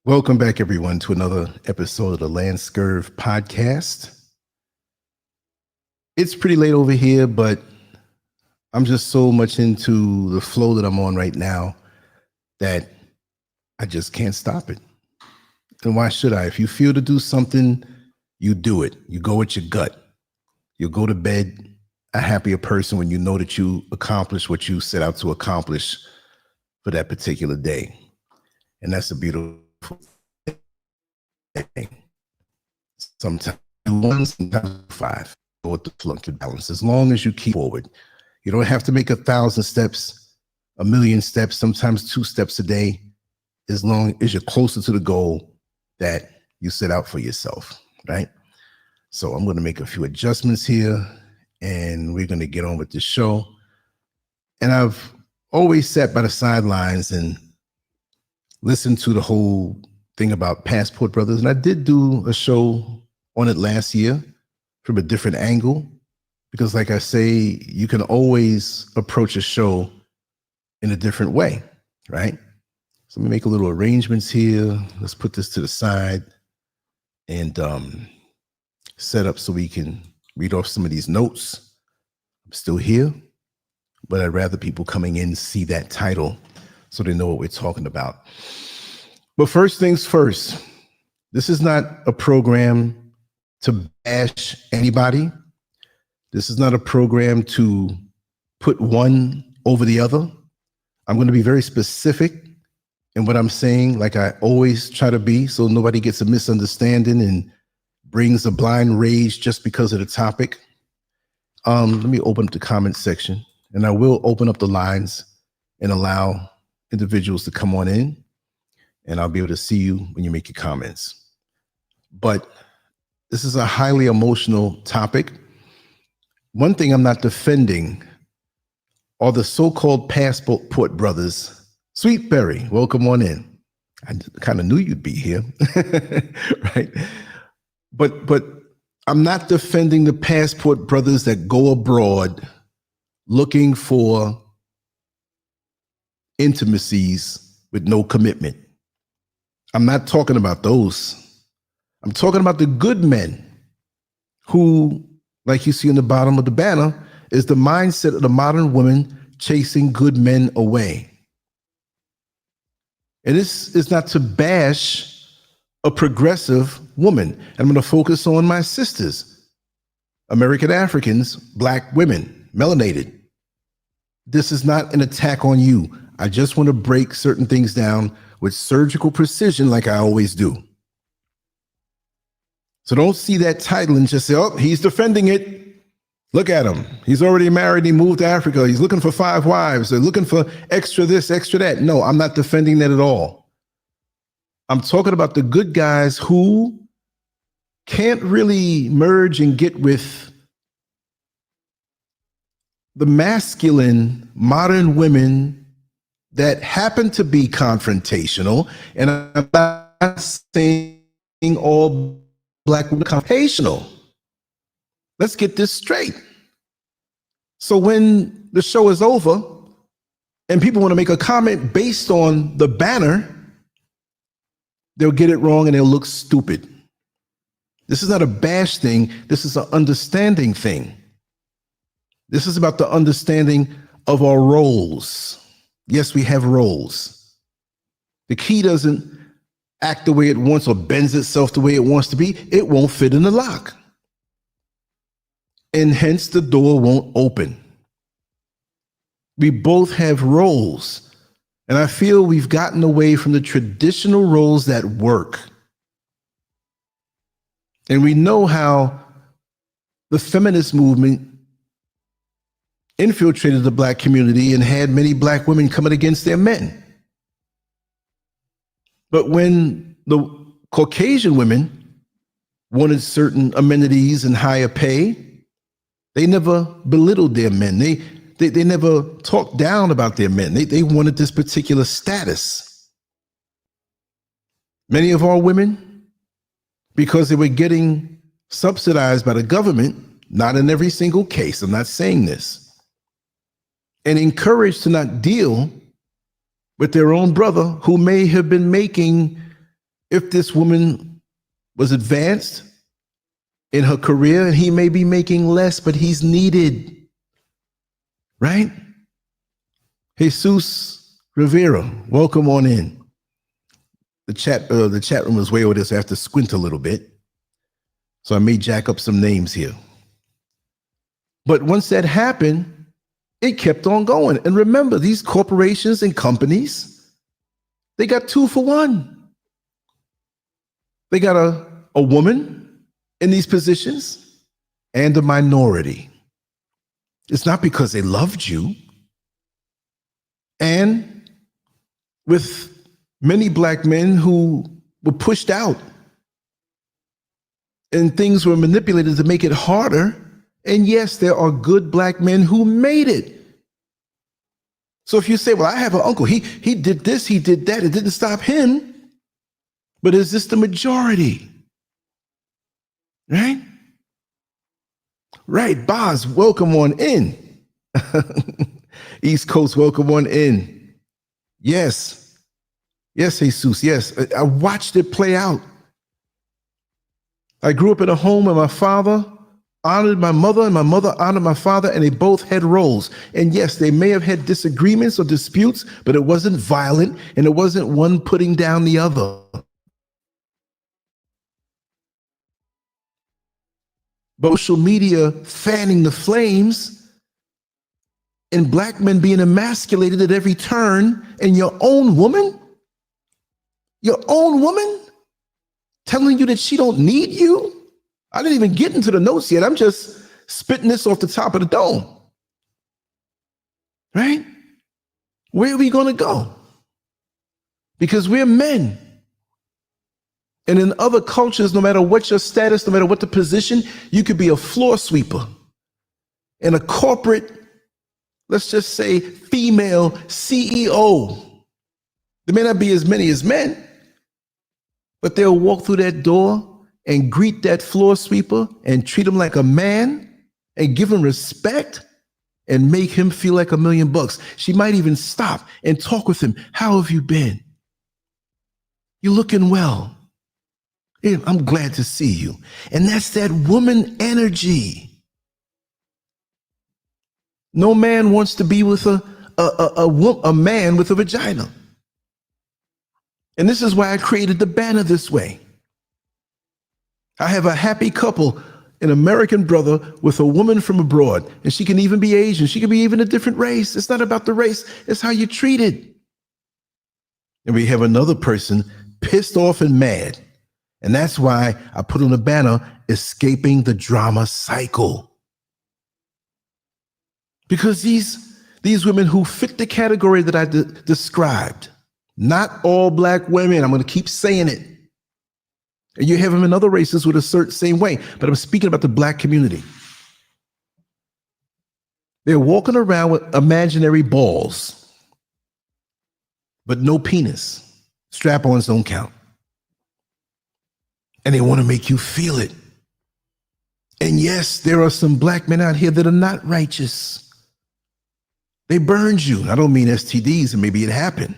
Welcome back, everyone, to another episode of the Land Scurv podcast. It's pretty late over here, but I'm just so much into the flow that I'm on right now that I just can't stop it. And why should I? If you feel to do something, you do it. You go with your gut. You'll go to bed a happier person when you know that you accomplished what you set out to accomplish for that particular day. And that's a beautiful thing. Sometimes one, sometimes five. Go with the flunky balance. As long as you keep forward, you don't have to make 1,000 steps, 1,000,000 steps, sometimes 2 steps a day, as long as you're closer to the goal that you set out for yourself, right? So I'm going to make a few adjustments here and we're going to get on with the show. And I've always sat by the sidelines and listened to the whole thing about Passport Brothers. And I did do a show on it last year from a different angle, because like I say, you can always approach a show in a different way, right? So let me make a little arrangements here. Let's put this to the side and set up so we can read off some of these notes. I'm still here, but I'd rather people coming in see that title so they know what we're talking about. But first things first, this is not a program to bash anybody. This is not a program to put one over the other. I'm going to be very specific in what I'm saying, like I always try to be, so nobody gets a misunderstanding and brings a blind rage just because of the topic. Let me open up the comment section, and I will open up the lines and allow individuals to come on in, and I'll be able to see you when you make your comments. But this is a highly emotional topic. One thing I'm not defending are the so-called Passport Brothers. Sweet Berry, welcome on in. I kind of knew you'd be here, right? But I'm not defending the Passport Brothers that go abroad looking for intimacies with no commitment. I'm not talking about those. I'm talking about the good men who, like you see in the bottom of the banner, is the mindset of the modern woman chasing good men away. And this is not to bash a progressive woman. I'm going to focus on my sisters, American Africans, Black women, melanated. This is not an attack on you. I just want to break certain things down with surgical precision like I always do. So don't see that title and just say, oh, he's defending it. Look at him. He's already married. He moved to Africa. He's looking for 5 wives. They're looking for extra this, extra that. No, I'm not defending that at all. I'm talking about the good guys who can't really merge and get with the masculine modern women that happen to be confrontational. And I'm not saying all Black women are confrontational. Let's get this straight. So when the show is over and people want to make a comment based on the banner, they'll get it wrong and they'll look stupid. This is not a bash thing. This is an understanding thing. This is about the understanding of our roles. Yes, we have roles. The key doesn't act the way it wants or bends itself the way it wants to be. It won't fit in the lock. And hence the door won't open. We both have roles. And I feel we've gotten away from the traditional roles that work. And we know how the feminist movement infiltrated the Black community and had many Black women coming against their men. But when the Caucasian women wanted certain amenities and higher pay, they never belittled their men. They never talked down about their men. They wanted this particular status. Many of our women, because they were getting subsidized by the government, not in every single case, I'm not saying this, and encouraged to not deal with their own brother who may have been making if this woman was advanced in her career, and he may be making less, but he's needed, right? Jesus Rivera, welcome on in. The chat room was way over there, so I have to squint a little bit. So I may jack up some names here. But once that happened, it kept on going. And remember, these corporations and companies, they got 2 for 1. They got a woman in these positions and a minority. It's not because they loved you. And with many black men who were pushed out and things were manipulated to make it harder. And yes, there are good black men who made it. So if you say, well, I have an uncle, he did this, he did that, it didn't stop him. But is this the majority? Right? Right, Boz, welcome on in. East Coast, welcome on in. Yes. Yes, Jesus, yes. I watched it play out. I grew up in a home where my father honored my mother and my mother honored my father, and they both had roles. And yes, they may have had disagreements or disputes, but it wasn't violent and it wasn't one putting down the other. Social media fanning the flames and black men being emasculated at every turn, and your own woman telling you that she don't need you. I didn't even get into the notes yet. I'm just spitting this off the top of the dome. Right? Where are we going to go? Because we're men. And in other cultures, no matter what your status, no matter what the position, you could be a floor sweeper in a corporate, let's just say, female CEO. There may not be as many as men, but they'll walk through that door and greet that floor sweeper and treat him like a man and give him respect and make him feel like $1 million. She might even stop and talk with him. How have you been? You're looking well. I'm glad to see you. And that's that woman energy. No man wants to be with a man with a vagina. And this is why I created the banner this way. I have a happy couple, an American brother with a woman from abroad, and she can even be Asian. She can be even a different race. It's not about the race. It's how you're treated. And we have another person pissed off and mad. And that's why I put on the banner, escaping the drama cycle. Because these women who fit the category that I described, not all black women, I'm going to keep saying it. And you have them in other races with a certain same way, but I'm speaking about the black community. They're walking around with imaginary balls, but no penis. Strap-ons don't count. And they want to make you feel it. And yes, there are some black men out here that are not righteous. They burned you. I don't mean STDs, and maybe it happened.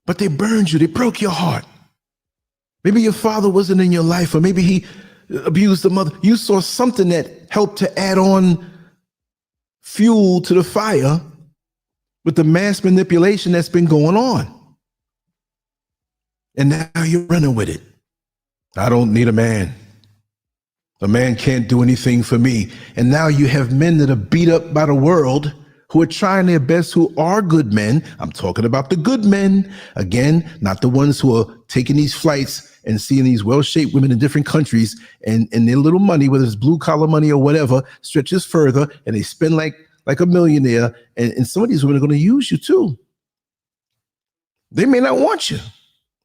But they burned you. They broke your heart. Maybe your father wasn't in your life, or maybe he abused the mother. You saw something that helped to add on fuel to the fire with the mass manipulation that's been going on. And now you're running with it. I don't need a man. A man can't do anything for me. And now you have men that are beat up by the world who are trying their best, who are good men. I'm talking about the good men. Again, not the ones who are taking these flights and seeing these well-shaped women in different countries, and their little money, whether it's blue collar money or whatever, stretches further, and they spend like a millionaire. And some of these women are going to use you too. They may not want you.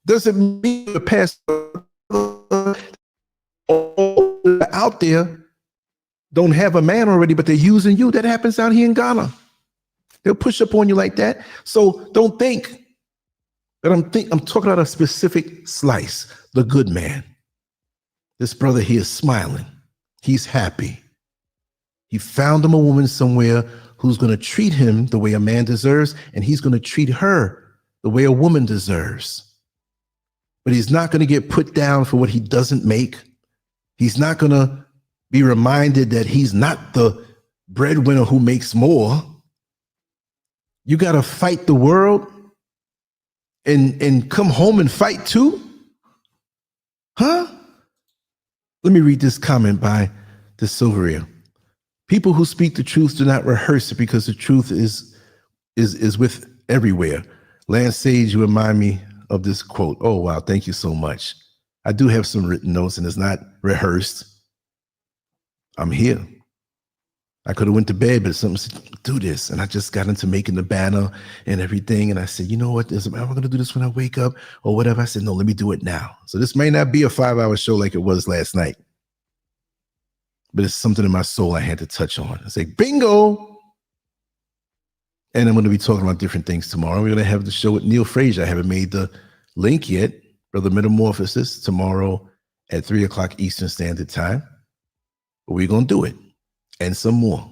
Doesn't mean the past out there don't have a man already, but they're using you. That happens out here in Ghana. They'll push up on you like that. So don't think that I'm talking about a specific slice, the good man. This brother here is smiling. He's happy. He found him a woman somewhere who's going to treat him the way a man deserves, and he's going to treat her the way a woman deserves. but he's not going to get put down for what he doesn't make. He's not going to be reminded that he's not the breadwinner who makes more. You got to fight the world and come home and fight too? Huh? Let me read this comment by the Silveria. People who speak the truth do not rehearse it because the truth is with everywhere. Lance Sage, you remind me of this quote. Oh, wow. Thank you so much. I do have some written notes and it's not rehearsed. I'm here. I could have went to bed, but something said, do this. And I just got into making the banner and everything. And I said, you know what? Am I going to do this when I wake up or whatever? I said, no, let me do it now. So this may not be a 5-hour show like it was last night, but it's something in my soul I had to touch on. I say, bingo. And I'm going to be talking about different things tomorrow. We're going to have the show with Neil Frazier. I haven't made the link yet. Brother Metamorphosis tomorrow at 3:00 Eastern Standard Time. But we're going to do it. And some more.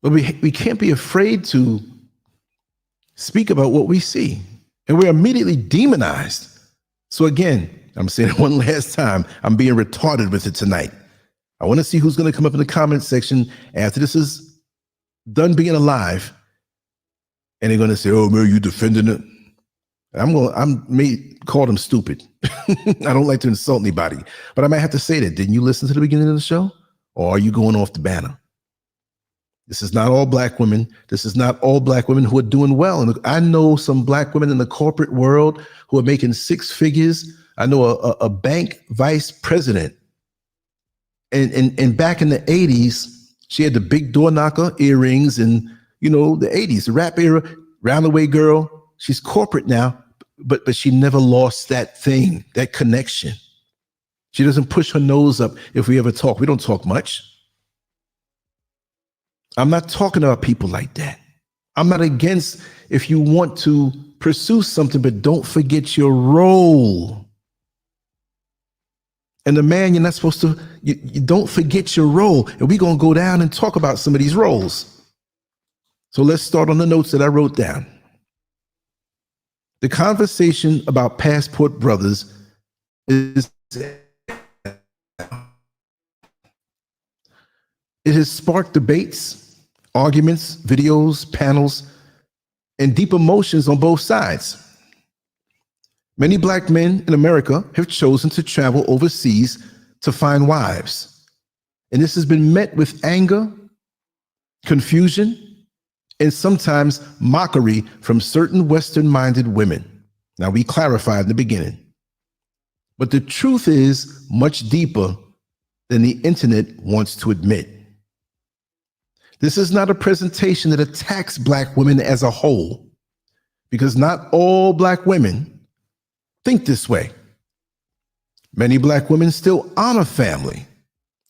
But we can't be afraid to speak about what we see. And we're immediately demonized. So again, I'm saying it one last time, I'm being retarded with it tonight. I want to see who's going to come up in the comment section after this is done being alive. And they're going to say, oh, man, you defending it. I may call them stupid. I don't like to insult anybody, but I might have to say that. Didn't you listen to the beginning of the show? Or are you going off the banner? This is not all black women. This is not all black women who are doing well. And I know some black women in the corporate world who are making 6 figures. I know a bank vice president. And back in the 80s, she had the big door knocker earrings and, you know, the 80s, the rap era, round-the-way girl. She's corporate now, but she never lost that thing, that connection. She doesn't push her nose up if we ever talk. We don't talk much. I'm not talking about people like that. I'm not against if you want to pursue something, but don't forget your role. And the man, you're not supposed to, you don't forget your role. And we're going to go down and talk about some of these roles. So let's start on the notes that I wrote down. The conversation about passport brothers is it has sparked debates, arguments, videos, panels, and deep emotions on both sides. Many black men in America have chosen to travel overseas to find wives. And this has been met with anger, confusion, and sometimes mockery from certain Western-minded women. Now, we clarified in the beginning. But the truth is much deeper than the internet wants to admit. This is not a presentation that attacks black women as a whole, because not all black women think this way. Many black women still honor family,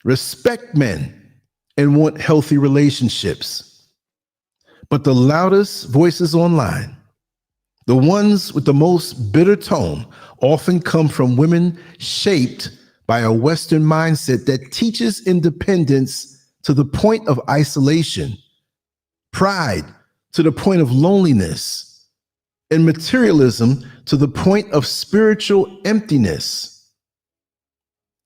respect men, and want healthy relationships. But the loudest voices online, the ones with the most bitter tone, often come from women shaped by a Western mindset that teaches independence to the point of isolation, pride to the point of loneliness, and materialism to the point of spiritual emptiness.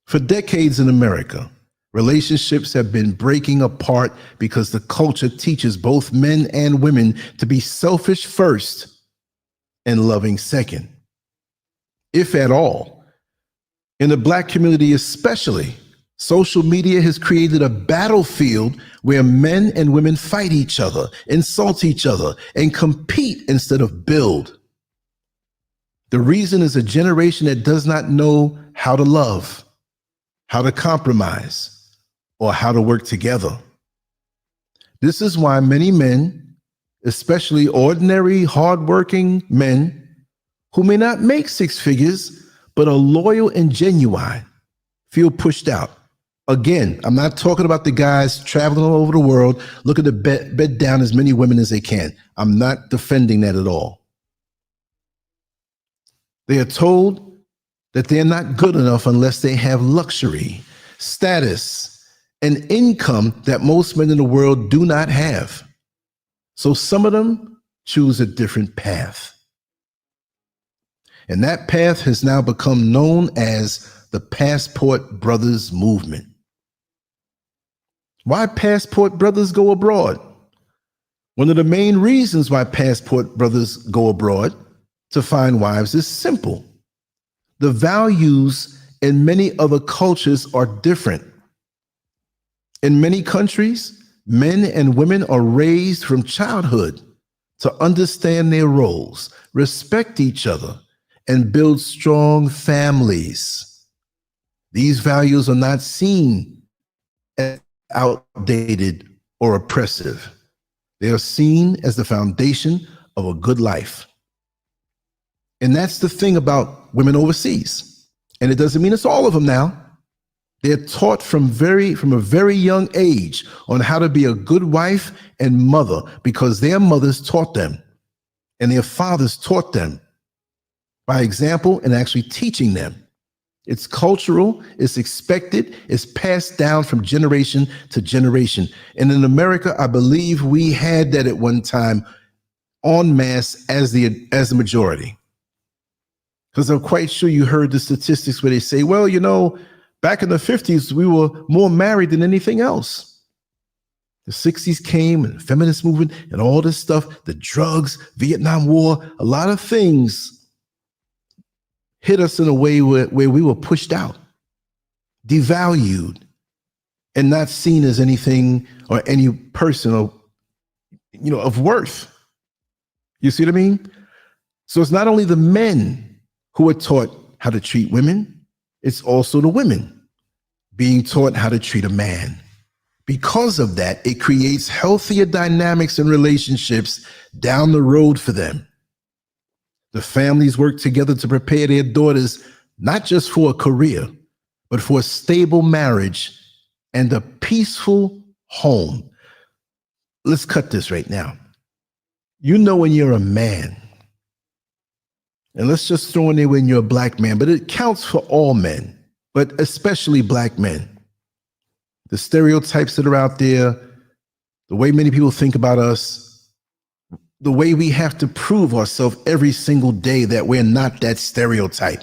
For decades in America, relationships have been breaking apart because the culture teaches both men and women to be selfish first and loving second. If at all, in the black community especially, social media has created a battlefield where men and women fight each other, insult each other, and compete instead of build. The reason is a generation that does not know how to love, how to compromise, or how to work together. This is why many men, especially ordinary, hardworking men who may not make 6 figures, but are loyal and genuine, feel pushed out. Again, I'm not talking about the guys traveling all over the world, looking to bed down as many women as they can. I'm not defending that at all. They are told that they're not good enough unless they have luxury, status, and income that most men in the world do not have. So some of them choose a different path. And that path has now become known as the Passport Brothers movement. Why Passport Brothers go abroad? One of the main reasons why Passport Brothers go abroad to find wives is simple. The values in many other cultures are different. In many countries, men and women are raised from childhood to understand their roles, respect each other, and build strong families. These values are not seen as outdated or oppressive. They are seen as the foundation of a good life. And that's the thing about women overseas. And it doesn't mean it's all of them now. They're taught from a very young age on how to be a good wife and mother because their mothers taught them and their fathers taught them by example and actually teaching them. It's cultural, it's expected, it's passed down from generation to generation. And in America, I believe we had that at one time en masse as the majority. Because I'm quite sure you heard the statistics where they say, well, you know, back in the 50s, we were more married than anything else. The 60s came and the feminist movement and all this stuff, the drugs, Vietnam War, a lot of things hit us in a way where we were pushed out, devalued, and not seen as anything or any person of worth. You see what I mean? So it's not only the men who are taught how to treat women, it's also the women being taught how to treat a man. Because of that, it creates healthier dynamics and relationships down the road for them. The families work together to prepare their daughters, not just for a career, but for a stable marriage and a peaceful home. Let's cut this right now. You know when you're a man, and let's just throw in there when you're a black man, but it counts for all men, but especially black men. The stereotypes that are out there, the way many people think about us, the way we have to prove ourselves every single day that we're not that stereotype.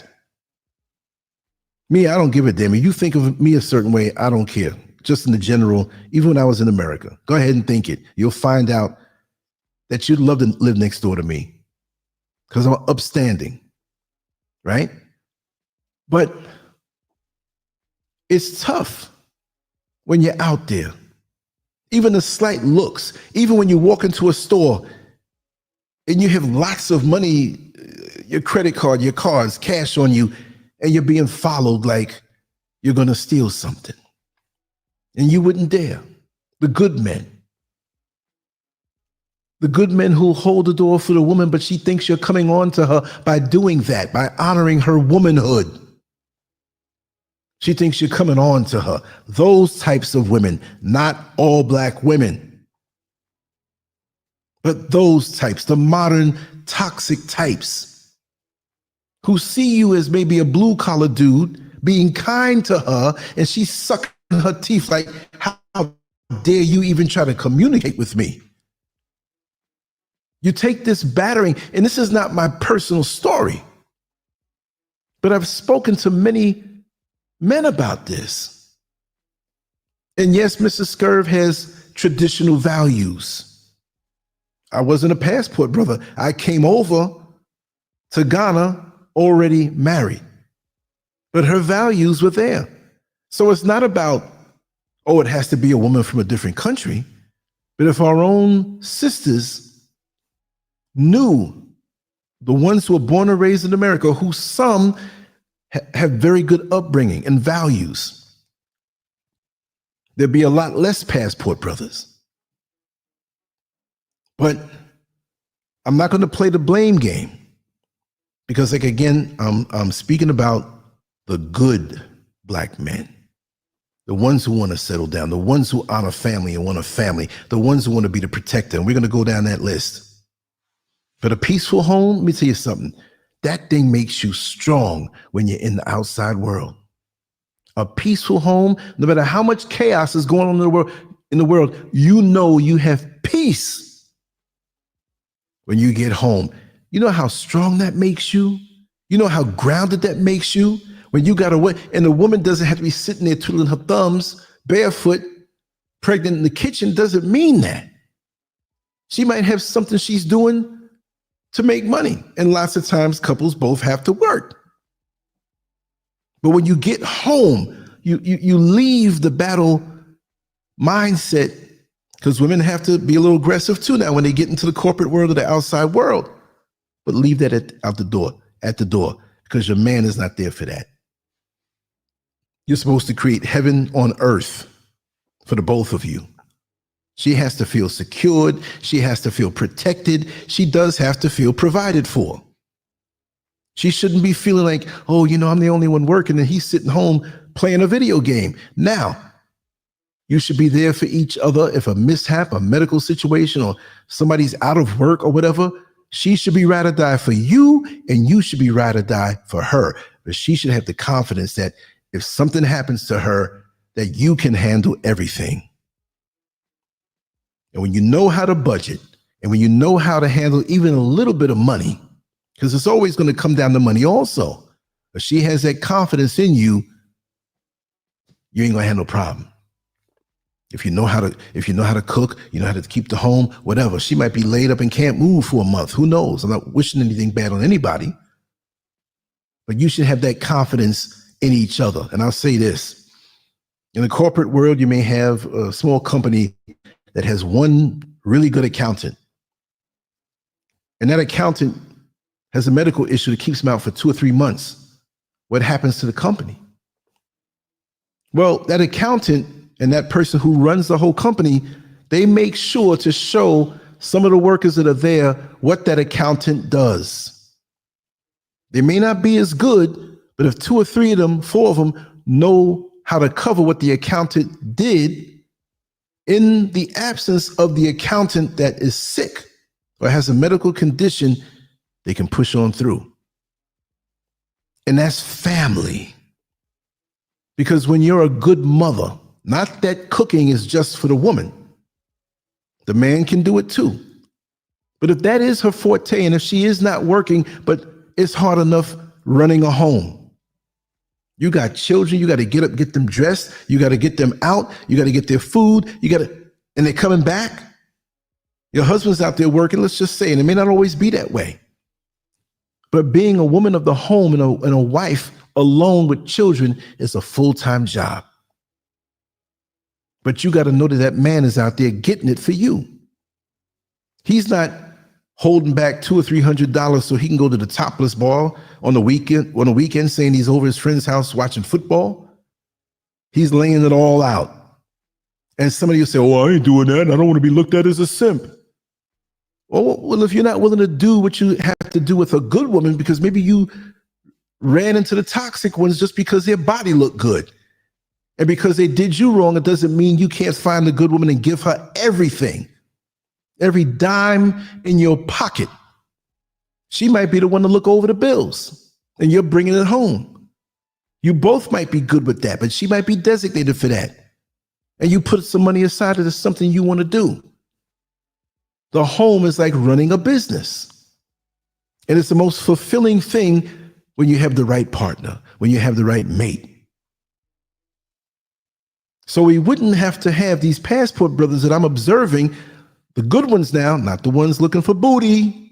Me, I don't give a damn. If you think of me a certain way, I don't care. Just in the general, even when I was in America, go ahead and think it. You'll find out that you'd love to live next door to me because I'm upstanding, right? But it's tough when you're out there. Even the slight looks, even when you walk into a store and you have lots of money, your credit card, your cards, cash on you, and you're being followed like you're going to steal something. And you wouldn't dare. The good men who hold the door for the woman, but she thinks you're coming on to her by doing that, by honoring her womanhood. She thinks you're coming on to her. Those types of women, not all black women. But those types, the modern toxic types who see you as maybe a blue collar dude being kind to her and she's sucking her teeth like, how dare you even try to communicate with me? You take this battering, and this is not my personal story, but I've spoken to many men about this. And yes, Mr. Scurv has traditional values. I wasn't a passport brother. I came over to Ghana already married, but her values were there. So it's not about, oh, it has to be a woman from a different country. But if our own sisters knew, the ones who were born and raised in America, who some have very good upbringing and values, there'd be a lot less passport brothers. But I'm not going to play the blame game because, like, again, I'm speaking about the good black men, the ones who want to settle down, the ones who honor family and want a family, the ones who want to be the protector. And we're going to go down that list. But a peaceful home, let me tell you something, that thing makes you strong when you're in the outside world. A peaceful home, no matter how much chaos is going on in the world, you know you have peace when you get home. You know how strong that makes you? You know how grounded that makes you when you got away, and the woman doesn't have to be sitting there twiddling her thumbs, barefoot, pregnant in the kitchen. Doesn't mean that. She might have something she's doing to make money. And lots of times couples both have to work. But when you get home, you leave the battle mindset, because women have to be a little aggressive too now when they get into the corporate world or the outside world. But leave that at the door, because your man is not there for that. You're supposed to create heaven on earth for the both of you. She has to feel secured. She has to feel protected. She does have to feel provided for. She shouldn't be feeling like, oh, I'm the only one working and he's sitting home playing a video game. Now, you should be there for each other. If a mishap, a medical situation, or somebody's out of work or whatever, she should be ride or die for you, and you should be ride or die for her. But she should have the confidence that if something happens to her, that you can handle everything. And when you know how to budget, and when you know how to handle even a little bit of money, because it's always going to come down to money also, but she has that confidence in you, you ain't gonna have no problem. If you know how to cook, you know how to keep the home, whatever. She might be laid up and can't move for a month. Who knows? I'm not wishing anything bad on anybody, but you should have that confidence in each other. And I'll say this: in the corporate world, you may have a small company that has one really good accountant, and that accountant has a medical issue that keeps him out for 2 or 3 months. What happens to the company? Well, that accountant and that person who runs the whole company, they make sure to show some of the workers that are there what that accountant does. They may not be as good, but if 2 or 3 of them, 4 of them know how to cover what the accountant did, in the absence of the accountant that is sick or has a medical condition, they can push on through. And that's family. Because when you're a good mother, not that cooking is just for the woman, the man can do it too. But if that is her forte, and if she is not working, but it's hard enough running a home, you got children, you got to get up, get them dressed, you got to get them out, you got to get their food, and they're coming back. Your husband's out there working, let's just say, and it may not always be that way. But being a woman of the home and a wife alone with children is a full-time job. But you got to know that that man is out there getting it for you. He's not holding back $200 or $300 so he can go to the topless bar on the weekend saying he's over his friend's house watching football. He's laying it all out. And somebody will say, oh, I ain't doing that. I don't want to be looked at as a simp. Well, if you're not willing to do what you have to do with a good woman, because maybe you ran into the toxic ones just because their body looked good. And because they did you wrong, it doesn't mean you can't find a good woman and give her everything. Every dime in your pocket. She might be the one to look over the bills, and you're bringing it home. You both might be good with that, but she might be designated for that. And you put some money aside if it's something you want to do. The home is like running a business. And it's the most fulfilling thing when you have the right partner, when you have the right mate. So we wouldn't have to have these passport brothers that I'm observing, the good ones now, not the ones looking for booty,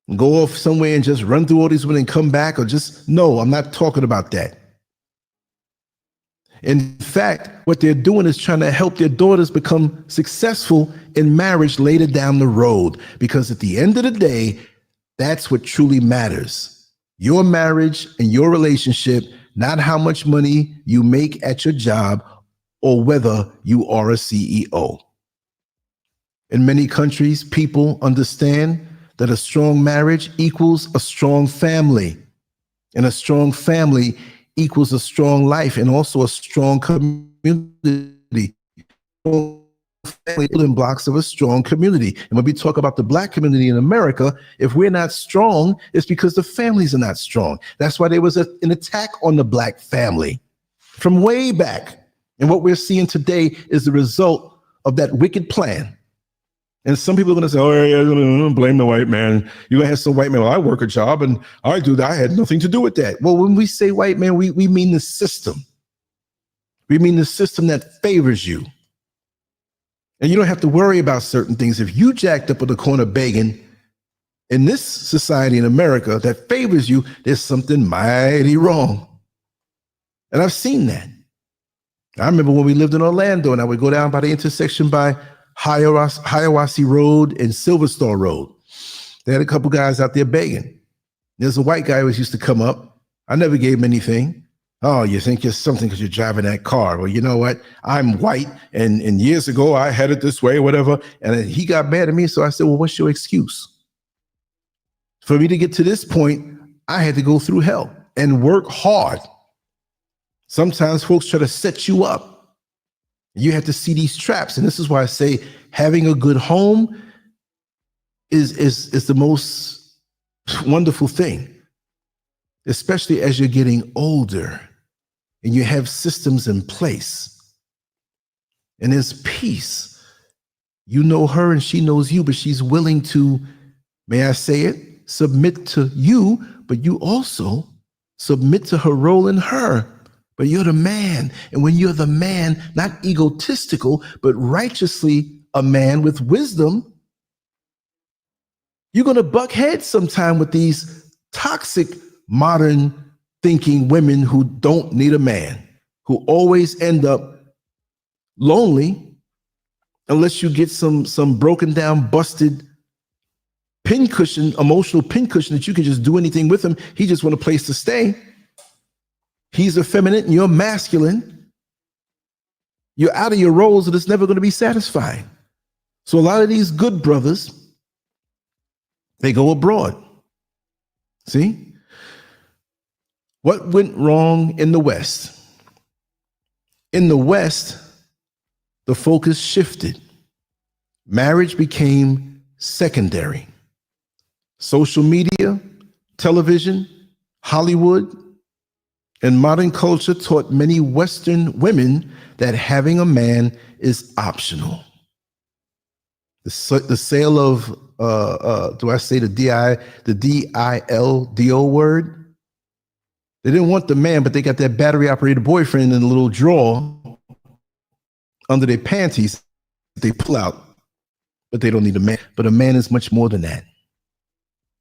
and go off somewhere and just run through all these women and come back, or just, no, I'm not talking about that. In fact, what they're doing is trying to help their daughters become successful in marriage later down the road. Because at the end of the day, that's what truly matters. Your marriage and your relationship, not how much money you make at your job or whether you are a CEO. In many countries, people understand that a strong marriage equals a strong family, and a strong family equals a strong life and also a strong community. Building blocks of a strong community. And when we talk about the Black community in America, if we're not strong, it's because the families are not strong. That's why there was an attack on the Black family from way back. And what we're seeing today is the result of that wicked plan. And some people are going to say, oh, yeah, blame the white man. You're going to have some white man. Well, I work a job and I do that. I had nothing to do with that. Well, when we say white man, we mean the system. We mean the system that favors you. And you don't have to worry about certain things. If you jacked up at the corner begging in this society in America that favors you, there's something mighty wrong. And I've seen that. I remember when we lived in Orlando and I would go down by the intersection by Hiawassee Road and Silver Star Road. They had a couple guys out there begging. There's a white guy who used to come up. I never gave him anything. Oh, you think you're something because you're driving that car. Well, you know what? I'm white, and years ago I had it this way, whatever. And he got mad at me, so I said, well, what's your excuse? For me to get to this point, I had to go through hell and work hard. Sometimes folks try to set you up. You have to see these traps. And this is why I say having a good home is the most wonderful thing, especially as you're getting older and you have systems in place and there's peace. You know her and she knows you, but she's willing to, may I say it, submit to you, but you also submit to her role in her. But you're the man. And when you're the man, not egotistical, but righteously a man with wisdom, you're going to buck heads sometime with these toxic modern thinking women who don't need a man, who always end up lonely unless you get some broken down, busted pincushion, emotional pincushion that you can just do anything with him. He just want a place to stay. He's effeminate and you're masculine. You're out of your roles and it's never going to be satisfying. So a lot of these good brothers, they go abroad. See? What went wrong in the West? In the West, the focus shifted. Marriage became secondary. Social media, television, Hollywood, and modern culture taught many Western women that having a man is optional. The sale of, do I say the D-I-L-D-O word? They didn't want the man, but they got that battery-operated boyfriend in a little drawer under their panties they pull out, but they don't need a man. But a man is much more than that.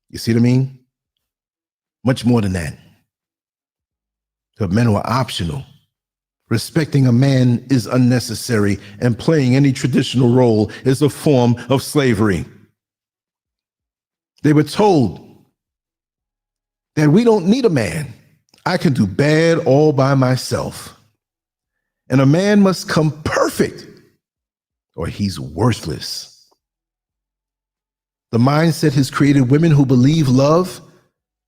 You see what I mean? Much more than that. But men were optional. Respecting a man is unnecessary, and playing any traditional role is a form of slavery. They were told that we don't need a man. I can do bad all by myself. And a man must come perfect or he's worthless. The mindset has created women who believe love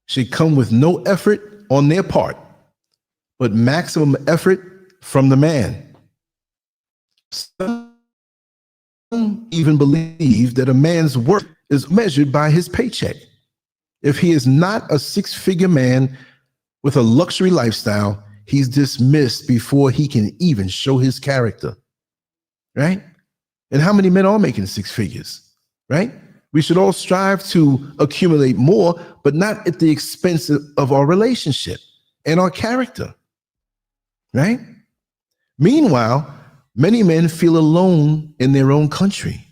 should come with no effort on their part, but maximum effort from the man. Some even believe that a man's worth is measured by his paycheck. If he is not a six-figure man with a luxury lifestyle, he's dismissed before he can even show his character, right? And how many men are making six figures, right? We should all strive to accumulate more, but not at the expense of our relationship and our character, right? Meanwhile, many men feel alone in their own country.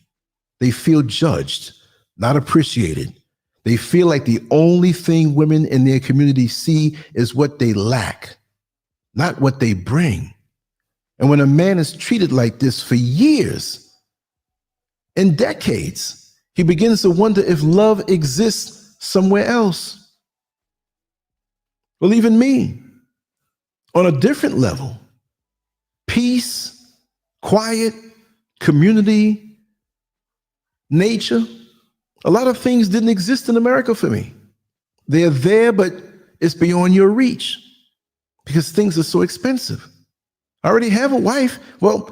They feel judged, not appreciated. They feel like the only thing women in their community see is what they lack, not what they bring. And when a man is treated like this for years and decades, he begins to wonder if love exists somewhere else. Well, even me, on a different level, peace, quiet, community, nature, a lot of things didn't exist in America for me. They're there, but it's beyond your reach because things are so expensive. I already have a wife. Well,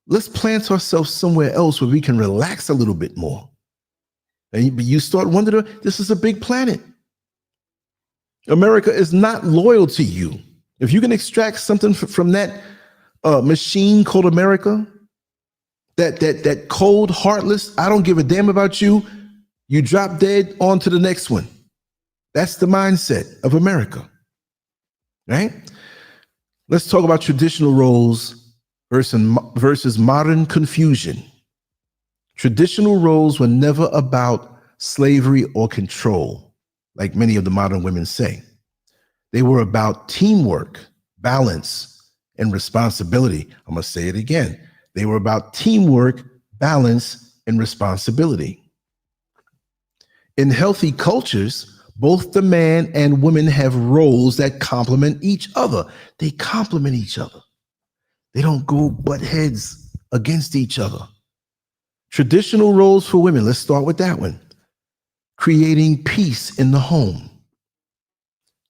let's plant ourselves somewhere else where we can relax a little bit more. And you start wondering, this is a big planet. America is not loyal to you. If you can extract something from that machine called America, that cold, heartless, I don't give a damn about you. You drop dead, on to the next one. That's the mindset of America, right? Let's talk about traditional roles versus modern confusion. Traditional roles were never about slavery or control, like many of the modern women say. They were about teamwork, balance, and responsibility. I'm going to say it again. They were about teamwork, balance, and responsibility. In healthy cultures, both the man and woman have roles that complement each other. They complement each other. They don't go butt heads against each other. Traditional roles for women, let's start with that one. Creating peace in the home,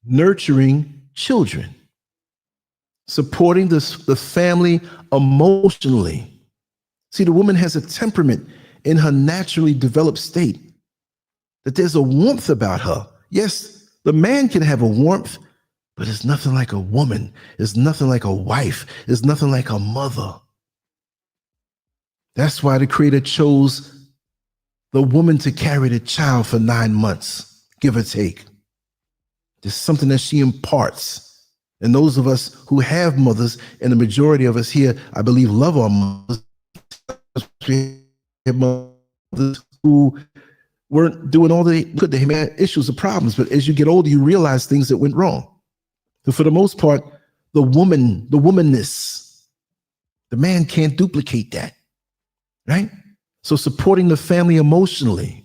nurturing children, supporting the family emotionally. See, the woman has a temperament in her naturally developed state that there's a warmth about her. Yes, the man can have a warmth, but it's nothing like a woman. It's nothing like a wife. It's nothing like a mother. That's why the Creator chose the woman to carry the child for 9 months, give or take. There's something that she imparts. And those of us who have mothers, and the majority of us here, I believe, love our mothers. We have mothers who weren't doing all they could. They had issues or problems, but as you get older, you realize things that went wrong. So for the most part, the womanness, the man can't duplicate that, right? So supporting the family emotionally,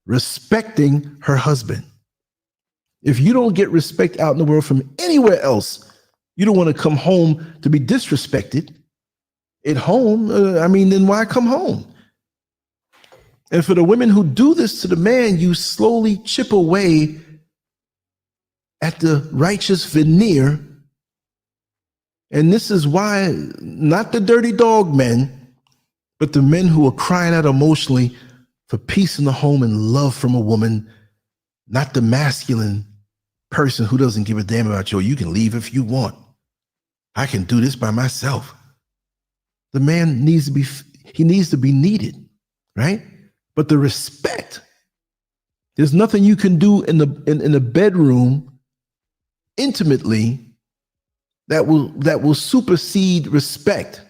respecting her husband. If you don't get respect out in the world from anywhere else, you don't want to come home to be disrespected. At home, then why come home? And for the women who do this to the man, you slowly chip away at the righteous veneer. And this is why, not the dirty dog men, but the men who are crying out emotionally for peace in the home and love from a woman, not the masculine person who doesn't give a damn about you. You can leave if you want. I can do this by myself. The man needs to be needed, right? But the respect, there's nothing you can do in the bedroom intimately that will supersede respect.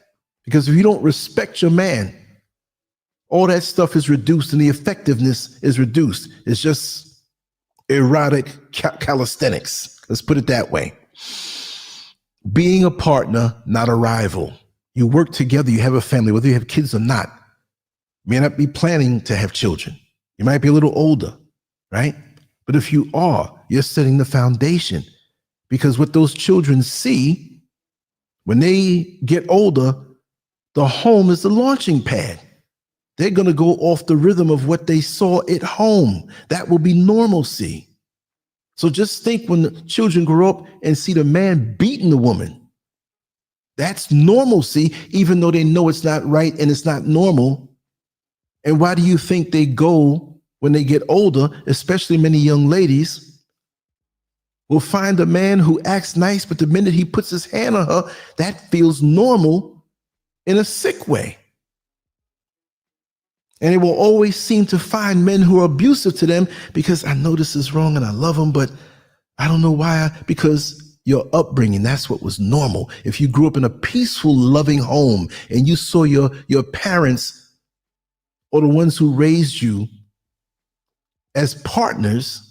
Because if you don't respect your man, all that stuff is reduced and the effectiveness is reduced. It's just erotic calisthenics. Let's put it that way. Being a partner, not a rival. You work together, you have a family, whether you have kids or not. You may not be planning to have children. You might be a little older, right? But if you are, you're setting the foundation. Because what those children see, when they get older, the home is the launching pad. They're going to go off the rhythm of what they saw at home. That will be normalcy. So just think when the children grow up and see the man beating the woman. That's normalcy, even though they know it's not right and it's not normal. And why do you think they go when they get older, especially many young ladies, will find a man who acts nice, but the minute he puts his hand on her, that feels normal in a sick way. And they will always seem to find men who are abusive to them because I know this is wrong and I love them, but I don't know why. Because your upbringing, that's what was normal. If you grew up in a peaceful, loving home and you saw your parents or the ones who raised you as partners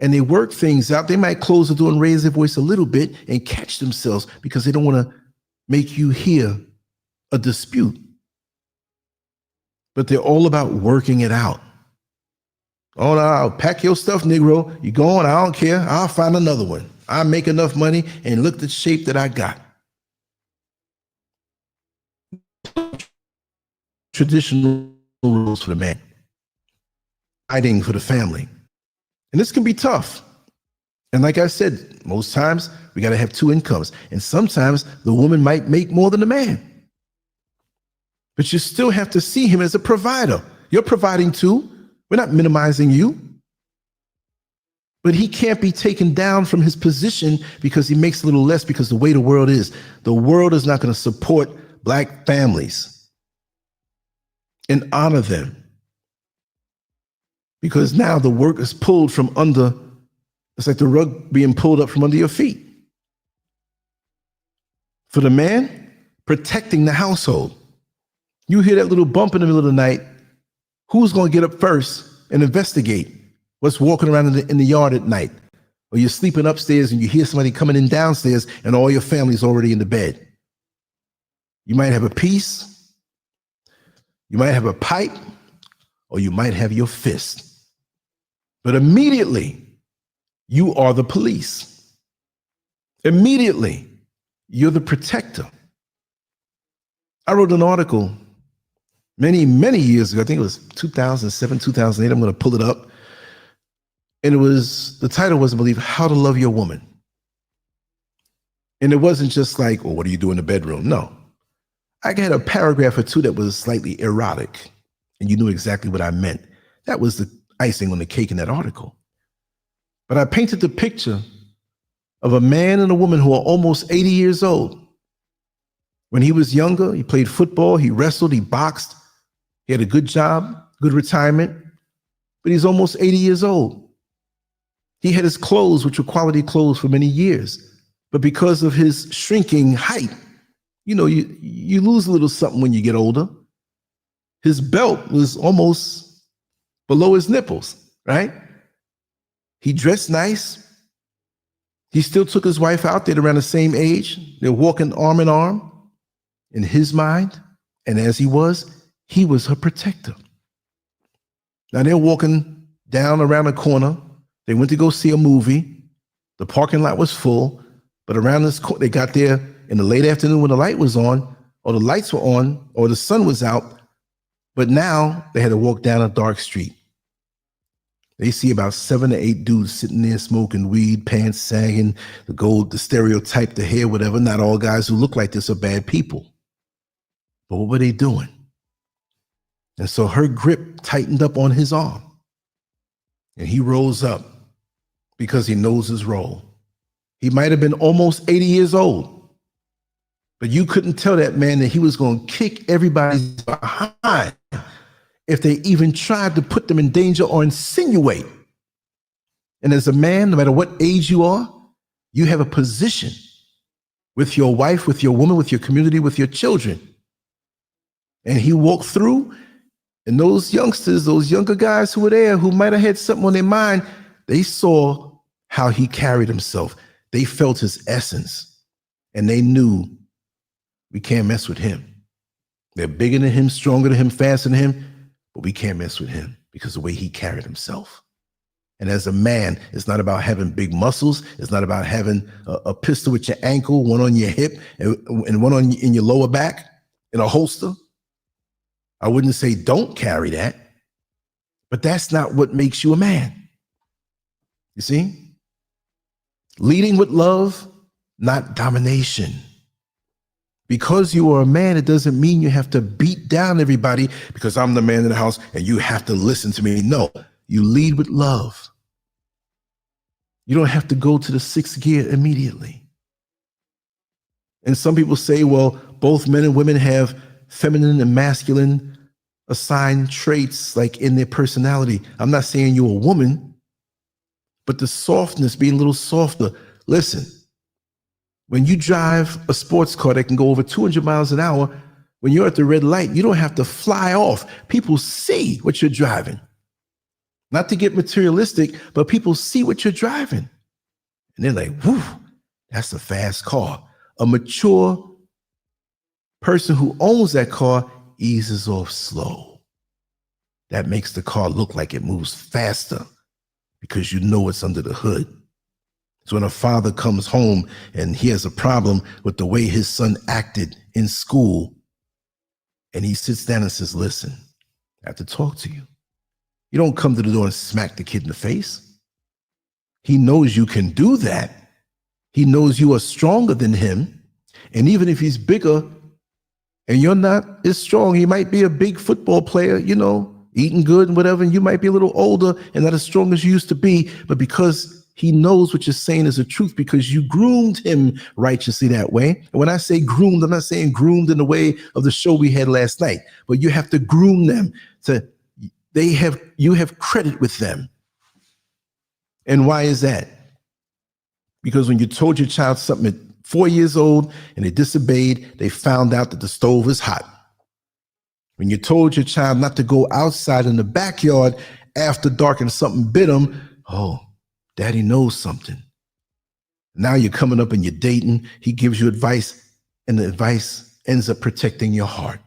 and they work things out, they might close the door and raise their voice a little bit and catch themselves because they don't want to make you hear a dispute. But they're all about working it out. Oh, no, pack your stuff, Negro. You going? I don't care. I'll find another one. I'll make enough money and look at the shape that I got. Traditional rules for the man. Fighting for the family. And this can be tough. And like I said, most times we got to have 2 incomes. And sometimes the woman might make more than the man. But you still have to see him as a provider. You're providing too. We're not minimizing you. But he can't be taken down from his position because he makes a little less, because the way the world is not going to support black families. and honor them. Because now the work is pulled from under, it's like the rug being pulled up from under your feet. For the man, protecting the household. You hear that little bump in the middle of the night, who's going to get up first and investigate what's walking around in the yard at night? Or you're sleeping upstairs and you hear somebody coming in downstairs and all your family's already in the bed. You might have a piece, you might have a pipe, or you might have your fist. But immediately, you are the police. Immediately, you're the protector. I wrote an article many, many years ago. I think it was 2007, 2008. I'm going to pull it up. And the title was, I believe, How to Love Your Woman. And it wasn't just like, well, what do you do in the bedroom? No. I had a paragraph or two that was slightly erotic, and you knew exactly what I meant. That was the icing on the cake in that article. But I painted the picture of a man and a woman who are almost 80 years old. When he was younger, he played football, he wrestled, he boxed, he had a good job, good retirement, but he's almost 80 years old. He had his clothes, which were quality clothes, for many years. But because of his shrinking height, you know, you lose a little something when you get older. His belt was almost below his nipples, right? He dressed nice. He still took his wife out there around the same age. They're walking arm in arm. In his mind, and as he was her protector. Now they're walking down around the corner. They went to go see a movie. The parking lot was full, but around this corner, they got there in the late afternoon when the light was on, or the lights were on, or the sun was out. But now they had to walk down a dark street. They see about 7 or 8 dudes sitting there smoking weed, pants sagging, the stereotype, the hair, whatever. Not all guys who look like this are bad people. But what were they doing? And so her grip tightened up on his arm. And he rose up because he knows his role. He might have been almost 80 years old, but you couldn't tell that man that he was going to kick everybody's behind if they even tried to put them in danger or insinuate. And as a man, no matter what age you are, you have a position with your wife, with your woman, with your community, with your children. And he walked through, and those youngsters, those younger guys who were there, who might have had something on their mind, they saw how he carried himself. They felt his essence, and they knew we can't mess with him. They're bigger than him, stronger than him, faster than him, but we can't mess with him because of the way he carried himself. And as a man, it's not about having big muscles. It's not about having a pistol at your ankle, one on your hip, and one in your lower back in a holster. I wouldn't say don't carry that, but that's not what makes you a man. You see? Leading with love, not domination. Because you are a man, it doesn't mean you have to beat down everybody because I'm the man in the house and you have to listen to me. No, you lead with love. You don't have to go to the 6th gear immediately. And some people say, well, both men and women have feminine and masculine assigned traits like in their personality. I'm not saying you're a woman, but the softness, being a little softer. Listen, when you drive a sports car that can go over 200 miles an hour, when you're at the red light, you don't have to fly off. People see what you're driving. Not to get materialistic, but people see what you're driving. And they're like, whew, that's a fast car. A mature person who owns that car eases off slow. That makes the car look like it moves faster because you know it's under the hood. So when a father comes home and he has a problem with the way his son acted in school, and he sits down and says, listen, I have to talk to you. You don't come to the door and smack the kid in the face. He knows you can do that. He knows you are stronger than him. And even if he's bigger and you're not as strong, he might be a big football player, you know, eating good and whatever, and you might be a little older and not as strong as you used to be, but because he knows what you're saying is the truth because you groomed him righteously that way. And when I say groomed, I'm not saying groomed in the way of the show we had last night, but you have to groom them to, you have credit with them. And why is that? Because when you told your child something at 4 years old and they disobeyed, they found out that the stove is hot. When you told your child not to go outside in the backyard after dark and something bit them, oh, daddy knows something. Now you're coming up and you're dating, he gives you advice, and the advice ends up protecting your heart.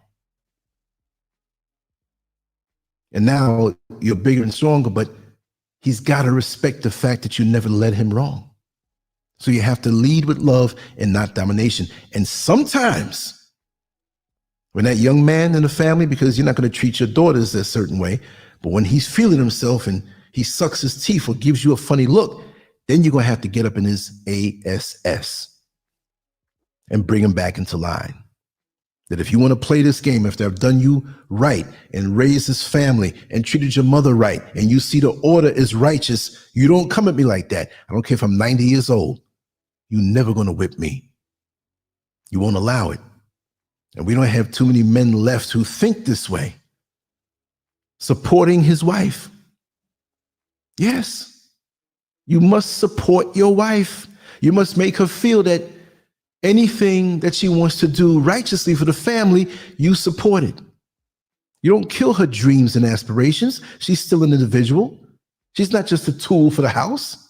And now you're bigger and stronger, but he's got to respect the fact that you never led him wrong. So you have to lead with love and not domination. And sometimes when that young man in the family, because you're not going to treat your daughters a certain way, but when he's feeling himself and he sucks his teeth or gives you a funny look, then you're going to have to get up in his ASS and bring him back into line. That if you want to play this game, after I've done you right and raised his family and treated your mother right, and you see the order is righteous, you don't come at me like that. I don't care if I'm 90 years old. You're never going to whip me. You won't allow it. And we don't have too many men left who think this way. Supporting his wife. Yes, you must support your wife. You must make her feel that anything that she wants to do righteously for the family, you support it. You don't kill her dreams and aspirations. She's still an individual. She's not just a tool for the house.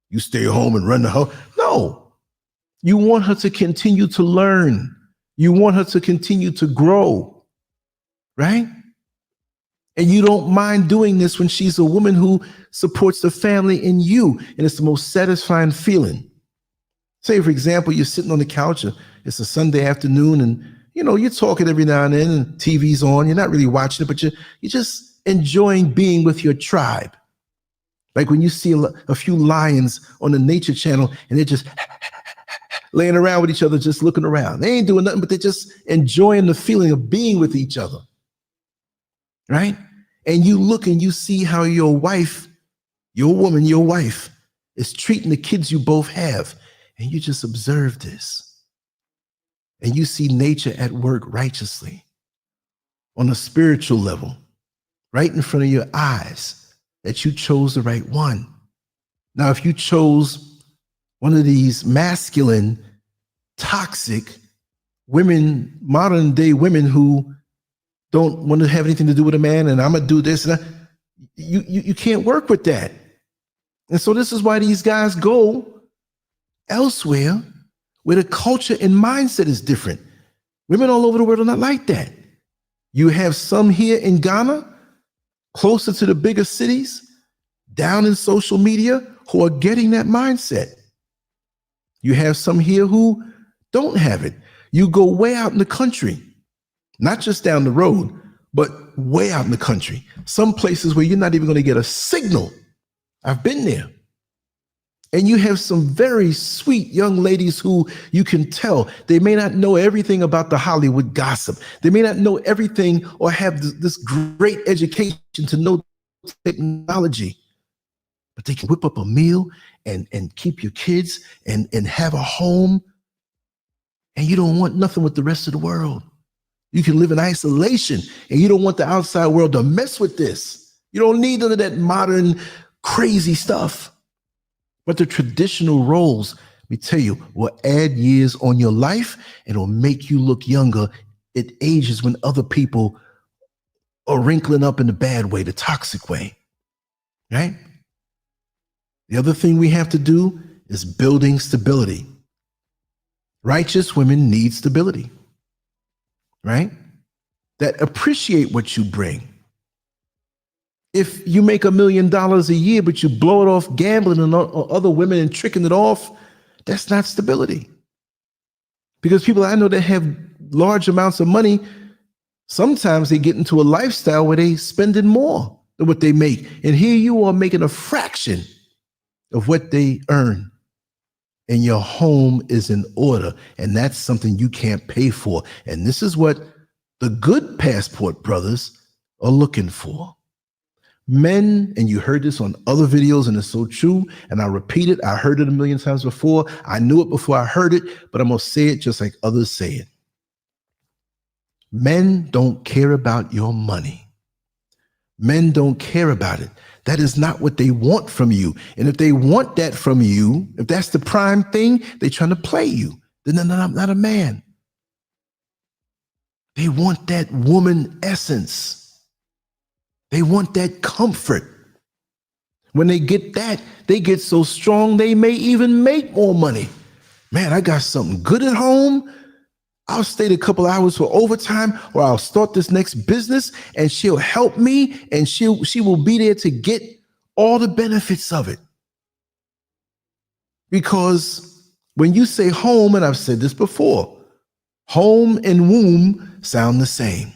You stay home and run the house. No, you want her to continue to learn. You want her to continue to grow, right? And you don't mind doing this when she's a woman who supports the family in you. And it's the most satisfying feeling. Say, for example, you're sitting on the couch, it's a Sunday afternoon, and you're talking every now and then, and TV's on. You're not really watching it, but you're just enjoying being with your tribe. Like when you see a few lions on the Nature Channel, and they're just laying around with each other, just looking around. They ain't doing nothing, but they're just enjoying the feeling of being with each other, right? And you look and you see how your wife, your woman, your wife is treating the kids you both have. And you just observe this. And you see nature at work righteously on a spiritual level, right in front of your eyes, that you chose the right one. Now, if you chose one of these masculine, toxic women, modern day women who don't want to have anything to do with a man, and I'm going to do this, and you can't work with that. And so this is why these guys go elsewhere where the culture and mindset is different. Women all over the world are not like that. You have some here in Ghana, closer to the bigger cities, down in social media, who are getting that mindset. You have some here who don't have it. You go way out in the country, not just down the road, but way out in the country. Some places where you're not even going to get a signal. I've been there. And you have some very sweet young ladies who you can tell they may not know everything about the Hollywood gossip. They may not know everything or have this great education to know technology, but they can whip up a meal and keep your kids and have a home. And you don't want nothing with the rest of the world. You can live in isolation and you don't want the outside world to mess with this. You don't need none of that modern crazy stuff. But the traditional roles, let me tell you, will add years on your life and it'll make you look younger at ages when other people are wrinkling up in the bad way, the toxic way, right? The other thing we have to do is building stability. Righteous women need stability, right? That appreciate what you bring. If you make $1 million a year, but you blow it off gambling on other women and tricking it off, that's not stability. Because people I know that have large amounts of money, sometimes they get into a lifestyle where they spending more than what they make. And here you are making a fraction of what they earn. And your home is in order. And that's something you can't pay for. And this is what the good passport brothers are looking for. Men, and you heard this on other videos, and it's so true, and I repeat it. I heard it a million times before. I knew it before I heard it, but I'm going to say it just like others say it. Men don't care about your money. Men don't care about it. That is not what they want from you. And if they want that from you, if that's the prime thing, they're trying to play you. Then they're not a man. They want that woman essence. They want that comfort. When they get that, they get so strong, they may even make more money. Man, I got something good at home. I'll stay a couple hours for overtime, or I'll start this next business and she'll help me, and she will be there to get all the benefits of it. Because when you say home, and I've said this before, home and womb sound the same.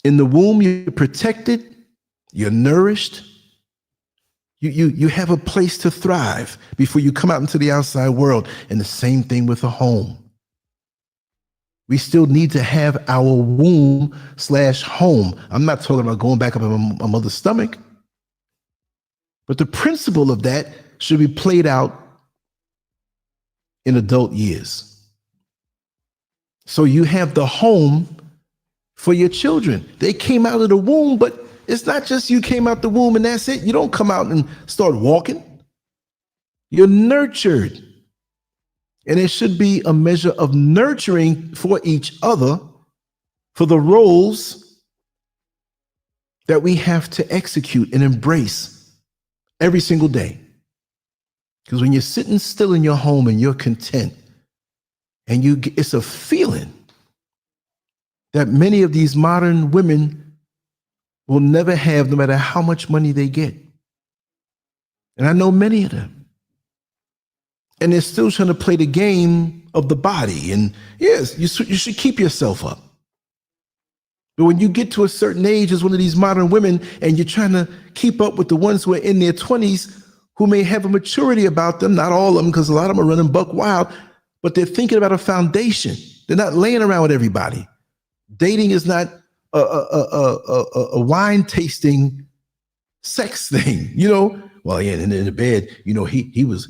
In the womb, you're protected, you're nourished, you have a place to thrive before you come out into the outside world. And the same thing with a home. We still need to have our womb/home. I'm not talking about going back up in my mother's stomach, but the principle of that should be played out in adult years. So you have the home for your children. They came out of the womb, but it's not just you came out the womb and that's it. You don't come out and start walking. You're nurtured. And it should be a measure of nurturing for each other for the roles that we have to execute and embrace every single day. Because when you're sitting still in your home and you're content, and it's a feeling that many of these modern women will never have, no matter how much money they get. And I know many of them. And they're still trying to play the game of the body. And yes, you should keep yourself up. But when you get to a certain age as one of these modern women, and you're trying to keep up with the ones who are in their 20s, who may have a maturity about them, not all of them, because a lot of them are running buck wild, but they're thinking about a foundation. They're not laying around with everybody. Dating is not a wine tasting sex thing, you know. Well, yeah, and in the bed, you know, he was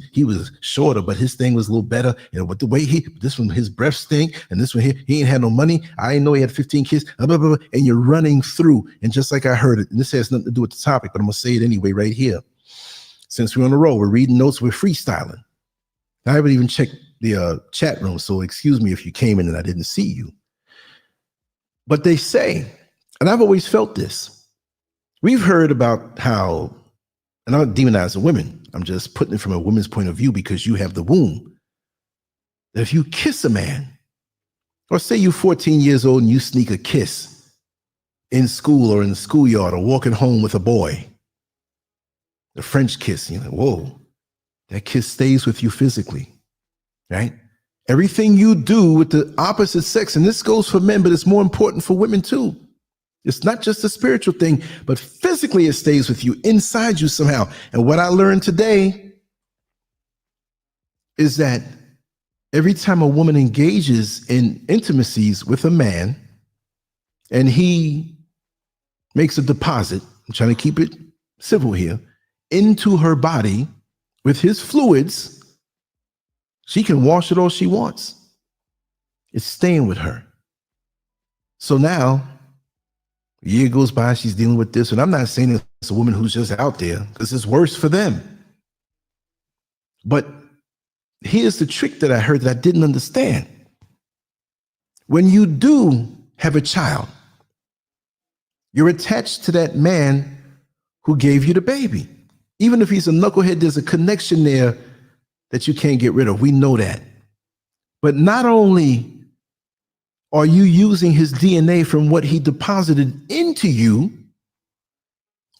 shorter, but his thing was a little better. You know, but the way this one, his breath stink, and this one here, he ain't had no money. I didn't know he had 15 kids, blah, blah, blah, and you're running through. And just like I heard it, and this has nothing to do with the topic, but I'm gonna say it anyway right here. Since we're on the road, we're reading notes, we're freestyling. I haven't even checked the chat room, so excuse me if you came in and I didn't see you. But they say, and I've always felt this, we've heard about how, and I'm not demonizing women, I'm just putting it from a woman's point of view because you have the womb, that if you kiss a man, or say you're 14 years old and you sneak a kiss in school or in the schoolyard or walking home with a boy, the French kiss, you're like, whoa, that kiss stays with you physically, right? Everything you do with the opposite sex, and this goes for men, but it's more important for women too. It's not just a spiritual thing, but physically it stays with you, inside you somehow. And what I learned today is that every time a woman engages in intimacies with a man and he makes a deposit, I'm trying to keep it civil here, into her body with his fluids, she can wash it all she wants. It's staying with her. So now, a year goes by, she's dealing with this, and I'm not saying it's a woman who's just out there, because it's worse for them. But here's the trick that I heard that I didn't understand. When you do have a child, you're attached to that man who gave you the baby. Even if he's a knucklehead, there's a connection there that you can't get rid of. We know that. But not only are you using his DNA from what he deposited into you,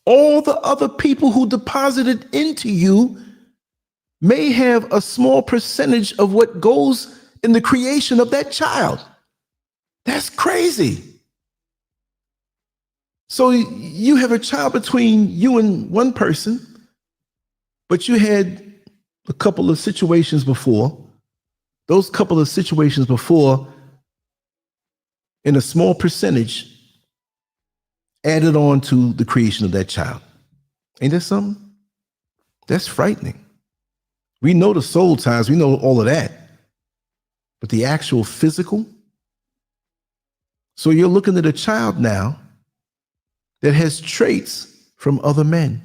all the other people who deposited into you may have a small percentage of what goes in the creation of that child. That's crazy. So you have a child between you and one person, but you had a couple of situations before. Those couple of situations before, in a small percentage, added on to the creation of that child. Ain't that something? That's frightening. We know the soul ties, we know all of that. But the actual physical? So you're looking at a child now that has traits from other men.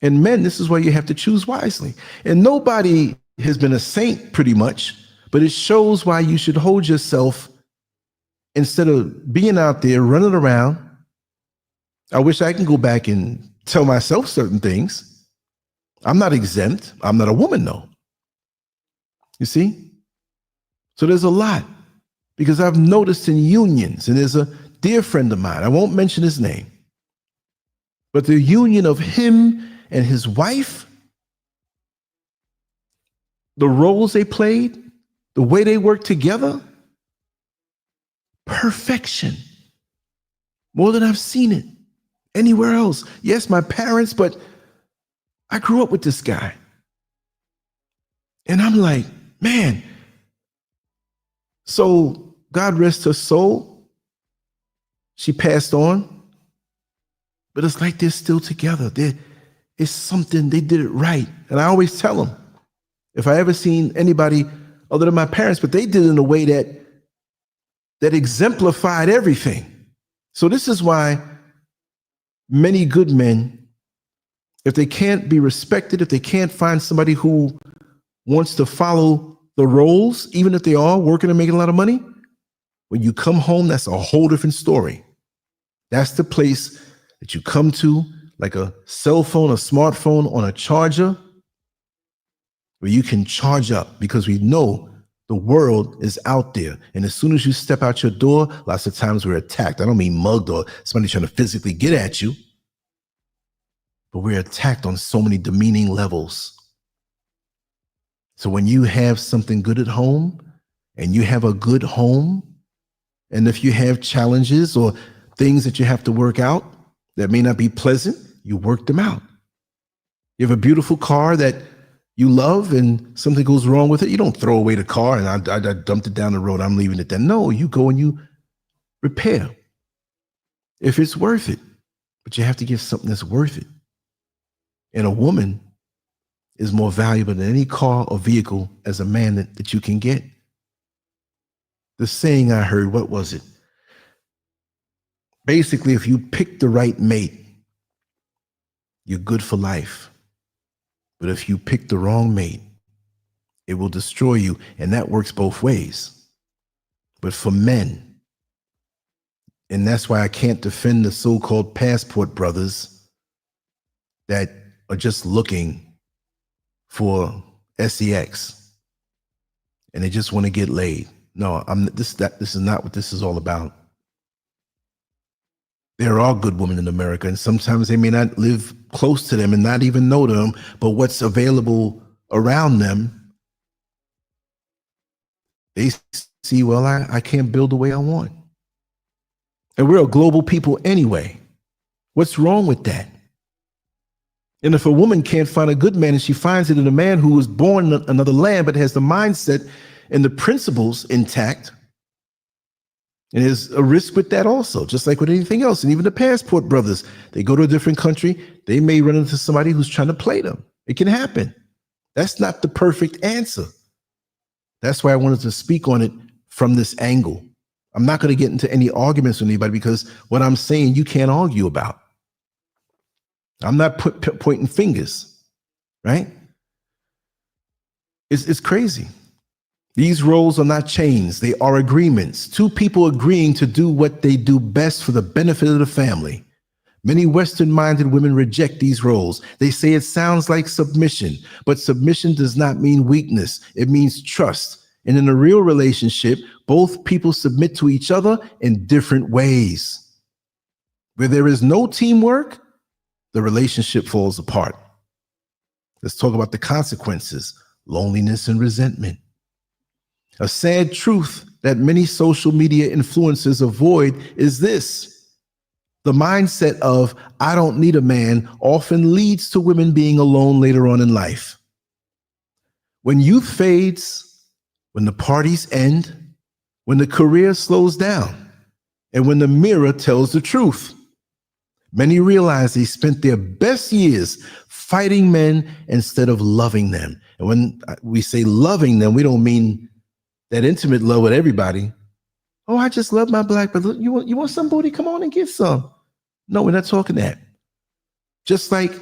And men, this is why you have to choose wisely. And nobody has been a saint pretty much, but it shows why you should hold yourself instead of being out there running around. I wish I can go back and tell myself certain things. I'm not exempt. I'm not a woman, though. You see? So there's a lot, because I've noticed in unions, and there's a dear friend of mine, I won't mention his name, but the union of him and his wife, the roles they played, the way they worked together, perfection. More than I've seen it anywhere else. Yes, my parents, but I grew up with this guy. And I'm like, man. So God rest her soul. She passed on. But it's like they're still together. It's something, they did it right. And I always tell them, if I ever seen anybody other than my parents, but they did it in a way that exemplified everything. So this is why many good men, if they can't be respected, if they can't find somebody who wants to follow the roles, even if they are working and making a lot of money, when you come home, that's a whole different story. That's the place that you come to, like a cell phone, a smartphone on a charger, where you can charge up, because we know the world is out there. And as soon as you step out your door, lots of times we're attacked. I don't mean mugged or somebody trying to physically get at you, but we're attacked on so many demeaning levels. So when you have something good at home, and you have a good home, and if you have challenges or things that you have to work out that may not be pleasant, you work them out. You have a beautiful car that you love and something goes wrong with it, you don't throw away the car and I dumped it down the road, I'm leaving it there. No, you go and you repair if it's worth it. But you have to give something that's worth it. And a woman is more valuable than any car or vehicle as a man that you can get. The saying I heard, what was it? Basically, if you pick the right mate, you're good for life. But if you pick the wrong mate, it will destroy you. And that works both ways. But for men, and that's why I can't defend the so-called passport brothers that are just looking for sex and they just want to get laid. No, this is not what this is all about. There are good women in America, and sometimes they may not live close to them and not even know them, but what's available around them, they see, well, I can't build the way I want. And we're a global people anyway. What's wrong with that? And if a woman can't find a good man and she finds it in a man who was born in another land but has the mindset and the principles intact, and there's a risk with that also, just like with anything else. And even the passport brothers, they go to a different country, they may run into somebody who's trying to play them. It can happen. That's not the perfect answer. That's why I wanted to speak on it from this angle. I'm not going to get into any arguments with anybody, because what I'm saying you can't argue about. I'm not pointing fingers, right? It's crazy. These roles are not chains, they are agreements. Two people agreeing to do what they do best for the benefit of the family. Many Western-minded women reject these roles. They say it sounds like submission, but submission does not mean weakness. It means trust. And in a real relationship, both people submit to each other in different ways. Where there is no teamwork, the relationship falls apart. Let's talk about the consequences: loneliness and resentment. A sad truth that many social media influencers avoid is this: the mindset of "I don't need a man" often leads to women being alone later on in life. When youth fades, when the parties end, when the career slows down, and when the mirror tells the truth, Many realize they spent their best years fighting men instead of loving them. And when we say loving them, we don't mean that intimate love with everybody. Oh, I just love my black brother. You want some booty? Come on and get some. No, we're not talking that. Just like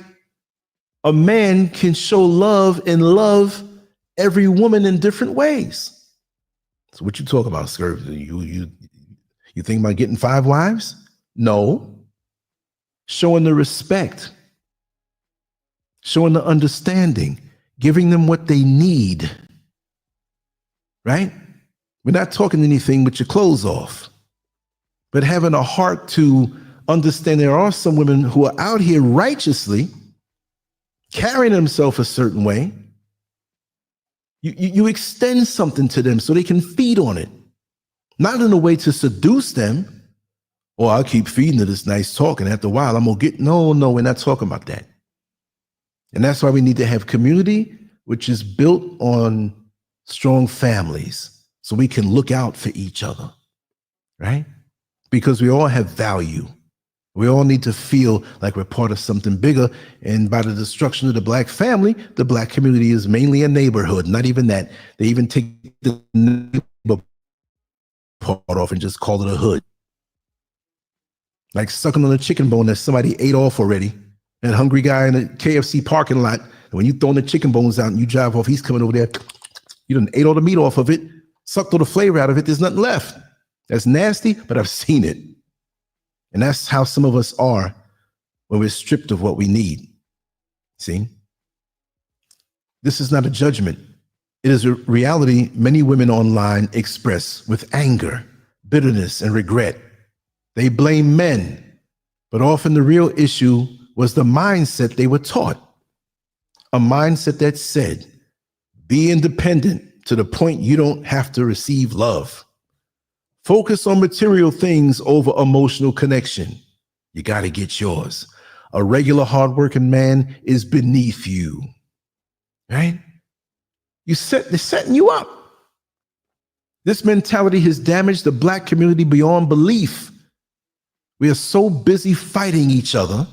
a man can show love and love every woman in different ways. So what you talk about, Skirt? You think about getting 5 wives? No. Showing the respect, showing the understanding, giving them what they need, right? We're not talking anything with your clothes off, but having a heart to understand there are some women who are out here righteously carrying themselves a certain way. You extend something to them so they can feed on it, not in a way to seduce them. Oh, I'll keep feeding to this nice talk, and after a while, I'm going to get, no, we're not talking about that. And that's why we need to have community, which is built on strong families, so we can look out for each other, right? Because we all have value. We all need to feel like we're part of something bigger. And by the destruction of the black family, the black community is mainly a neighborhood. Not even that. They even take the neighbor part off and just call it a hood. Like sucking on a chicken bone that somebody ate off already. That hungry guy in the KFC parking lot. And when you throwing the chicken bones out and you drive off, he's coming over there. You done ate all the meat off of it, sucked all the flavor out of it. There's nothing left. That's nasty, but I've seen it. And that's how some of us are when we're stripped of what we need. See? This is not a judgment. It is a reality many women online express with anger, bitterness, and regret. They blame men, but often the real issue was the mindset they were taught. A mindset that said, be independent to the point you don't have to receive love. Focus on material things over emotional connection. You got to get yours. A regular hardworking man is beneath you, right? They're setting you up. This mentality has damaged the black community beyond belief. We are so busy fighting each other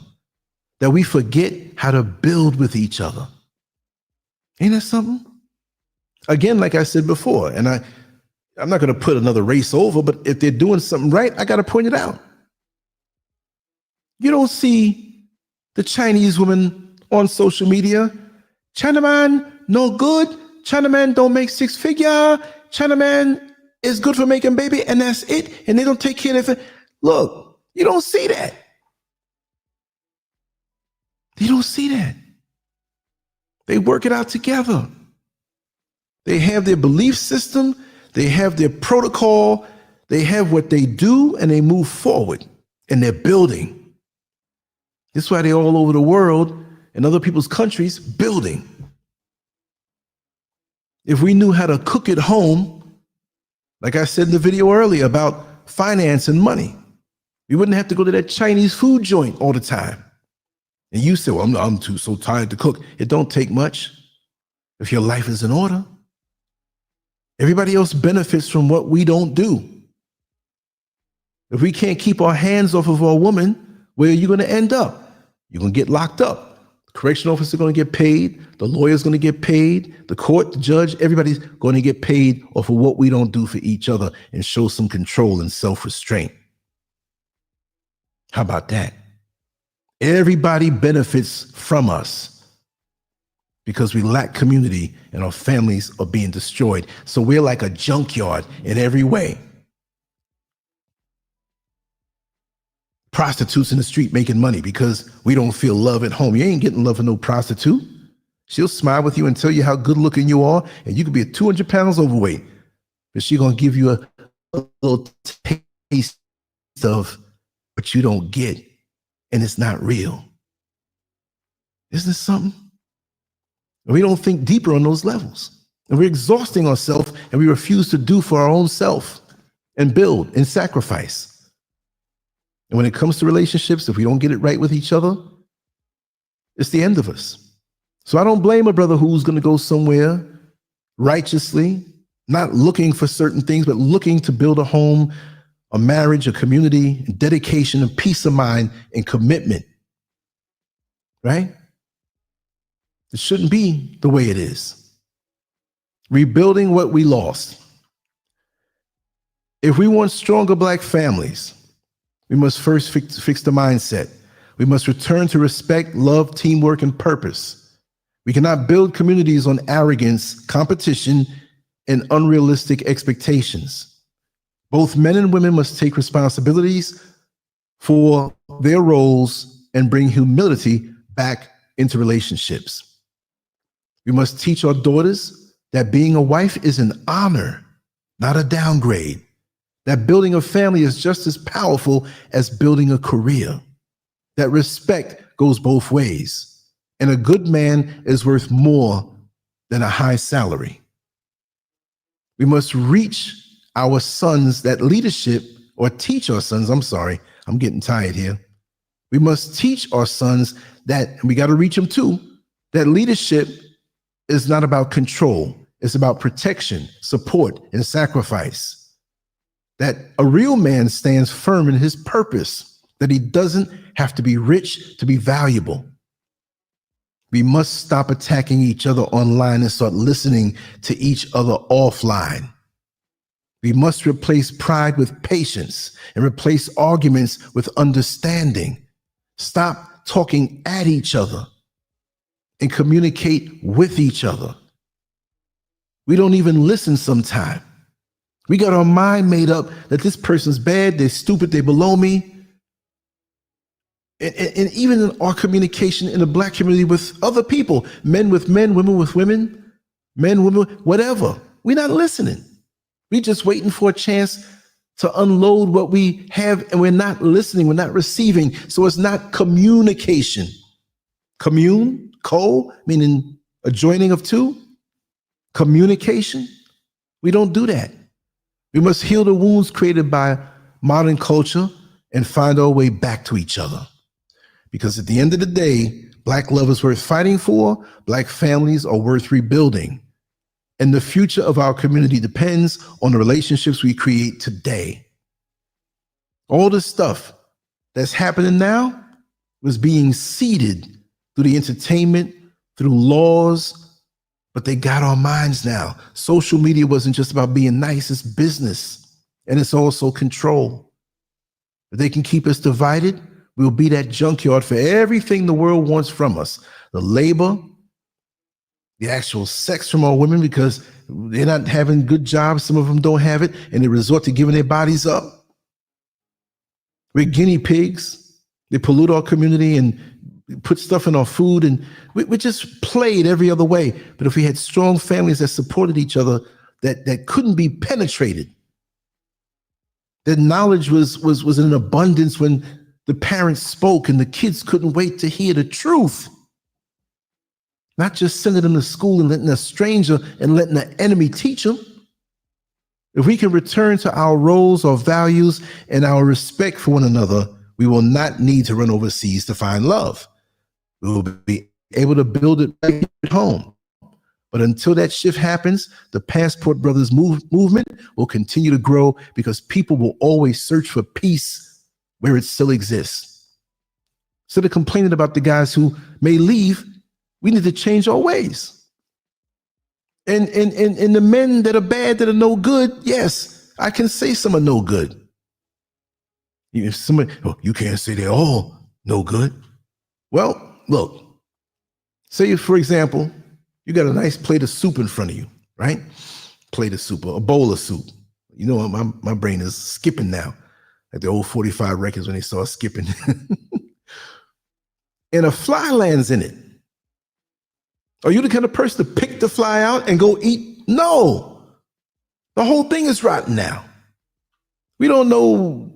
that we forget how to build with each other. Ain't that something? Again, like I said before, and I'm not going to put another race over, but if they're doing something right, I got to point it out. You don't see the Chinese woman on social media. Chinaman, no good. Chinaman don't make 6-figure. Chinaman is good for making baby, and that's it. And they don't take care of it. Look. You don't see that. You don't see that. They work it out together. They have their belief system. They have their protocol. They have what they do, and they move forward, and they're building. That's why they're all over the world and other people's countries building. If we knew how to cook at home, like I said in the video earlier about finance and money, we wouldn't have to go to that Chinese food joint all the time. And you say, well, I'm so tired to cook. It don't take much if your life is in order. Everybody else benefits from what we don't do. If we can't keep our hands off of our woman, where are you going to end up? You're going to get locked up. The correction officer is going to get paid. The lawyer's going to get paid. The court, the judge, everybody's going to get paid off of what we don't do for each other and show some control and self-restraint. How about that? Everybody benefits from us because we lack community and our families are being destroyed. So we're like a junkyard in every way. Prostitutes in the street making money because we don't feel love at home. You ain't getting love from no prostitute. She'll smile with you and tell you how good looking you are, and you could be 200 pounds overweight, but she's going to give you a little taste of what you don't get, and it's not real. Isn't this something? And we don't think deeper on those levels. And we're exhausting ourselves, and we refuse to do for our own self and build and sacrifice. And when it comes to relationships, if we don't get it right with each other, it's the end of us. So I don't blame a brother who's going to go somewhere righteously, not looking for certain things, but looking to build a home a marriage, a community, dedication, and peace of mind and commitment, right? It shouldn't be the way it is. Rebuilding what we lost. If we want stronger Black families, we must first fix the mindset. We must return to respect, love, teamwork, and purpose. We cannot build communities on arrogance, competition, and unrealistic expectations. Both men and women must take responsibilities for their roles and bring humility back into relationships. We must teach our daughters that being a wife is an honor, not a downgrade. That building a family is just as powerful as building a career. That respect goes both ways. And a good man is worth more than a high salary. We must reach our sons that leadership, or teach our sons, I'm getting tired here. We must teach our sons that, and we got to reach them too, that leadership is not about control. It's about protection, support, and sacrifice. That a real man stands firm in his purpose, that he doesn't have to be rich to be valuable. We must stop attacking each other online and start listening to each other offline. We must replace pride with patience and replace arguments with understanding. Stop talking at each other and communicate with each other. We don't even listen sometimes. We got our mind made up that this person's bad, they're stupid, they're below me. And even in our communication in the Black community with other people, men with men, women with women, men, women, whatever, we're not listening. We're just waiting for a chance to unload what we have, and we're not listening, we're not receiving. So it's not communication. Commune, meaning a joining of two. Communication, we don't do that. We must heal the wounds created by modern culture and find our way back to each other. Because at the end of the day, Black love is worth fighting for, Black families are worth rebuilding. And the future of our community depends on the relationships we create today. All this stuff that's happening now was being seeded through the entertainment, through laws, but they got our minds now. Social media wasn't just about being nice, it's business, and it's also control. If they can keep us divided, we'll be that junkyard for everything the world wants from us. The labor, the actual sex from our women, because they're not having good jobs, some of them don't have it, and they resort to giving their bodies up. We're guinea pigs. They pollute our community and put stuff in our food, and we just played every other way. But if we had strong families that supported each other, that couldn't be penetrated, that knowledge was in abundance when the parents spoke and the kids couldn't wait to hear the truth. Not just sending them to school and letting a stranger and letting the enemy teach them. If we can return to our roles, our values, and our respect for one another, we will not need to run overseas to find love. We will be able to build it back at home. But until that shift happens, the Passport Brothers movement will continue to grow, because people will always search for peace where it still exists. Instead of complaining about the guys who may leave, we need to change our ways. And the men that are bad, that are no good, yes, I can say some are no good. If somebody, you can't say they're all no good. Well, look, say, for example, you got a nice plate of soup in front of you, right? Plate of soup, a bowl of soup. You know, my brain is skipping now, like the old 45 records when they saw skipping. And a fly lands in it. Are you the kind of person to pick the fly out and go eat? No. The whole thing is rotten now. We don't know.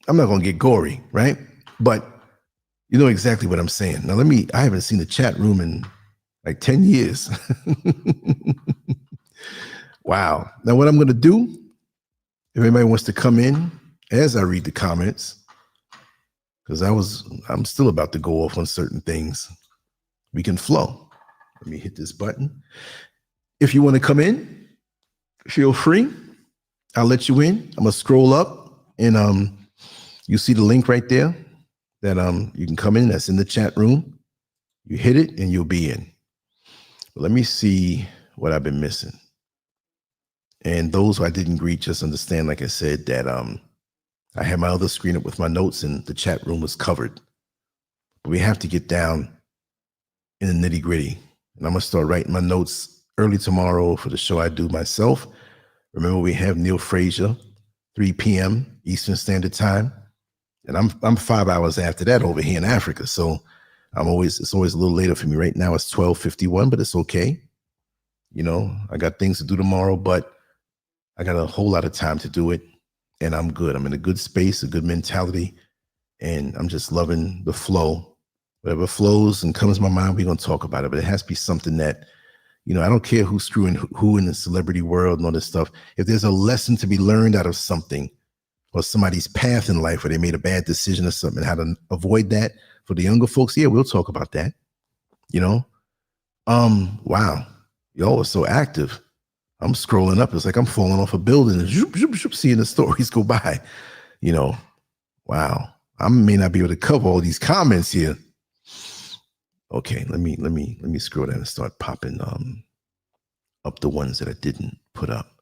I'm not going to get gory, right? But you know exactly what I'm saying. Now, I haven't seen the chat room in like 10 years. Wow. Now, what I'm going to do, if anybody wants to come in as I read the comments, because I'm still about to go off on certain things, we can flow. Let me hit this button. If you want to come in, feel free. I'll let you in. I'm going to scroll up. And you see the link right there that you can come in. That's in the chat room. You hit it and you'll be in. But let me see what I've been missing. And those who I didn't greet, just understand, like I said, that I had my other screen up with my notes and the chat room was covered. But we have to get down in the nitty gritty. And I'm going to start writing my notes early tomorrow for the show I do myself. Remember, we have Neil Frazier, 3 p.m. Eastern Standard Time. And I'm 5 hours after that over here in Africa. So it's always a little later for me. Right now it's 12:51, but it's okay. You know, I got things to do tomorrow, but I got a whole lot of time to do it. And I'm good. I'm in a good space, a good mentality. And I'm just loving the flow. Whatever flows and comes to my mind, we're going to talk about it. But it has to be something that, you know, I don't care who's screwing who in the celebrity world and all this stuff. If there's a lesson to be learned out of something or somebody's path in life where they made a bad decision or something, how to avoid that for the younger folks, yeah, we'll talk about that. You know? Wow. Y'all are so active. I'm scrolling up. It's like I'm falling off a building and zoop, zoop, zoop, seeing the stories go by. You know, wow. I may not be able to cover all these comments here. Okay, let me scroll down and start popping up the ones that I didn't put up.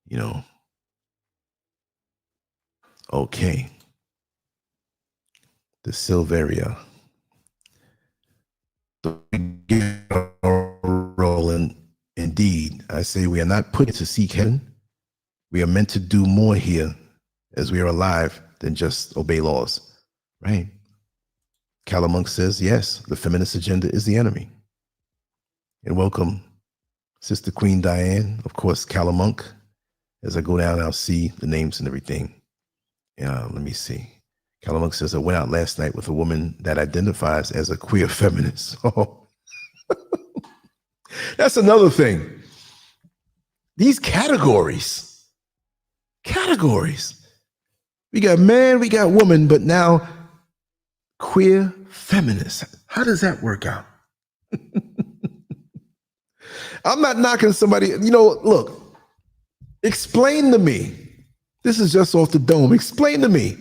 You know. Okay. The Silveria. Rolling. Indeed, I say we are not put to seek heaven. We are meant to do more here as we are alive than just obey laws, right? Calamunk says, yes, the feminist agenda is the enemy. And welcome, Sister Queen Diane, of course, Calamunk. As I go down, I'll see the names and everything. Let me see. Calamunk says, I went out last night with a woman that identifies as a queer feminist. Oh. That's another thing. These categories. We got man, we got woman, but now queer feminist. How does that work out? I'm not knocking somebody. You know, look, explain to me. This is just off the dome. Explain to me.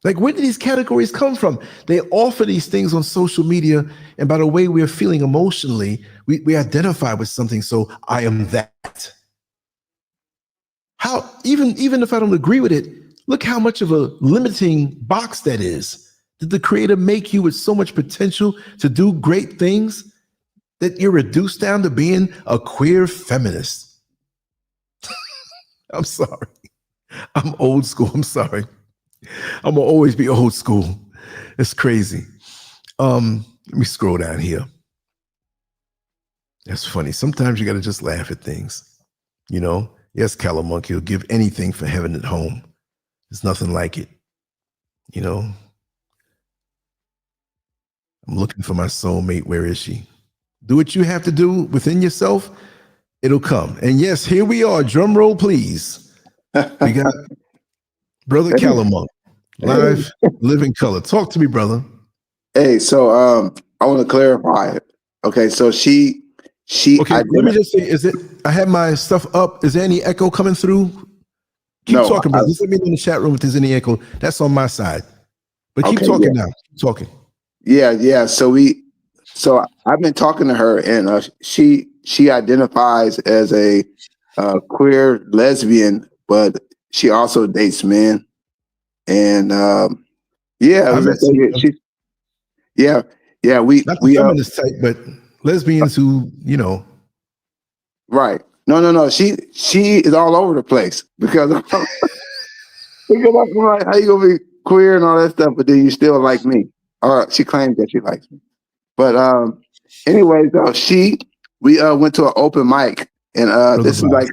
Like, where do these categories come from? They offer these things on social media, and by the way we're feeling emotionally, we identify with something. So I am that. How, even if I don't agree with it, look how much of a limiting box that is. Did the Creator make you with so much potential to do great things that you're reduced down to being a queer feminist? I'm sorry. I'm old school. I'm sorry. I'm gonna always be old school. It's crazy. Let me scroll down here. That's funny. Sometimes you got to just laugh at things. You know, yes, Calamunk, he'll give anything for heaven at home. There's nothing like it. You know, I'm looking for my soulmate. Where is she? Do what you have to do within yourself. It'll come. And yes, here we are. Drum roll, please. We got Brother Calamunk, live, living color. Talk to me, brother. Hey, so I want to clarify it. Okay, so she. Okay, let me just say, is it? I have my stuff up. Is there any echo coming through? Keep talking, brother. Just let me know in the chat room if there's any echo. That's on my side. But keep talking now. Keep talking. Yeah. So I've been talking to her, and she identifies as a queer lesbian, but she also dates men. And we not the feminist type, but lesbians who, you know. Right. No. She is all over the place because I'm like, how you gonna be queer and all that stuff, but then you still like me? Or she claims that she likes me. But anyway, though, we went to an open mic, and this is like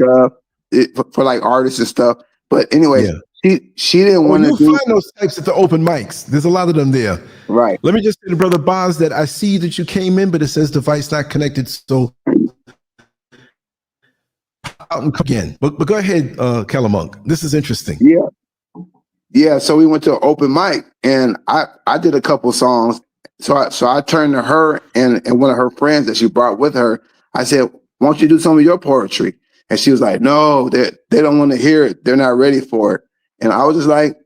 for like artists and stuff. But anyway, she didn't want to find those types at the open mics. There's a lot of them there. Right. Let me just say to Brother Boz that I see that you came in, but it says device not connected. So out and come again. But go ahead, Calamunk. This is interesting. Yeah. So we went to an open mic, and I did a couple songs. So I turned to her and one of her friends that she brought with her. I said, "Why don't you do some of your poetry?" And she was like, "No, they don't want to hear it. They're not ready for it." And I was just like,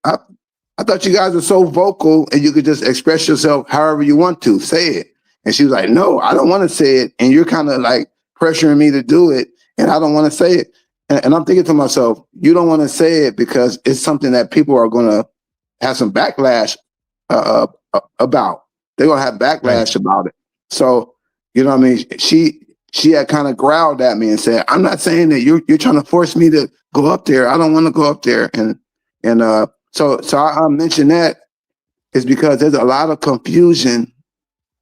I thought you guys were so vocal and you could just express yourself however you want to say it. And she was like, no, I don't want to say it. And you're kind of like pressuring me to do it. And I don't want to say it. And I'm thinking to myself, you don't want to say it because it's something that people are going to have some backlash about. They're going to have backlash about it. So, you know what I mean? She had kind of growled at me and said, I'm not saying that you're trying to force me to go up there. I don't want to go up there. So I mentioned that is because there's a lot of confusion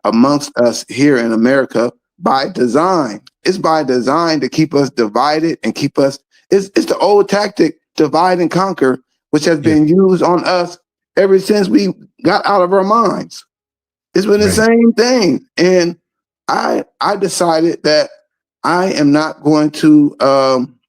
amongst us here in America by design. It's by design to keep us divided and keep us. It's the old tactic, divide and conquer, which has been used on us ever since we got out of our minds. It's been the same thing, and I decided that I am not going to. I'm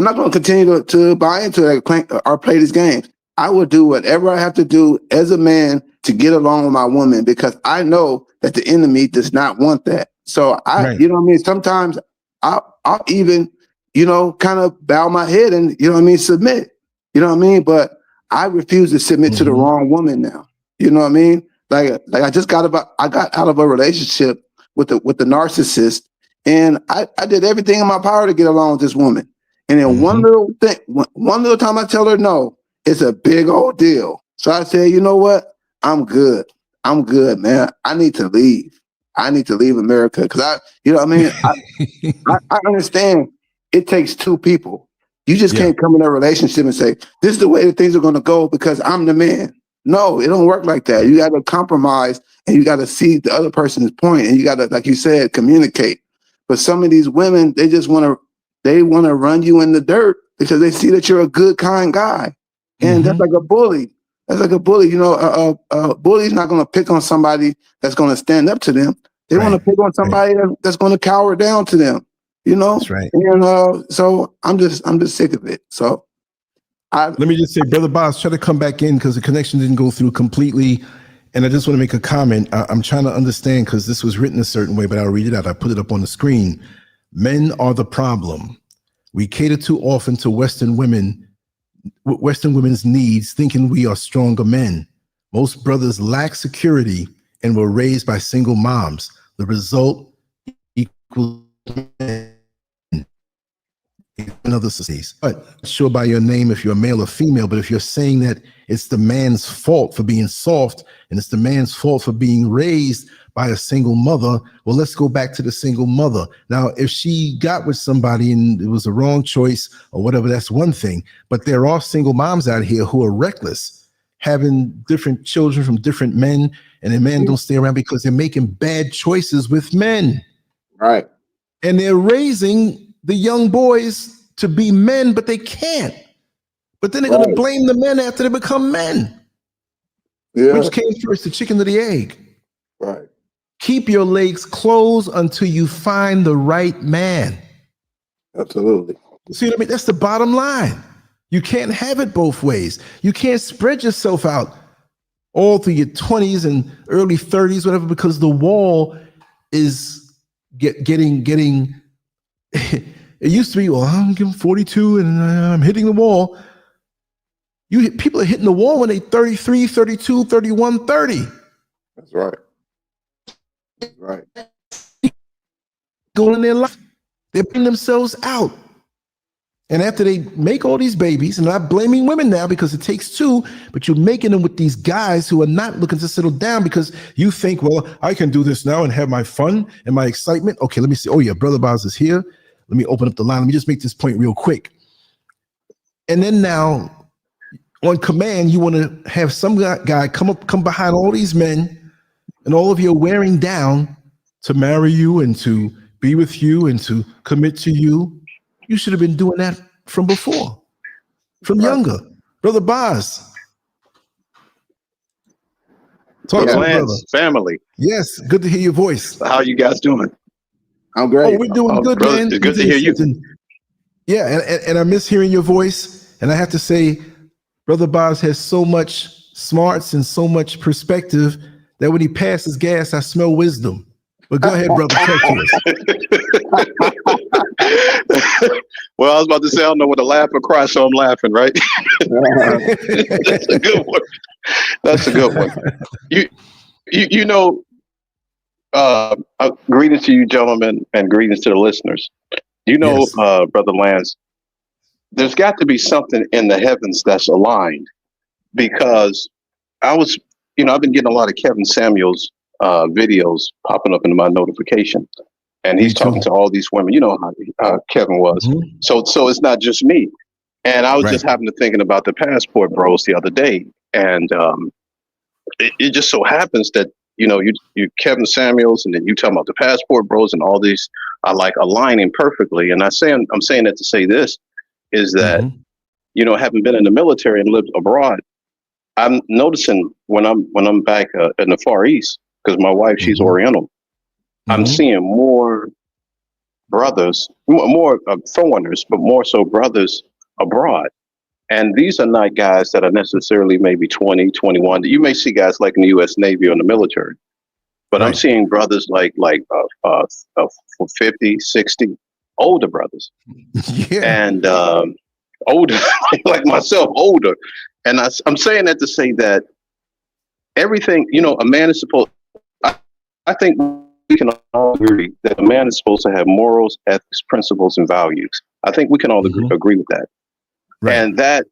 not going to continue to buy into that or play these games. I will do whatever I have to do as a man to get along with my woman because I know that the enemy does not want that. So you know what I mean? Sometimes I'll even, kind of bow my head and, submit, you know what I mean? But I refuse to submit to the wrong woman now. You know what I mean? Like I got out of a relationship with the narcissist and I did everything in my power to get along with this woman. And then one little time I tell her no, it's a big old deal. So I said, you know what? I'm good. I'm good, man. I need to leave. I need to leave America because I understand it takes two people. You just can't come in a relationship and say, this is the way that things are going to go because I'm the man. No, it don't work like that. You got to compromise and you got to see the other person's point and you got to, like you said, communicate. But some of these women, they just want to run you in the dirt because they see that you're a good, kind guy. And that's like a bully. That's like a bully. A bully's not going to pick on somebody that's going to stand up to them. They want to pick on somebody that's going to cower down to them. That's right. And so I'm just sick of it. So let me just say, Brother Boss, try to come back in because the connection didn't go through completely. And I just want to make a comment. I'm trying to understand because this was written a certain way, but I'll read it out. I put it up on the screen. Men are the problem. We cater too often to Western women's needs, thinking we are stronger men. Most brothers lack security and were raised by single moms. The result equals men in other societies. But not sure by your name if you're male or female, but if you're saying that it's the man's fault for being soft and it's the man's fault for being raised by a single mother, well, let's go back to the single mother. Now, if she got with somebody and it was the wrong choice or whatever, that's one thing. But there are single moms out here who are reckless, having different children from different men, and the men don't stay around because they're making bad choices with men. Right. And they're raising the young boys to be men, but they can't. But then they're going to blame the men after they become men. Yeah. Which came first, the chicken or the egg? Right. Keep your legs closed until you find the right man. Absolutely. See what I mean? That's the bottom line. You can't have it both ways. You can't spread yourself out all through your 20s and early 30s, whatever, because the wall is getting it used to be, well, I'm 42 and I'm hitting the wall. People are hitting the wall when they're 33, 32, 31, 30. That's right. That's right. Going in their life. They're putting themselves out. And after they make all these babies, and I'm not blaming women now because it takes two, but you're making them with these guys who are not looking to settle down because you think, well, I can do this now and have my fun and my excitement. Okay, let me see. Oh, yeah, Brother Boz is here. Let me open up the line. Let me just make this point real quick. And then now, on command, you want to have some guy come behind all these men and all of you are wearing down to marry you and to be with you and to commit to you. You should have been doing that from before, from younger. Brother Boz. Talk to me, brother. Family. Yes, good to hear your voice. How are you guys doing? I'm great. Oh, we're doing good, brother, man. It's good to hear you. Yeah, and I miss hearing your voice. And I have to say, Brother Boz has so much smarts and so much perspective that when he passes gas, I smell wisdom. But go ahead, brother. Talk to us. Well, I was about to say I don't know whether to laugh or cry, so I'm laughing. Right? That's a good one. That's a good one. You know. Greetings to you, gentlemen, and greetings to the listeners. You know, Yes. Brother Lance, there's got to be something in the heavens that's aligned, because I've been getting a lot of Kevin Samuels videos popping up into my notification, and he's talking to all these women. You know how Kevin was. Mm-hmm. So it's not just me. And I was Right. just happened to thinking about the Passport Bros the other day, and it just so happens that you Kevin Samuels, and then you talking about the Passport Bros, and all these are like aligning perfectly. And I'm saying that to say this is that having been in the military and lived abroad, I'm noticing when I'm back in the Far East, because my wife, she's Oriental, I'm seeing more brothers, more foreigners, but more so brothers abroad. And these are not guys that are necessarily maybe 20, 21. You may see guys like in the U.S. Navy or in the military, but I'm seeing brothers like 50, 60, older brothers. Yeah. And older, like myself, older. And I'm saying that to say that everything, a man is supposed, I think we can all agree that a man is supposed to have morals, ethics, principles, and values. I think we can all agree with that. Right. And that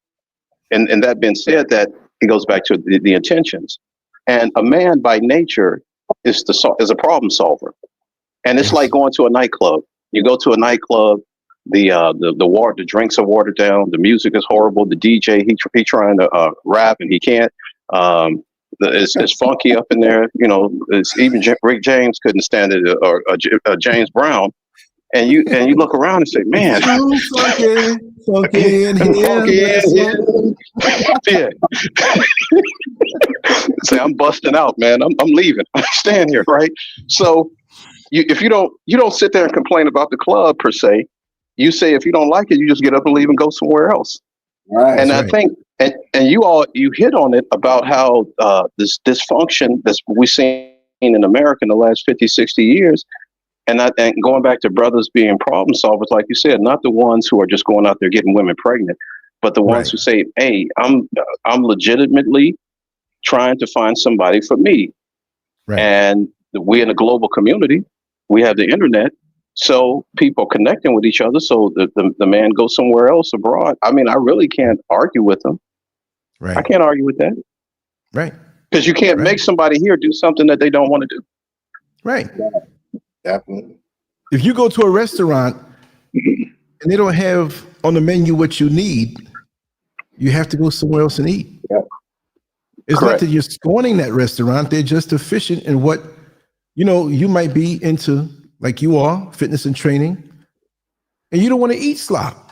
being said, that it goes back to the intentions. And a man by nature is a problem solver. And it's like going to a nightclub. You go to a nightclub, the drinks are watered down, the music is horrible, the DJ he trying to rap and he can't. It's funky up in there. It's even Rick James couldn't stand it, or James Brown. And you look around and say, man, funky in here. Yeah. Say, I'm busting out, man. I'm leaving. I'm staying here, right? So if you don't sit there and complain about the club per se, you say if you don't like it, you just get up and leave and go somewhere else. Right. And I think, and you hit on it about how this dysfunction that we've seen in America in the last 50, 60 years. And going back to brothers being problem solvers, like you said, not the ones who are just going out there getting women pregnant, but the ones who say, hey, I'm legitimately trying to find somebody for me. Right. And we're in a global community. We have the internet. So people connecting with each other. So the man goes somewhere else abroad. I mean, I really can't argue with them. Right. I can't argue with that. Right. Because you can't make somebody here do something that they don't want to do. Right. Definitely. If you go to a restaurant and they don't have on the menu what you need, you have to go somewhere else and eat. Yeah. It's not that you're scorning that restaurant. They're just deficient in what, you might be into, like you are, fitness and training, and you don't want to eat slop.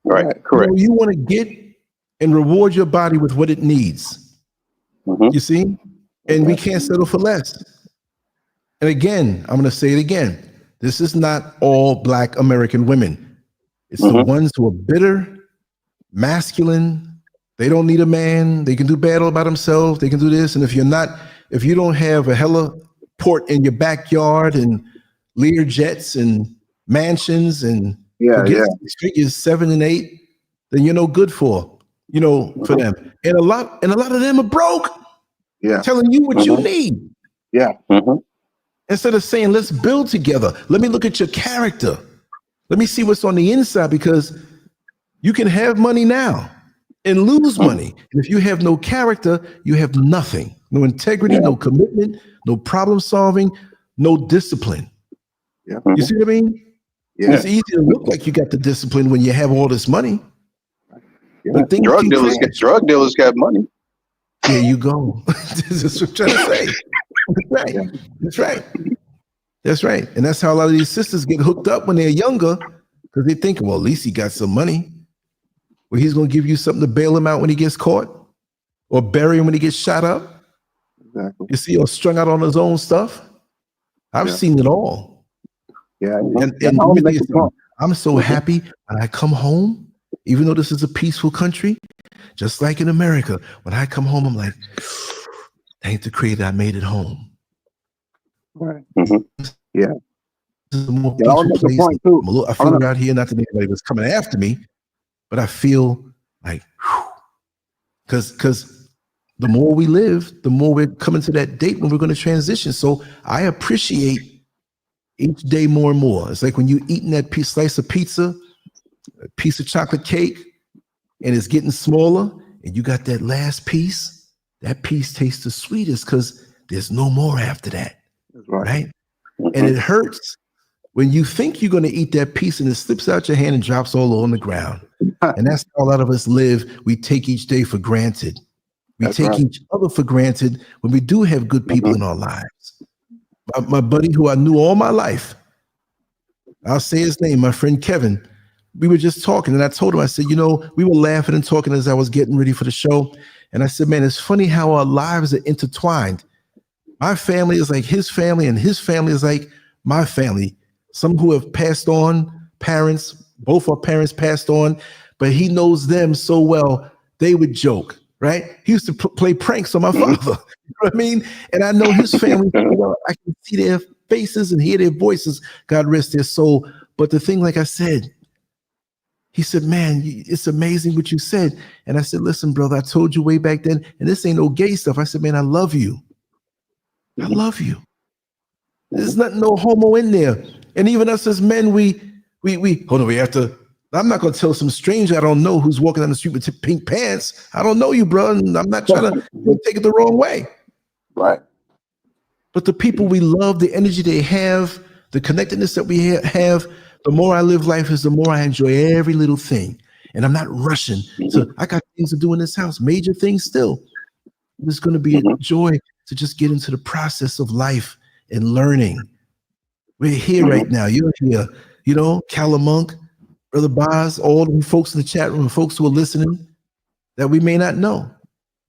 Right. Correct. You want to get and reward your body with what it needs. You see? And we can't settle for less. And again, I'm going to say it again. This is not all Black American women. It's the ones who are bitter, masculine. They don't need a man. They can do battle by themselves. They can do this. And if you don't have a hella port in your backyard and Lear jets and mansions and figures 7 and 8, then you're no good for them. And a lot of them are broke. Yeah. Telling you what you need. Yeah. Instead of saying, let's build together. Let me look at your character. Let me see what's on the inside, because you can have money now and lose money. And if you have no character, you have nothing. No integrity, no commitment, no problem solving, no discipline. Yeah. You see what I mean? Yeah. It's easy to look like you got the discipline when you have all this money. Yeah. Drug dealers got money. There you go. This is what I'm trying to say. Right. That's right. That's right. And that's how a lot of these sisters get hooked up when they're younger, because they think, well, at least he got some money. Well, he's going to give you something to bail him out when he gets caught, or bury him when he gets shot up. Exactly. You see, or strung out on his own stuff. I've seen it all. Yeah. And I'm so happy when I come home, even though this is a peaceful country, just like in America. When I come home, I'm like, thank the Creator, I made it home. Right. Mm-hmm. Yeah. This is a more Yeah, I'll peaceful make a place. point too. I feel around here, not that anybody was coming after me, but I feel like, because the more we live, the more we're coming to that date when we're going to transition. So I appreciate each day more and more. It's like when you're eating that slice of pizza, a piece of chocolate cake, and it's getting smaller, and you got that last piece. That piece tastes the sweetest because there's no more after that, That's right. right? Mm-hmm. And it hurts when you think you're going to eat that piece and it slips out your hand and drops all on the ground. And that's how a lot of us live. We take each day for granted. We That's take right. each other for granted when we do have good people Mm-hmm. in our lives. My buddy who I knew all my life, I'll say his name, my friend Kevin, we were just talking and I told him, I said, we were laughing and talking as I was getting ready for the show. And I said, man, it's funny how our lives are intertwined. My family is like his family and his family is like my family. Some who have passed on, parents, both our parents passed on, but he knows them so well, they would joke, right? He used to play pranks on my father. You know what I mean? And I know his family so well. I can see their faces and hear their voices. God rest their soul. But the thing, like I said, he said, man, it's amazing what you said. And I said, listen, brother, I told you way back then, and this ain't no gay stuff. I said, man, I love you. I love you. There's nothing, no homo in there. And even us as men, we hold on, we have to, I'm not going to tell some stranger I don't know who's walking down the street with pink pants. I don't know you, bro. And I'm not trying to take it the wrong way. Right. But the people we love, the energy they have, the connectedness that we have, the more I live life is the more I enjoy every little thing. And I'm not rushing. So I got things to do in this house, major things still. It's going to be a joy to just get into the process of life and learning. We're here right now. You're here, Calamunk, Brother Boz, all the folks in the chat room, folks who are listening that we may not know,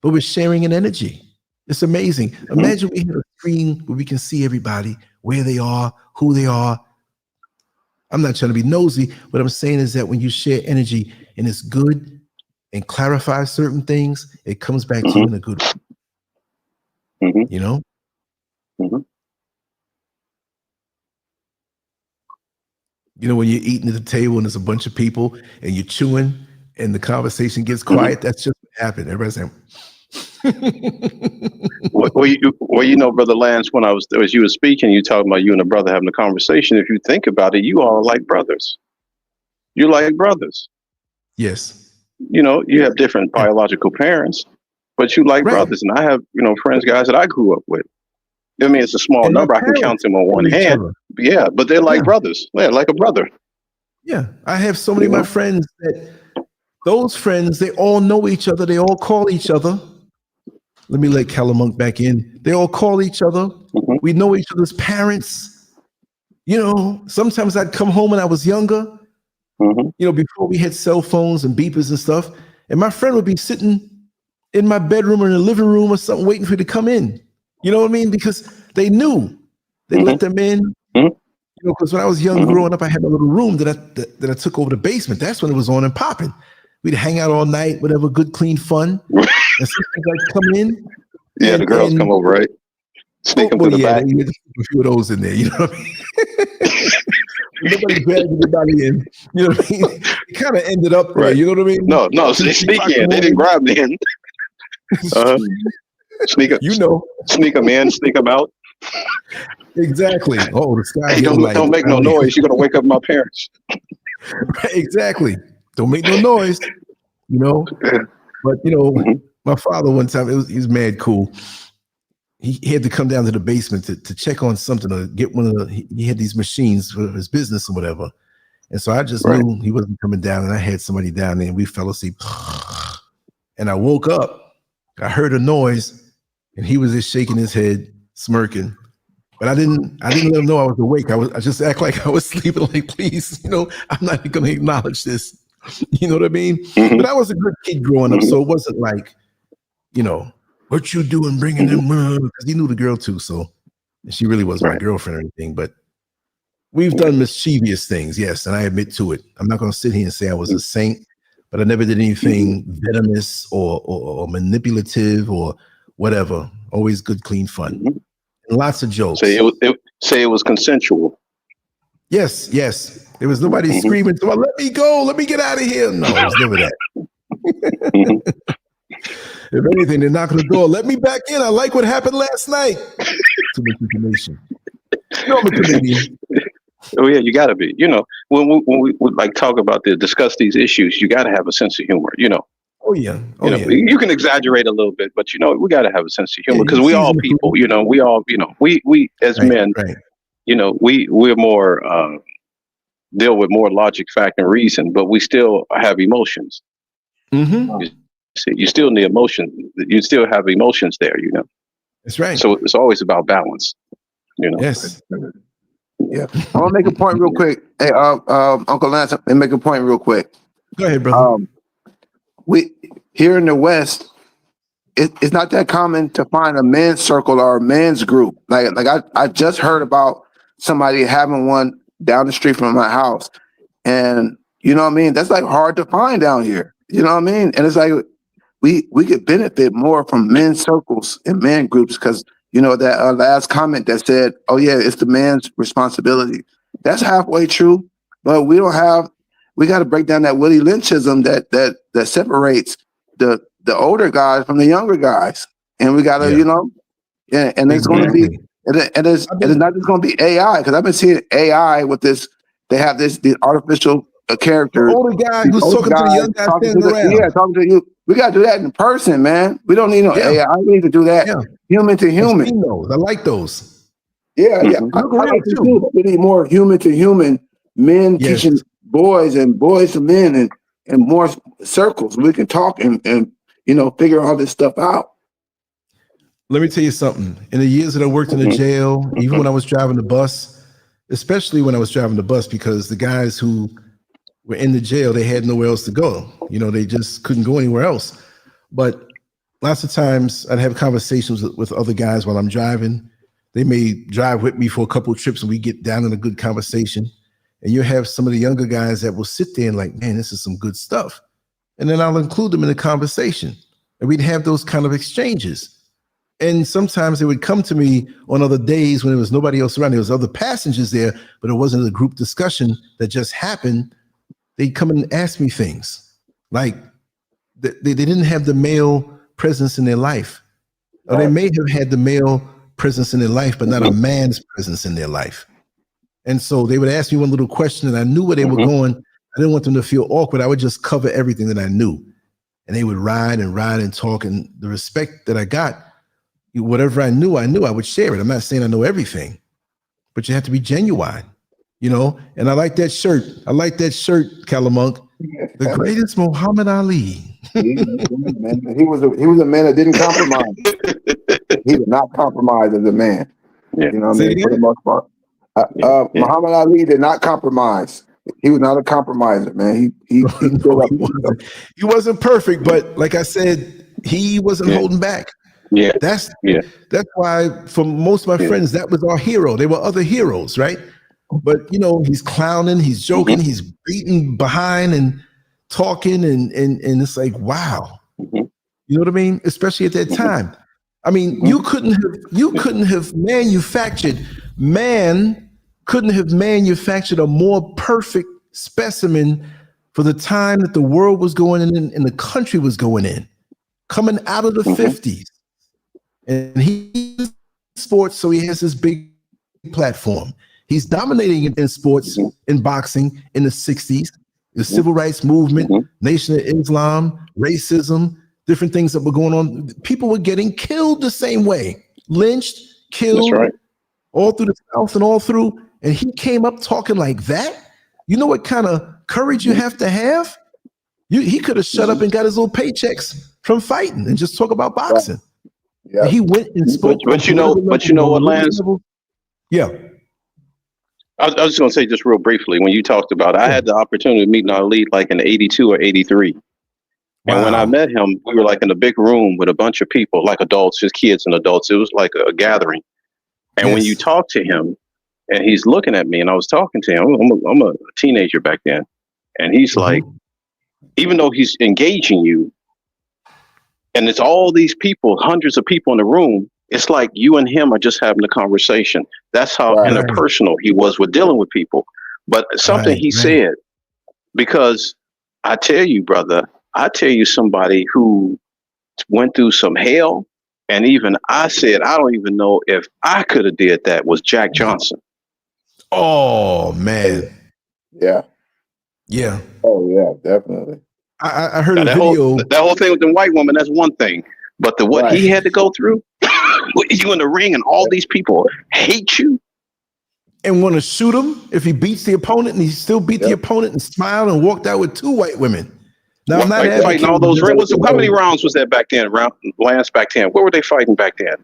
but we're sharing an energy. It's amazing. Imagine we had a screen where we can see everybody, where they are, who they are. I'm not trying to be nosy. What I'm saying is that when you share energy and it's good and clarifies certain things, it comes back to you in a good way. You know? When you're eating at the table and there's a bunch of people and you're chewing and the conversation gets quiet, that's just what happened. Everybody's saying, well, Brother Lance, as you were speaking, you talking about you and a brother having a conversation. If you think about it, you all are like brothers. You're like brothers. Yes. You have different biological parents, but you like brothers. And I have, friends, guys that I grew up with. I mean, it's a small number. I can count them on one hand. Yeah, but they're like brothers. Yeah, like a brother. Yeah. I have so many of my friends that those friends, they all know each other. They all call each other. Let me let Calamunk back in. They all call each other. We know each other's parents. Sometimes I'd come home when I was younger, before we had cell phones and beepers and stuff. And my friend would be sitting in my bedroom or in the living room or something, waiting for you to come in. You know what I mean? Because they knew they let them in. Because when I was young, growing up, I had a little room that I took over the basement. That's when it was on and popping. We'd hang out all night, whatever, good, clean fun. And sometimes I'd come in. Yeah, the girls come over, right? Sneak them to the back. They had a few of those in there. You know what I mean? Nobody dragged anybody in. You know what I mean? It kind of ended up there. Right. You know what I mean? No, they sneak in. They didn't grab me in. Sneak them. Sneak them in. Sneak them out. Exactly. Oh, the sky. Hey, don't make no noise. You're gonna wake up my parents. Right, exactly. Don't make no noise. But my father one time, he was mad cool. He had to come down to the basement to check on something or get one of the. He had these machines for his business or whatever, and so I just knew he wasn't coming down, and I had somebody down there, and we fell asleep. And I woke up. I heard a noise, and he was just shaking his head, smirking. But I didn't let him know I was awake. I just act like I was sleeping. Like, please, I'm not going to acknowledge this. You know what I mean? But I was a good kid growing up, so it wasn't like, what you doing bringing them? Because he knew the girl too, so she really wasn't my girlfriend or anything. But we've done mischievous things, yes, and I admit to it. I'm not going to sit here and say I was a saint, but I never did anything venomous or manipulative or whatever. Always good, clean fun. and lots of jokes. Say it was consensual. Yes, yes. There was nobody screaming, "Let me go, let me get out of here." No, it was never that. If anything, they knock on the door. "Let me back in. I like what happened last night." Too much information. No, I'm a comedian. Oh yeah, you got to be. When we like talk about discuss these issues, you got to have a sense of humor. Oh yeah. You can exaggerate a little bit, but we got to have a sense of humor because we all people. We all. We as men. Right. We're more deal with more logic, fact, and reason, but we still have emotions. Mm-hmm. You still need emotion. You still have emotions there. That's right. So it's always about balance. Yes. Yeah. I want to make a point real quick. Hey, Uncle Lance, let me make a point real quick. Go ahead, brother. We here in the West, it's not that common to find a men's circle or a men's group. Like I just heard about somebody having one down the street from my house, and you know what I mean. That's like hard to find down here. You know what I mean? And it's like we could benefit more from men's circles and men groups because that last comment that said, "Oh yeah, it's the man's responsibility." That's halfway true, but we don't have. We got to break down that Willie Lynchism that separates the older guys from the younger guys, and we got to and it's going to be and it's not just going to be AI because I've been seeing AI with this. They have these artificial characters. The older guy who's talking to the young guy standing around. Yeah, talking to you. We got to do that in person, man. We don't need no AI. We need to do that human to human. I like those. Yeah. I like too. We need more human to human men teaching boys and boys to men and more circles. We can talk and figure all this stuff out. Let me tell you something. In the years that I worked in the jail, even when I was driving the bus, especially when I was driving the bus, because the guys who were in the jail, they had nowhere else to go. They just couldn't go anywhere else. But lots of times I'd have conversations with other guys while I'm driving. They may drive with me for a couple of trips and we get down in a good conversation. And you have some of the younger guys that will sit there and like, man, this is some good stuff. And then I'll include them in the conversation. And we'd have those kind of exchanges. And sometimes they would come to me on other days when there was nobody else around. There was other passengers there, but it wasn't a group discussion that just happened. They'd come and ask me things like they didn't have the male presence in their life. Or they may have had the male presence in their life, but not a man's presence in their life. And so they would ask me one little question and I knew where they were going. I didn't want them to feel awkward. I would just cover everything that I knew. And they would ride and talk. And the respect that I got, whatever I knew, I would share it. I'm not saying I know everything, but you have to be genuine, And I like that shirt. Calamunk. The greatest Muhammad Ali. He was a man that didn't compromise. He did not compromise as a man. Yeah. You know what I mean? For the most part. Muhammad Ali did not compromise. He was not a compromiser, man. He wasn't perfect, but like I said, he wasn't holding back. Yeah. That's why for most of my friends, that was our hero. There were other heroes, right? But he's clowning, he's joking, he's beating behind and talking and it's like, wow. You know what I mean? Especially at that time. I mean, you couldn't have manufactured a more perfect specimen for the time that the world was going in and the country was going in, coming out of the 50s. And he's sports, so he has this big platform. He's dominating in sports, in boxing in the 60s, the civil rights movement, Nation of Islam, racism, different things that were going on. People were getting killed the same way, lynched, killed, all through the South and all through. And he came up talking like that. You know what kind of courage you have to have? He could have shut up and got his little paychecks from fighting and just talk about boxing. Yeah. And he went and spoke. But you know what, Lance? Yeah. I was just going to say just real briefly, when you talked about, I had the opportunity to meet Ali like in 82 or 83. And when I met him, we were like in a big room with a bunch of people, like adults, his kids and adults. It was like a gathering. And when you talk to him and he's looking at me and I was talking to him, I'm a teenager back then. And he's like, even though he's engaging you and it's all these people, hundreds of people in the room, it's like you and him are just having a conversation. That's how Right. interpersonal he was with dealing with people. But something he said, because I tell you, brother, I tell you somebody who went through some hell, and even I said, I don't even know if I could have did that, was Jack Johnson. Oh man. Yeah. Yeah. Oh yeah, definitely. I heard Now, a that video. whole thing with the white woman, that's one thing. But what he had to go through, you in the ring and all these people hate you. And want to shoot him if he beats the opponent, and he still beat the opponent and smiled and walked out with 2 white women. Now I'm not fighting all those rings. How many rounds was that back then? Lance back then. What were they fighting back then?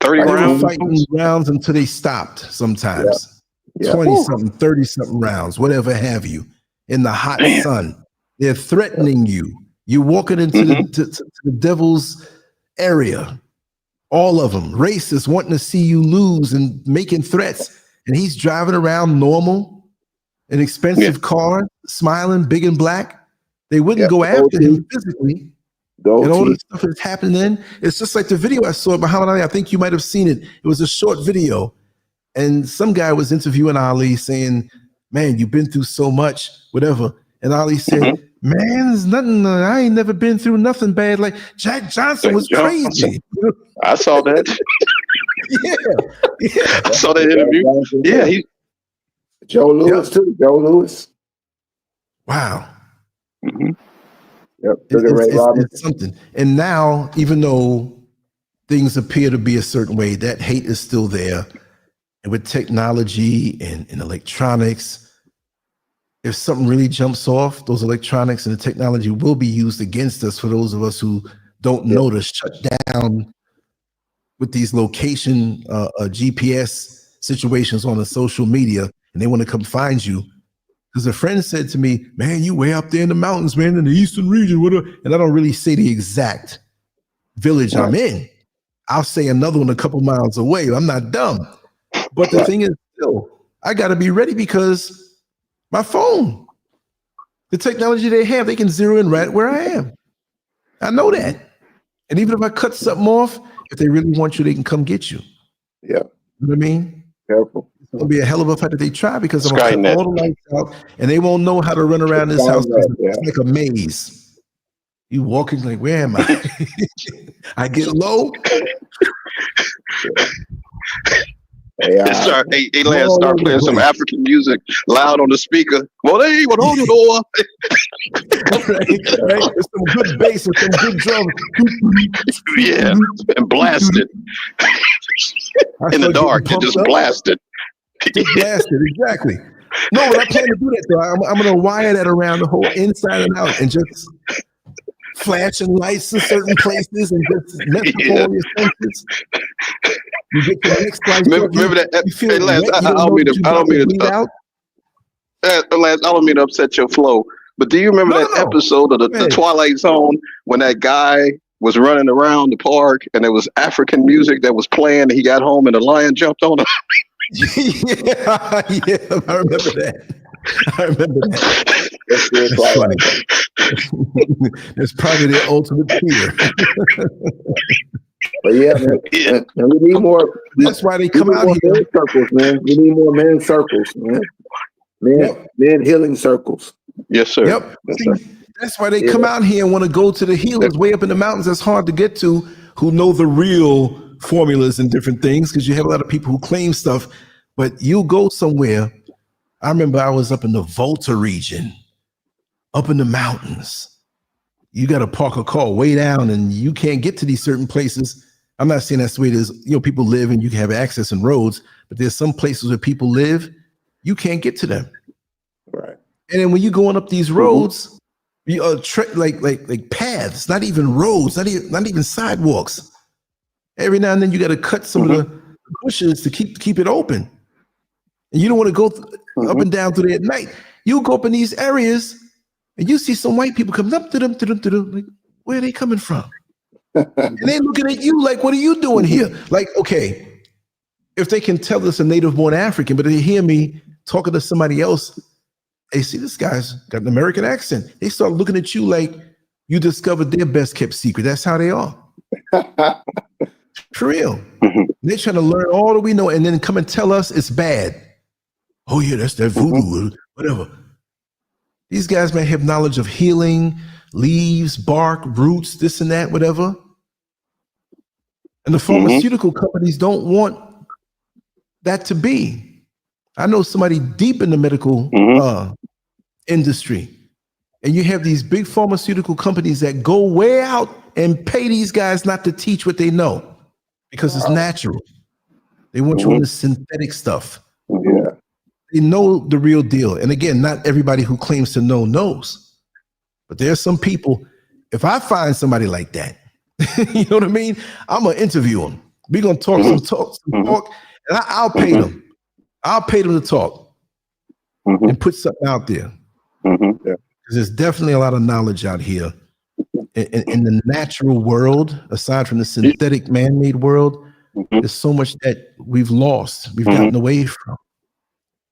30 They rounds. were fighting rounds until they stopped. Sometimes 20 something, 30 something rounds, whatever have you, in the hot sun. They're threatening you. You're walking into the devil's area. All of them, racists wanting to see you lose and making threats. And he's driving around normal, an expensive car, smiling, big and black. They wouldn't go after him physically. And all this stuff is happening. It's just like the video I saw of Muhammad Ali. I think you might have seen it. It was a short video. And some guy was interviewing Ali saying, man, you've been through so much, whatever. And Ali said, man, there's nothing. I ain't never been through nothing bad. Like Jack Johnson was crazy. I saw that. Yeah. I saw that interview. Yeah. Joe Louis too. Joe Louis. Wow. Yep. It's something. And now, even though things appear to be a certain way, that hate is still there. And with technology and electronics, if something really jumps off, those electronics and the technology will be used against us for those of us who don't know to shut down with these location GPS situations on the social media, and they want to come find you. Because a friend said to me, man, you way up there in the mountains, man, in the eastern region. And I don't really say the exact village I'm in. I'll say another one a couple miles away. I'm not dumb. But the thing is, still, I got to be ready because my phone, the technology they have, they can zero in right where I am. I know that. And even if I cut something off, if they really want you, they can come get you. Yeah. You know what I mean? Careful. It's going to be a hell of a fight if they try, because I'm going to cut all the lights out and they won't know how to run around this house. It's like a maze. You walking like, where am I? I get low. Lance, start playing some African music loud on the speaker. Well, hey, what on the door? Right? There's some good bass and some good drums. Yeah, and blasted. In the dark, it just blasted. Just blasted, exactly. No, but I plan to do that though. I'm going to wire that around the whole inside and out and just flashing lights in certain places and just mess up all your senses. You get the next light. Remember that? Hey, Lance, I don't mean to upset your flow, but do you remember that episode of the Twilight Zone when that guy was running around the park and there was African music that was playing and he got home and the lion jumped on him? yeah, I remember that. That's funny. That's probably the ultimate fear. But man, we need more. That's why they come out here. Men circles, man. We need more men circles, man. Men healing circles. Yes, sir. Yep. That's why they come out here and want to go to the healers way up in the mountains. That's hard to get to, who know the real formulas and different things, because you have a lot of people who claim stuff, but you'll go somewhere. I remember I was up in the Volta region, up in the mountains. You got to park a car way down and you can't get to these certain places. I'm not saying that's the way it is. You know, people live and you can have access in roads, but there's some places where people live, you can't get to them. Right. And then when you're going up these roads, you are like paths, not even roads, not even sidewalks. Every now and then you got to cut some of the bushes to keep it open. And you don't want to go up and down through there at night. You go up in these areas and you see some white people coming up to them, like, where are they coming from? And they looking at you like, what are you doing here? Like, okay, if they can tell us a native-born African, but they hear me talking to somebody else, they see this guy's got an American accent. They start looking at you like you discovered their best-kept secret. That's how they are. For real. They're trying to learn all that we know and then come and tell us it's bad. Oh yeah, that's that voodoo, whatever. These guys may have knowledge of healing, leaves, bark, roots, this and that, whatever. And the pharmaceutical companies don't want that to be. I know somebody deep in the medical industry, and you have these big pharmaceutical companies that go way out and pay these guys not to teach what they know because it's natural. They want you on the synthetic stuff. Yeah. They know the real deal. And again, not everybody who claims to know knows, but there's some people. If I find somebody like that, you know what I mean? I'm gonna interview them. We're gonna talk some talk, and I'll pay them. I'll pay them to talk and put something out there. Because there's definitely a lot of knowledge out here in the natural world, aside from the synthetic man-made world. There's so much that we've lost, we've gotten away from.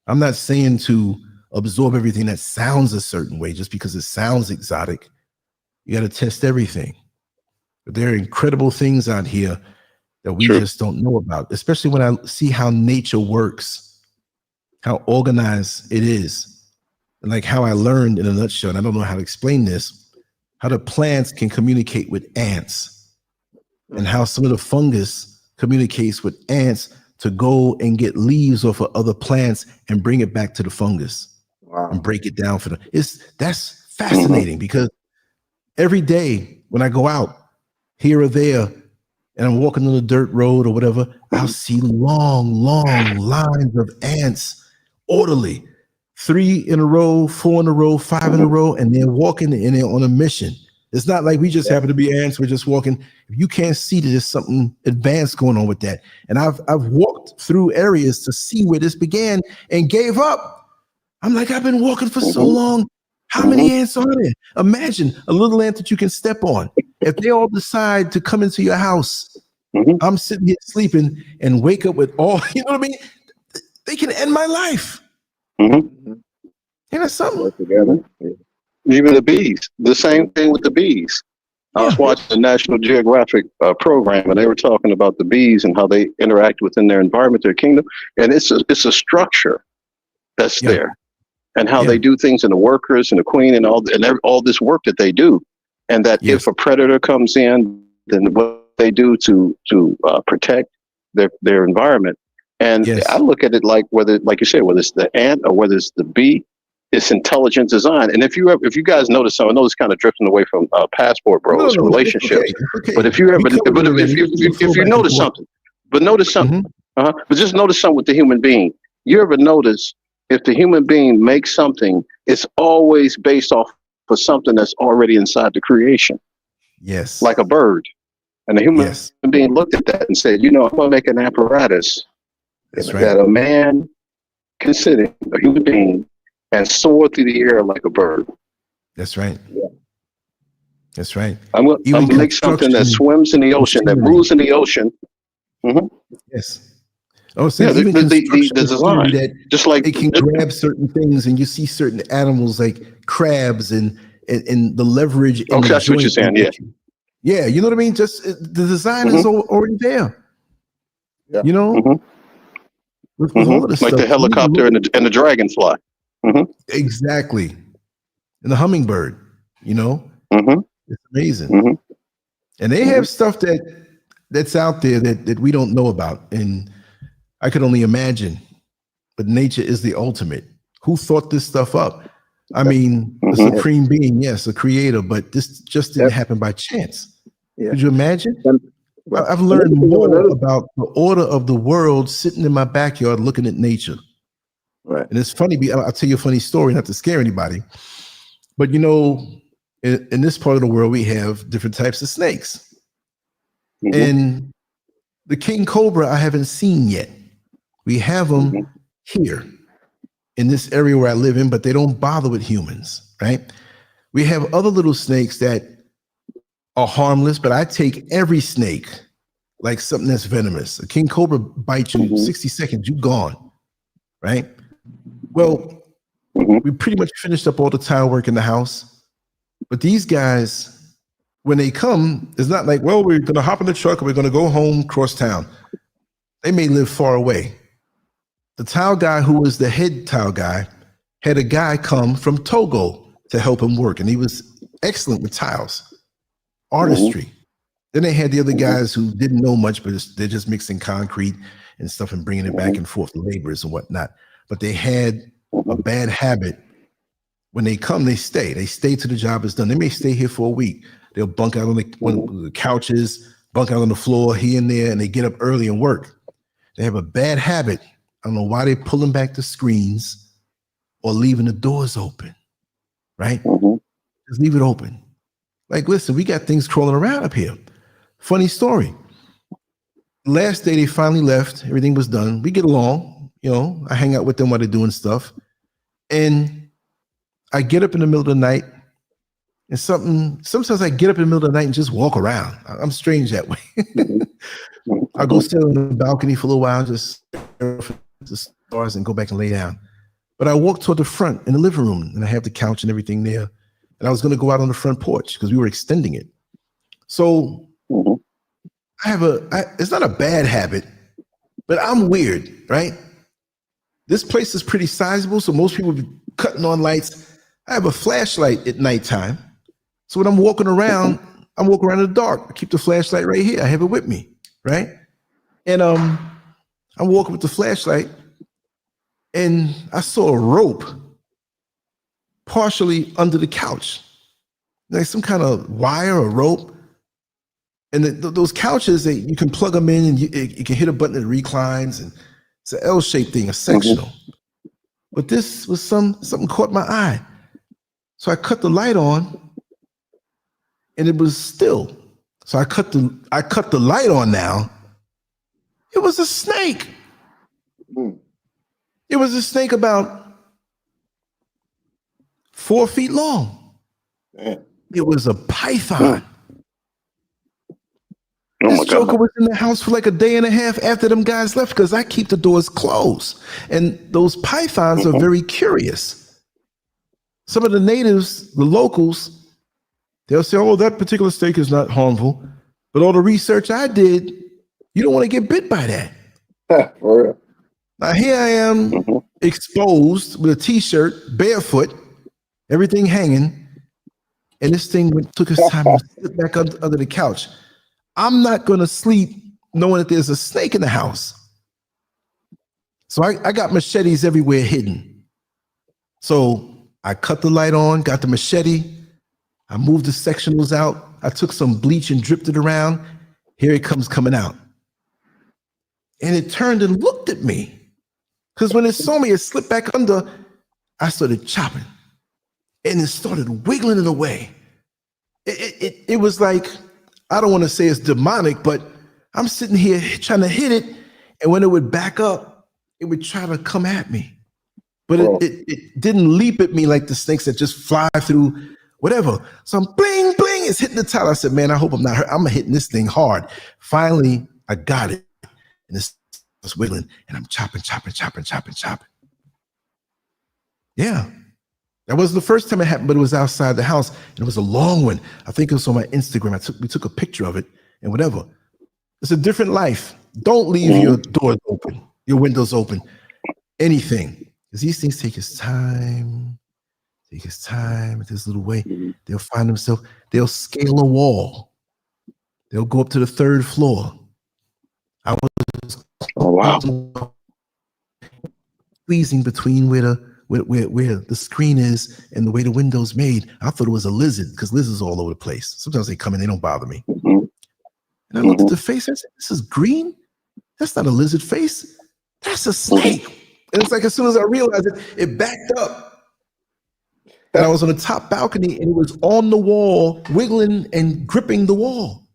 I'm not saying to absorb everything that sounds a certain way just because it sounds exotic. You got to test everything. But there are incredible things out here that we just don't know about, especially when I see how nature works, how organized it is. And like how I learned in a nutshell, and I don't know how to explain this, how the plants can communicate with ants and how some of the fungus communicates with ants to go and get leaves off of other plants and bring it back to the fungus and break it down for them. That's fascinating because every day when I go out here or there and I'm walking on the dirt road or whatever, I'll see long lines of ants, orderly, 3 in a row, 4 in a row, 5 in a row, and they're walking and they're on a mission. It's not like we just happen to be ants. We're just walking. If you can't see that there's something advanced going on with that. And I've walked through areas to see where this began and gave up. I'm like, I've been walking for so long. How many ants are there? Imagine a little ant that you can step on. If they all decide to come into your house, I'm sitting here sleeping and wake up with all, you know what I mean? They can end my life. Ain't that something? Together. Even the bees, the same thing with the bees. I was watching the National Geographic program, and they were talking about the bees and how they interact within their environment, their kingdom, and it's a structure that's there, and how they do things, and the workers and the queen and all this work that they do, and that if a predator comes in, then what they do to protect their environment. And I look at it like whether, like you said, whether it's the ant or whether it's the bee. It's intelligent design. And if you guys notice, I know it's kind of drifting away from Passport Bros relationships. Okay. But if you notice something, but just notice something with the human being. You ever notice if the human being makes something, it's always based off of something that's already inside the creation. Yes. Like a bird. And the human being looked at that and said, I'm going to make an apparatus that a man can sit in, a human being, and soar through the air like a bird. That's right. That's right. I'm going to make something that swims in the ocean, that moves in the ocean. Yes. Oh, so even the design, that just like it can grab certain things, and you see certain animals like crabs and the leverage. Okay, that's what you're saying. Yeah, you know what I mean. Just the design is already there. You know, with all of this like stuff, the helicopter and the dragonfly. Exactly. And the hummingbird, it's amazing. And they have stuff that's out there that we don't know about. And I could only imagine, but nature is the ultimate. Who thought this stuff up? I mean, the supreme being, yes, a creator, but this just didn't happen by chance. Could you imagine? I've learned more about the order of the world sitting in my backyard looking at nature. Right. And it's funny, I'll tell you a funny story, not to scare anybody, but in this part of the world, we have different types of snakes. And the king cobra, I haven't seen yet. We have them here in this area where I live in, but they don't bother with humans, right? We have other little snakes that are harmless, but I take every snake like something that's venomous. A king cobra bites you 60 seconds, you're gone, right? Well, we pretty much finished up all the tile work in the house, but these guys, when they come, it's not like, well, we're going to hop in the truck and we're going to go home cross town. They may live far away. The tile guy who was the head tile guy had a guy come from Togo to help him work, and he was excellent with tiles, artistry. Then they had the other guys who didn't know much, but they're just mixing concrete and stuff and bringing it back and forth, the laborers and whatnot. But they had a bad habit. When they come, they stay. They stay till the job is done. They may stay here for a week. They'll bunk out on the couches, bunk out on the floor here and there, and they get up early and work. They have a bad habit. I don't know why they're pulling back the screens or leaving the doors open, right? Just leave it open. Like, listen, we got things crawling around up here. Funny story. Last day they finally left. Everything was done. We get along. You know, I hang out with them while they're doing stuff. And I get up in the middle of the night and sometimes I get up in the middle of the night and just walk around. I'm strange that way. I'll go sit on the balcony for a little while, just stare at the stars and go back and lay down. But I walk toward the front in the living room and I have the couch and everything there. And I was going to go out on the front porch because we were extending it. So I have it's not a bad habit, but I'm weird, right? This place is pretty sizable, so most people be cutting on lights. I have a flashlight at nighttime. So when I'm walking around in the dark. I keep the flashlight right here. I have it with me, right? And I'm walking with the flashlight and I saw a rope partially under the couch, like some kind of wire or rope. And those couches, you can plug them in and you can hit a button that reclines, and it's an L-shaped thing, a sectional. But this was something caught my eye. So I cut the light on and it was still. So I cut the light on now. It was a snake. It was a snake about 4 feet long. It was a python. This joker was in the house for like a day and a half after them guys left because I keep the doors closed. And those pythons are very curious. Some of the natives, the locals, they'll say, oh, that particular snake is not harmful. But all the research I did, you don't want to get bit by that. For real. Now here I am exposed with a t-shirt, barefoot, everything hanging. And this thing took his time to sit back under the couch. I'm not going to sleep knowing that there's a snake in the house. So I got machetes everywhere hidden. So I cut the light on, got the machete. I moved the sectionals out. I took some bleach and dripped it around. Here it comes coming out. And it turned and looked at me. Because when it saw me, it slipped back under. I started chopping. And it started wiggling it away. It was like, I don't want to say it's demonic, but I'm sitting here trying to hit it. And when it would back up, it would try to come at me. But it didn't leap at me like the snakes that just fly through whatever. So I'm bling, bling, it's hitting the tile. I said, man, I hope I'm not hurt. I'm hitting this thing hard. Finally, I got it. And it's wiggling. And I'm chopping. Yeah. That wasn't the first time it happened, but it was outside the house. And it was a long one. I think it was on my Instagram. We took a picture of it and whatever. It's a different life. Don't leave your doors open, your windows open, anything. Because these things take his time with this little way. They'll find themselves, they'll scale a wall. They'll go up to the 3rd floor. I was squeezing between where the screen is and the way the window's made. I thought it was a lizard because lizards all over the place. Sometimes they come in, they don't bother me. And I looked at the face, I said, this is green? That's not a lizard face. That's a snake. And it's like as soon as I realized it, it backed up. And I was on the top balcony and it was on the wall, wiggling and gripping the wall.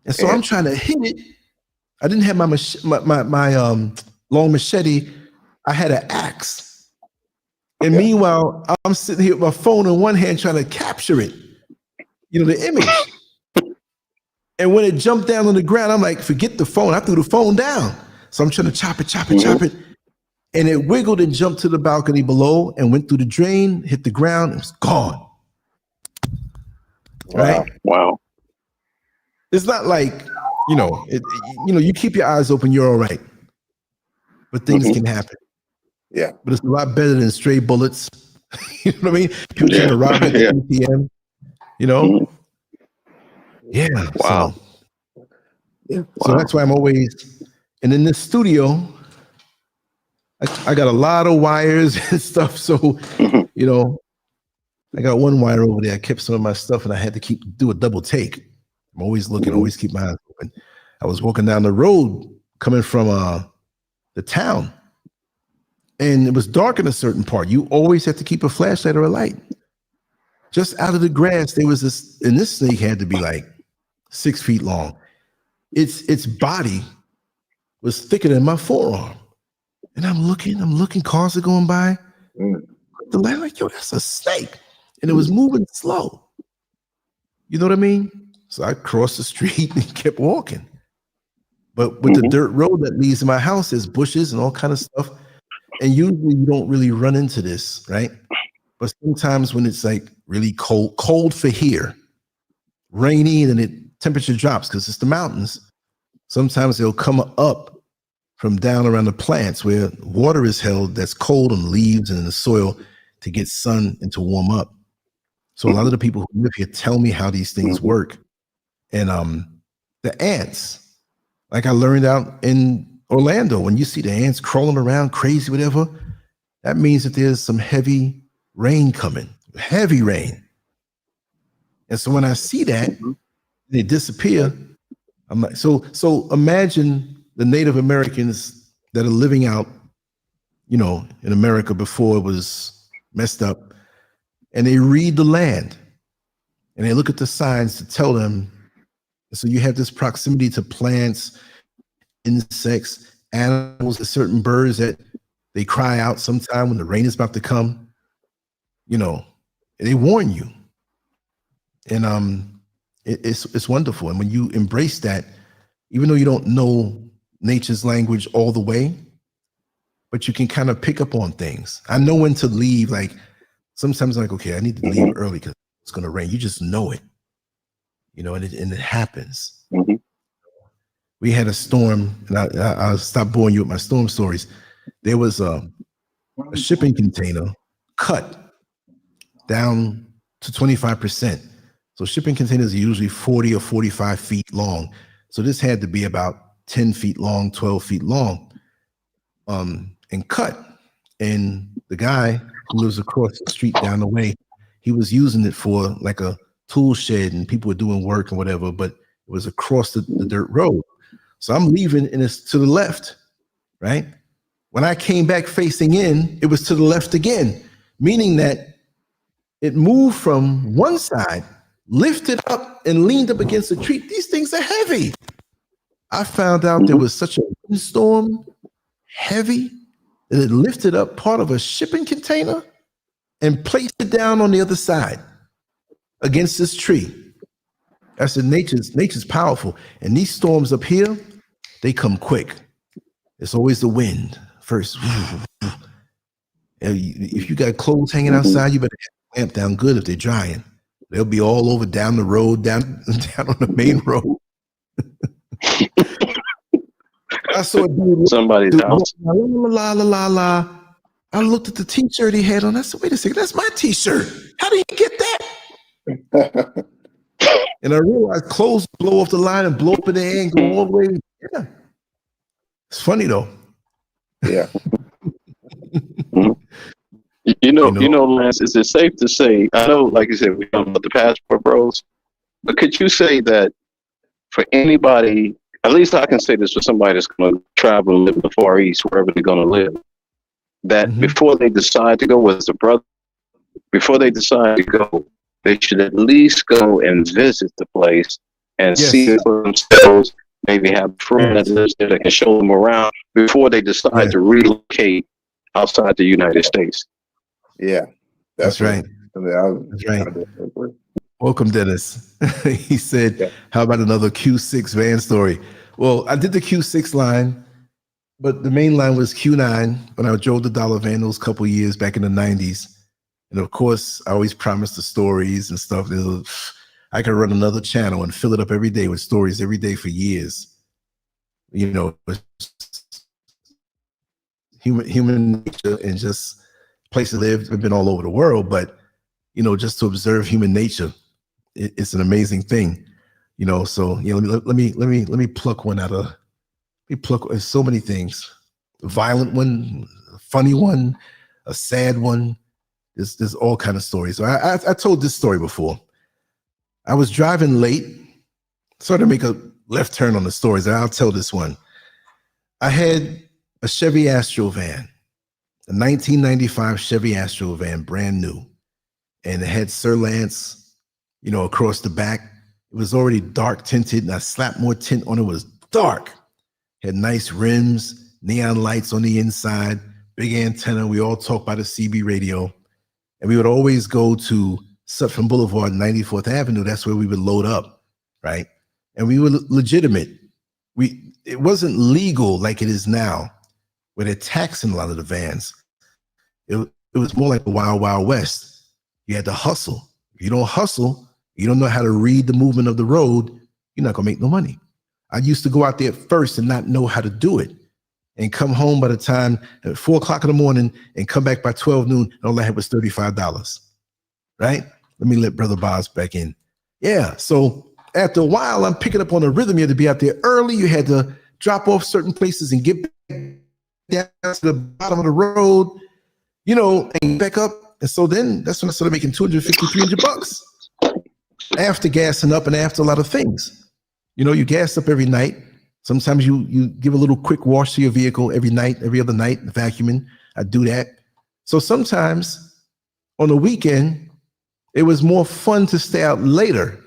And so I'm trying to hit it. I didn't have my long machete. I had an axe. And meanwhile, I'm sitting here with my phone in one hand trying to capture it, the image. And when it jumped down on the ground, I'm like, forget the phone. I threw the phone down. So I'm trying to chop it. And it wiggled and jumped to the balcony below and went through the drain, hit the ground, and it was gone. Right? Wow. It's not like you keep your eyes open, you're all right. But things can happen. Yeah. But it's a lot better than stray bullets. You know what I mean? People trying to rob you at the ATM. Yeah. Wow. So that's why I'm always, and in this studio, I got a lot of wires and stuff. So, I got one wire over there. I kept some of my stuff and I had to do a double take. I'm always looking, always keep my eyes open. I was walking down the road coming from the town, and it was dark in a certain part. You always have to keep a flashlight or a light. Just out of the grass, there was this, and this snake had to be like 6 feet long. Its body was thicker than my forearm. And I'm looking, cars are going by. The light, like, yo, that's a snake. And it was moving slow. You know what I mean? So I crossed the street and kept walking. But with the dirt road that leads to my house, there's bushes and all kind of stuff. And usually you don't really run into this, right? But sometimes when it's like really cold for here, rainy, and then temperature drops because it's the mountains. Sometimes they'll come up from down around the plants where water is held that's cold on the leaves and in the soil to get sun and to warm up. So a lot of the people who live here tell me how these things work. And the ants, like I learned out in Orlando, when you see the ants crawling around crazy, whatever, that means that there's some heavy rain coming, heavy rain. And so when I see that, they disappear. I'm like, so imagine the Native Americans that are living out, in America before it was messed up, and they read the land and they look at the signs to tell them. So you have this proximity to plants, insects, animals, and certain birds that they cry out sometime when the rain is about to come, and they warn you. And it's wonderful. And when you embrace that, even though you don't know nature's language all the way, but you can kind of pick up on things. I know when to leave. Like sometimes I'm like, okay, I need to leave early because it's going to rain. You just know it, and it happens. We had a storm, and I'll stop boring you with my storm stories. There was a shipping container cut down to 25%. So shipping containers are usually 40 or 45 feet long. So this had to be about 10 feet long, 12 feet long, and cut. And the guy who lives across the street down the way, he was using it for like a tool shed, and people were doing work and whatever, but it was across the dirt road. So I'm leaving, and it's to the left, right? When I came back facing in, it was to the left again, meaning that it moved from one side, lifted up, and leaned up against the tree. These things are heavy. I found out there was such a windstorm, heavy, that it lifted up part of a shipping container and placed it down on the other side against this tree. I said, nature's powerful. And these storms up here, they come quick. It's always the wind first. If you got clothes hanging outside, you better have the lamp down good if they're drying. They'll be all over down the road, down on the main road. I saw a dude. Somebody's house. La, la, la, la, la. I looked at the t-shirt he had on. I said, wait a second, that's my t-shirt. How did he get that? And I realized clothes blow off the line and blow up in the air and go all the way. Yeah. It's funny though. Yeah. Lance, is it safe to say, I know, like you said, we talking about the passport bros, but could you say that for anybody, at least I can say this for somebody that's going to travel and live in the Far East, wherever they're going to live, that before they decide to go with a brother, before they decide to go, they should at least go and visit the place and see it for themselves, maybe have a friend that lives there that can show them around before they decide to relocate outside the United States. Yeah, that's right. That's right. Welcome, Dennis. He said, how about another Q6 van story? Well, I did the Q6 line, but the main line was Q9 when I drove the dollar van those couple years back in the 90s. And of course, I always promised the stories and stuff. I could run another channel and fill it up every day with stories every day for years. You know, human nature and just places live. I've been all over the world, but you know, just to observe human nature, it's an amazing thing. You know, so you know, let me pluck one out of. Let me pluck. There's so many things. A violent one, a funny one, a sad one. There's all kind of stories. So I told this story before. I was driving late, sort of make a left turn on the stories, and I'll tell this one. I had a Chevy Astro van, a 1995 Chevy Astro van, brand new. And it had Sir Lance, you know, across the back. It was already dark tinted, and I slapped more tint on it. It was dark. Had nice rims, neon lights on the inside, big antenna. We all talked by the CB radio. And we would always go to Sutphin Boulevard, 94th Avenue. That's where we would load up, right? And we were legitimate. It wasn't legal like it is now, where they're taxing a lot of the vans. It was more like the Wild Wild West. You had to hustle. If you don't hustle, you don't know how to read the movement of the road, you're not gonna make no money. I used to go out there at first and not know how to do it, and come home by the time at 4 o'clock in the morning and come back by 12 noon, and all I had was $35, right? Let me let Brother Boz back in. Yeah, so after a while, I'm picking up on the rhythm. You had to be out there early. You had to drop off certain places and get back down to the bottom of the road, you know, and back up. And so then that's when I started making $250, $300 after gassing up and after a lot of things. You know, you gas up every night. Sometimes you give a little quick wash to your vehicle every night, every other night, vacuuming. I do that. So sometimes on the weekend, it was more fun to stay out later.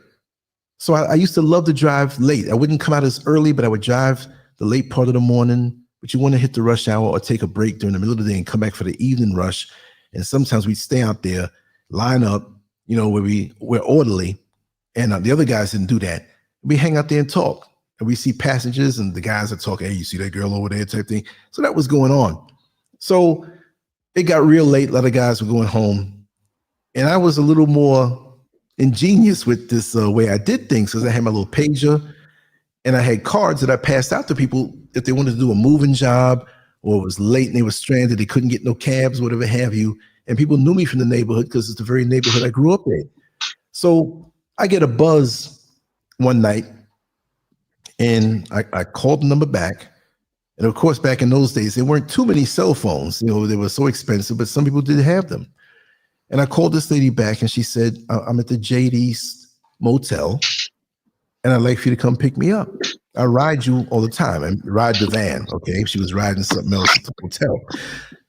So I used to love to drive late. I wouldn't come out as early, but I would drive the late part of the morning. But you want to hit the rush hour or take a break during the middle of the day and come back for the evening rush. And sometimes we'd stay out there, line up, you know, where we're orderly. And the other guys didn't do that. We hang out there and talk. And we see passengers and the guys are talking, hey, you see that girl over there type thing. So that was going on. So it got real late. A lot of guys were going home. And I was a little more ingenious with this way I did things, because I had my little pager and I had cards that I passed out to people if they wanted to do a moving job, or it was late and they were stranded, they couldn't get no cabs, whatever have you. And people knew me from the neighborhood because it's the very neighborhood I grew up in. So I get a buzz one night and I called the number back. And of course, back in those days, there weren't too many cell phones. You know, they were so expensive, but some people did have them. And I called this lady back and she said, I'm at the JD's Motel and I'd like for you to come pick me up. I ride you all the time. I ride the van, okay? She was riding something else at the hotel.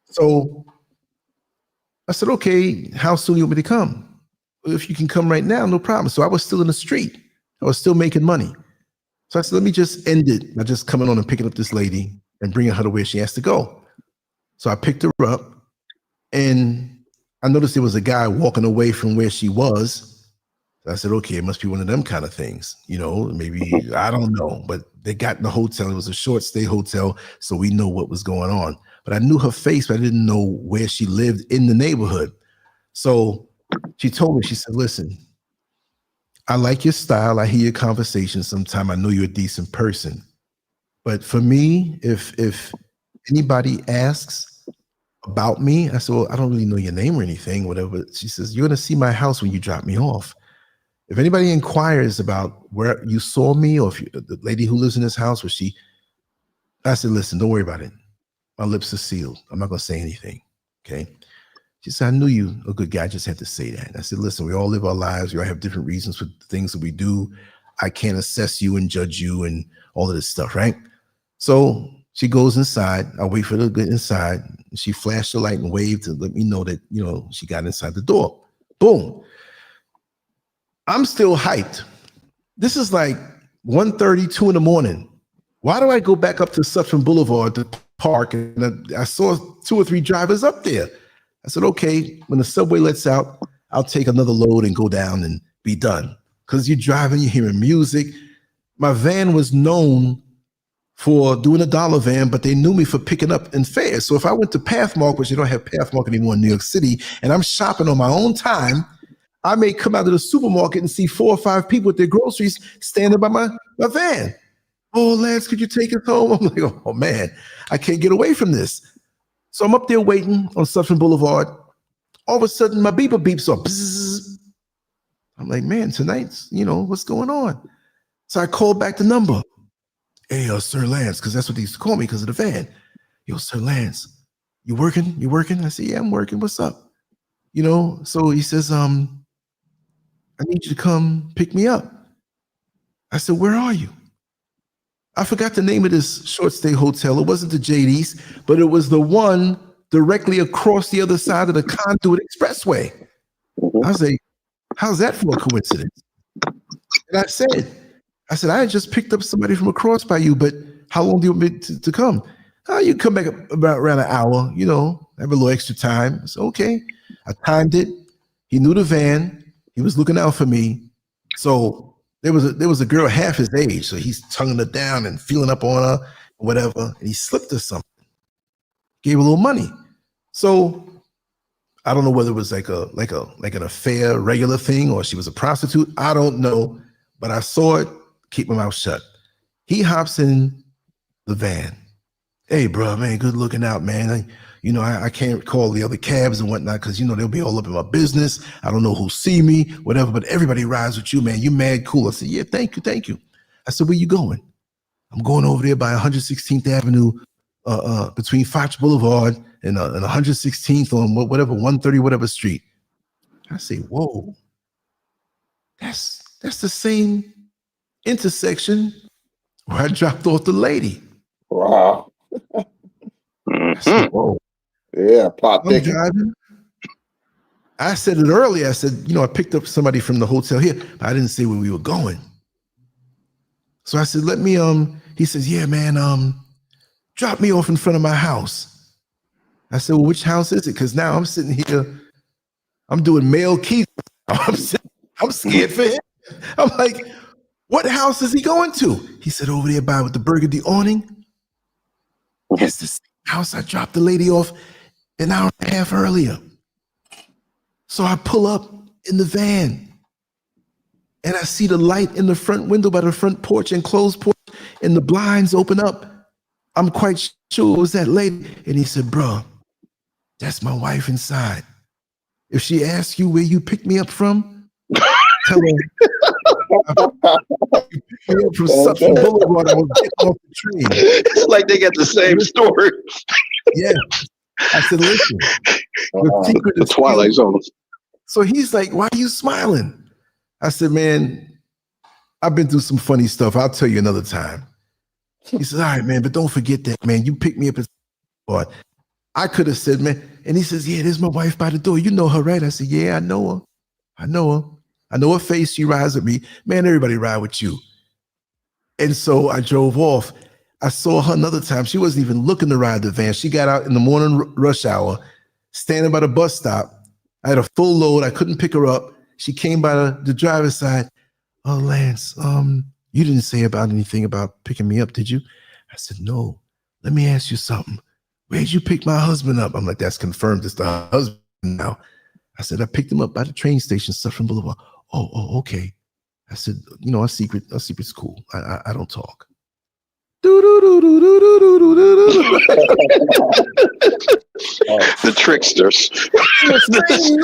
So I said, okay, how soon you want me to come? If you can come right now, no problem. So I was still in the street. I was still making money. So I said, let me just end it by just coming on and picking up this lady and bringing her to where she has to go. So I picked her up and I noticed there was a guy walking away from where she was. I said, okay, it must be one of them kind of things, you know, maybe, I don't know, but they got in the hotel. It was a short stay hotel, so we know what was going on. But I knew her face, but I didn't know where she lived in the neighborhood. So she told me, she said, listen, I like your style. I hear your conversation sometime. I know you're a decent person. But for me, if anybody asks about me, I said, well, I don't really know your name or anything, whatever. She says, you're going to see my house when you drop me off. If anybody inquires about where you saw me, or if the lady who lives in this house, was she, I said, listen, don't worry about it. My lips are sealed. I'm not going to say anything. Okay. She said, I knew you a good guy. I just had to say that. And I said, listen, we all live our lives. We all have different reasons for things that we do. I can't assess you and judge you and all of this stuff. Right. So she goes inside. I wait for her to get inside. She flashed the light and waved to let me know that, you know, she got inside the door. Boom. I'm still hyped. This is like 1:30, 2 in the morning. Why do I go back up to Sutphin Boulevard to park? And I saw 2 or 3 drivers up there. I said, okay, when the subway lets out, I'll take another load and go down and be done. Because you're driving, you're hearing music. My van was known for doing a dollar van, but they knew me for picking up in fares. So if I went to Pathmark, which they don't have Pathmark anymore in New York City, and I'm shopping on my own time, I may come out of the supermarket and see 4 or 5 people with their groceries standing by my van. Oh, Lance, could you take us home? I'm like, oh man, I can't get away from this. So I'm up there waiting on Suffern Boulevard. All of a sudden, my beeper beeps up. Bzzz. I'm like, man, tonight's, what's going on? So I called back the number. Hey, Sir Lance, because that's what they used to call me because of the van. Yo, Sir Lance, you working? You working? I said, yeah, I'm working. What's up? So he says, I need you to come pick me up. I said, where are you? I forgot the name of this short stay hotel. It wasn't the JD's, but it was the one directly across the other side of the Conduit Expressway. I was like, how's that for a coincidence? And I said, I had just picked up somebody from across by you, but how long do you want me to come? Oh, you come back about around an hour, have a little extra time. I said, okay. I timed it. He knew the van. He was looking out for me. So there was a girl half his age. So he's tonguing her down and feeling up on her, or whatever. And he slipped her something. Gave her a little money. So I don't know whether it was like an affair, regular thing, or she was a prostitute. I don't know. But I saw it, keep my mouth shut. He hops in the van. Hey, bro, man, good looking out, man. I can't call the other cabs and whatnot because, they'll be all up in my business. I don't know who'll see me, whatever, but everybody rides with you, man. You mad cool. I said, yeah, thank you. I said, where you going? I'm going over there by 116th Avenue, between Foch Boulevard and 116th on whatever, 130, whatever street. I say, whoa, that's the same intersection where I dropped off the lady. Wow. I said, whoa. Yeah, plot thinking. I said it earlier. I said, I picked up somebody from the hotel here, but I didn't say where we were going. So I said, let me, he says, yeah, man, drop me off in front of my house. I said, well, which house is it? Because now I'm sitting here, I'm doing male Keith. I'm scared for him. I'm like, what house is he going to? He said, over there by with the burgundy awning. That's the same house I dropped the lady off an hour and a half earlier. So I pull up in the van and I see the light in the front window by the front porch and closed porch and the blinds open up. I'm quite sure it was that lady. And he said, bro, that's my wife inside. If she asks you where you picked me up from, tell her you picked me up from Suffern Boulevard. I was getting off the train. It's like they got the same story. Yeah. I said, listen, the secret The is Twilight Zone. So he's like, why are you smiling? I said, man, I've been through some funny stuff. I'll tell you another time. He said, all right, man, but don't forget that, man. You picked me up. I could have said, man. And he says, yeah, there's my wife by the door. You know her, right? I said, yeah, I know her. I know her face. She rides with me. Man, everybody ride with you. And so I drove off. I saw her another time. She wasn't even looking to ride the van. She got out in the morning rush hour, standing by the bus stop. I had a full load. I couldn't pick her up. She came by the driver's side. Oh, Lance, you didn't say about anything about picking me up, did you? I said, no. Let me ask you something. Where'd you pick my husband up? I'm like, that's confirmed. It's the husband now. I said, I picked him up by the train station, Suffern Boulevard. Oh, okay. I said, our secret's cool. I don't talk. The tricksters.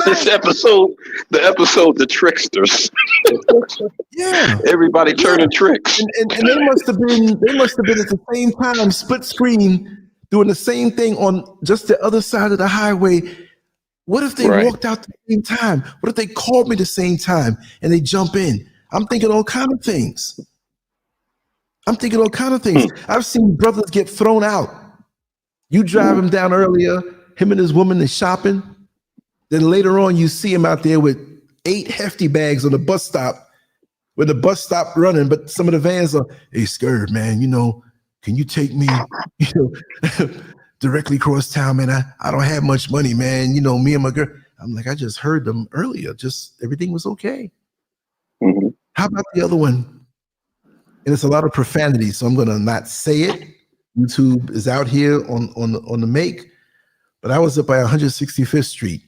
this episode, the tricksters. Yeah, everybody turning tricks. And they must have been at the same time, split screen, doing the same thing on just the other side of the highway. What if they walked out at the same time? What if they called me the same time and they jump in? I'm thinking all kind of things. I've seen brothers get thrown out. You drive him down earlier, him and his woman is shopping. Then later on, you see him out there with 8 hefty bags on the bus stop, when the bus stopped running, but some of the vans are, hey, scared, man, can you take me, directly across town, man? I don't have much money, man. Me and my girl. I'm like, I just heard them earlier. Just everything was okay. Mm-hmm. How about the other one? And it's a lot of profanity, so I'm gonna not say it. YouTube is out here on the make, but I was up by 165th Street,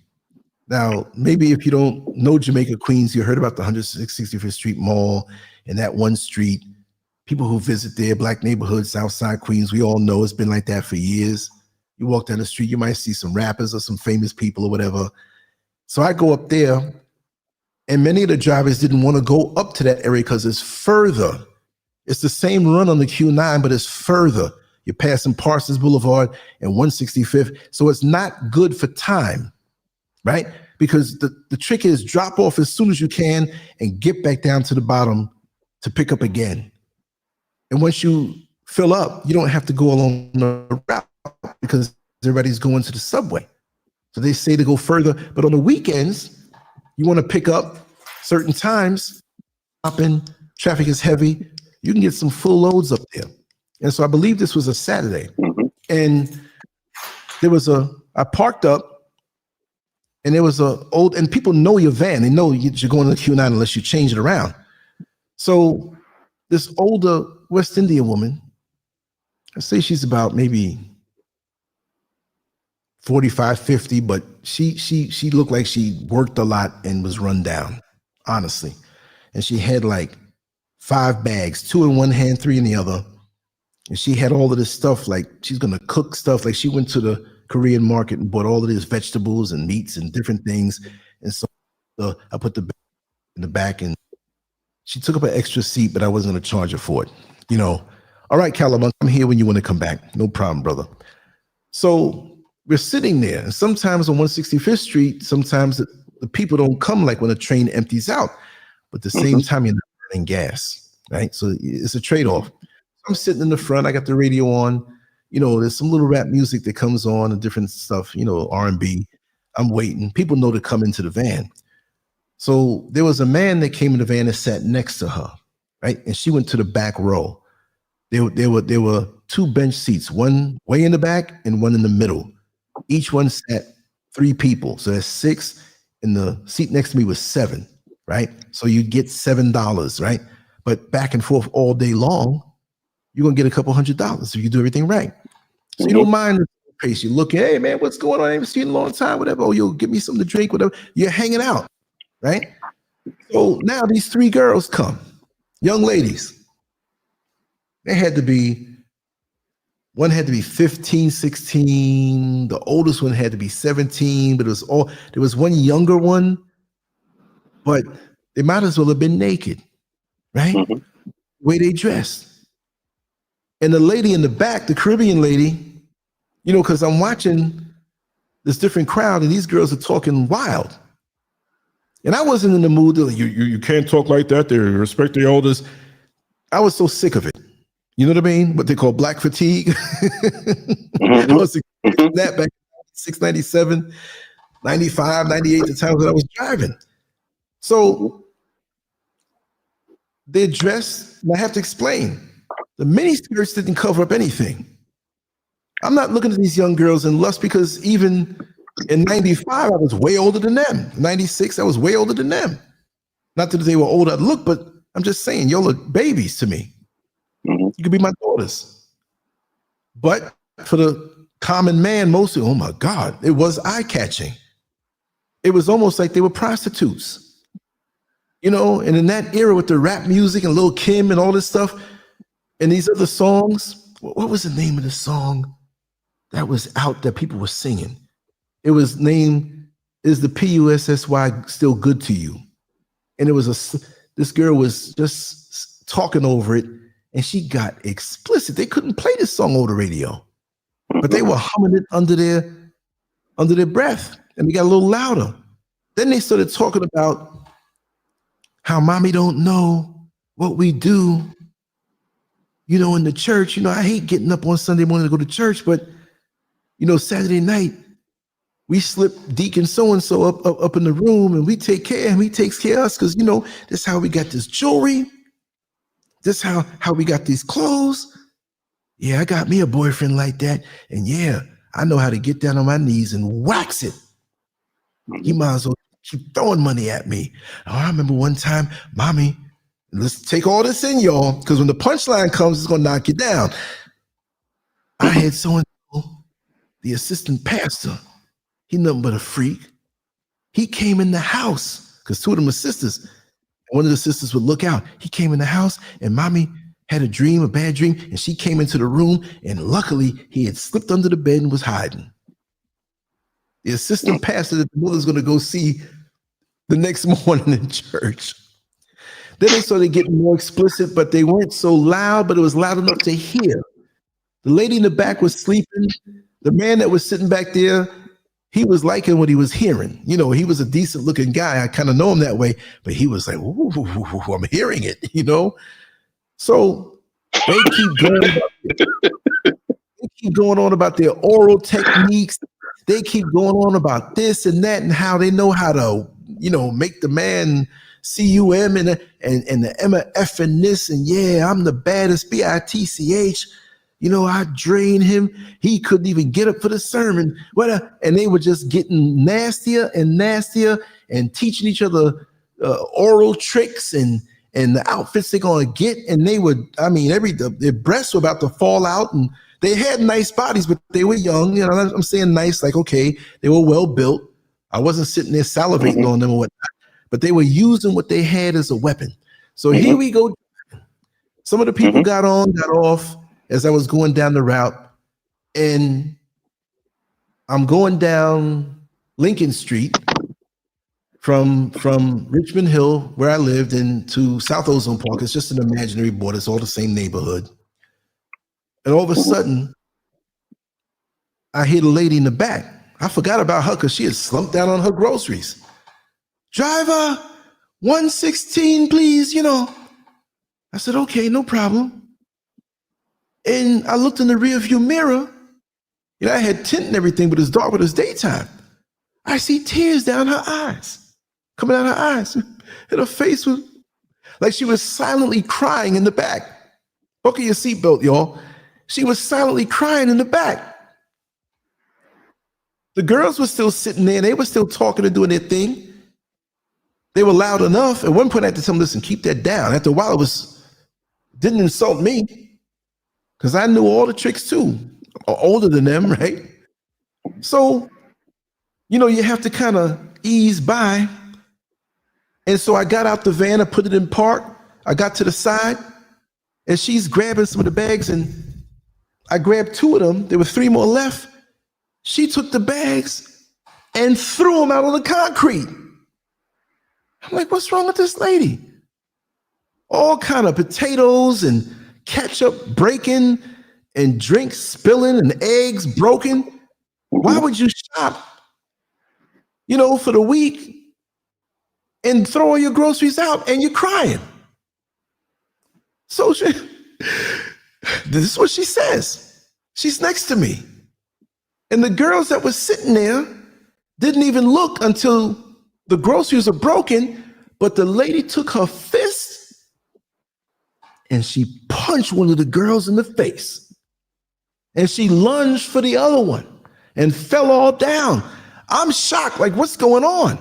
Now, maybe if you don't know Jamaica, Queens, you heard about the 165th Street Mall and that one street. People who visit there, black neighborhoods, Southside Queens, we all know it's been like that for years. You walk down the street, you might see some rappers or some famous people or whatever. So I go up there, and many of the drivers didn't want to go up to that area because it's further. It's the same run on the Q9, but it's further. You're passing Parsons Boulevard and 165th. So it's not good for time, right? Because the trick is drop off as soon as you can and get back down to the bottom to pick up again. And once you fill up, you don't have to go along the route because everybody's going to the subway. So they say to go further, but on the weekends, you want to pick up certain times, stopping, traffic is heavy, you can get some full loads up there. And so I believe this was a Saturday. And I parked up, and there was and people know your van. They know you're going to the Q9 unless you change it around. So this older West Indian woman, I say she's about maybe 45, 50, but she looked like she worked a lot and was run down, honestly. And she had like 5 bags, 2 in one hand, 3 in the other. And she had all of this stuff, like she's gonna cook stuff. Like she went to the Korean market and bought all of these vegetables and meats and different things. And so I put the bag in the back, and she took up an extra seat, but I wasn't gonna charge her for it. You know, all right, Calamus, I'm here when you want to come back. No problem, brother. So we're sitting there, and sometimes on 165th Street, sometimes the people don't come like when the train empties out, but at the same time, you're not burning gas, right? So it's a trade-off. I'm sitting in the front, I got the radio on, you know, there's some little rap music that comes on and different stuff, you know, R&B. I'm waiting. People know to come into the van. So there was a man that came in the van and sat next to her, right? And she went to the back row. There were 2 bench seats, one way in the back and one in the middle. Each one sat 3 people. So that's 6, and the seat next to me was 7, right? So you get $7, right? But back and forth all day long, you're gonna get a couple $100 if you do everything right. So you don't mind the pace. You look, hey man, what's going on? I haven't seen you in a long time, whatever. Oh, you'll give me something to drink, whatever. You're hanging out, right? So now these 3 girls come, young ladies. They had to be, one had to be 15, 16. The oldest one had to be 17, but there was one younger one, but they might as well have been naked, right? The way they dressed. And the lady in the back, the Caribbean lady, you know, because I'm watching this different crowd, and these girls are talking wild. And I wasn't in the mood to, you can't talk like that. They respect the elders. I was so sick of it. You know what I mean? What they call black fatigue. I was that back in 697, 95, 98, the times that I was driving. So they're dressed, and I have to explain. The mini skirts didn't cover up anything. I'm not looking at these young girls in lust, because even in 95, I was way older than them. 96, I was way older than them. Not that they were older I'd look, but I'm just saying, y'all look babies to me. You could be my daughters. But for the common man, mostly, oh my God, it was eye-catching. It was almost like they were prostitutes. You know, and in that era with the rap music and Lil' Kim and all this stuff, and these other songs, what was the name of the song that was out that people were singing? It was named, Is the P-U-S-S-Y Still Good to You? And it was this girl was just talking over it, and she got explicit. They couldn't play this song over the radio, but they were humming it under their breath, and they got a little louder. Then they started talking about how mommy don't know what we do, you know, in the church. You know, I hate getting up on Sunday morning to go to church, but, you know, Saturday night, we slip Deacon so-and-so up in the room, and we take care, and he takes care of us, because, you know, this is how we got this jewelry. This is how we got these clothes. Yeah, I got me a boyfriend like that. And yeah, I know how to get down on my knees and wax it. You might as well keep throwing money at me. Oh, I remember one time, mommy, let's take all this in, y'all, because when the punchline comes, it's going to knock you down. I had so-and-so, the assistant pastor. He nothing but a freak. He came in the house because two of them were sisters. And one of the sisters would look out. He came in the house and mommy had a dream, a bad dream, and she came into the room, and luckily he had slipped under the bed and was hiding. The assistant pastor that the mother's going to go see the next morning in church. Then they started getting more explicit, but they weren't so loud, but it was loud enough to hear. The lady in the back was sleeping. The man that was sitting back there, he was liking what he was hearing. You know, he was a decent looking guy. I kind of know him that way, but he was like, ooh, I'm hearing it, you know? So they keep going on about their oral techniques. They keep going on about this and that and how they know how to, you know, make the man cum and the MF and this and yeah, I'm the baddest bitch. You know, I drained him. He couldn't even get up for the sermon. And they were just getting nastier and nastier and teaching each other oral tricks and the outfits they're gonna get. And they would, I mean, their breasts were about to fall out, and they had nice bodies, but they were young. You know, I'm saying nice, like okay, they were well built. I wasn't sitting there salivating on them or whatnot, but they were using what they had as a weapon. So here we go. Some of the people got off as I was going down the route, and I'm going down Lincoln Street from Richmond Hill, where I lived, into South Ozone Park. It's just an imaginary border. It's all the same neighborhood. And all of a sudden, I hear the lady in the back. I forgot about her because she had slumped down on her groceries. Driver, 116, please, you know. I said, okay, no problem. And I looked in the rearview mirror. You know, I had tint and everything, but it's dark, but it's daytime. I see tears down her eyes, coming out her eyes. And her face was like she was silently crying in the back. Buckle your seatbelt, y'all. She was silently crying in the back. The girls were still sitting there. They were still talking and doing their thing. They were loud enough. At one point, I had to tell them, listen, keep that down. After a while, didn't insult me because I knew all the tricks too. I'm older than them, right? So, you know, you have to kind of ease by. And so I got out the van, I put it in park. I got to the side, and she's grabbing some of the bags, and I grabbed two of them. There were three more left. She took the bags and threw them out on the concrete. I'm like, what's wrong with this lady? All kind of potatoes and ketchup breaking and drinks spilling and eggs broken. Why would you shop, you know, for the week and throw all your groceries out and you're crying? So this is what she says. She's next to me. And the girls that were sitting there didn't even look until the groceries are broken, but the lady took her fist and she punched one of the girls in the face. And she lunged for the other one and fell all down. I'm shocked, like, what's going on?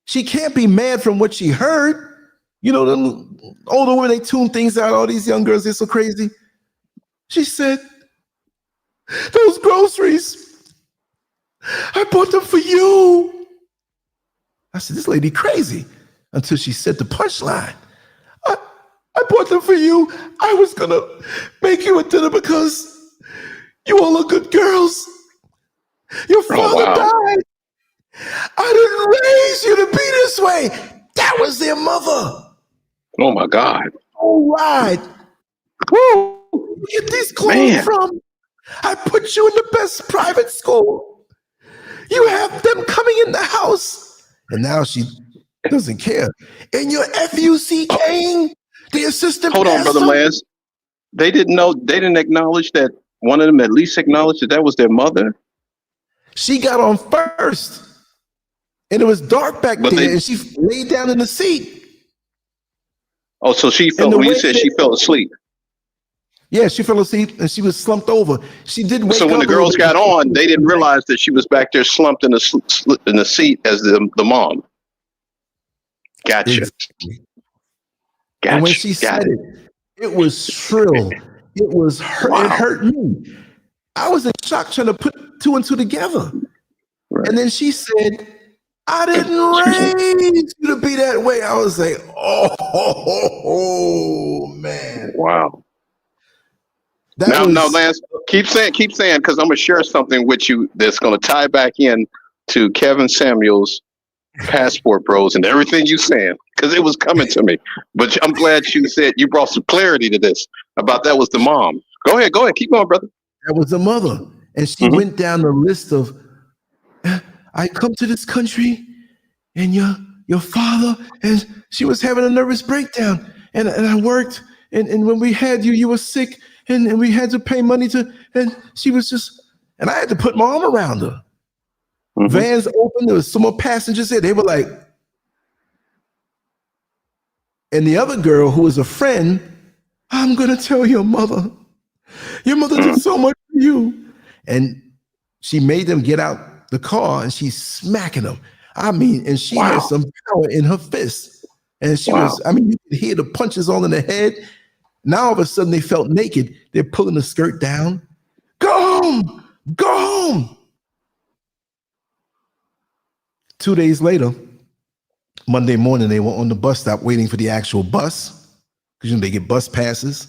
She can't be mad from what she heard. You know, the older women, they tune things out. All these young girls, they're so crazy. She said, those groceries, I bought them for you. I said, this lady crazy, until she said the punchline. I bought them for you. I was going to make you a dinner because you all are good girls. Your father died. I didn't raise you to be this way. That was their mother. Oh, my God. All right. Where you get these clothes from? I put you in the best private school. You have them coming in the house. And now she doesn't care. And your FUCking, the assistant Hold on, Brother Lance. They didn't know, they didn't acknowledge that one of them at least acknowledged that was their mother? She got on first. And it was dark back there, and she laid down in the seat. Oh, so she fell, when you said she fell asleep. Yeah, she fell asleep and she was slumped over. She did wake up. So when the girls got on, they didn't realize that she was back there slumped in the seat as the mom. Gotcha. Exactly. And when she said it was shrill. It was hurt. Wow. It hurt me. I was in shock trying to put two and two together. Right. And then she said, I didn't raise you to be that way. I was like, oh man. Wow. That Now, was Lance, keep saying, because I'm gonna share something with you that's gonna tie back in to Kevin Samuels' Passport Bros and everything you saying, because it was coming to me. But I'm glad you said you brought some clarity to this about that was the mom. Go ahead, keep going, brother. that was the mother. And she Mhm. went down the list of I come to this country and your father, and she was having a nervous breakdown. And I worked, and when we had you were sick, and we had to pay money to, and she was just, and I had to put my arm around her. Mhm. Vans open, there was some more passengers there. They were like, and the other girl who was a friend, I'm gonna tell your mother. Your mother did so much for you. And she made them get out the car and she's smacking them. I mean, and she Wow. had some power in her fist. And she Wow. was, I mean, you could hear the punches all in the head. Now all of a sudden they felt naked. They're pulling the skirt down. Go home, go home. 2 days later, Monday morning, they were on the bus stop waiting for the actual bus because they get bus passes.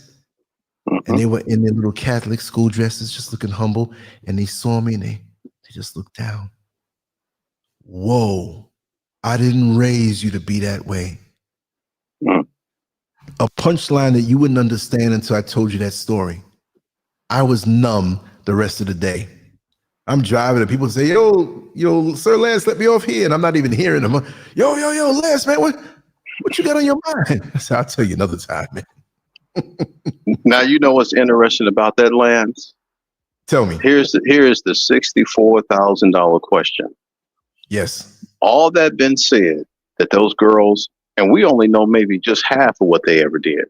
And they were in their little Catholic school dresses, just looking humble. And they saw me and they just looked down. Whoa, I didn't raise you to be that way. A punchline that you wouldn't understand until I told you that story. I was numb the rest of the day. I'm driving and people say, yo, Sir Lance, let me off here. And I'm not even hearing them. Yo, Lance, man, what you got on your mind? I said, I'll tell you another time, man. Now you know what's interesting about that, Lance? Tell me. Here is the $64,000 question. Yes. All that been said, that those girls, and we only know maybe just half of what they ever did,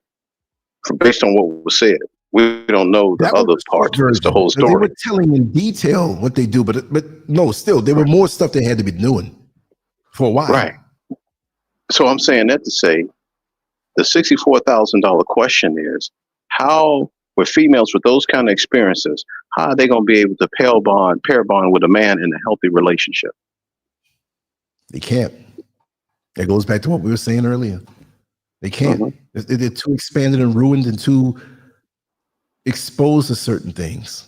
based on what was said. We don't know the other part. It's the whole story. They were telling in detail what they do, but no, still there were more stuff they had to be doing for a while. Right. So I'm saying that to say, the $64,000 question is, how, with females with those kind of experiences, how are they going to be able to pair bond with a man in a healthy relationship? They can't. It goes back to what we were saying earlier. They can't. They're too expanded and ruined and too exposed to certain things.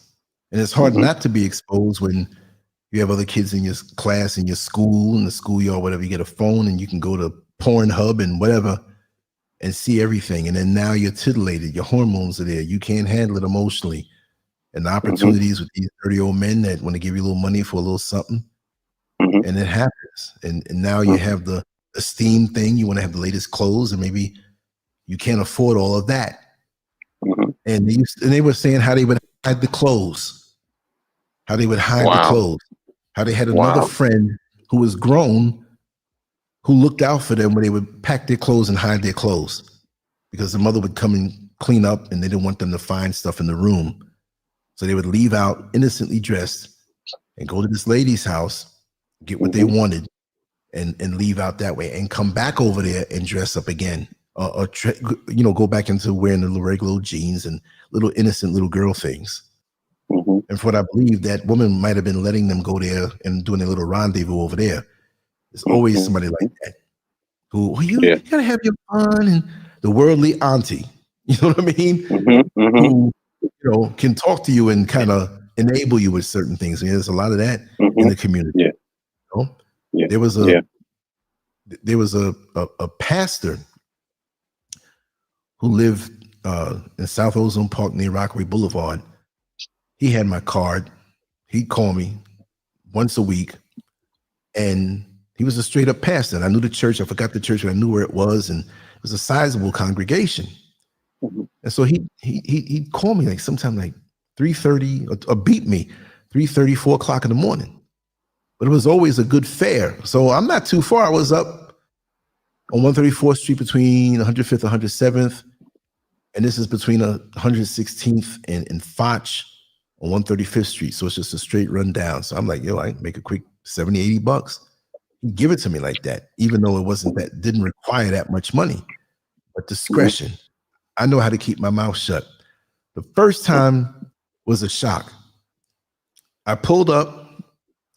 And it's hard not to be exposed when you have other kids in your class, in your school, in the schoolyard, whatever. You get a phone and you can go to Pornhub and whatever and see everything. And then now you're titillated. Your hormones are there. You can't handle it emotionally. And the opportunities with these dirty old men that want to give you a little money for a little something. And it happens. And now you have the esteem thing. You want to have the latest clothes, and maybe you can't afford all of that. And they were saying how they would hide the clothes, how they would hide the clothes, how they had another friend who was grown who looked out for them when they would pack their clothes and hide their clothes because the mother would come and clean up and they didn't want them to find stuff in the room. So they would leave out innocently dressed and go to this lady's house, get what they wanted, and leave out that way and come back over there and dress up again. Or go back into wearing the little regular jeans and little innocent little girl things. And for what I believe, that woman might have been letting them go there and doing a little rendezvous over there. There's always somebody like that who you gotta have your fun, and the worldly auntie, you know what I mean? Who can talk to you and kind of enable you with certain things. I mean, there's a lot of that in the community. There was a pastor who lived in South Ozone Park near Rockaway Boulevard. He had my card. He'd call me once a week, and he was a straight up pastor. And I knew the church. I forgot the church, but I knew where it was, and it was a sizable congregation. And so he'd call me like sometime like 3:30 or beat me 3:30, 4 o'clock in the morning. But it was always a good fare. So I'm not too far. I was up on 134th Street between 105th and 107th. And this is between 116th and Foch on 135th Street. So it's just a straight run down. So I'm like, yo, I can make a quick 70, 80 bucks. He'd give it to me like that, even though it didn't require that much money. But discretion. I know how to keep my mouth shut. The first time was a shock. I pulled up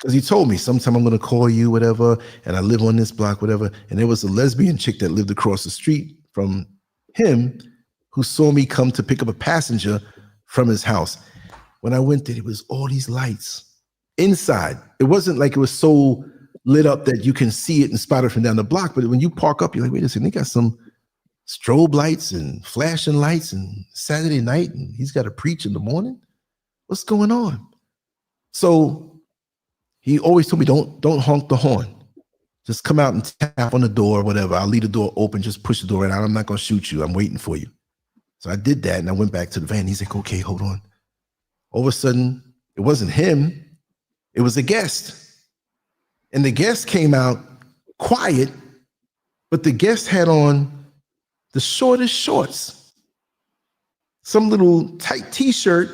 because he told me sometime I'm going to call you, whatever, and I live on this block, whatever. And there was a lesbian chick that lived across the street from him who saw me come to pick up a passenger from his house. When I went there, it was all these lights inside. It wasn't like it was so lit up that you can see it and spot it from down the block. But when you park up, you're like, wait a second, they got some strobe lights and flashing lights and Saturday night, and he's got to preach in the morning. What's going on? So he always told me, don't honk the horn. Just come out and tap on the door, whatever. I'll leave the door open, just push the door right out. I'm not going to shoot you. I'm waiting for you. So I did that, and I went back to the van. He's like, okay, hold on. All of a sudden, it wasn't him. It was a guest. And the guest came out quiet, but the guest had on the shortest shorts, some little tight t-shirt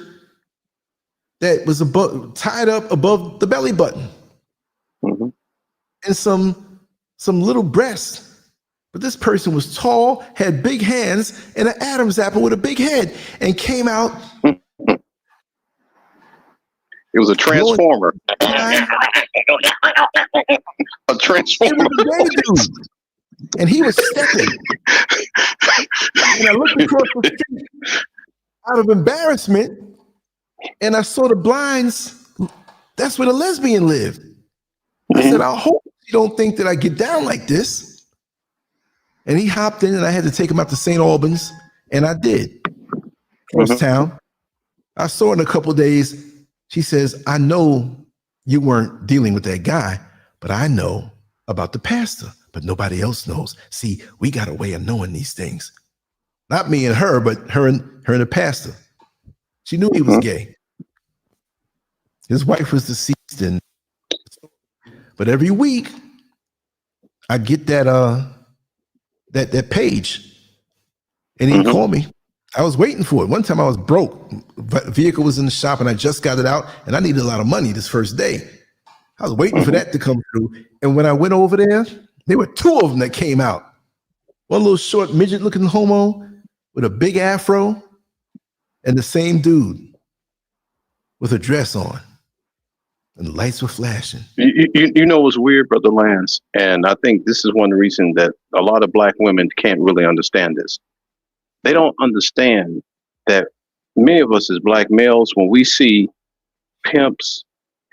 that was tied up above the belly button, and some little breasts. But this person was tall, had big hands, and an Adam's apple with a big head, and came out. It was a transformer. A transformer. It was a gay dude. And he was stepping. And I looked across the street out of embarrassment, and I saw the blinds. That's where the lesbian lived. I said, I hope you don't think that I get down like this. And he hopped in, and I had to take him out to St. Albans, and I did. Cross town. I saw her in a couple of days. She says, I know you weren't dealing with that guy, but I know about the pastor, but nobody else knows. See, we got a way of knowing these things. Not me and her, but her and the pastor. She knew he was gay. His wife was deceased, but every week I get that page, and he'd call me. I was waiting for it. One time I was broke. Vehicle was in the shop, and I just got it out, and I needed a lot of money this first day. I was waiting for that to come through. And when I went over there were two of them that came out. One little short midget-looking homo with a big afro, and the same dude with a dress on, and the lights were flashing. You know what's weird, Brother Lance? And I think this is one of the reasons that a lot of Black women can't really understand this. They don't understand that many of us as Black males, when we see pimps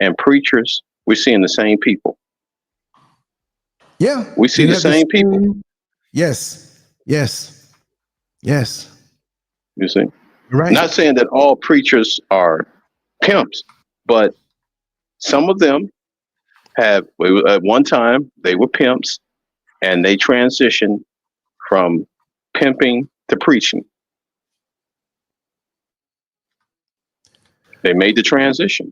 and preachers, we're seeing the same people. Yeah. We see the same people. Yes. You see? Right. Not saying that all preachers are pimps, but some of them at one time, they were pimps, and they transitioned from pimping to preaching. They made the transition.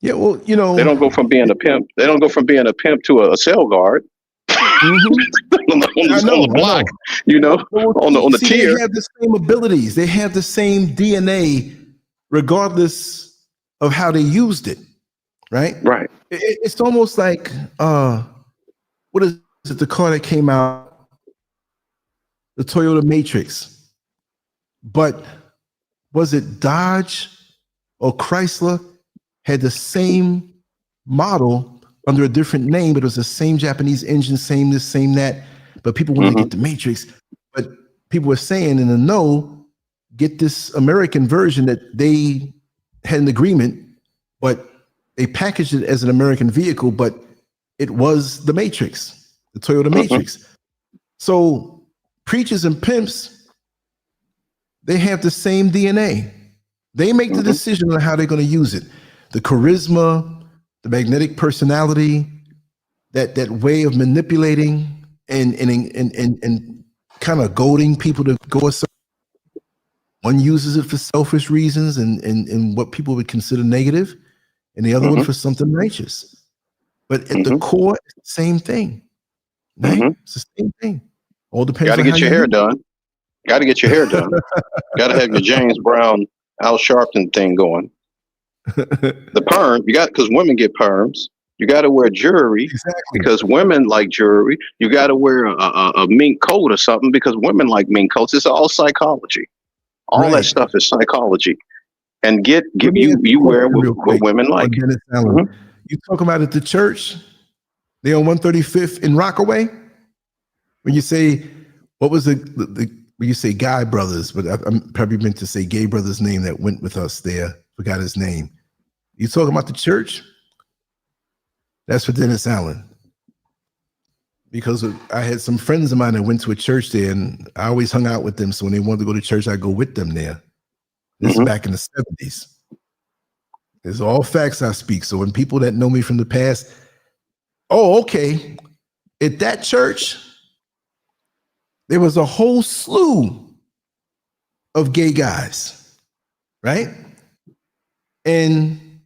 Yeah, well, you know, they don't go from being a pimp. They don't go from being a pimp to a cell guard. on the block, you know, well, on the tier. They have the same abilities. They have the same DNA, regardless of how they used it. Right. Right. It's almost like what is it? The car that came out, the Toyota Matrix. But was it Dodge or Chrysler? Had the same model under a different name, but it was the same Japanese engine, same this, same that. But people wanted to get the Matrix. But people were saying in the know, get this American version that they had an agreement, but they packaged it as an American vehicle, but it was the Matrix, the Toyota Matrix. So preachers and pimps, they have the same DNA. They make the decision on how they're going to use it. The charisma, the magnetic personality, that way of manipulating and kind of goading people to go a certain. One uses it for selfish reasons and what people would consider negative, and the other one for something righteous. But at the core, it's the same thing. Right? It's the same thing. All depends. Got to get your hair done. Got to get your hair done. Got to have your James Brown, Al Sharpton thing going. The perm, you got, because women get perms. You got to wear jewelry because women like jewelry. You got to wear a mink coat or something because women like mink coats. It's all psychology. All that stuff is psychology. And you wear what women like. You You talking about at the church? They on 135th in Rockaway? When you say, what was the when you say Guy Brothers, but I'm probably meant to say Gay Brothers' name that went with us there. Forgot his name. You talking about the church? That's for Dennis Allen. Because I had some friends of mine that went to a church there, and I always hung out with them. So when they wanted to go to church, I'd go with them there. This is back in the 70s. It's all facts I speak. So when people that know me from the past, oh, okay. At that church, there was a whole slew of gay guys, right? And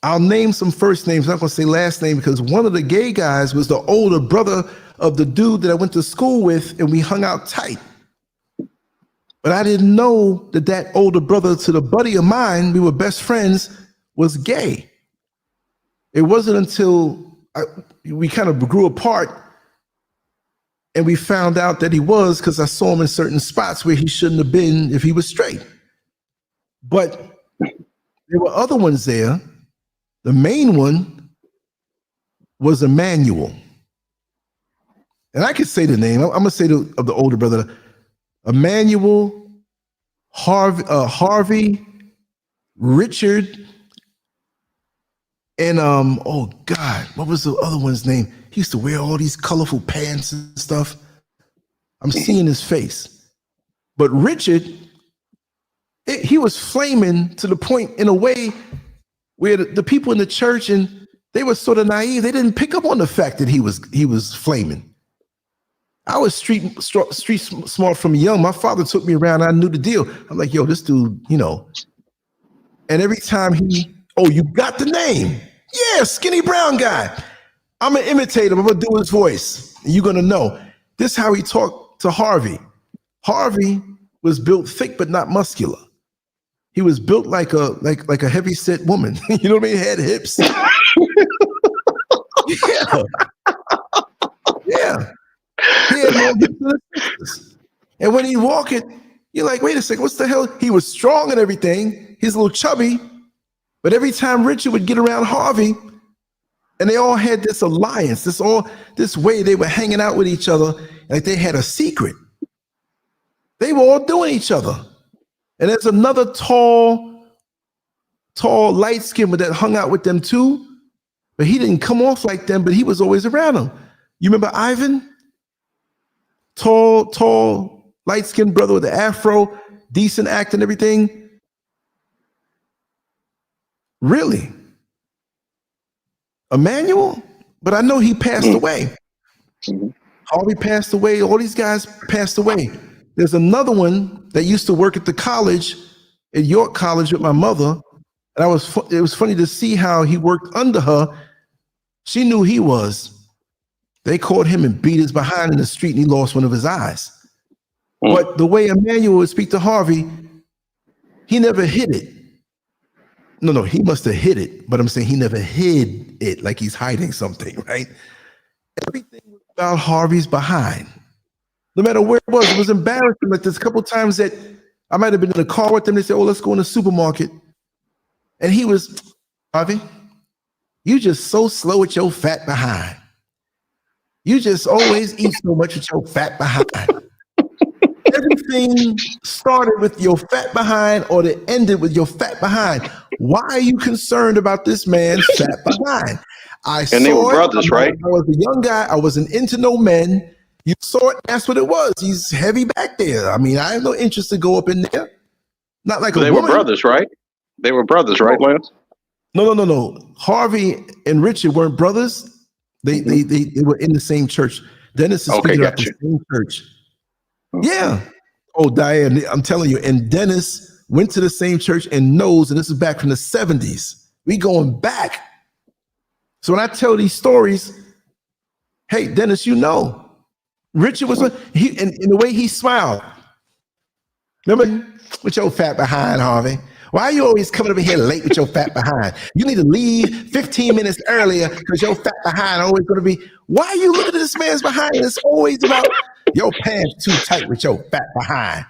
I'll name some first names. I'm not going to say last name because one of the gay guys was the older brother of the dude that I went to school with, and we hung out tight. But I didn't know that that older brother to the buddy of mine, we were best friends, was gay. It wasn't until we kind of grew apart and we found out that he was, because I saw him in certain spots where he shouldn't have been if he was straight. But there were other ones there. The main one was Emmanuel. And I could say the name. I'm going to say of the older brother, Emmanuel, Harvey, Richard, and oh God, what was the other one's name? He used to wear all these colorful pants and stuff. I'm seeing his face. But Richard, he was flaming to the point in a way where the people in the church, and they were sort of naive. They didn't pick up on the fact that he was flaming. I was street smart from young. My father took me around. I knew the deal. I'm like, yo, this dude, you know. And every time you got the name. Yeah, skinny brown guy. I'm going to imitate him. I'm going to do his voice. And you're going to know. This is how he talked to Harvey. Harvey was built thick but not muscular. He was built like a heavy set woman. You know what I mean? He had hips. Yeah. Yeah. He had no hips in his sisters. And when he walked it, you're like, wait a second, what's the hell? He was strong and everything. He's a little chubby. But every time Richard would get around Harvey, and they all had this alliance, this way they were hanging out with each other, like they had a secret. They were all doing each other. And there's another tall, light-skinned that hung out with them too, but he didn't come off like them, but he was always around them. You remember Ivan? Tall, light-skinned brother with the afro, decent act and everything. Really? Emmanuel? But I know he passed away. Harvey passed away. All these guys passed away. There's another one that used to work at the college, at York College with my mother. And it was funny to see how he worked under her. She knew he was. They caught him and beat his behind in the street, and he lost one of his eyes. But the way Emmanuel would speak to Harvey, he never hid it. No, he must have hid it, but I'm saying he never hid it like he's hiding something, right? Everything was about Harvey's behind. No matter where it was embarrassing. Like there's a couple of times that I might have been in the car with them. They said, oh, let's go in the supermarket. And he was, Harvey, you just so slow with your fat behind. You just always eat so much with your fat behind. Everything started with your fat behind or it ended with your fat behind. Why are you concerned about this man's fat behind? And they were brothers, right? I was a young guy. I wasn't into no men. You saw it. That's what it was. He's heavy back there. I mean, I have no interest to go up in there. Not like they were brothers, right? They were brothers, right, Lance? No. Harvey and Richard weren't brothers. They were in the same church. Dennis is speaking about the same church. Yeah. Oh, Diane, I'm telling you. And Dennis went to the same church and knows, and this is back from the 70s. We going back. So when I tell these stories, hey, Dennis, you know, Richard was and the way he smiled. Remember, with your fat behind, Harvey? Why are you always coming over here late with your fat behind? You need to leave 15 minutes earlier because your fat behind always going to be. Why are you looking at this man's behind? It's always about your pants too tight with your fat behind.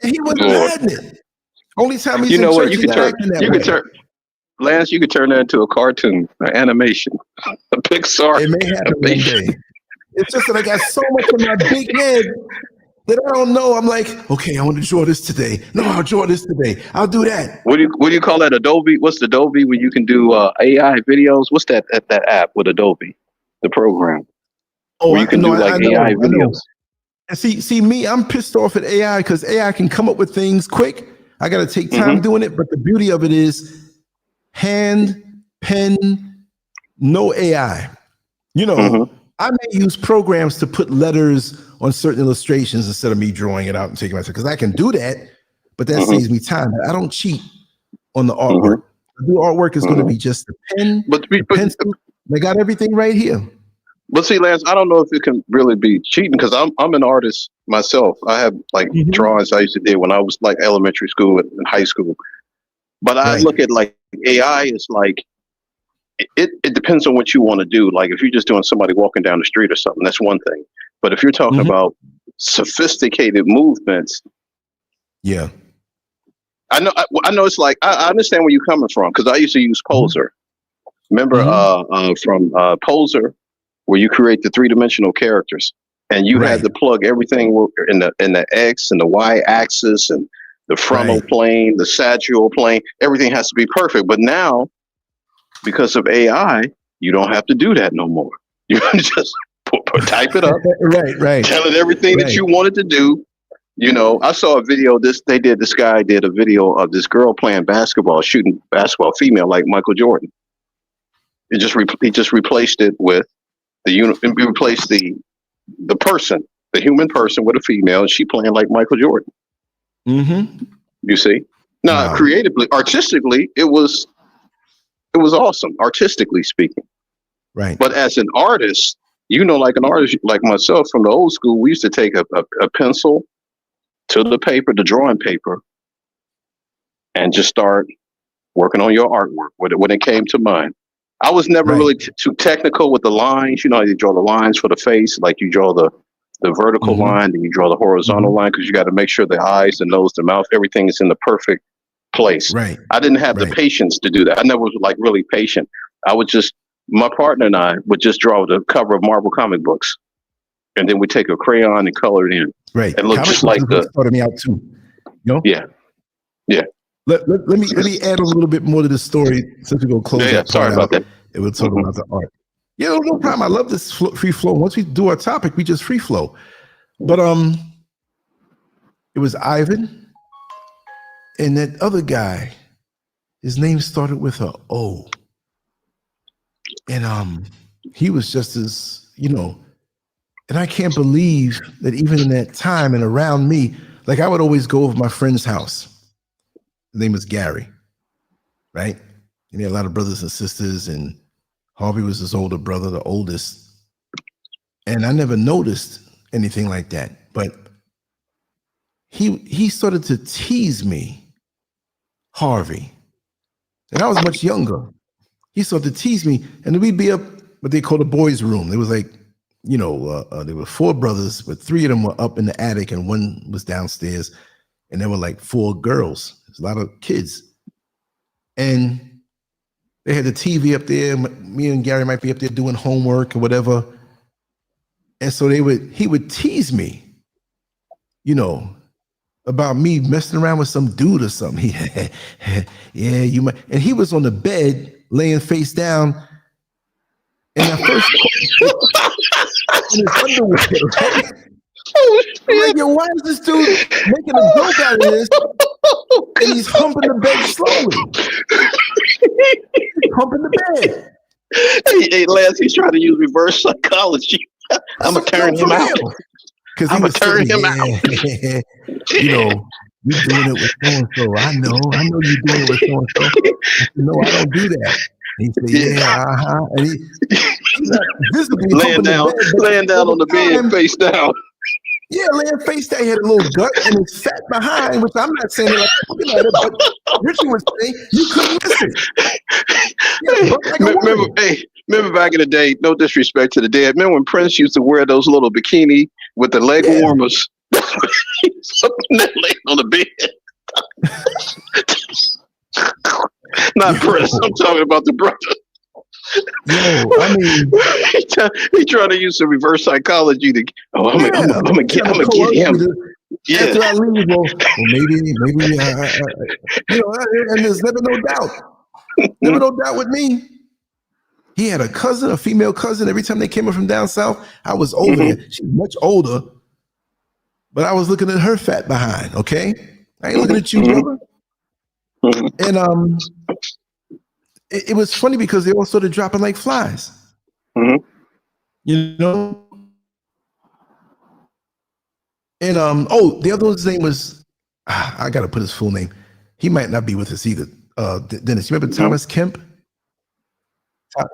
And he wasn't hiding it. Only time he's You in know what? church, he's not acting that You way. could turn, Lance. You could turn that into a cartoon, an animation, a Pixar It may happen one animation. day. It's just that I got so much in my big head that I don't know. I'm like, okay, I want to draw this today. No, I'll draw this today. I'll do that. What do you call that? Adobe? What's the Adobe when you can do AI videos? What's that app with Adobe, the program Oh, where you can do like I know, AI I know. videos? And see me, I'm pissed off at AI because AI can come up with things quick. I got to take time doing it. But the beauty of it is hand, pen, no AI. You know, I may use programs to put letters on certain illustrations instead of me drawing it out and taking myself, because I can do that, but that saves me time. I don't cheat on the artwork. The artwork is going to be just the pen, the pencil. They got everything right here. But see, Lance, I don't know if it can really be cheating because I'm an artist myself. I have like drawings I used to do when I was like elementary school and high school. But I look at like AI is like it depends on what you want to do. Like if you're just doing somebody walking down the street or something, that's one thing. But if you're talking about sophisticated movements, I know it's like I understand where you're coming from because I used to use Poser. Remember from Poser, where you create the 3-dimensional characters, and you had to plug everything in the X and the Y axis and the frontal plane, the sagittal plane. Everything has to be perfect. But now, because of AI, you don't have to do that no more. You can just type it up, tell it everything that you wanted to do. You know, I saw a video. This guy did a video of this girl playing basketball, shooting basketball, female like Michael Jordan. He just replaced it with replaced the person, the human person, with a female, and she playing like Michael Jordan. You see, now creatively, artistically, it was awesome, artistically speaking. But as an artist, you know, like an artist like myself from the old school, we used to take a pencil to the paper, the drawing paper, and just start working on your artwork when it came to mine. I was never really too technical with the lines. You know, you draw the lines for the face, like you draw the vertical line, and you draw the horizontal line because you got to make sure the eyes, the nose, the mouth, everything is in the perfect place. I didn't have the patience to do that. I never was like really patient. My partner and I would just draw the cover of Marvel comic books, and then we take a crayon and color it in. And look just like started me out too. You know? Yeah. Let me add a little bit more to the story since we're gonna close that. Sorry about that. And we'll talk about the art. Yeah, no problem. I love this free flow. Once we do our topic, we just free flow. But it was Ivan and that other guy. His name started with a O. And he was just as, you know, and I can't believe that even in that time and around me, like I would always go over my friend's house. His name was Gary, right? And he had a lot of brothers and sisters, and Harvey was his older brother, the oldest. And I never noticed anything like that. But he started to tease me, Harvey. And I was much younger. He started to tease me, and we'd be up what they call the boys' room. There was like, you know, there were 4 brothers, but 3 of them were up in the attic, and 1 was downstairs. And there were like 4 girls. There's a lot of kids. And they had the TV up there. Me and Gary might be up there doing homework or whatever. And so he would tease me, you know, about me messing around with some dude or something. Yeah, you might. And he was on the bed laying face down. And at first, in his underwear, right? I'm like, yo, why is this dude making a joke out of this? And he's humping the bed slowly. He's humping the bed. Hey, Lance, he's trying to use reverse psychology. I'm going to turn him out. I'm going to turn him out. You know, you're doing it with so-and-so. I know you're doing it with so-and-so. No, I don't do that. And he said, And he's not visibly laying down on the bed, face down. Yeah, laying face down. He had a little gut and his fat behind, which I'm not saying like looking at it, but Richard was saying you couldn't miss it. Remember back in the day, no disrespect to the dead. Remember when Prince used to wear those little bikini with the leg warmers? Laying on the bed. Not Prince. I'm talking about the brother. Yo, I mean, he trying to use some reverse psychology to. Oh, I'm gonna get him. Yeah. After I leave, well maybe, you know, and there's never no doubt with me. He had a female cousin. Every time they came up from down south, I was over there. She's much older, but I was looking at her fat behind. Okay, I ain't looking at you, brother. And it was funny because they all started dropping like flies. You know. And the other one's name was I gotta put his full name. He might not be with us either. Dennis, you remember Thomas Kemp?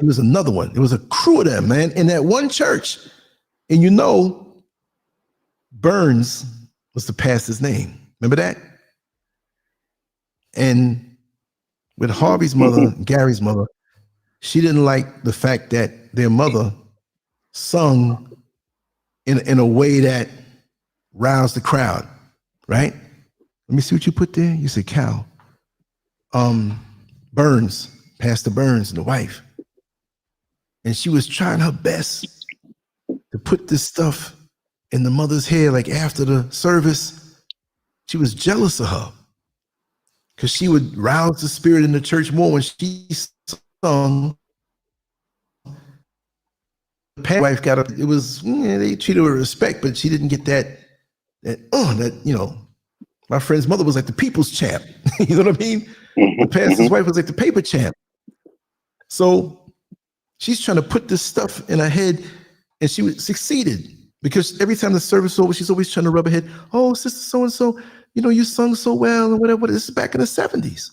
It was another one. It was a crew of them, man, in that one church. And you know, Burns was the pastor's name. Remember that? And with Harvey's mother, Gary's mother, she didn't like the fact that their mother sung in a way that roused the crowd, right? Let me see what you put there. You said Cal. Burns, Pastor Burns, and the wife. And she was trying her best to put this stuff in the mother's hair, like after the service. She was jealous of her because she would rouse the spirit in the church more when she sung. The wife got up. It was, they treated her with respect, but she didn't get that, you know, my friend's mother was like the people's champ. You know what I mean? The pastor's wife was like the paper champ. So she's trying to put this stuff in her head, and she succeeded because every time the service was over, she's always trying to rub her head. Oh, sister so-and-so, you know, you sung so well, and whatever. This is back in the 70s,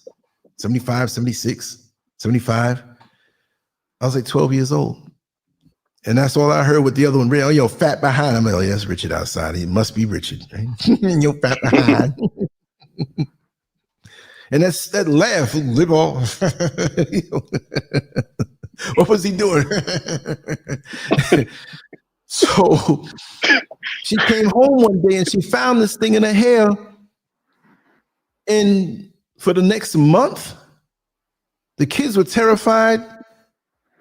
75, 76, 75. I was like 12 years old. And that's all I heard with the other one. Oh, yo, fat behind. I'm like, oh, yeah, that's Richard outside. He must be Richard. Right? Yo, fat behind. And that laugh, live off. What was he doing? So she came home one day and she found this thing in her hair. And for the next month, the kids were terrified.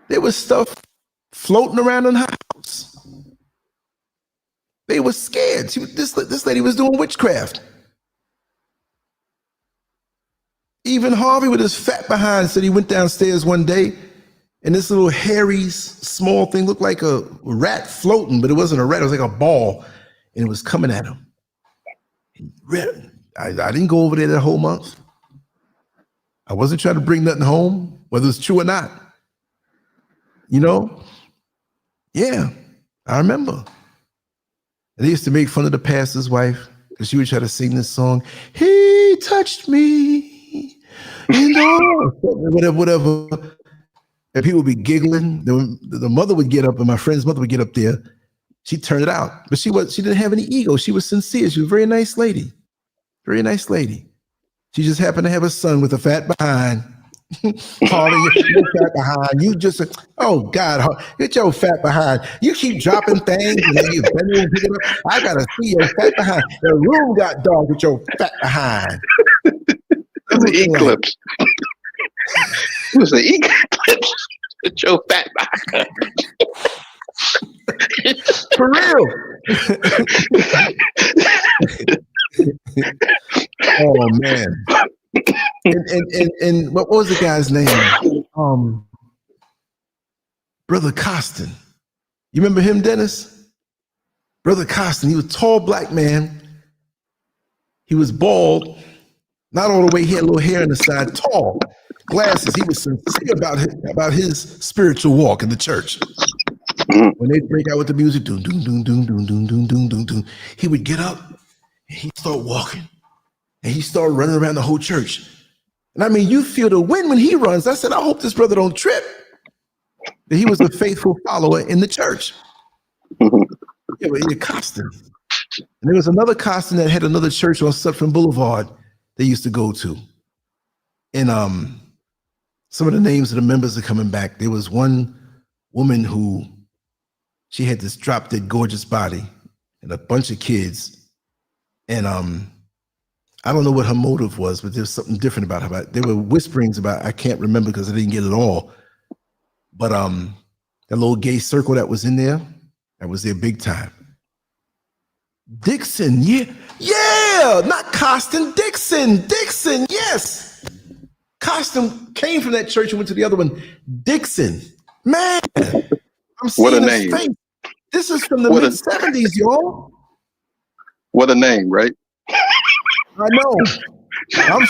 There was stuff floating around in her house. They were scared. This lady was doing witchcraft. Even Harvey with his fat behind said he went downstairs one day and this little hairy small thing looked like a rat floating, but it wasn't a rat, it was like a ball, and it was coming at him. I didn't go over there that whole month. I wasn't trying to bring nothing home, whether it's true or not. You know? Yeah, I remember. And they used to make fun of the pastor's wife because she would try to sing this song, he touched me, whatever. And people would be giggling. The mother would get up, and my friend's mother would get up there. She'd turn it out. But she didn't have any ego. She was sincere. She was a very nice lady. Very nice lady. She just happened to have a son with a fat behind. Harley, you're fat behind. You just, oh God, get your fat behind. You keep dropping things and then you bend over and pick it up. I gotta see your fat behind. The room got dark with your fat behind. It was an eclipse. It was an eclipse with your fat behind. For real. Oh man. And what was the guy's name? Brother Costin. You remember him, Dennis? Brother Costin. He was a tall black man. He was bald, not all the way. He had a little hair on the side. Tall, glasses. He was sincere about his spiritual walk in the church. When they break out with the music, doom, doom, doom, doom, doom, doom, doom, doom, doom, doom, he would get up and he'd start walking. And he started running around the whole church. And I mean, you feel the wind when he runs. I said, I hope this brother don't trip. But he was a faithful follower in the church. Yeah, but he had Costin. And there was another Costin that had another church on Sutphin Boulevard they used to go to. And some of the names of the members are coming back. There was one woman who, she had this drop dead gorgeous body and a bunch of kids. And I don't know what her motive was, but there's something different about her. There were whisperings about, I can't remember because I didn't get it all. But that little gay circle that was in there, that was there big time. Dixon, yeah, not Costin, Dixon, yes. Costin came from that church and went to the other one. Dixon, man, I'm seeing What a his name. face. This is from the mid-70s, y'all. What a name, right? I know. I'm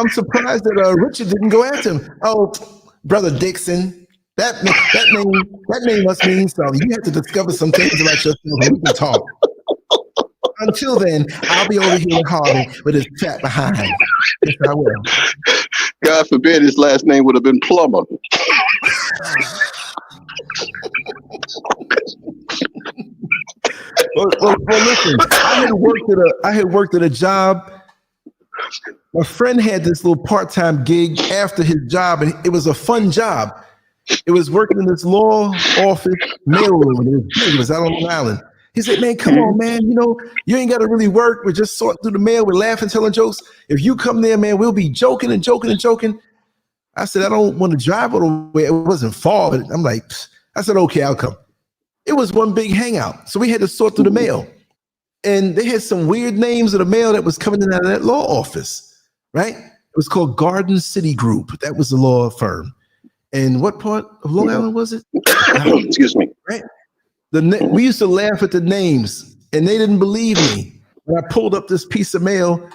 surprised that Richard didn't go after him. Oh, brother Dixon, that name must mean something. You have to discover some things about yourself and we can talk. Until then, I'll be over here with Harvey with his fat behind. Yes, I will. God forbid his last name would have been Plumber. Well, listen, I had worked at a job. My friend had this little part-time gig after his job, and it was a fun job. It was working in this law office mailroom. It was out on Long Island. He said, man, come on, man. You know, you ain't got to really work. We're just sorting through the mail. We're laughing, telling jokes. If you come there, man, we'll be joking and joking and joking. I said, I don't want to drive all the way. It wasn't far, but I'm like, I said, okay, I'll come. It was one big hangout. So we had to sort through the mail. And they had some weird names of the mail that was coming in out of that law office, right? It was called Garden City Group. That was the law firm. And what part of Long Island was it? Excuse me. Right? We used to laugh at the names, and they didn't believe me. When I pulled up this piece of mail,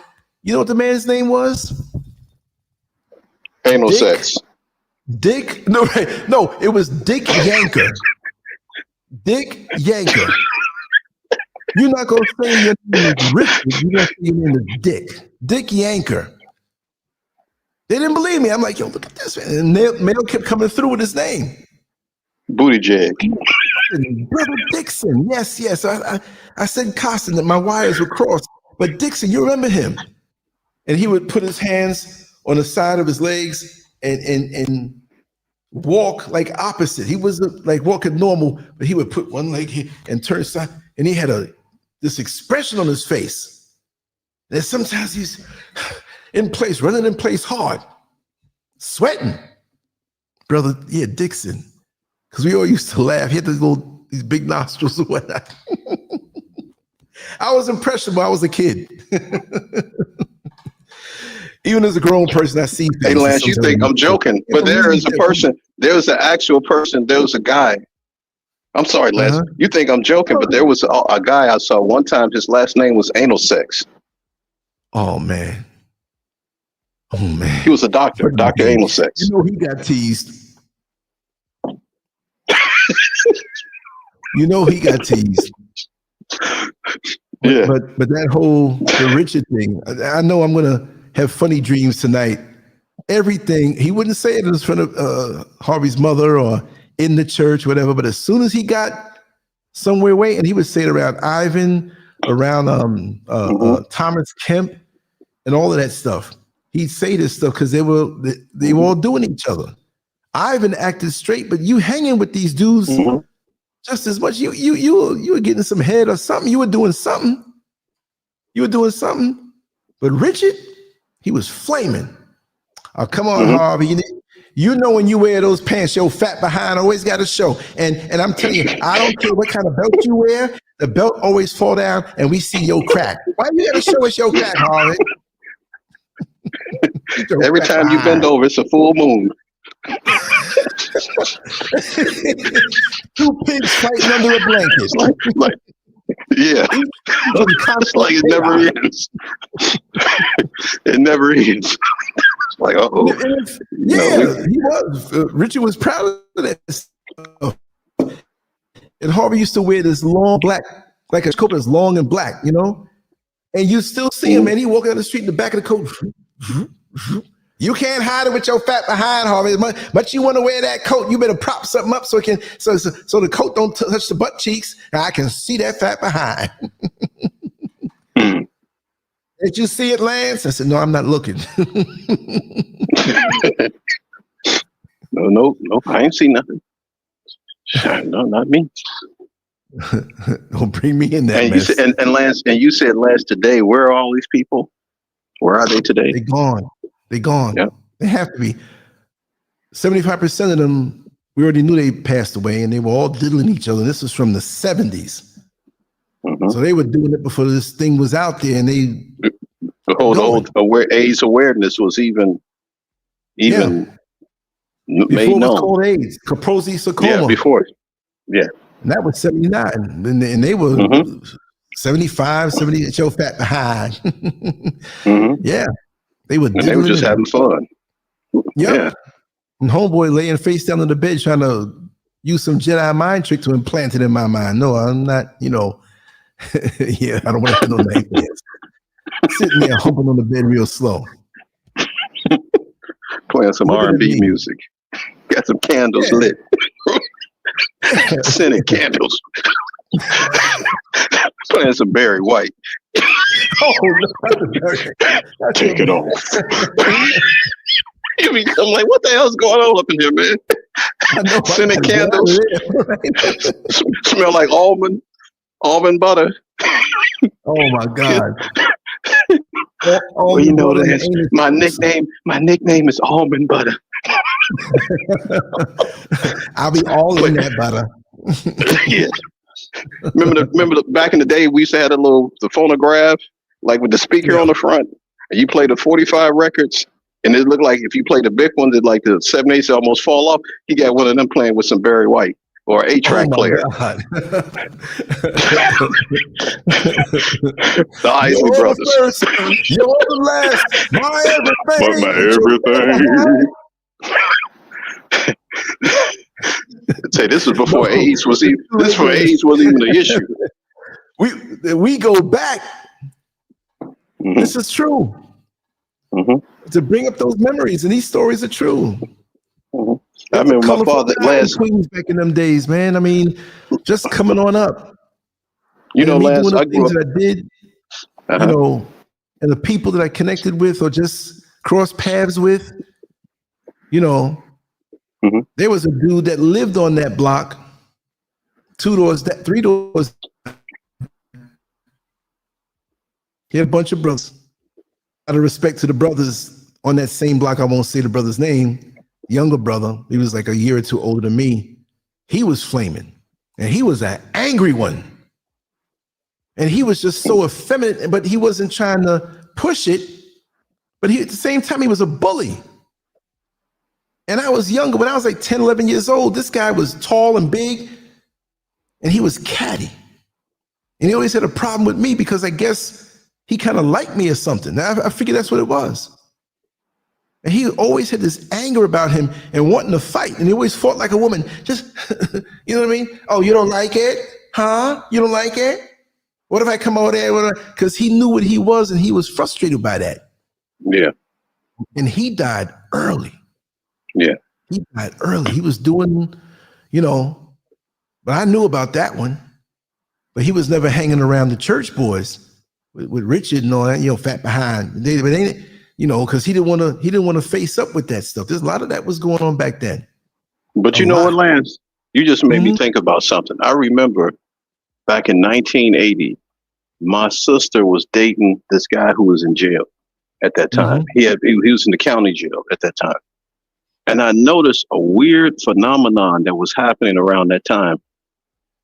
you know what the man's name was? Anal sex. Dick? No, it was Dick Yanker. Dick Yanker. You're not going to say your name is Richard. You're going to say your name is Dick. Dick Yanker. They didn't believe me. I'm like, yo, look at this, man. And mail kept coming through with his name. Booty jag. Brother Dixon. Yes. I said Costin that my wires were crossed. But Dixon, you remember him. And he would put his hands on the side of his legs and walk like opposite. He wasn't like walking normal, but he would put one leg here and turn side. And he had this expression on his face. And sometimes he's in place, running in place hard, sweating. Brother, yeah, Dixon. Because we all used to laugh. He had these big nostrils and whatnot. I was impressionable. I was a kid. Even as a grown person, I see things. Hey, Lance, you think I'm joking, but there is a person, there's an actual person, there was a guy. I'm sorry, Lance. You think I'm joking, but there was a guy I saw one time. His last name was Anal Sex. Oh, man. He was a doctor, Dr. Anal Sex. You know he got teased. Yeah. But the Richard thing, I know I'm gonna have funny dreams tonight. Everything, he wouldn't say it in front of Harvey's mother or in the church, whatever. But as soon as he got somewhere away, and he would say it around Ivan, around Thomas Kemp, and all of that stuff. He'd say this stuff because they were all doing each other. Ivan acted straight, but you hanging with these dudes just as much. You were getting some head or something. You were doing something. But Richard, he was flaming. Oh, come on, Harvey. You know when you wear those pants, your fat behind always got to show. And I'm telling you, I don't care what kind of belt you wear, the belt always fall down and we see your crack. Why you got to show us your crack, Harvey? Every time you bend over, it's a full moon. Two pigs fighting under a blanket. Yeah. It's like it never ends. It never ends. Like, uh-oh. Yeah, he was. Richard was proud of that. And Harvey used to wear this long black, like a coat that's long and black, you know? And you still see him, man. He walking down the street in the back of the coat. You can't hide it with your fat behind, Harvey. But you want to wear that coat, you better prop something up so it can so the coat don't touch the butt cheeks. And I can see that fat behind. Did you see it, Lance? I said, no, I'm not looking. No, I ain't seen nothing. No, not me. Don't bring me in that And mess. you said, and Lance, and you said, Lance, today, where are all these people? Where are they today? They're gone. They're gone. Yeah. They have to be. 75% of them, we already knew they passed away, and they were all diddling each other. This was from the 70s. Mm-hmm. So they were doing it before this thing was out there, and they The whole AIDS awareness was even made before it was known. called AIDS, sarcoma. Yeah, before. Yeah. And that was 79. And they were 75, 70, show fat behind. Yeah. They were And they were just having fun. Yeah. And homeboy laying face down on the bed trying to use some Jedi mind trick to implant it in my mind. No, I'm not, yeah, I don't want to have no nightmares. Sitting there humping on the bed real slow. Playing some R&B music. Got some candles lit. Scented candles. Playing some Barry White. Oh, no. Take it off. You become like, what the hell's going on up in here, man? Scented candles. Smell like almond butter. Oh my God. Well, you know that my nickname is almond butter. I'll be all in that butter. Yeah. Remember back in the day we used to have the phonograph, like with the speaker on the front, and you played the 45 records, and it looked like if you played the big one, that like the 7/8 almost fall off. He got one of them playing with some Barry White or 8-track player. The Isley Brothers. First, you're the last, my everything. Say this was before AIDS was even. This before AIDS wasn't even an issue. We go back. Mm-hmm. This is true. Mm-hmm. To bring up those memories, and these stories are true. Mm-hmm. I remember my father last Queens back in them days, man. I mean, just coming on up. Last doing the things that I did, and the people that I connected with or just crossed paths with, there was a dude that lived on that block, 3 doors. He had a bunch of brothers. Out of respect to the brothers on that same block, I won't say the brother's name, younger brother, he was like a year or two older than me. He was flaming, and he was an angry one. And he was just so effeminate, but he wasn't trying to push it. But at the same time, he was a bully. And I was younger, when I was like 10, 11 years old, this guy was tall and big, and he was catty. And he always had a problem with me because I guess he kind of liked me or something. I figured that's what it was. And he always had this anger about him and wanting to fight. And he always fought like a woman. Just, you know what I mean? Oh, you don't like it? Huh? You don't like it? What if I come over there? Because he knew what he was and he was frustrated by that. Yeah. And he died early. Yeah. He died early. He was doing, but I knew about that one. But he was never hanging around the church boys with Richard and all that, fat behind. Because he didn't want to face up with that stuff. There's a lot of that was going on back then. But you know what, Lance? You just made me think about something. I remember back in 1980, my sister was dating this guy who was in jail at that time. He was in the county jail at that time. And I noticed a weird phenomenon that was happening around that time.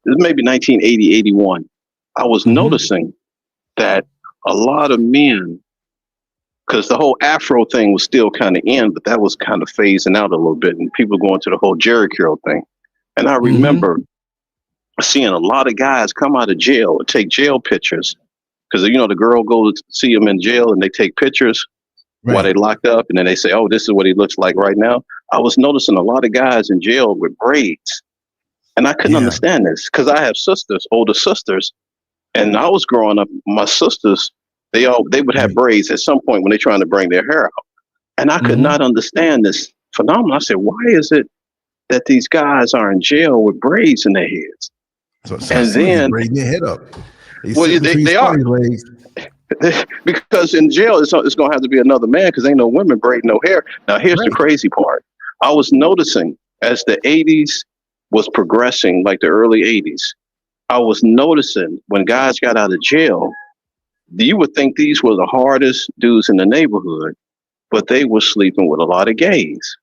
This is maybe 1980, 81. I was noticing that a lot of men, because the whole Afro thing was still kind of in, but that was kind of phasing out a little bit, and people going to the whole Jerry curl thing. And I remember seeing a lot of guys come out of jail and take jail pictures, because the girl goes to see him in jail and they take pictures while they locked up, and then they say, "Oh, this is what he looks like right now." I was noticing a lot of guys in jail with braids, and I couldn't understand this because I have sisters, older sisters, and I was growing up. My sisters, they would have braids at some point when they're trying to bring their hair out, and I could not understand this phenomenon. I said, "Why is it that these guys are in jail with braids in their heads?" And then braiding their head up. They are. Because in jail, it's going to have to be another man because ain't no women braiding no hair. Now, here's the crazy part. I was noticing as the 80s was progressing, like the early 80s, I was noticing when guys got out of jail, you would think these were the hardest dudes in the neighborhood, but they were sleeping with a lot of gays.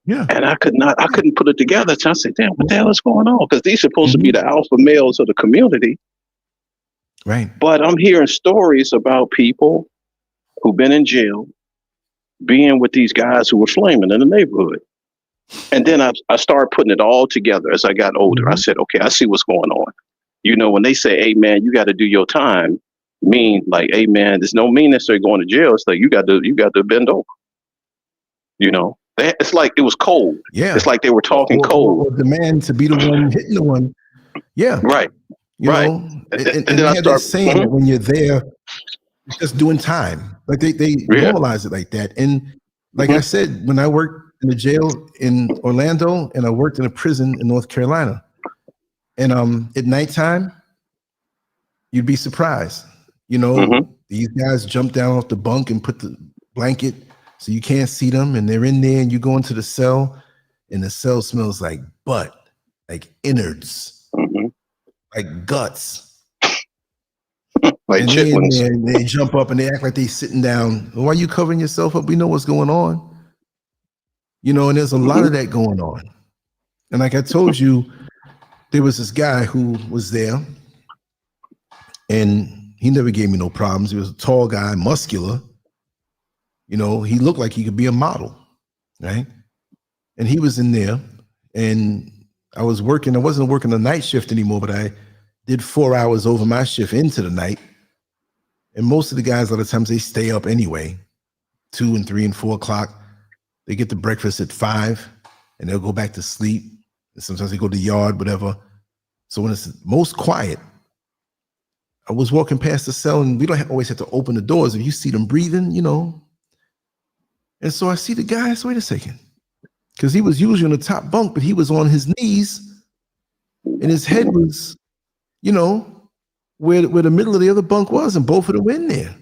Yeah. And I couldn't put it together. So I said, damn, what the hell is going on? Because these are supposed to be Mm-hmm. the alpha males of the community. Right. But I'm hearing stories about people who've been in jail being with these guys who were flaming in the neighborhood. And then I started putting it all together as I got older. I Mhm. said, okay, I see what's going on. You know, when they say, hey, man, you got to do your time, mean like, hey, man, there's no mean necessarily going to jail. It's like you got to bend over. You know, it's like it was cold. Yeah. It's like they were talking cold. Or demand to be the one hitting the one. Yeah. Right. You Right. know, And and then they I have that start, saying that when you're there, you're just doing time. Like they Yeah. normalize it like that. And like Mhm. I said, when I worked in the jail in Orlando and I worked in a prison in North Carolina, and at nighttime, you'd be surprised. You know, Mhm. these guys jump down off the bunk and put the blanket so you can't see them, and they're in there, and you go into the cell, and the cell smells like butt, like innards, Mhm. like guts. Like And they in chitlins. there and they jump up and they act like they sitting down. Why are you covering yourself up? We know what's going on. You know, and there's a lot of that going on. And like I told you, there was this guy who was there and he never gave me no problems. He was a tall guy, muscular. You know, he looked like he could be a model, right? And he was in there and I wasn't working the night shift anymore, but I did 4 hours over my shift into the night. And most of the guys, a lot of times they stay up anyway, 2 and 3 and 4 o'clock. They get to breakfast at 5 and they'll go back to sleep. And sometimes they go to the yard, whatever. So when it's most quiet, I was walking past the cell and we don't always have to open the doors. If you see them breathing, you know. And so I see the guy, so wait a second. Because he was usually on the top bunk, but he was on his knees and his head was, you know, where the middle of the other bunk was, and both of them were in there.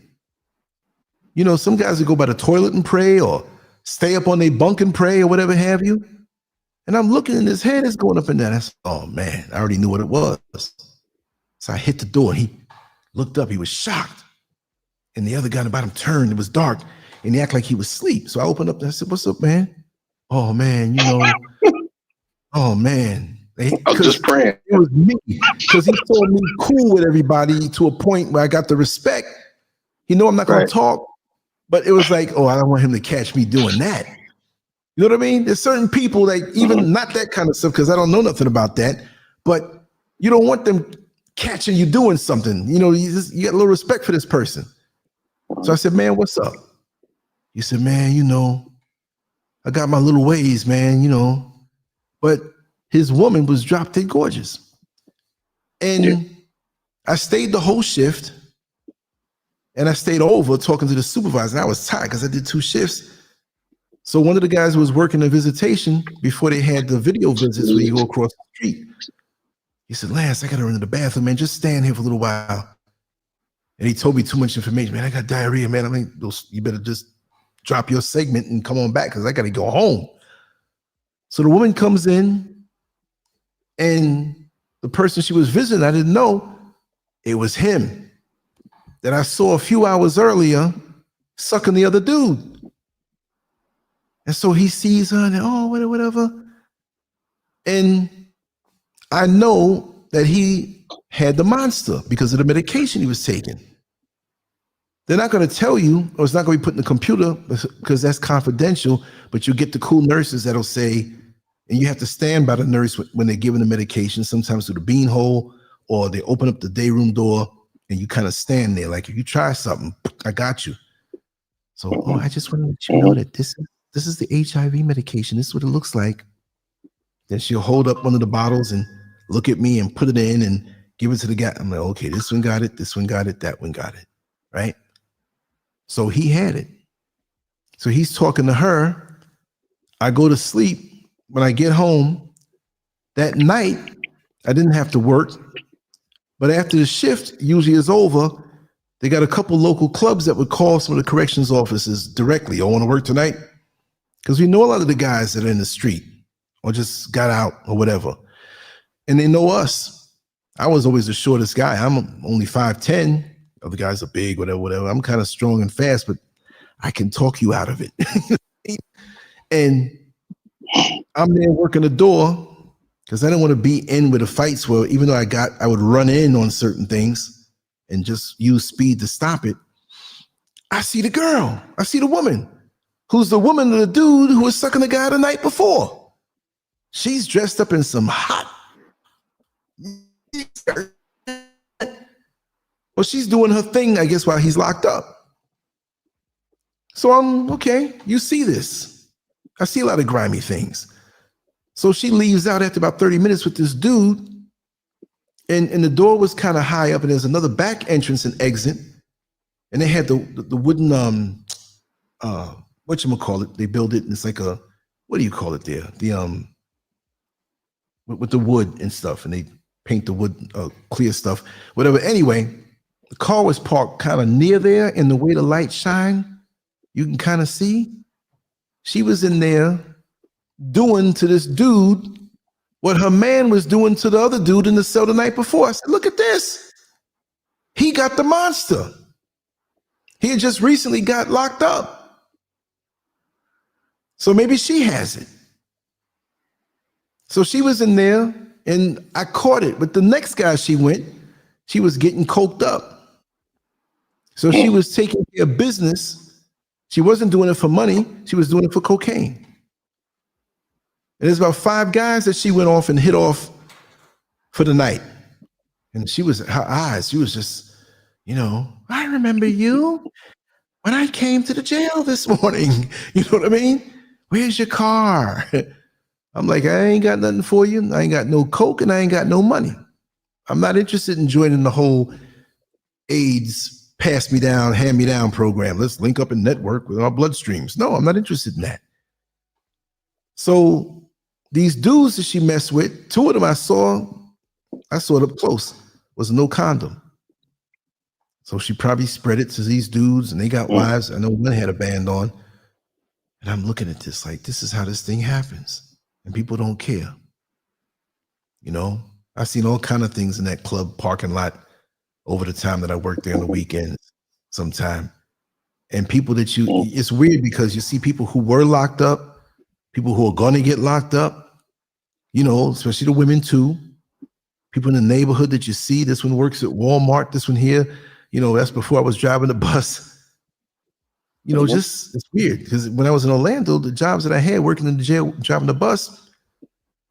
You know, some guys would go by the toilet and pray or stay up on their bunk and pray or whatever have you. And I'm looking and his head is going up and down. I said, oh man, I already knew what it was. So I hit the door and he looked up, he was shocked. And the other guy in the bottom turned, it was dark, and he acted like he was asleep. So I opened up and I said, what's up, man? Oh man, you know, oh man. I'm just praying. It was me, because he saw me cool with everybody to a point where I got the respect. He know I'm not gonna talk, but it was like, oh, I don't want him to catch me doing that. You know what I mean? There's certain people that even not that kind of stuff, because I don't know nothing about that, but you don't want them catching you doing something. You know, you got a little respect for this person. So I said, man, what's up? He said, man, you know, I got my little ways, man, you know, but his woman was drop dead gorgeous. And I stayed the whole shift and I stayed over talking to the supervisor. And I was tired because I did 2 shifts. So one of the guys who was working a visitation before they had the video visits where you go across the street, he said, Lance, I got to run to the bathroom, man. Just stand here for a little while. And he told me too much information. Man, I got diarrhea, man. I mean, you better just drop your segment and come on back because I got to go home. So the woman comes in and the person she was visiting, I didn't know, it was him that I saw a few hours earlier sucking the other dude. And so he sees her and, oh, whatever. And I know that he had the monster because of the medication he was taking. They're not going to tell you, or it's not going to be put in the computer because that's confidential, but you get the cool nurses that'll say, and you have to stand by the nurse when they're giving the medication, sometimes through the beanhole, or they open up the day room door and you kind of stand there. Like if you try something, I got you. So, oh, I just want to let you know that this is the HIV medication. This is what it looks like. Then she'll hold up one of the bottles and look at me and put it in and give it to the guy. I'm like, okay, this one got it, this one got it, that one got it, right? So he had it. So he's talking to her. I go to sleep. When I get home that night, I didn't have to work. But after the shift usually is over, they got a couple local clubs that would call some of the corrections officers directly. I want to work tonight? Because we know a lot of the guys that are in the street or just got out or whatever. And they know us. I was always the shortest guy. I'm only 5'10". Other guys are big, whatever. I'm kind of strong and fast, but I can talk you out of it. And I'm there working the door because I didn't want to be in with the fights where even though I would run in on certain things and just use speed to stop it. I see the girl. I see the woman who's the woman of the dude who was sucking the guy the night before. She's dressed up in some hot. Well, she's doing her thing, I guess, while he's locked up. So I'm okay. You see this. I see a lot of grimy things. So she leaves out after about 30 minutes with this dude. And the door was kind of high up, and there's another back entrance and exit. And they had the wooden, whatchamacallit, they build it, and it's like a, what do you call it there? The, with the wood and stuff, and they paint the wood clear stuff, whatever. Anyway, the car was parked kind of near there, and the way the light shine, you can kind of see. She was in there doing to this dude what her man was doing to the other dude in the cell the night before. I said, look at this. He got the monster. He had just recently got locked up. So maybe she has it. So she was in there, and I caught it. But the next guy she was getting coked up. So she was taking care of business. She wasn't doing it for money. She was doing it for cocaine. And there's about 5 guys that she went off and hit off for the night. And her eyes, she was just, I remember you when I came to the jail this morning. You know what I mean? Where's your car? I'm like, I ain't got nothing for you. I ain't got no coke and I ain't got no money. I'm not interested in joining the whole AIDS pass me down, hand me down program. Let's link up and network with our bloodstreams. No, I'm not interested in that. So these dudes that she messed with, 2 of them I saw it up close, was no condom. So she probably spread it to these dudes, and they got wives. I know one had a band on. And I'm looking at this like, this is how this thing happens. And people don't care. I've seen all kind of things in that club parking lot over the time that I worked there on the weekends sometime. And people that it's weird because you see people who were locked up, people who are going to get locked up, especially the women too. People in the neighborhood that you see, this one works at Walmart, this one here, that's before I was driving the bus. Just, it's weird because when I was in Orlando, the jobs that I had working in the jail, driving the bus,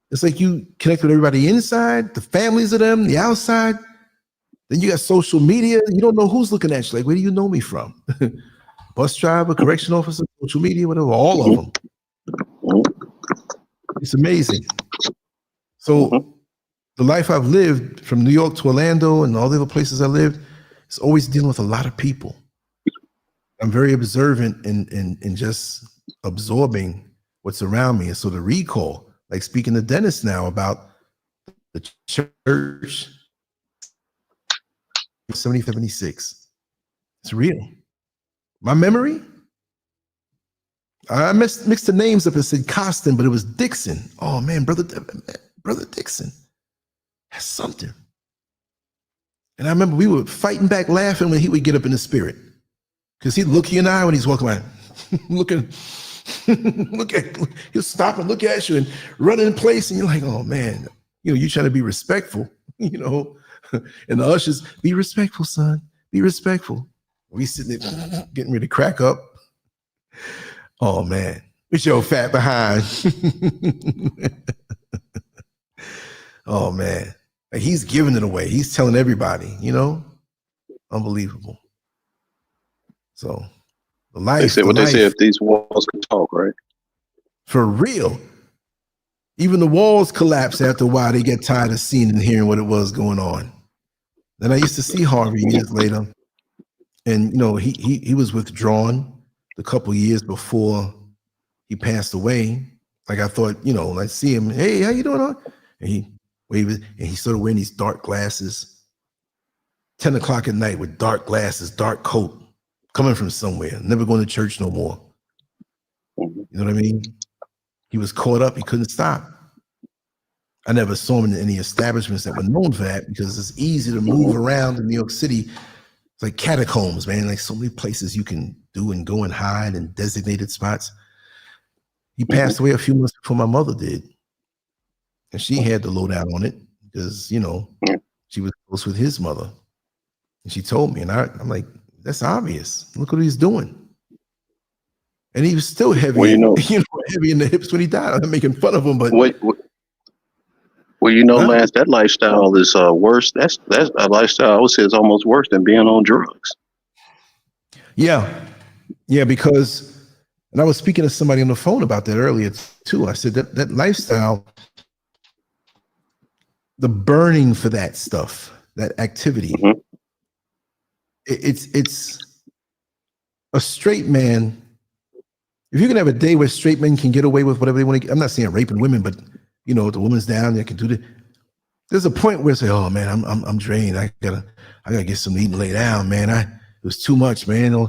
it's like you connect with everybody inside, the families of them, the outside. Then you got social media. You don't know who's looking at you. Like, where do you know me from? Bus driver, correction officer, social media, whatever, all of them. It's amazing. So the life I've lived from New York to Orlando and all the other places I lived, it's always dealing with a lot of people. I'm very observant and just absorbing what's around me. And so the recall, like speaking to Dennis now about the church, 76, it's real. My memory, I mixed the names up and said Costin, but it was Dixon. Oh man, brother Dixon, that's something. And I remember we were fighting back laughing when he would get up in the spirit. Because he'd look you in the eye when he's walking by, he'll stop and look at you and run in place. And you're like, oh man, you're trying to be respectful, and the ushers, be respectful, son, be respectful. We sitting there getting ready to crack up. Oh man, it's your fat behind. Oh man, like he's giving it away. He's telling everybody, unbelievable. So the life. They say what they say, if these walls can talk, right? For real. Even the walls collapse after a while. They get tired of seeing and hearing what it was going on. Then I used to see Harvey years later. And he was withdrawn a couple years before he passed away. Like I thought, I see him, hey, how you doing? And he waved, and he started wearing these dark glasses, 10 o'clock at night with dark glasses, dark coat. Coming from somewhere, never going to church no more. You know what I mean? He was caught up. He couldn't stop. I never saw him in any establishments that were known for that because it's easy to move around in New York City. It's like catacombs, man. Like so many places you can do and go and hide in designated spots. He passed away a few months before my mother did. And she had the lowdown on it because, you know, she was close with his mother. And she told me, and I'm like, that's obvious. Look what he's doing. And he was still heavy, well, heavy in the hips when he died. I'm making fun of him, but well, you know, Lance, that lifestyle is worse. That's a lifestyle I would say is almost worse than being on drugs. Yeah, because, and I was speaking to somebody on the phone about that earlier too. I said that lifestyle, the burning for that stuff, that activity, it's a straight man. If you can have a day where straight men can get away with whatever they want to, I'm not saying raping women, but you know, the woman's down, they can do that. There's a point where it's like, oh man, I'm drained. I gotta get some eat and lay down, man. It was too much, man.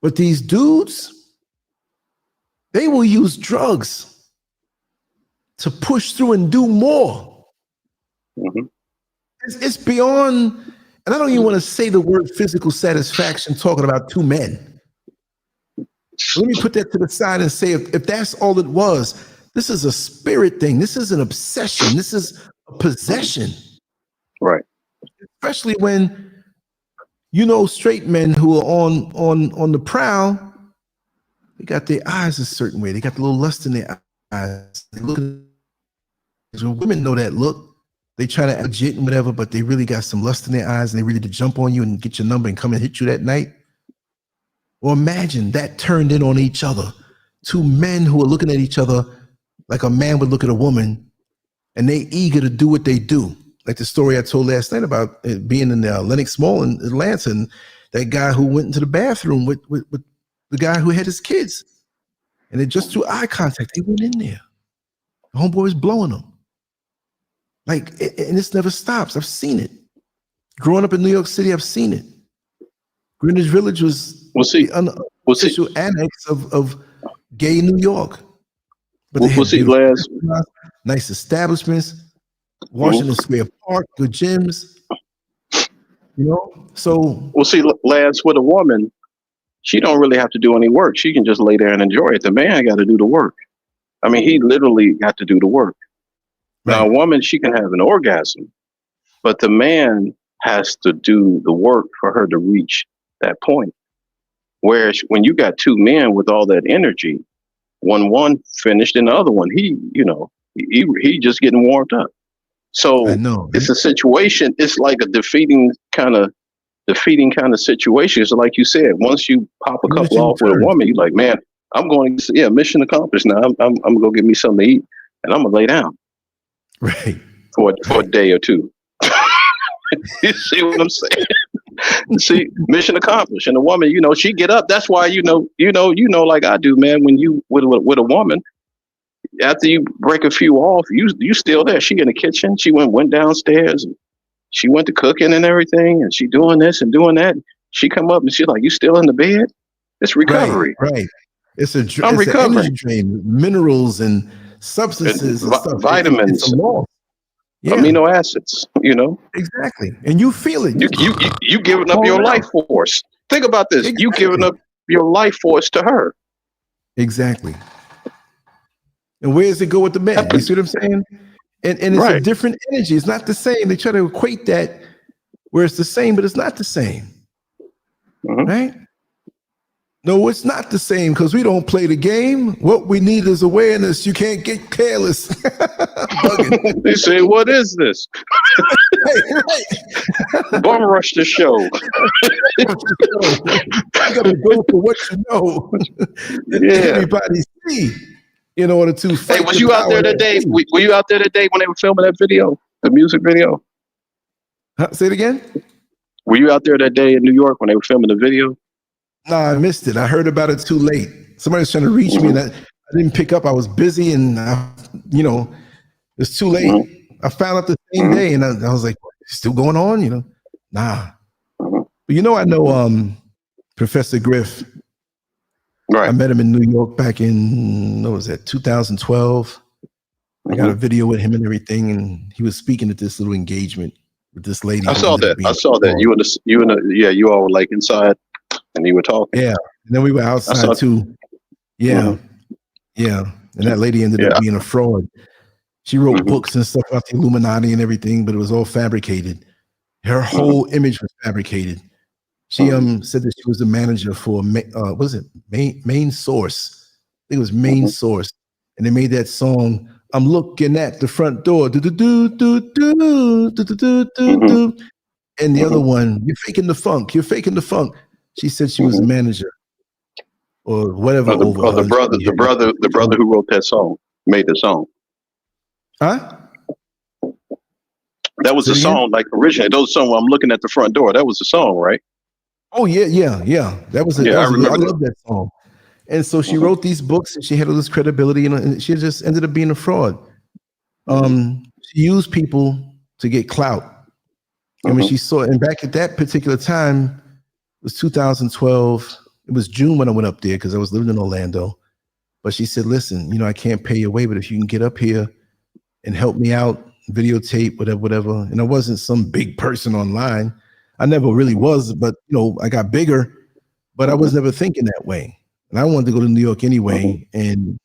But these dudes, they will use drugs to push through and do more. It's beyond, and I don't even want to say the word physical satisfaction talking about two men. Let me put that to the side and say, if that's all it was, this is a spirit thing. This is an obsession. This is a possession. Right. Especially when, you know, straight men who are on the prowl, they got their eyes a certain way. They got the little lust in their eyes. They look, when women know that look, they try to act legit and whatever, but they really got some lust in their eyes and they ready to jump on you and get your number and come and hit you that night. Or imagine that turned in on each other. Two men who are looking at each other like a man would look at a woman, and they eager to do what they do. Like the story I told last night about it being in the Lenox Mall in Atlanta, and that guy who went into the bathroom with the guy who had his kids. And it just through eye contact, they went in there. The homeboy was blowing them. Like, and this never stops. I've seen it. Growing up in New York City, I've seen it. Greenwich Village was the unofficial annex of gay New York. But they had nice establishments, Washington Square Park, good gyms, you know. So Lance, with a woman, she don't really have to do any work. She can just lay there and enjoy it. The man got to do the work. I mean, he literally got to do the work. Right. Now, a woman, she can have an orgasm, but the man has to do the work for her to reach that point. Whereas when you got two men with all that energy, one finished and the other one, he just getting warmed up. So it's a situation. It's like a defeating kind of situation. So like you said, once you pop a couple off with a woman, you're like, man, I'm going to, mission accomplished. Now I'm going to go get me something to eat and I'm going to lay down. Right. For a day or two. You see what I'm saying? See, mission accomplished. And a woman, she get up. That's why, like I do, man, when you with a woman, after you break a few off, you still there. She in the kitchen. She went downstairs and she went to cooking and everything. And she doing this and doing that. She come up and she's like, you still in the bed? It's recovery. Right. It's I'm recovering. An energy drain, minerals and substances and stuff. Vitamins. It's a loss. Yeah. Amino acids, Exactly. And you feel it. You giving up your life force. Think about this. Exactly. You giving up your life force to her. Exactly. And where does it go with the man? You see what I'm saying? And it's a different energy. It's not the same. They try to equate that where it's the same, but it's not the same. Right? No, it's not the same because we don't play the game. What we need is awareness. You can't get careless. They say, what is this? Right. Bum rush the show. You gotta go for what you know. Everybody see in order to fight. Hey, was you out there today? Were you out there today when they were filming that video, the music video? Say it again? Were you out there that day in New York when they were filming the video? No, I missed it. I heard about it too late. Somebody was trying to reach me and I didn't pick up. I was busy and, it's too late. I found out the same day and I was like, still going on? Nah. But I know Professor Griff. Right. I met him in New York back in, 2012. I got a video with him and everything, and he was speaking at this little engagement with this lady. I saw that. You all were like inside, and you were talking. Yeah, and then we were outside too. Yeah, yeah, and that lady ended up being a fraud. She wrote books and stuff about the Illuminati and everything, but it was all fabricated. Her whole image was fabricated. She said that she was the manager for what was it, Main Source? I think it was Main Source, and they made that song. I'm looking at the front door, do do do do do do do do do, and the other one, you're faking the funk. You're faking the funk. She said she was a manager or whatever. The brother who wrote that song made the song. Huh? That was the song, like originally. Those song. I'm looking at the front door. That was the song, right? Oh yeah. That was it. I remember. I love that song. And so she wrote these books, and she had all this credibility, and she just ended up being a fraud. She used people to get clout. And when she saw, and back at that particular time, it was 2012. It was June when I went up there because I was living in Orlando. But she said, listen, I can't pay your way, but if you can get up here and help me out, videotape, whatever. And I wasn't some big person online. I never really was, but I got bigger, but I was never thinking that way. And I wanted to go to New York anyway, and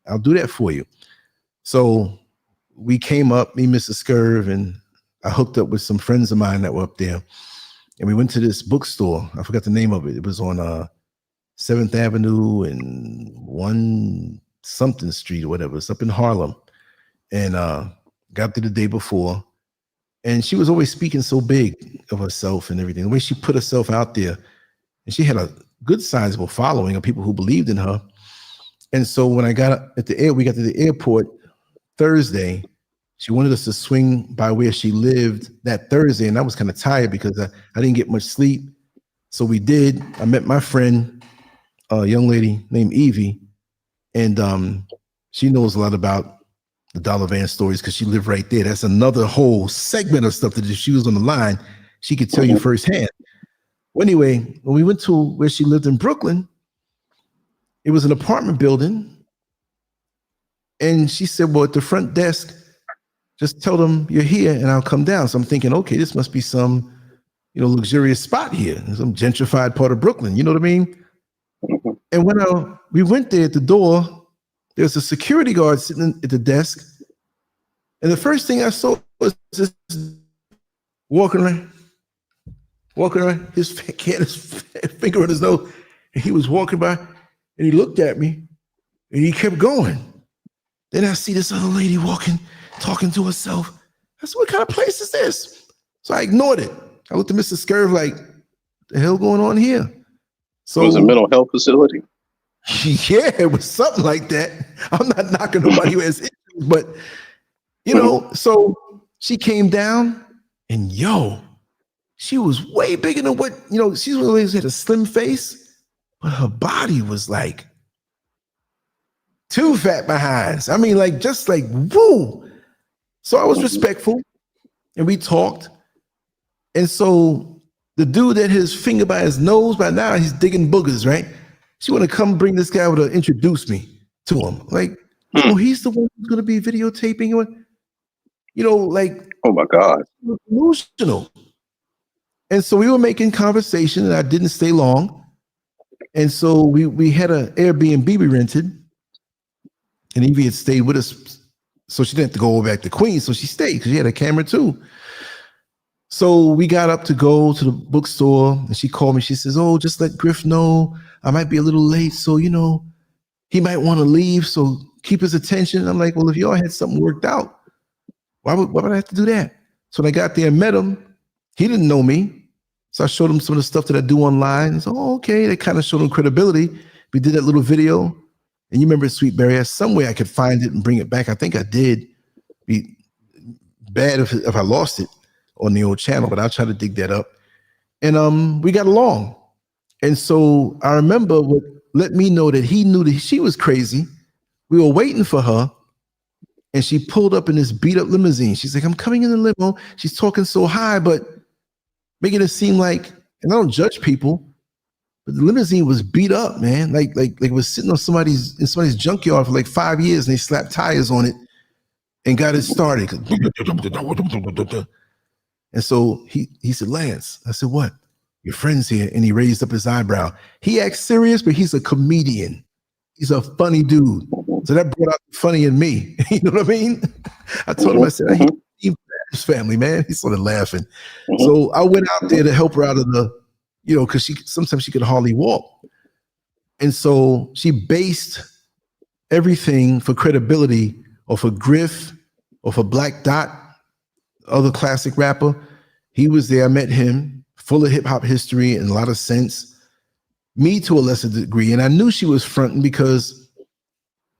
I'll do that for you. So we came up, me, Mrs. Scurv, and I hooked up with some friends of mine that were up there. And we went to this bookstore. I forgot the name of it. It was on 7th Avenue and 1 something street or whatever. It's up in Harlem. And got there the day before. And she was always speaking so big of herself and everything. The way she put herself out there. And she had a good sizable following of people who believed in her. And so when we got to the airport Thursday, she wanted us to swing by where she lived that Thursday. And I was kind of tired because I didn't get much sleep. So we did. I met my friend, a young lady named Evie. And she knows a lot about the Dollar Van stories because she lived right there. That's another whole segment of stuff that if she was on the line, she could tell you firsthand. Well, anyway, when we went to where she lived in Brooklyn, it was an apartment building. And she said, well, at the front desk, just tell them you're here and I'll come down. So I'm thinking, okay, this must be some, luxurious spot here, some gentrified part of Brooklyn. You know what I mean? And when we went there at the door, there's a security guard sitting at the desk. And the first thing I saw was this walking around, his finger on his nose. And he was walking by and he looked at me and he kept going. Then I see this other lady walking, talking to herself. I said, what kind of place is this? So I ignored it. I looked at Mr. Scurv like, the hell going on here? So it was a mental health facility. Yeah, it was something like that. I'm not knocking nobody who has issues, but so she came down and she was way bigger than what, she always had a slim face, but her body was like 2 fat behinds. I mean, just woo. So I was respectful and we talked. And so the dude that his finger by his nose, by now he's digging boogers, right? She want to come bring this guy over to introduce me to him. He's the one who's going to be videotaping. Oh my God. Emotional. And so we were making conversation and I didn't stay long. And so we had an Airbnb we rented and Evie had stayed with us. So she didn't have to go back to Queens. So she stayed because she had a camera too. So we got up to go to the bookstore and she called me. She says, oh, just let Griff know I might be a little late. So, he might want to leave. So keep his attention. I'm like, well, if y'all had something worked out, why would I have to do that? So when I got there and met him, he didn't know me. So I showed him some of the stuff that I do online. So, okay. They kind of showed him credibility. We did that little video. And you remember Sweet Berry? Some way I could find it and bring it back. I think I did. Be bad if I lost it on the old channel, but I'll try to dig that up. And we got along. And so I remember what let me know that he knew that she was crazy. We were waiting for her and she pulled up in this beat up limousine. She's like, I'm coming in the limo. She's talking so high, but making it seem like, and I don't judge people, but the limousine was beat up, man. Like it was sitting on somebody's junkyard for 5 years and they slapped tires on it and got it started. And so he said, Lance, I said, what? Your friend's here. And he raised up his eyebrow. He acts serious, but he's a comedian. He's a funny dude. So that brought out the funny in me. You know what I mean? I told him, I said, he's his family, man. He started laughing. So I went out there to help her out of the, because sometimes she could hardly walk. And so she based everything for credibility or for Griff or for Black Dot, other classic rapper. He was there. I met him, full of hip hop history and a lot of sense. Me to a lesser degree. And I knew she was fronting because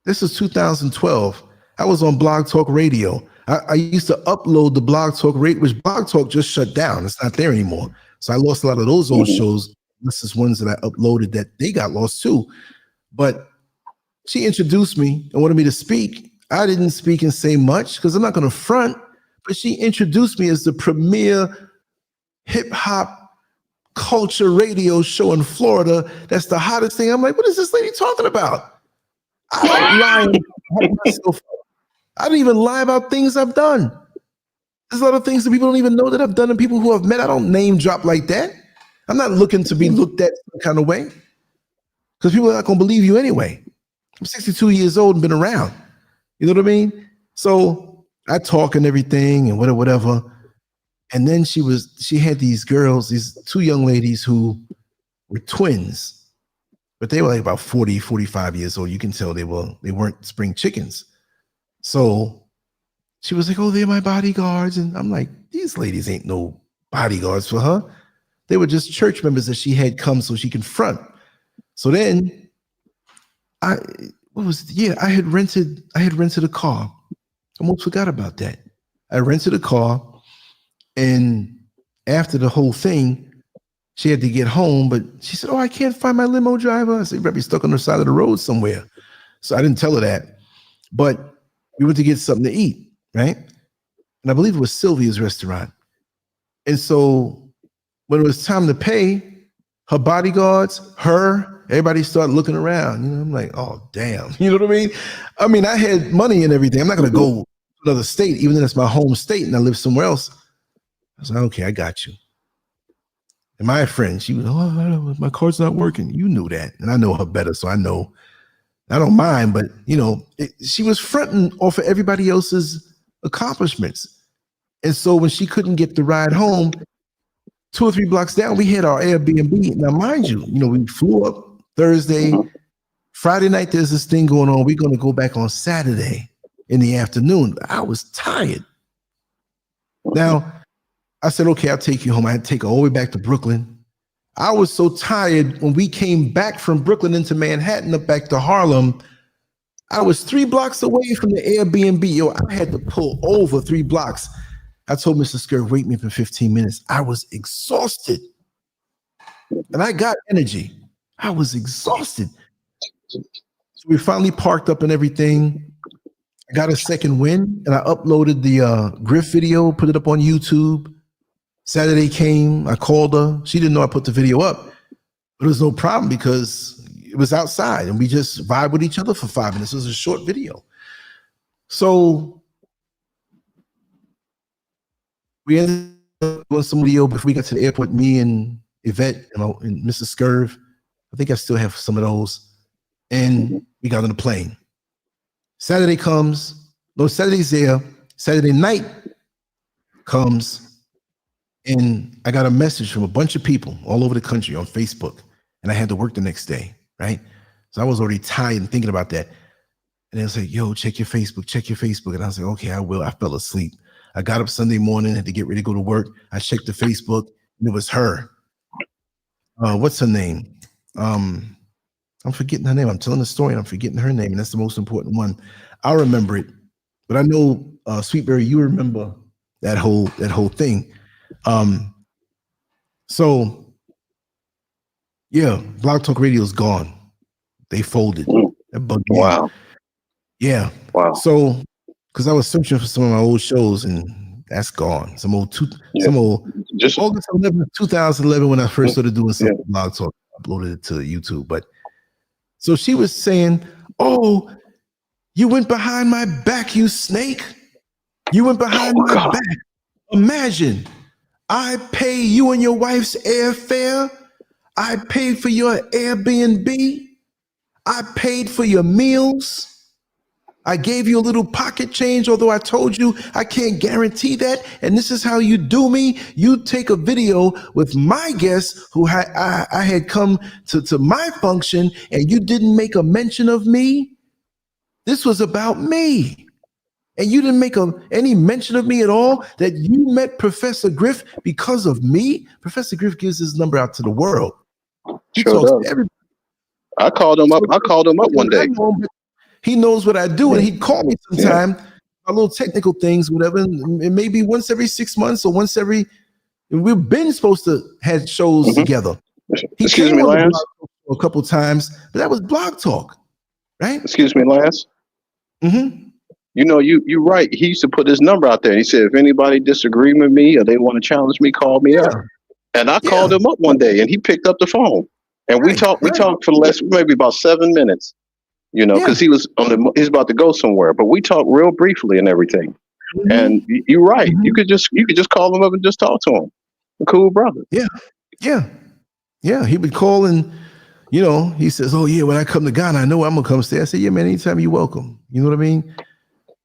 this was 2012. I was on Blog Talk Radio. I used to upload the Blog Talk Radio, which Blog Talk just shut down. It's not there anymore. So I lost a lot of those old shows. This is ones that I uploaded that they got lost too. But she introduced me and wanted me to speak. I didn't speak and say much because I'm not going to front, but she introduced me as the premier hip hop culture radio show in Florida. That's the hottest thing. I'm like, what is this lady talking about? I don't lie about myself. I don't even lie about things I've done. There's a lot of things that people don't even know that I've done and people who I've met. I don't name drop like that. I'm not looking to be looked at some kind of way because people are not going to believe you anyway. I'm 62 years old and been around. You know what I mean? So I talk and everything and whatever. And then she had these girls, these two young ladies who were twins, but they were like about 40, 45 years old. You can tell they weren't spring chickens. So she was like, oh, they're my bodyguards. And I'm like, these ladies ain't no bodyguards for her. They were just church members that she had come so she can front. So then I had rented a car. I almost forgot about that. I rented a car, and after the whole thing, she had to get home, but she said, oh, I can't find my limo driver. I said, you better be stuck on the side of the road somewhere. So I didn't tell her that. But we went to get something to eat, right? And I believe it was Sylvia's restaurant. And so when it was time to pay, her bodyguards, everybody started looking around. I'm like, oh, damn. You know what I mean? I had money and everything. I'm not going to go to another state, even though it's my home state and I live somewhere else. I was like, okay, I got you. And my friend, she was, oh, my card's not working. You knew that. And I know her better, so I know. I don't mind, but, she was fronting off of everybody else's accomplishments. And so when she couldn't get the ride home, 2 or 3 blocks down, we had our Airbnb. Now, mind you, we flew up Thursday. Friday night, there's this thing going on. We're going to go back on Saturday in the afternoon. I was tired. Now, I said, okay, I'll take you home. I had to take her all the way back to Brooklyn. I was so tired when we came back from Brooklyn into Manhattan up back to Harlem. I was 3 blocks away from the Airbnb. I had to pull over 3 blocks. I told Mr. Skirt, wait me for 15 minutes. I was exhausted. And I got energy. I was exhausted. So we finally parked up and everything. I got a second win, and I uploaded the Griff video, put it up on YouTube. Saturday came, I called her. She didn't know I put the video up, but it was no problem because it was outside and we just vibe with each other for 5 minutes. It was a short video. So we ended up doing some video before we got to the airport, me and Yvette and Mrs. Scurv. I think I still have some of those. And we got on the plane. Saturday's there. Saturday night comes. And I got a message from a bunch of people all over the country on Facebook, and I had to work the next day, right? So I was already tired and thinking about that. And they was like, yo, check your Facebook. And I was like, okay, I will. I fell asleep. I got up Sunday morning, had to get ready to go to work. I checked the Facebook, and it was her. What's her name? I'm forgetting her name. I'm telling the story, and I'm forgetting her name, and that's the most important one. I'll remember it. But I know, Sweetberry, you remember that whole thing. So yeah, Blog Talk Radio is gone. They folded. That bugged me out. Yeah. Wow. So, because I was searching for some of my old shows and that's gone. Some old just August 11th, 2011, when I first started doing some Blog Talk, I uploaded it to YouTube. But so she was saying, oh, you went behind my back, you snake. You went behind Oh, my God. back. Imagine, I pay you and your wife's airfare. I paid for your Airbnb. I paid for your meals. I gave you a little pocket change, although I told you I can't guarantee that. And this is how you do me. You take a video with my guest who I had come to my function, and you didn't make a mention of me. This was about me. And you didn't make any mention of me at all, that you met Professor Griff because of me. Professor Griff gives his number out to the world. He Sure talks to does. everybody. I called him up. I called him up one day. He knows what I do, and he'd call me sometime, a little technical things, whatever. And maybe once every 6 months or once every. We've been supposed to have shows together. He Excuse came me, on the Lance. Blog Talk a couple times, but that was Blog Talk, right? Excuse me, Lance. Mm-hmm. You know, you're right. He used to put his number out there. He said, if anybody disagree with me or they want to challenge me, call me up. And I called him up one day, and he picked up the phone, and we talked. We talked for the last maybe about 7 minutes. You know, because he was he's about to go somewhere, but we talked real briefly and everything. Mm-hmm. And you're right. You could just call him up and just talk to him. A cool brother. Yeah. He would call and, you know, he says, "Oh yeah, when I come to Ghana, I know I'm gonna come stay." I said, "Yeah, man, anytime you're welcome." You know what I mean?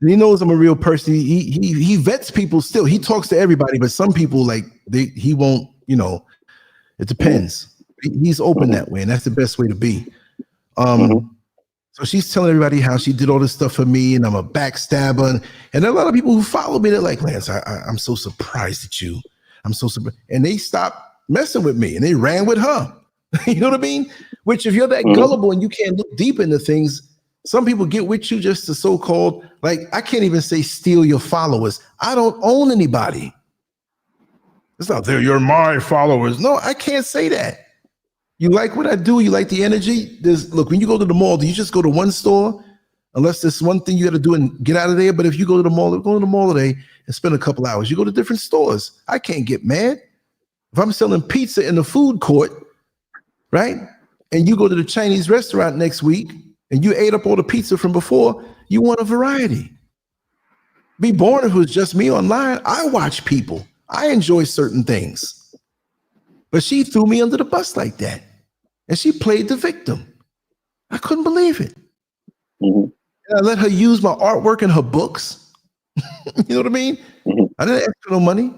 And he knows I'm a real person. He vets people still. He talks to everybody, but some people he won't. You know, it depends. He's open that way, and that's the best way to be. So she's telling everybody how she did all this stuff for me, and I'm a backstabber. And there are a lot of people who follow me. They're like, "Lance, I'm so surprised at you. I'm so surprised." And they stopped messing with me, and they ran with her. You know what I mean? Which, if you're that gullible and you can't look deep into things, some people get with you just to so-called, like, I can't even say steal your followers. I don't own anybody. It's not there. You're my followers. No, I can't say that. You like what I do? You like the energy? Look, when you go to the mall, do you just go to one store? Unless there's one thing you got to do and get out of there. But if you go to the mall today and spend a couple hours, you go to different stores. I can't get mad. If I'm selling pizza in the food court, right? And you go to the Chinese restaurant next week and you ate up all the pizza from before, you want a variety. Be born if it was just me online. I watch people. I enjoy certain things. But she threw me under the bus like that. And she played the victim. I couldn't believe it. And I let her use my artwork in her books. You know what I mean? I didn't ask for no money.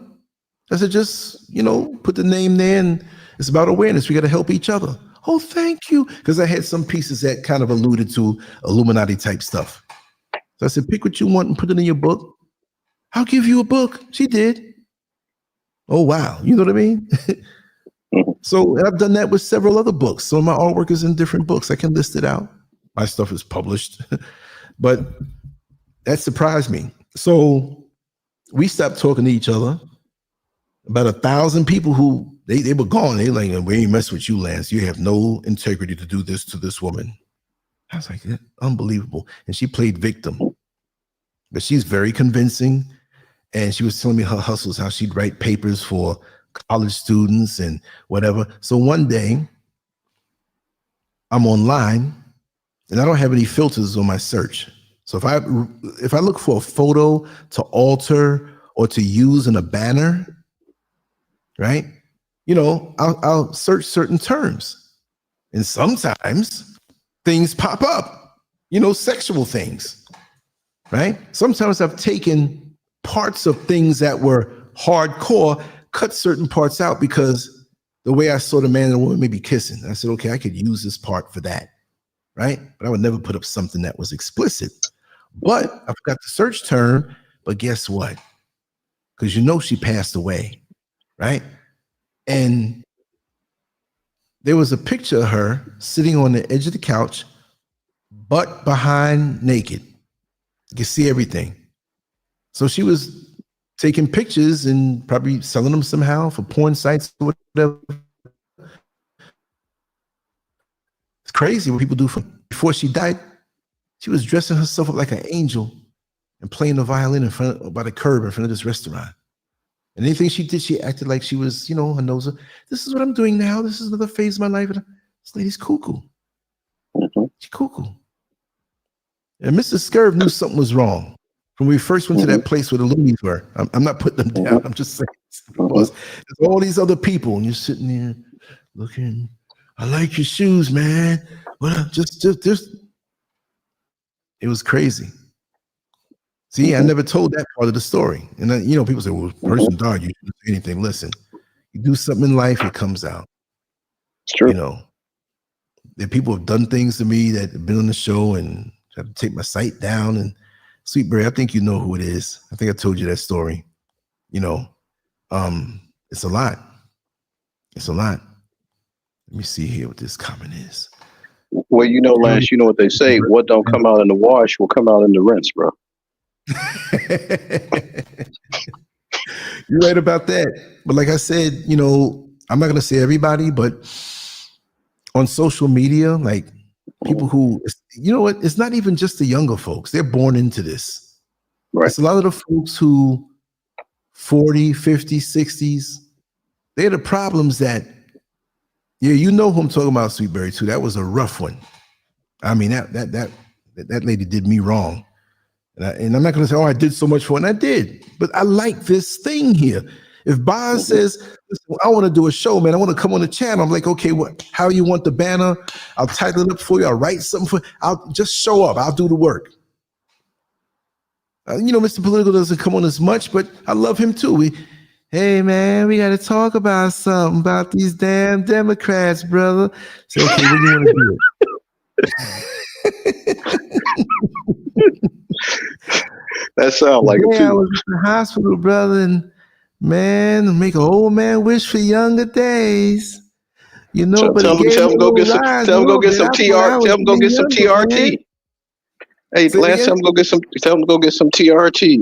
I said, just, you know, put the name there, and it's about awareness. We got to help each other. Oh, thank you. Because I had some pieces that kind of alluded to Illuminati type stuff. So I said, pick what you want and put it in your book. I'll give you a book. She did. Oh, wow. You know what I mean? So I've done that with several other books. So my artwork is in different books. I can list it out. My stuff is published. But that surprised me. So we stopped talking to each other. About 1,000 people who they were gone. They like, we ain't mess with you, Lance. You have no integrity to do this to this woman. I was like, unbelievable. And she played victim. But she's very convincing. And she was telling me her hustles, how she'd write papers for college students and whatever. So one day I'm online and I don't have any filters on my search. So if I look for a photo to alter or to use in a banner, right? You know, I'll search certain terms. And sometimes things pop up, you know, sexual things, right? Sometimes I've taken parts of things that were hardcore, cut certain parts out because the way I saw the man and the woman maybe kissing. I said, okay, I could use this part for that, right? But I would never put up something that was explicit. But I forgot the search term, but guess what? Because you know she passed away, right? And there was a picture of her sitting on the edge of the couch, butt behind, naked. You can see everything. So she was taking pictures and probably selling them somehow for porn sites or whatever. It's crazy what people do. Before she died, she was dressing herself up like an angel and playing the violin by the curb in front of this restaurant. And anything she did, she acted like she was, you know, her nose. This is what I'm doing now. This is another phase of my life. This lady's cuckoo. She's cuckoo. And Mr. Scurv knew something was wrong. When we first went to that place where the Loonies were, I'm not putting them down. I'm just saying, there's all these other people, and you're sitting there looking. I like your shoes, man. Well, just. It was crazy. See, I never told that part of the story. And then, people say, well, person died, you shouldn't say anything. Listen, you do something in life, it comes out. It's true. That people have done things to me that have been on the show and have to take my site down. And Sweetberry, I think you know who it is. I think I told you that story. It's a lot. It's a lot. Let me see here what this comment is. Well, Lance, you know what they say, what don't come out in the wash will come out in the rinse, bro. You're right about that. But like I said, I'm not going to say everybody, but on social media, like people who, it's not even just the younger folks. They're born into this. Right. It's a lot of the folks who 40, 50, 60s, they're the problems that, who I'm talking about, Sweetberry, too. That was a rough one. I mean, that lady did me wrong. And I'm not going to say, I did so much for it. And I did. But I like this thing here. If Boz says, listen, I want to do a show, man, I want to come on the channel. I'm like, okay, how you want the banner? I'll title it up for you. I'll write something for you. I'll just show up. I'll do the work. Mr. Political doesn't come on as much, but I love him too. Hey, man, we got to talk about something about these damn Democrats, brother. Say, okay, what do you want to do? That sounds like I was in the hospital, brother, and man, make an old man wish for younger days. Tell him go get some TRT. Hey, Lance, tell him go get some TRT,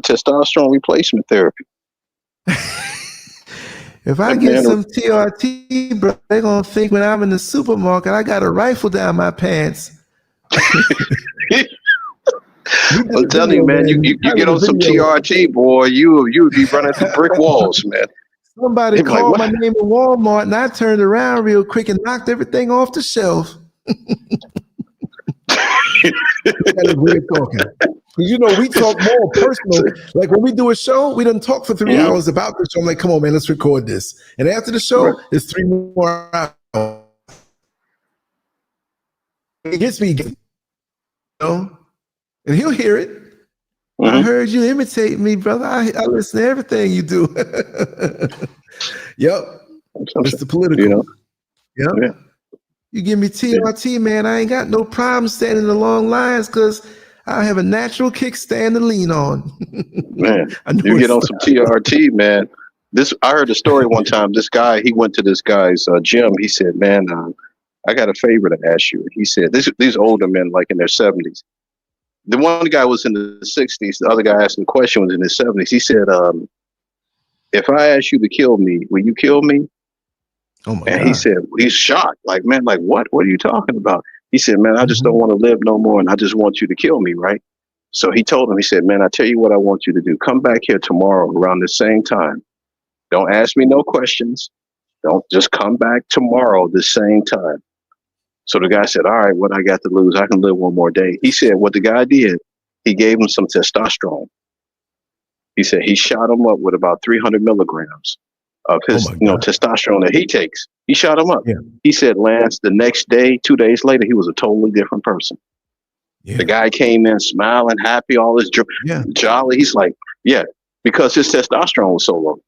testosterone replacement therapy. If I get some TRT, bro, they're gonna think when I'm in the supermarket, I got a rifle down my pants. I'm telling you, man, you get on some TRT, boy, you'd be running through brick walls, man. Somebody called my name in Walmart, and I turned around real quick and knocked everything off the shelf. That is weird talking. Because we talk more personal. Like when we do a show, we done talk for 3 hours about this show. I'm like, come on, man, let's record this. And after the show, it's 3 more hours. It gets me, and he'll hear it. I heard you imitate me, brother. I listen to everything you do. Yep. Mr. Political. Yep. Yeah. You give me TRT, man, I ain't got no problem standing in the long lines because I have a natural kickstand to lean on. Man, you get on some TRT, man. I heard a story one time. This guy, he went to this guy's gym. He said, man, I got a favor to ask you. He said, these older men, like in their 70s. The one guy was in the 60s. The other guy asking the question was in his 70s. He said, if I ask you to kill me, will you kill me? Oh my God. He said, he's shocked. Like, man, like, what? What are you talking about? He said, man, I just don't want to live no more. And I just want you to kill me. Right. So he told him, he said, man, I tell you what I want you to do. Come back here tomorrow around the same time. Don't ask me no questions. Don't just come back tomorrow the same time. So the guy said, all right, what I got to lose? I can live one more day. He said, what the guy did, he gave him some testosterone. He said he shot him up with about 300 milligrams of his, testosterone that he takes. He shot him up. Yeah. He said, Lance, the next day, 2 days later, he was a totally different person. Yeah. The guy came in smiling, happy, all this jolly. He's like, because his testosterone was so low.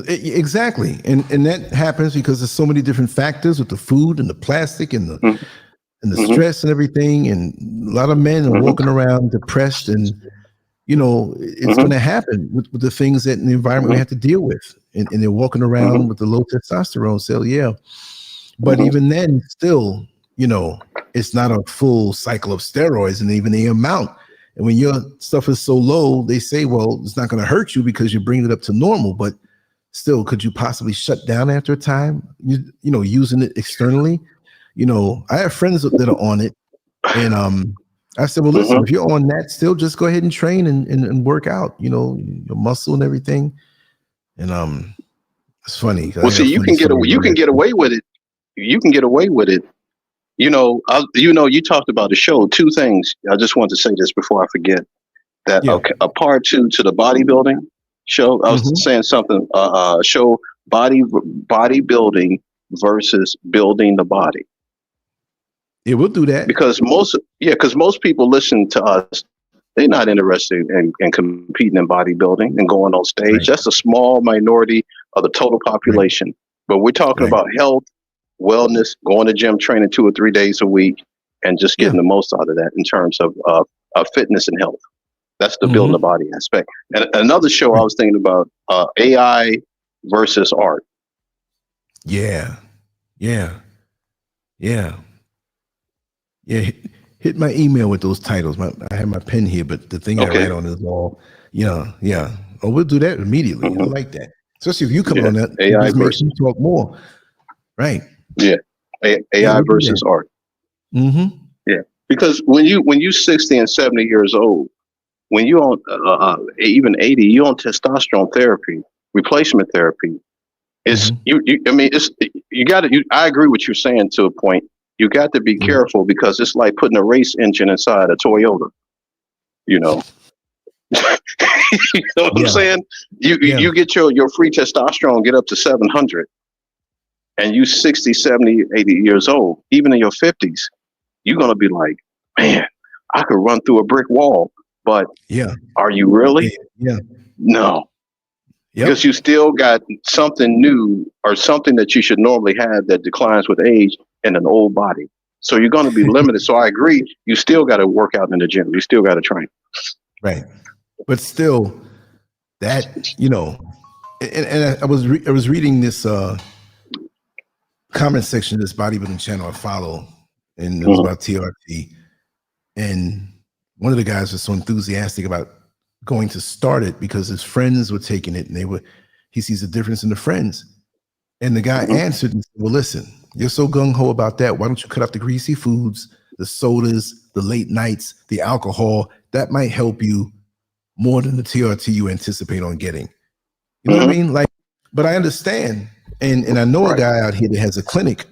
Exactly. And that happens because there's so many different factors with the food and the plastic and the stress and everything. And a lot of men are walking around depressed, and it's going to happen with the things that in the environment we have to deal with. And they're walking around with the low testosterone. So, but even then, still, it's not a full cycle of steroids, and even the amount. And when your stuff is so low, they say, well, it's not going to hurt you because you're bringing it up to normal. But still, could you possibly shut down after a time, using it externally? I have friends that are on it. And I said, well, listen, if you're on that still, just go ahead and train and work out, your muscle and everything. And it's funny. Well, see, you can get away with it. You can get away with it. You talked about the show. Two things. I just want to say this before I forget. that Yeah. a part two to the bodybuilding show. I was saying something. Show bodybuilding versus building the body. Yeah, we'll do that. Because most people listen to us. They're not interested in competing in bodybuilding and going on stage. Right. That's a small minority of the total population. Right. But we're talking about health, wellness, going to gym, training 2 or 3 days a week, and just getting the most out of that in terms of fitness and health. That's the building the body aspect. And another show I was thinking about, AI versus art. Yeah. Hit my email with those titles. I have my pen here, but the thing I write on is all, yeah. Oh, we'll do that immediately. I like that. Especially if you come on that, AI just makes you talk more. Right. Yeah. AI versus art. Yeah. Because when you 60 and 70 years old, when you on even 80, you on testosterone therapy, replacement therapy. It's I agree with you saying to a point. You got to be careful because it's like putting a race engine inside a Toyota. You know, you know what I'm saying? You get your free testosterone, get up to 700, and you 60, 70, 80 years old, even in your 50s, you're going to be like, man, I could run through a brick wall. But are you really? Yeah. No. Because you still got something new or something that you should normally have that declines with age in an old body. So you're going to be limited. So I agree. You still got to work out in the gym. You still got to train. Right. But still that, and I was reading this comment section of this bodybuilding channel I follow, and it was about TRT. And one of the guys was so enthusiastic about going to start it because his friends were taking it, and he sees a difference in the friends. And the guy answered and said, well, listen, you're so gung-ho about that. Why don't you cut out the greasy foods, the sodas, the late nights, the alcohol? That might help you more than the TRT you anticipate on getting. You know what I mean? Like, but I understand. And I know a guy out here that has a clinic.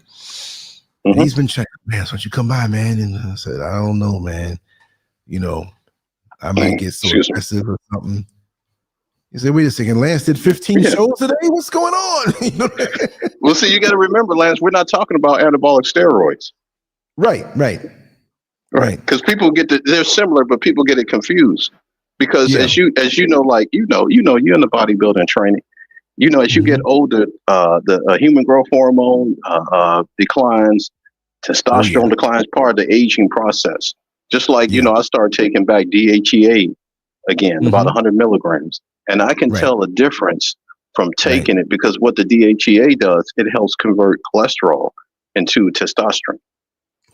And he's been checking, man, why don't you come by, man? And I said, I don't know, man. I might get so aggressive or something. He said, wait a second, Lance did 15 shows today? What's going on? Well, see, you got to remember, Lance, we're not talking about anabolic steroids. Right. Because people they're similar, but people get it confused. Because as you know, like, you're in the bodybuilding training, as you get older, the human growth hormone declines, testosterone declines, part of the aging process. Just like, I started taking back DHEA again, about 100 milligrams. And I can tell a difference from taking it because what the DHEA does, it helps convert cholesterol into testosterone.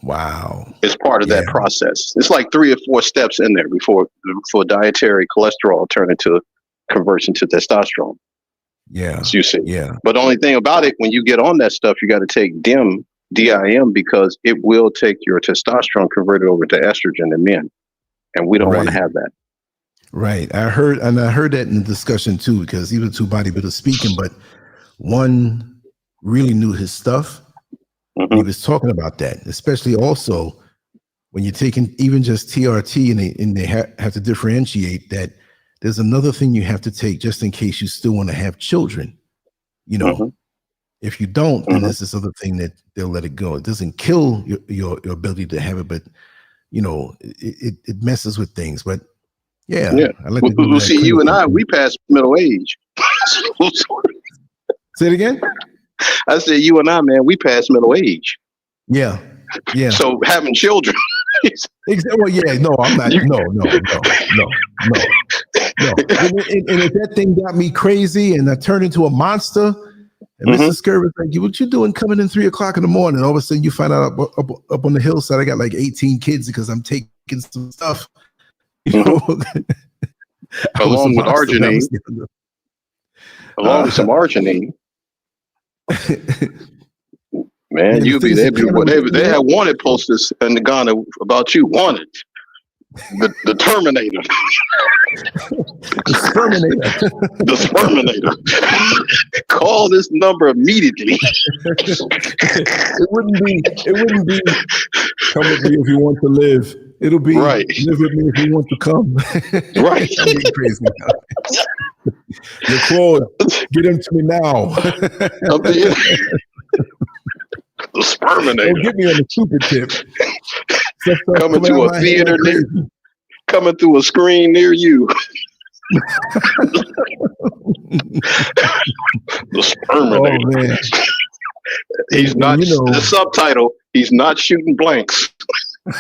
Wow. It's part of that process. It's like 3 or 4 steps in there before dietary cholesterol converts into testosterone. Yeah. So you see. Yeah. But the only thing about it, when you get on that stuff, you got to take DIM, because it will take your testosterone converted over to estrogen in men. And we don't want to have that. Right. I heard that in the discussion too, because even 2 bodybuilders speaking, but one really knew his stuff. He was talking about that, especially also when you're taking even just TRT and they have to differentiate that there's another thing you have to take just in case you still want to have children. If you don't, then there's this other thing that they'll let it go. It doesn't kill your ability to have it, but it messes with things. But I like to well, see, you and I, we passed middle age. Say it again. I said, you and I, man, we passed middle age. Yeah. So having children. Well, no, I'm not. No. And if that thing got me crazy and I turned into a monster, and Mr. Scurry was like, what you doing coming in 3 o'clock in the morning? All of a sudden you find out up on the hillside, I got like 18 kids because I'm taking some stuff. Along with arginine. Along with some arginine. Man, they had wanted posters in the Ghana about you. Wanted. The Terminator. The Sperminator. Call this number immediately. It wouldn't be come with me if you want to live. It'll be Right. live with me if you want to come. Right. I'm getting crazy now. Your clothes, get them to me now. The Sperminator. Don't get me on the stupid tip. Stuff Coming coming to out a my head theater like near, crazy. coming through a screen near you. The Sperminator. Oh man. He's And, not, you know, the subtitle, he's not shooting blanks. and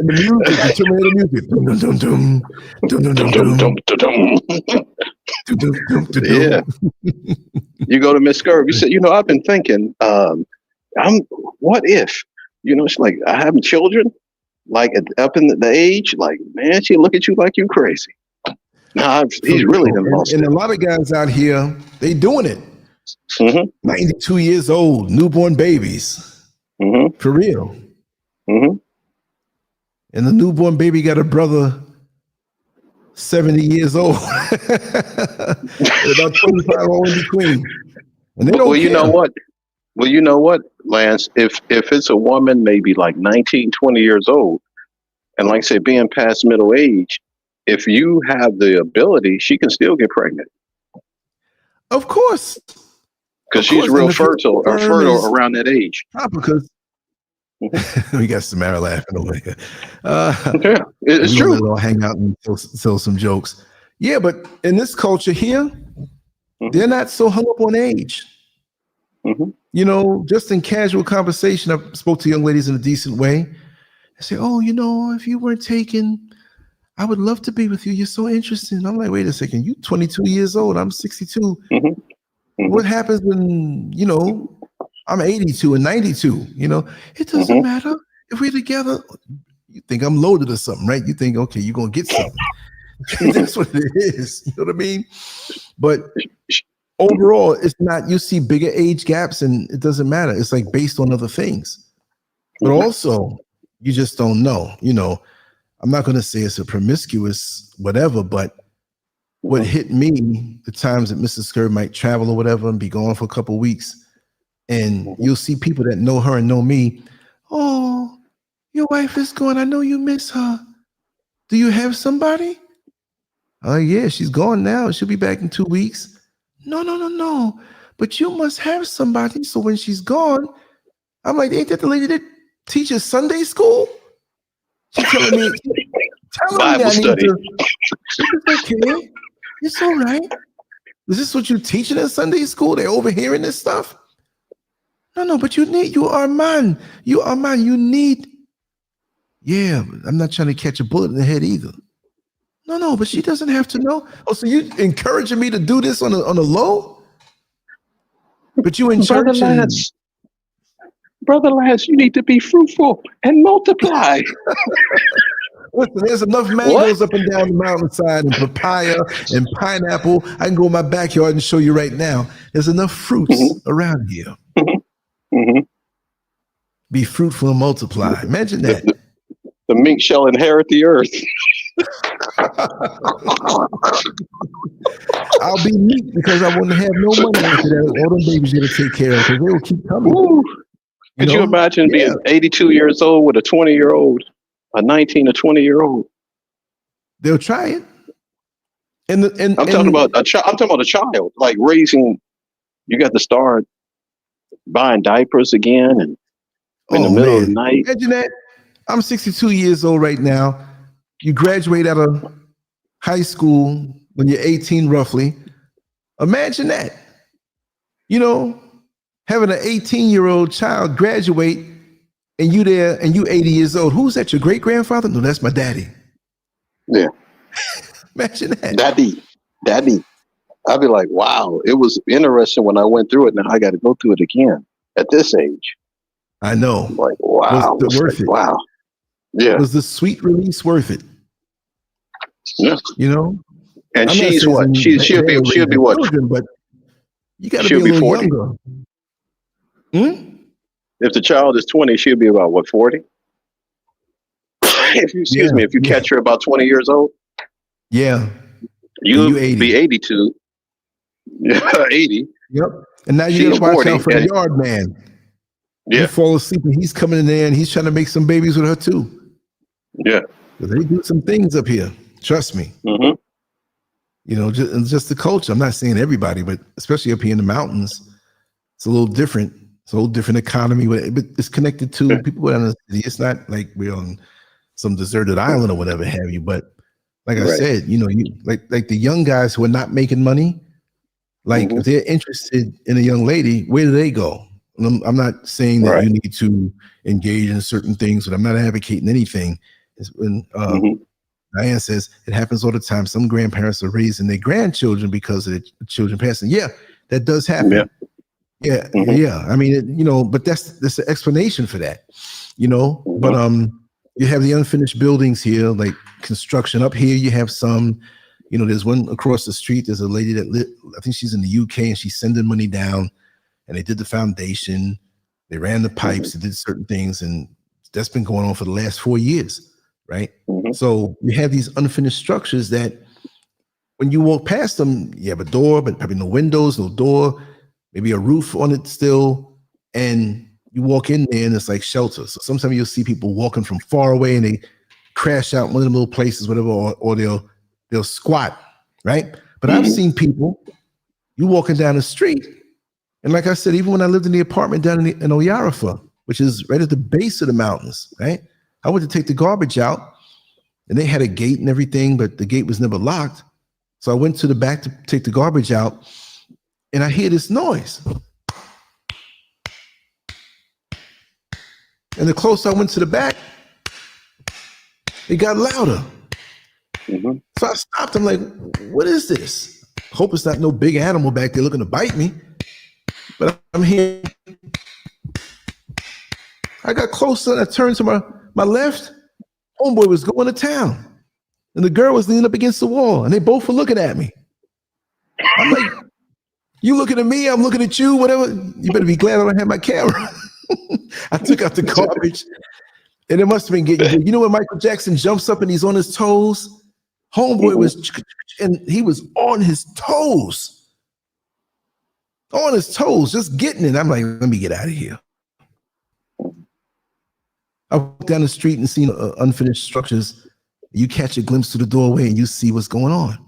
the music, the Terminator music. Dum, dum, dum, dum, dum, dum, dum, dum, dum, dum, dum, dum. Yeah. You go to Miss Scurvy, you say, I've been thinking, what if, it's like I have children, like up in the age, like, man, she look at you like you crazy. Nah, he's really done lost and it. a lot of guys out here, they doing it. Mm-hmm. 92 years old, newborn babies. Mm-hmm. For real. Mm-hmm. And the newborn baby got a brother 70 years old. About 25 all in between. And they don't Well, care. you know what, Lance, if it's a woman maybe like 19, 20 years old, and like I say, being past middle age, if you have the ability, she can still get pregnant. Of course. Because she's real fertile around that age. Because we got Samara laughing over here. Yeah, it's true. We'll hang out and tell some jokes. Yeah, but in this culture here, they're not so hung up on age. Mm-hmm. Just in casual conversation, I spoke to young ladies in a decent way. I say, oh, if you weren't taken, I would love to be with you. You're so interesting. I'm like, wait a second. You 22 years old. I'm 62. Mm-hmm. Mm-hmm. What happens when, I'm 82 and 92? It doesn't matter if we're together. You think I'm loaded or something, right? You think, okay, you're going to get something. That's what it is. You know what I mean? But overall, it's not, you see bigger age gaps and it doesn't matter. It's like based on other things. But also, you just don't know. I'm not going to say it's a promiscuous whatever, but what hit me, the times that Mrs. Scurv might travel or whatever and be gone for a couple of weeks, and you'll see people that know her and know me. Oh, your wife is gone. I know you miss her. Do you have somebody? Oh, yeah, she's gone now. She'll be back in 2 weeks. No. But you must have somebody. So when she's gone, I'm like, ain't that the lady that teaches Sunday school? She's telling me, Bible study. It's okay. It's all right. Is this what you're teaching in Sunday school? They're overhearing this stuff? No, but you are man. You need. Yeah, I'm not trying to catch a bullet in the head either. No, but she doesn't have to know. Oh, so you encouraging me to do this on a low? But you in church Brother Lance, you need to be fruitful and multiply. Listen, there's enough mangoes up and down the mountainside and papaya and pineapple. I can go in my backyard and show you right now. There's enough fruits around here. Mm-hmm. Be fruitful and multiply. Imagine that. The mink shall inherit the earth. I'll be meek because I wouldn't have no money after that. All them babies going to take care of because they will keep coming. Could you imagine being 82 years old with a 20-year-old, a 19 or 20-year-old? They'll try it. I'm talking about a child. I'm talking about a child, like raising. You got to start buying diapers again, and in the middle of the night. Imagine that. I'm 62 years old right now. You graduate out of high school when you're 18, roughly. Imagine that. Having an 18-year-old child graduate and you there and you 80 years old. Who's that? Your great grandfather? No, that's my daddy. Yeah. Imagine that. Daddy. I'd be like, wow, it was interesting when I went through it. Now I got to go through it again at this age. I know. I'm like, wow. Was it worth it? Wow. Yeah. Was the sweet release worth it? Yeah. And she's what? She'll be what? Children, but you got to be a little 40. Younger. If the child is 20, she'll be about what, 40? If you catch her about 20 years old. Yeah. You'll be 82. 80. Yep. And now you got to watch out for the yard man. You fall asleep and he's coming in there and he's trying to make some babies with her too. Yeah. They do some things up here. Trust me. Mm-hmm. You know, just the culture. I'm not saying everybody, but especially up here in the mountains, it's a little different. It's a whole different economy, but it's connected to people down the city. It's not like we're on some deserted island or whatever have you. But like I said, you know, like the young guys who are not making money, like if they're interested in a young lady, where do they go? I'm not saying that you need to engage in certain things, but I'm not advocating anything. It's when Diane says it happens all the time. Some grandparents are raising their grandchildren because of the children passing. Yeah, that does happen. Yeah. I mean, you know, but that's an explanation for that, you know. But you have the unfinished buildings here, like construction up here. You have some, you know, there's one across the street. There's a lady that I think she's in the UK and she's sending money down. And they did the foundation, they ran the pipes, they did certain things, and that's been going on for the last 4 years, right? So you have these unfinished structures that when you walk past them, you have a door, but probably no windows, no door, maybe a roof on it still, and you walk in there and it's like shelter. So sometimes you'll see people walking from far away and they crash out in one of the little places, whatever, or they'll squat, right? But I've seen people, you walking down the street, and like I said, even when I lived in the apartment down in Oyarifa, which is right at the base of the mountains, right? I went to take the garbage out and they had a gate and everything, but the gate was never locked. So I went to the back to take the garbage out and I hear this noise. And the closer I went to the back, it got louder. So I stopped. I'm like, what is this? Hope it's not no big animal back there looking to bite me. But I'm here. I got closer and I turned to my left. Homeboy was going to town. And the girl was leaning up against the wall. And they both were looking at me. I'm like, you looking at me, I'm looking at you, whatever. You better be glad I don't have my camera. I took out the garbage. And it must have been getting good. You know when Michael Jackson jumps up and he's on his toes? Homeboy was, and he was on his toes. On his toes, just getting it. I'm like, let me get out of here. I walked down the street and seen unfinished structures. You catch a glimpse through the doorway and you see what's going on.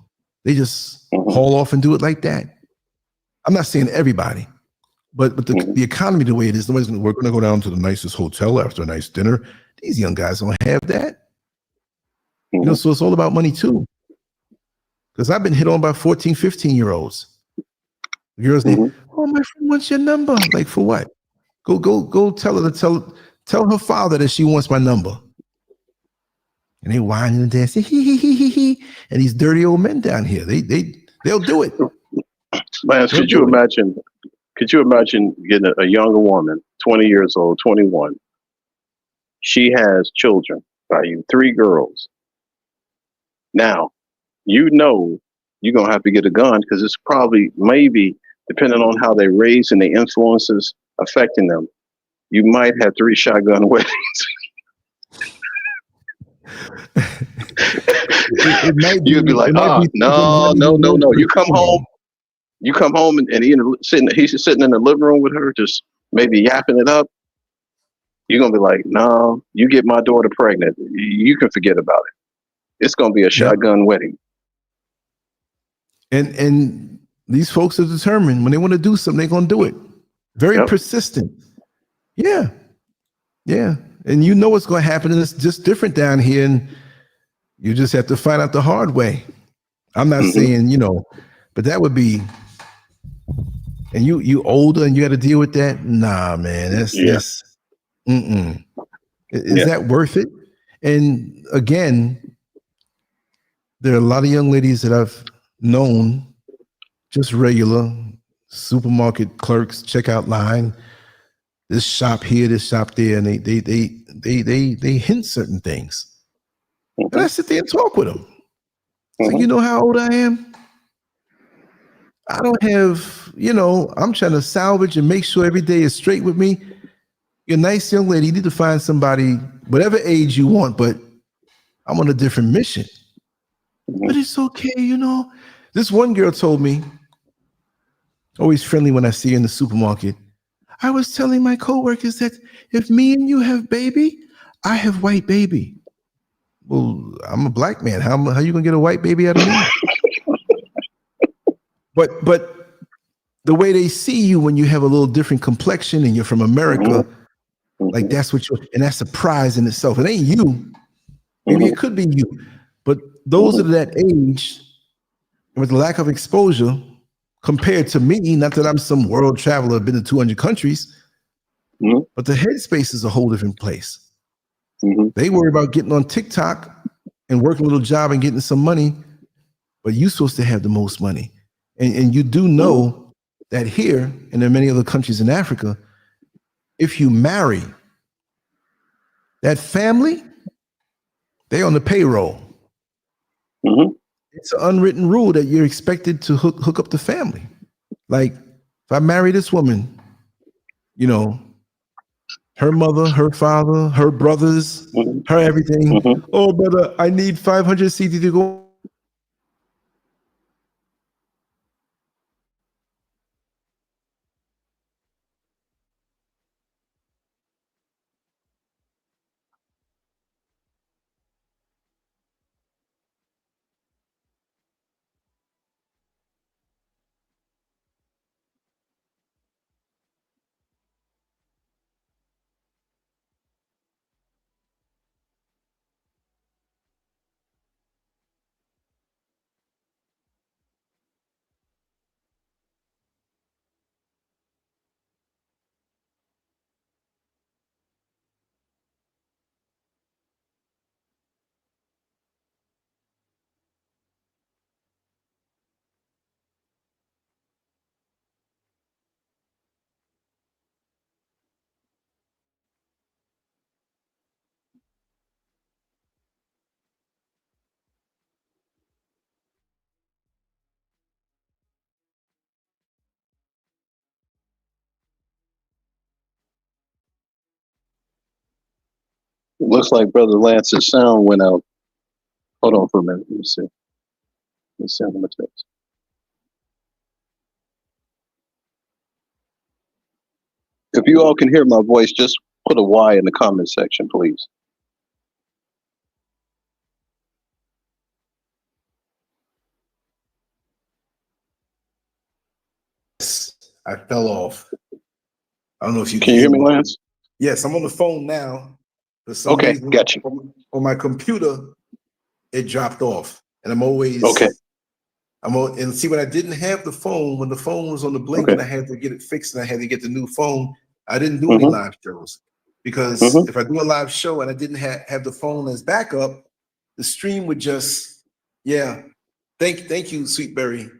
They just haul off and do it like that. I'm not saying everybody, but the economy the way it is, we're going to go down to the nicest hotel after a nice dinner. These young guys don't have that. You know, so it's all about money too. Because I've been hit on by 14, 15-year-olds. The girls need, oh, my friend wants your number. Like, for what? Go tell her to tell her father that she wants my number. And they whining and dancing, he. And these dirty old men down here, they'll do it. Man, could you imagine getting a younger woman, 20 years old, 21? She has children by you, 3 girls. Now, you know you're going to have to get a gun because it's probably, maybe, depending on how they raise and the influences affecting them, you might have 3 shotgun weddings. You'd be like, no. You come home and he's sitting in the living room with her, just maybe yapping it up. You're going to be like, no, you get my daughter pregnant. You can forget about it. It's going to be a shotgun wedding. And these folks are determined. When they want to do something, they're going to do it. Very persistent. Yeah. And you know what's going to happen, and it's just different down here, and you just have to find out the hard way. I'm not saying, you know, but that would be, and you older and you got to deal with that? Nah, man, that's is that worth it? And again, there are a lot of young ladies that I've known, just regular supermarket clerks, checkout line, this shop here, this shop there, and they hint certain things. And I sit there and talk with them. So you know how old I am? I don't have, you know, I'm trying to salvage and make sure every day is straight with me. You're a nice young lady. You need to find somebody, whatever age you want, but I'm on a different mission. But it's okay, you know. This one girl told me, always friendly when I see her in the supermarket, I was telling my coworkers that if me and you have baby, I have white baby. Well, I'm a black man. How you gonna get a white baby out of me? But the way they see you when you have a little different complexion and you're from America, like that's what you, and that's a prize in itself. It ain't you. Maybe it could be you, but those that are that age with the lack of exposure compared to me, not that I'm some world traveler, been to 200 countries, but the headspace is a whole different place. They worry about getting on TikTok and working a little job and getting some money, but you're supposed to have the most money. And you do know that here, and in many other countries in Africa, if you marry that family, they're on the payroll. It's an unwritten rule that you're expected to hook up the family. Like, if I marry this woman, you know, her mother, her father, her brothers, her everything. Oh, brother, I need 500 CD to go. It looks like Brother Lance's sound went out. Hold on for a minute. Let me see. Let me send him a text. If you all can hear my voice, just put a Y in the comment section, please. I fell off. I don't know if you can you hear me, Lance? Yes, I'm on the phone now. For some Okay, reason, got you. On my computer, it dropped off, and I'm always okay. And see, when I didn't have the phone, when the phone was on the blink, and I had to get it fixed, and I had to get the new phone, I didn't do any live shows because if I do a live show and I didn't have the phone as backup, the stream would just Thank you, Sweetberry.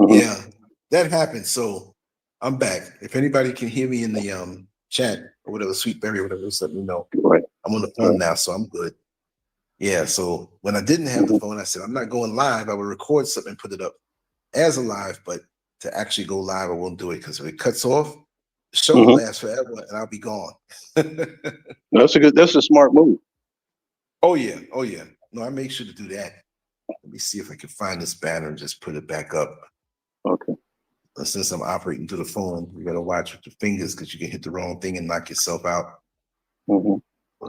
Yeah, that happened. So I'm back. If anybody can hear me in the chat or whatever, Sweetberry or whatever, just let me know. Right. I'm on the phone now, so I'm good. Yeah, so when I didn't have the phone, I said, I'm not going live. I would record something and put it up as a live, but to actually go live, I won't do it because if it cuts off, the show will last forever and I'll be gone. That's a smart move. Oh yeah. No, I make sure to do that. Let me see if I can find this banner and just put it back up. Okay. But since I'm operating through the phone, you gotta watch with your fingers because you can hit the wrong thing and knock yourself out.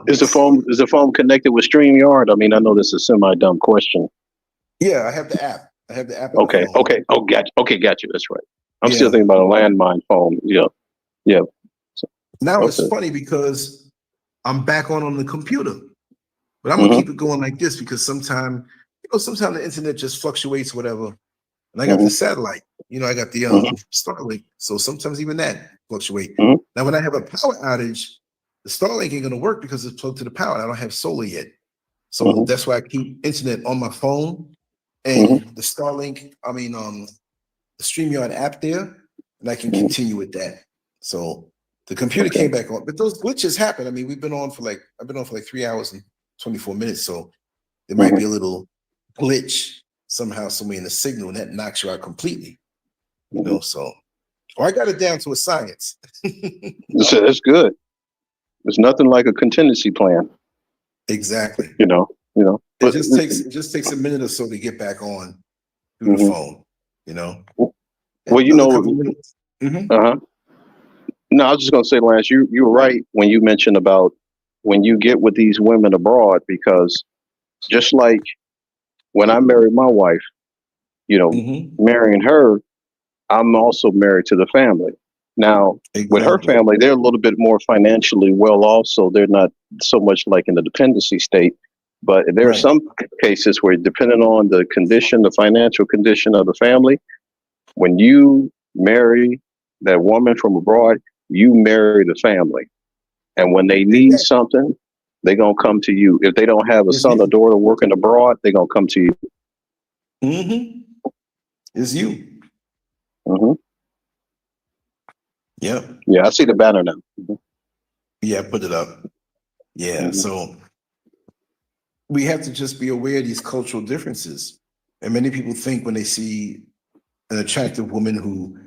Is the phone connected with StreamYard? I mean, I know this is a semi-dumb question. Yeah, I have the app. Okay. Oh, got you. That's right. I'm still thinking about a landline phone. Yeah. So, now it's funny because I'm back on the computer, but I'm gonna keep it going like this because sometimes the internet just fluctuates, whatever. And I got the satellite, I got the Starlink. So sometimes even that fluctuate. Now, when I have a power outage, the Starlink ain't gonna work because it's plugged to the power. I don't have solar yet. So that's why I keep internet on my phone and the Starlink, the StreamYard app there, and I can continue with that. So the computer came back on, but those glitches happen. I mean, I've been on for like 3 hours and 24 minutes. So there might be a little glitch somehow, somewhere in the signal, and that knocks you out completely. So I got it down to a science. That's good. There's nothing like a contingency plan. Exactly. It just takes a minute or so to get back on through the phone. Well, another couple minutes. No, I was just gonna say, Lance, you were right when you mentioned about when you get with these women abroad, because just like when I married my wife, you know, Hmm. marrying her, I'm also married to the family. Now, with her Exactly. family, they're a little bit more financially well off, so they're not so much like in the dependency state. But there are Right. some cases where, depending on the condition, the financial condition of the family, when you marry that woman from abroad, you marry the family. And when they need Exactly. something, they're going to come to you. If they don't have a It's son or you. daughter working abroad, they're going to come to you. Hmm. It's you. Hmm. Yep. Yeah, I see the banner now. Yeah, put it up. Yeah. Hmm. So we have to just be aware of these cultural differences. And many people think when they see an attractive woman who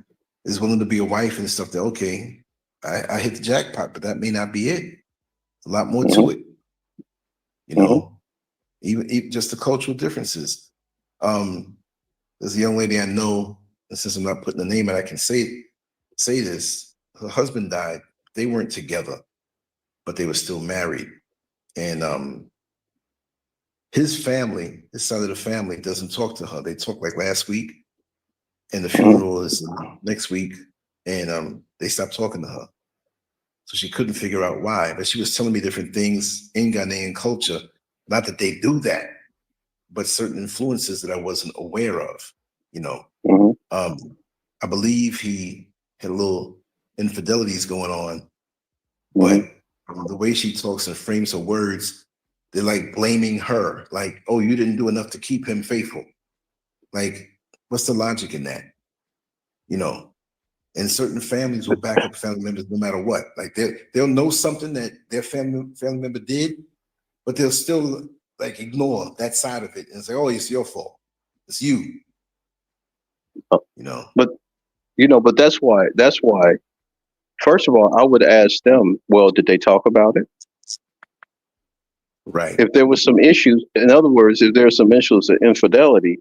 is willing to be a wife and stuff, that okay, I hit the jackpot, but that may not be it. A lot more Hmm. to it, you Hmm. know, even just the cultural differences. Um, there's a young lady I know, and since I'm not putting a name, and I can say this, her husband died. They weren't together, but they were still married. And his family, his side of the family, doesn't talk to her. They talked like last week, and the Hmm. funeral is next week, and they stopped talking to her. So she couldn't figure out why. But she was telling me different things in Ghanaian culture. Not that they do that, but certain influences that I wasn't aware of. You know, Hmm. um, I believe he had a little infidelities going on, Hmm. but the way she talks and frames her words, they're like blaming her, like, "Oh, you didn't do enough to keep him faithful." Like, what's the logic in that? You know, and certain families will back up family members no matter what. Like they'll know something that their family member did, but they'll still like ignore that side of it and say, "Oh, it's your fault. It's you." You know. But but that's why. First of all, I would ask them, well, did they talk about it? Right. If there was some issues, in other words, if there's some issues of infidelity,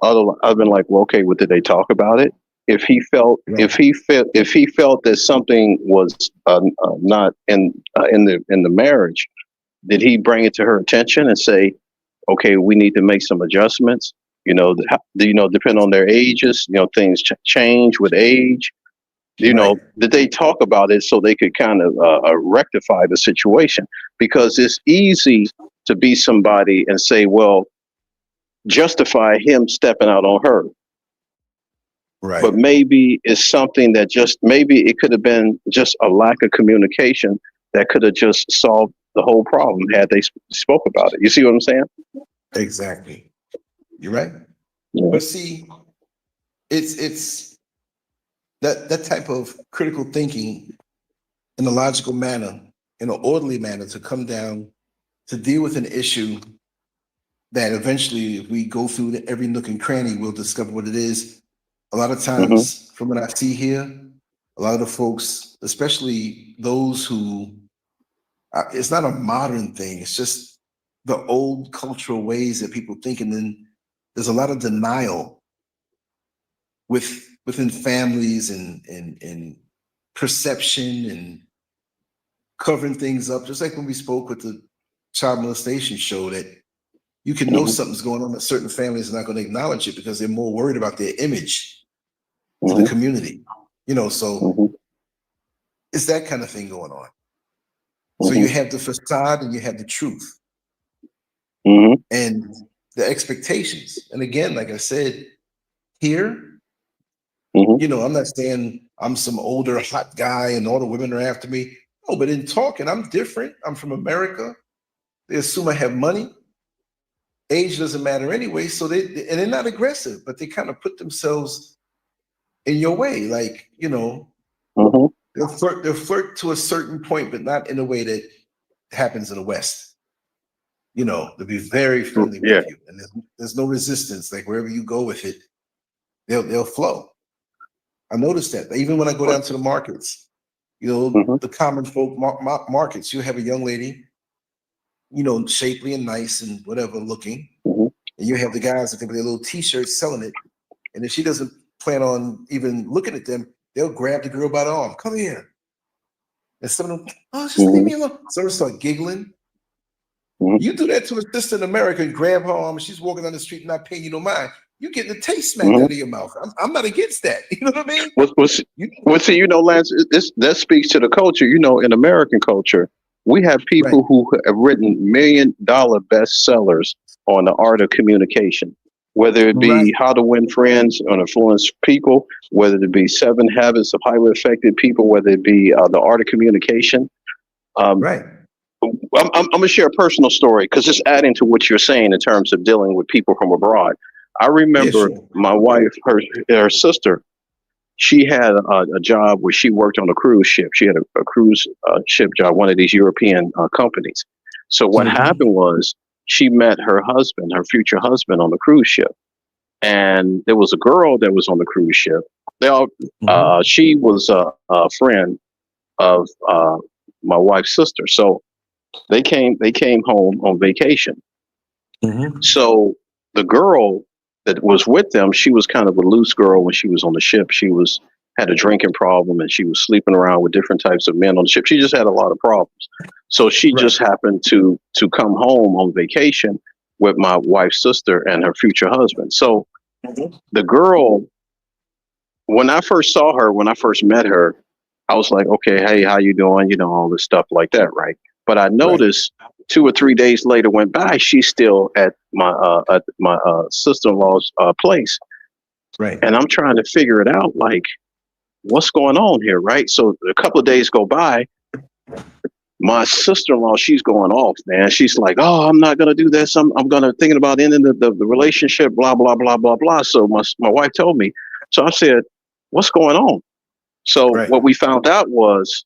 I've been like, well, okay, well, did they talk about it? If he felt, Right. if he felt that something was not in the marriage, did he bring it to her attention and say, okay, we need to make some adjustments? Depend on their ages, things change with age. Right. Did they talk about it so they could kind of rectify the situation? Because it's easy to be somebody and say, well, justify him stepping out on her. Right. But maybe it's something that just maybe it could have been just a lack of communication that could have just solved the whole problem had they spoke about it. You see what I'm saying? Exactly. You're right. Yeah. But see, it's that type of critical thinking in a logical manner, in an orderly manner, to come down to deal with an issue that eventually, if we go through every nook and cranny, we'll discover what it is. A lot of Hmm. times, from what I see here, a lot of the folks, especially those who, it's not a modern thing, it's just the old cultural ways that people think. And then there's a lot of denial within families and perception and covering things up. Just like when we spoke with the child molestation show, that you can know Hmm. something's going on, but certain families are not going to acknowledge it because they're more worried about their image to the Hmm. community. So Hmm. it's that kind of thing going on. So Hmm. you have the facade and you have the truth Hmm. and the expectations. And again, like I said, here, Hmm. I'm not saying I'm some older hot guy and all the women are after me. No, but in talking, I'm different. I'm from America. They assume I have money. Age doesn't matter anyway. So they're not aggressive, but they kind of put themselves in your way. Like, Hmm. they'll flirt to a certain point, but not in a way that happens in the West. They'll be very friendly Yeah. with you, and there's no resistance. Like wherever you go with it, they'll flow. I noticed that even when I go down to the markets, Hmm. the common folk markets, you have a young lady, shapely and nice and whatever looking, Hmm. and you have the guys that think with their little t-shirts selling it, and if she doesn't plan on even looking at them, they'll grab the girl by the arm. Come here. And some of them, oh, just leave me alone. Some of them start giggling. Mhm. You do that to a sister in America and grab her arm and she's walking down the street not paying you no mind. You're getting the taste smacked Mhm. out of your mouth. I'm not against that. You know what I mean? You, Well, see, you know, Lance, that speaks to the culture. You know, in American culture, we have right, people who have written $1 million bestsellers on the art of communication, whether it be right, How to Win Friends and Influence People, whether it be 7 Habits of Highly Effective People, whether it be the art of communication. Um, right. I'm going to share a personal story because it's adding to what you're saying in terms of dealing with people from abroad. I Yeah, remember sure. my wife, her sister, she had a job where she worked on a cruise ship. She had a cruise ship job, one of these European companies. So what Mm-hmm. happened was she met her husband, her future husband, on the cruise ship, and there was a girl that was on the cruise ship. They all, Mm-hmm. she was a friend of my wife's sister. So they came home on vacation. Mm-hmm. So the girl that was with them, she was kind of a loose girl when she was on the ship. She was had a drinking problem and she was sleeping around with different types of men on the ship. She just had a lot of problems. So she Right. just happened to come home on vacation with my wife's sister and her future husband. So Mm-hmm. the girl, when I first saw her, when I first met her, I was like, okay, hey, how you doing? You know, all this stuff like that, right? But I Right. noticed 2 or 3 days later went by, she's still at my sister-in-law's place, Right. and I'm trying to figure it out, like what's going on here, right? So a couple of days go by. My sister-in-law, she's going off, man. She's like, oh, I'm not gonna do this. I'm gonna thinking about ending the relationship, blah blah blah blah blah. So my wife told me. So I said, what's going on? So Right. what we found out was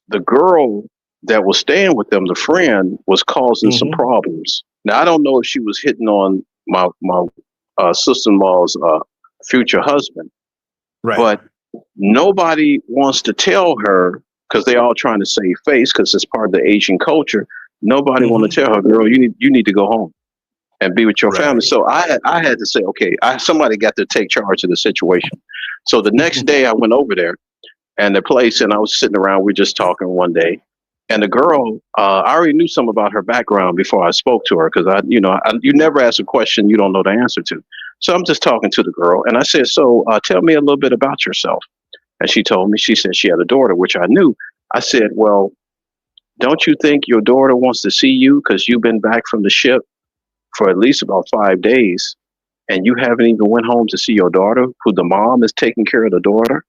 the girl that was staying with them, the friend, was causing some Mm-hmm. problems. Now I don't know if she was hitting on my sister-in-law's future husband, Right. but nobody wants to tell her because they all trying to save face because it's part of the Asian culture. Nobody want to Mm-hmm. tell her, girl, you need to go home and be with your family. Right. So I had to say, okay, somebody got to take charge of the situation. So the next day I went over there and the place, and I was sitting around. We just talking one day, and the girl, I already knew some about her background before I spoke to her because you never ask a question you don't know the answer to. So I'm just talking to the girl, and I said, "So tell me a little bit about yourself." And she told me. She said she had a daughter, which I knew. I said, "Well, don't you think your daughter wants to see you because you've been back from the ship for at least about 5 days, and you haven't even went home to see your daughter, who the mom is taking care of the daughter?"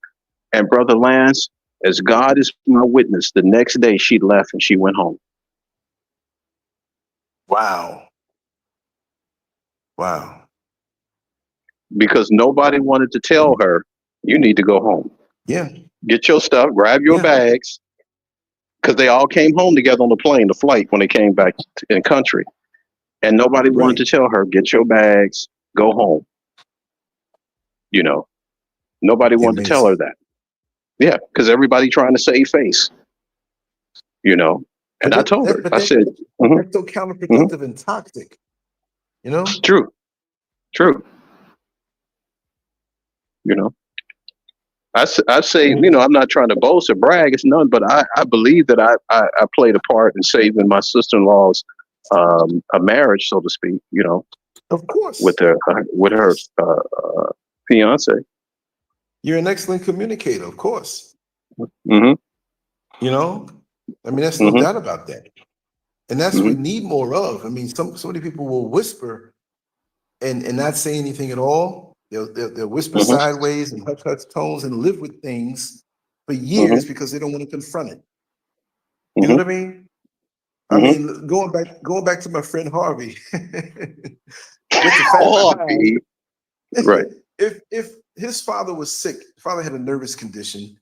And Brother Lance, as God is my witness, the next day she left and she went home Wow. Wow. because nobody wanted to tell her, you need to go home. Yeah. Get your stuff, grab your Yeah. bags, because they all came home together on the plane, the flight, when they came back in country. And nobody wanted Right. to tell her, get your bags, go home. You know, nobody wanted to tell her Amazing. that. Yeah, because everybody trying to save face, you know. And But I told her, but I said, mhm, that's so mhm, counterproductive and toxic. You know? true, true, you know. I say, you know, Mhm. I'm not trying to boast or brag. It's none, but I believe that I played a part in saving my sister-in-law's a marriage, so to speak. You know, Of with course. her with Of her course. fiance. You're an excellent communicator, of course. Hmm. You know? I mean, there's no Hmm. doubt about that. And that's what we Hmm. need more of. I mean, so many people will whisper and not say anything at all. They'll whisper Hmm. sideways and hush tones and live with things for Hmm. years because they don't want to confront it. You know Hmm. what I mean? I Hmm. mean, going back to my friend Harvey with the fat Oh, behind. right. If his father was sick, father had a nervous condition,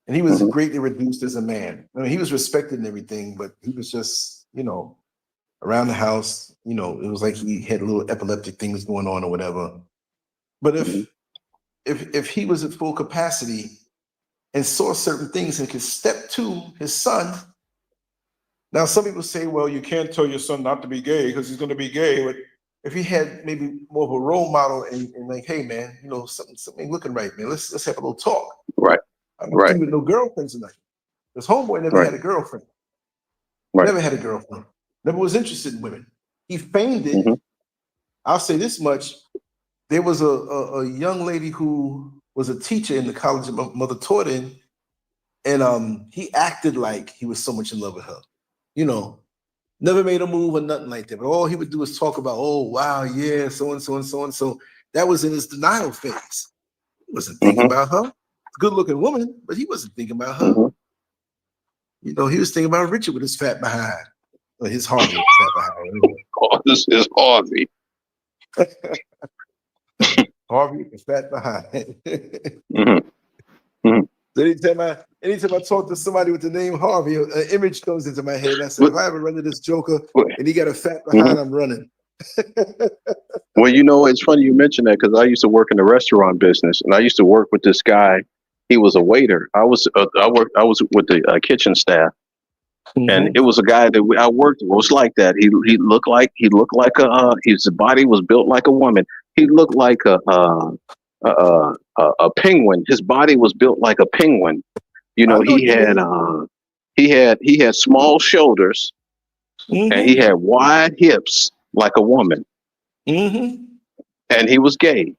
and he was Hmm. greatly reduced as a man. I mean, he was respected and everything, but he was just, around the house, it was like he had little epileptic things going on or whatever. But Hmm. if he was at full capacity and saw certain things and could step to his son. Now, some people say, well, you can't tell your son not to be gay because he's going to be gay. But if he had maybe more of a role model and like, hey, man, something ain't looking right, man. Let's have a little talk. Right. I'm not Right. with no girlfriends or nothing. This homeboy never Right. had a girlfriend. Right. Never had a girlfriend. Never was interested in women. He feigned it. Mhm. I'll say this much. There was a young lady who was a teacher in the college that my mother taught in, and he acted like he was so much in love with her. You know, never made a move or nothing like that. But all he would do is talk about, oh, wow, yeah, so and so and so and so. That was in his denial phase. He wasn't thinking Mhm. about her. Good looking woman, but he wasn't thinking about her. Mhm. You know, he was thinking about Richard with his fat behind, or his Harvey fat behind. Oh, this is Harvey. Harvey with the fat behind. Mhm. Mhm. So anytime I talk to somebody with the name Harvey, an image comes into my head. And I said, But- if I ever run into this joker but- and he got a fat behind, Mhm. I'm running. Well, you know, it's funny you mention that because I used to work in the restaurant business, and I used to work with this guy. He was a waiter. I was with the kitchen staff, and it was a guy that I worked with. It was like that. He looked like his body was built like a woman. He looked like a penguin. His body was built like a penguin. You I know, know what you he had small shoulders, and he had wide hips like a woman, Mm-hmm. and he was gay.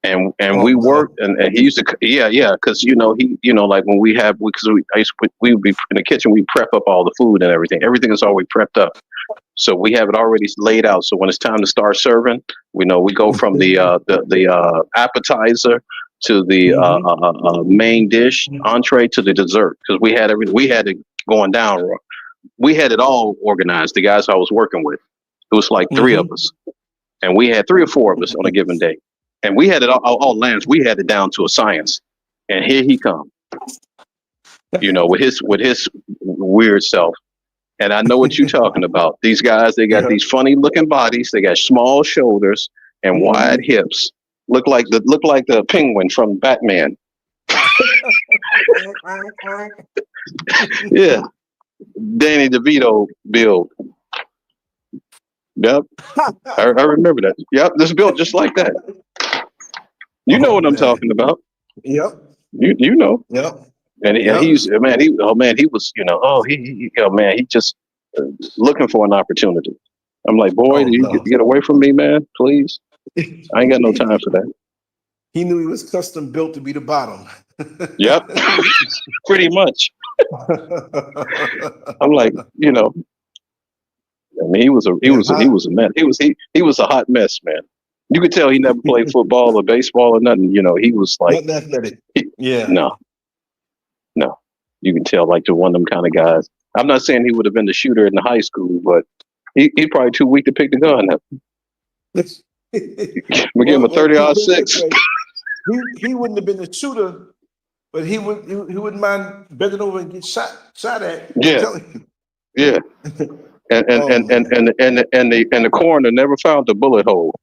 And Oh, we no. worked, and he used to, because like when we would be in the kitchen, we prep up all the food and everything is always prepped up, so we have it already laid out, so when it's time to start serving, we go from the appetizer to the main dish, entree to the dessert, because we had it going down. We had it all organized, the guys I was working with. It was like three of us, and we had 3 or 4 of us on a given day. And we had it all lands. We had it down to a science. And here he come, with his weird self. And I know what you're talking about. These guys, they got these funny looking bodies. They got small shoulders and wide hips. Look like the penguin from Batman. Yeah, Danny DeVito build. Yep, I remember that. Yep, this built just like that. You know what I'm talking about. Yep. You know. Yep. And he was, he just looking for an opportunity. I'm like, boy, do you get away from me, man, please. I ain't got no time for that. He knew he was custom built to be the bottom. Yep, pretty much. I'm like, I mean, he was a mess. He was a hot mess, man. You could tell he never played football or baseball or nothing. He was like, not athletic. No. You can tell, like, to one of them kind of guys. I'm not saying he would have been the shooter in the high school, but he's probably too weak to pick the gun up. We give him a 30-06. He wouldn't have been the shooter, but he wouldn't mind bending over and get shot at. Yeah. Yeah. And the coroner never found the bullet hole.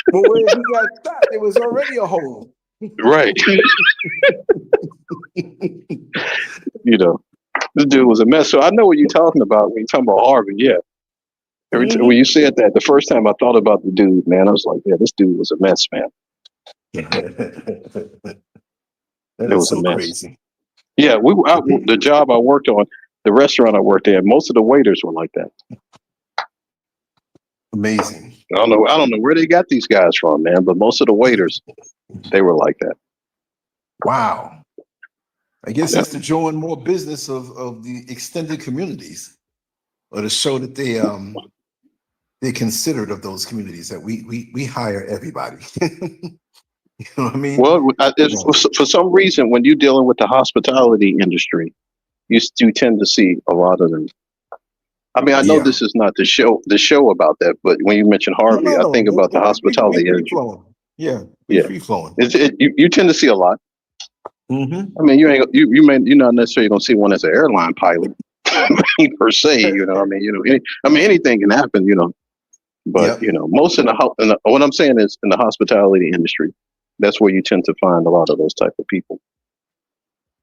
But when he got shot, there was already a hole. Right. This dude was a mess. So I know what you're talking about when you're talking about Harvey. Yeah. When you said that, the first time I thought about the dude, man, I was like, yeah, this dude was a mess, man. That It was so a mess. crazy. Yeah, the job I worked on, the restaurant I worked at, most of the waiters were like that. Amazing. I don't know where they got these guys from, man, but most of the waiters, they were like that. Wow. I guess that's to join more business of the extended communities, or to show that they're considerate of those communities, that we hire everybody. You know what I mean? Well, for some reason, when you're dealing with the hospitality industry, you tend to see a lot of them. I mean, I know this is not the show about that, but when you mention Harvey, I think about the hospitality industry. Yeah, free flowing. You tend to see a lot. Mm-hmm. I mean, you're not necessarily going to see one as an airline pilot per se. Anything can happen. But most what I'm saying is in the hospitality industry, that's where you tend to find a lot of those type of people.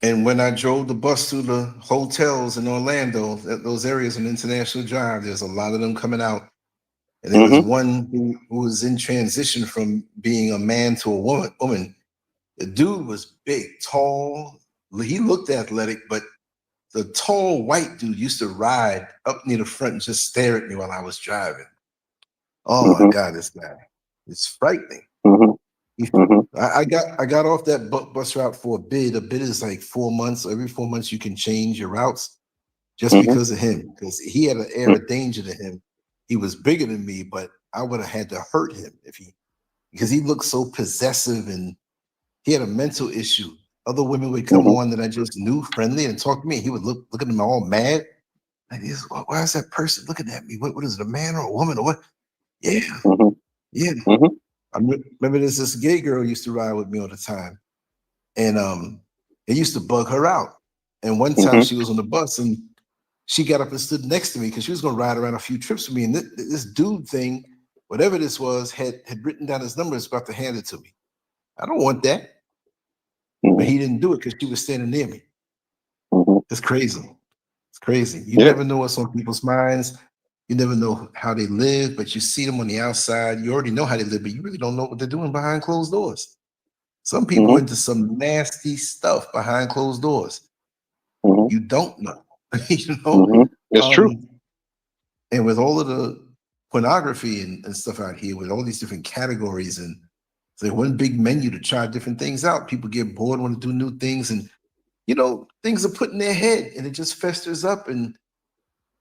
And when I drove the bus to the hotels in Orlando, those areas on International Drive, there's a lot of them coming out And there was one who was in transition from being a man to a woman. The dude was big, tall. He looked athletic, but the tall white dude used to ride up near the front and just stare at me while I was driving. Oh my God, this guy. It's frightening. I got off that bus route for a bid. A bid is like 4 months. Every 4 months you can change your routes just because of him. Because he had an air of danger to him. He was bigger than me, but I would have had to hurt him because he looked so possessive and he had a mental issue. Other women would come on that I just knew, friendly, and talk to me. He would look at them all mad. Like, why is that person looking at me? What is it, a man or a woman or what? Yeah. Yeah. I remember this gay girl used to ride with me all the time. And it used to bug her out. And one time she was on the bus and she got up and stood next to me because she was going to ride around a few trips with me. And this dude thing, whatever this was, had written down his number, is about to hand it to me. I don't want that. But he didn't do it because she was standing near me. It's crazy. It's crazy. You never know what's on people's minds. You never know how they live, but you see them on the outside. You already know how they live, but you really don't know what they're doing behind closed doors. Some people into some nasty stuff behind closed doors. You don't know. You know? It's true. And with all of the pornography and stuff out here, with all these different categories, and it's like one big menu to try different things out. People get bored, want to do new things, and things are put in their head, and it just festers up, and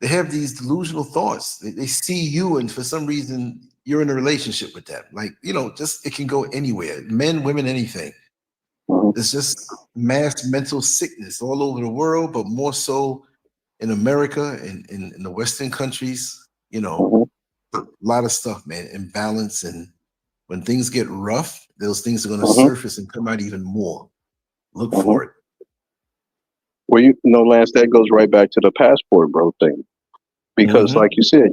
they have these delusional thoughts. They see you, and for some reason, you're in a relationship with them. Like, just it can go anywhere. Men, women, anything. It's just mass mental sickness all over the world, but more so in America and in the Western countries. A lot of stuff, man, imbalance. And when things get rough, those things are going to surface and come out even more. Look for it. Well, Lance, that goes right back to the passport bro thing. Because like you said,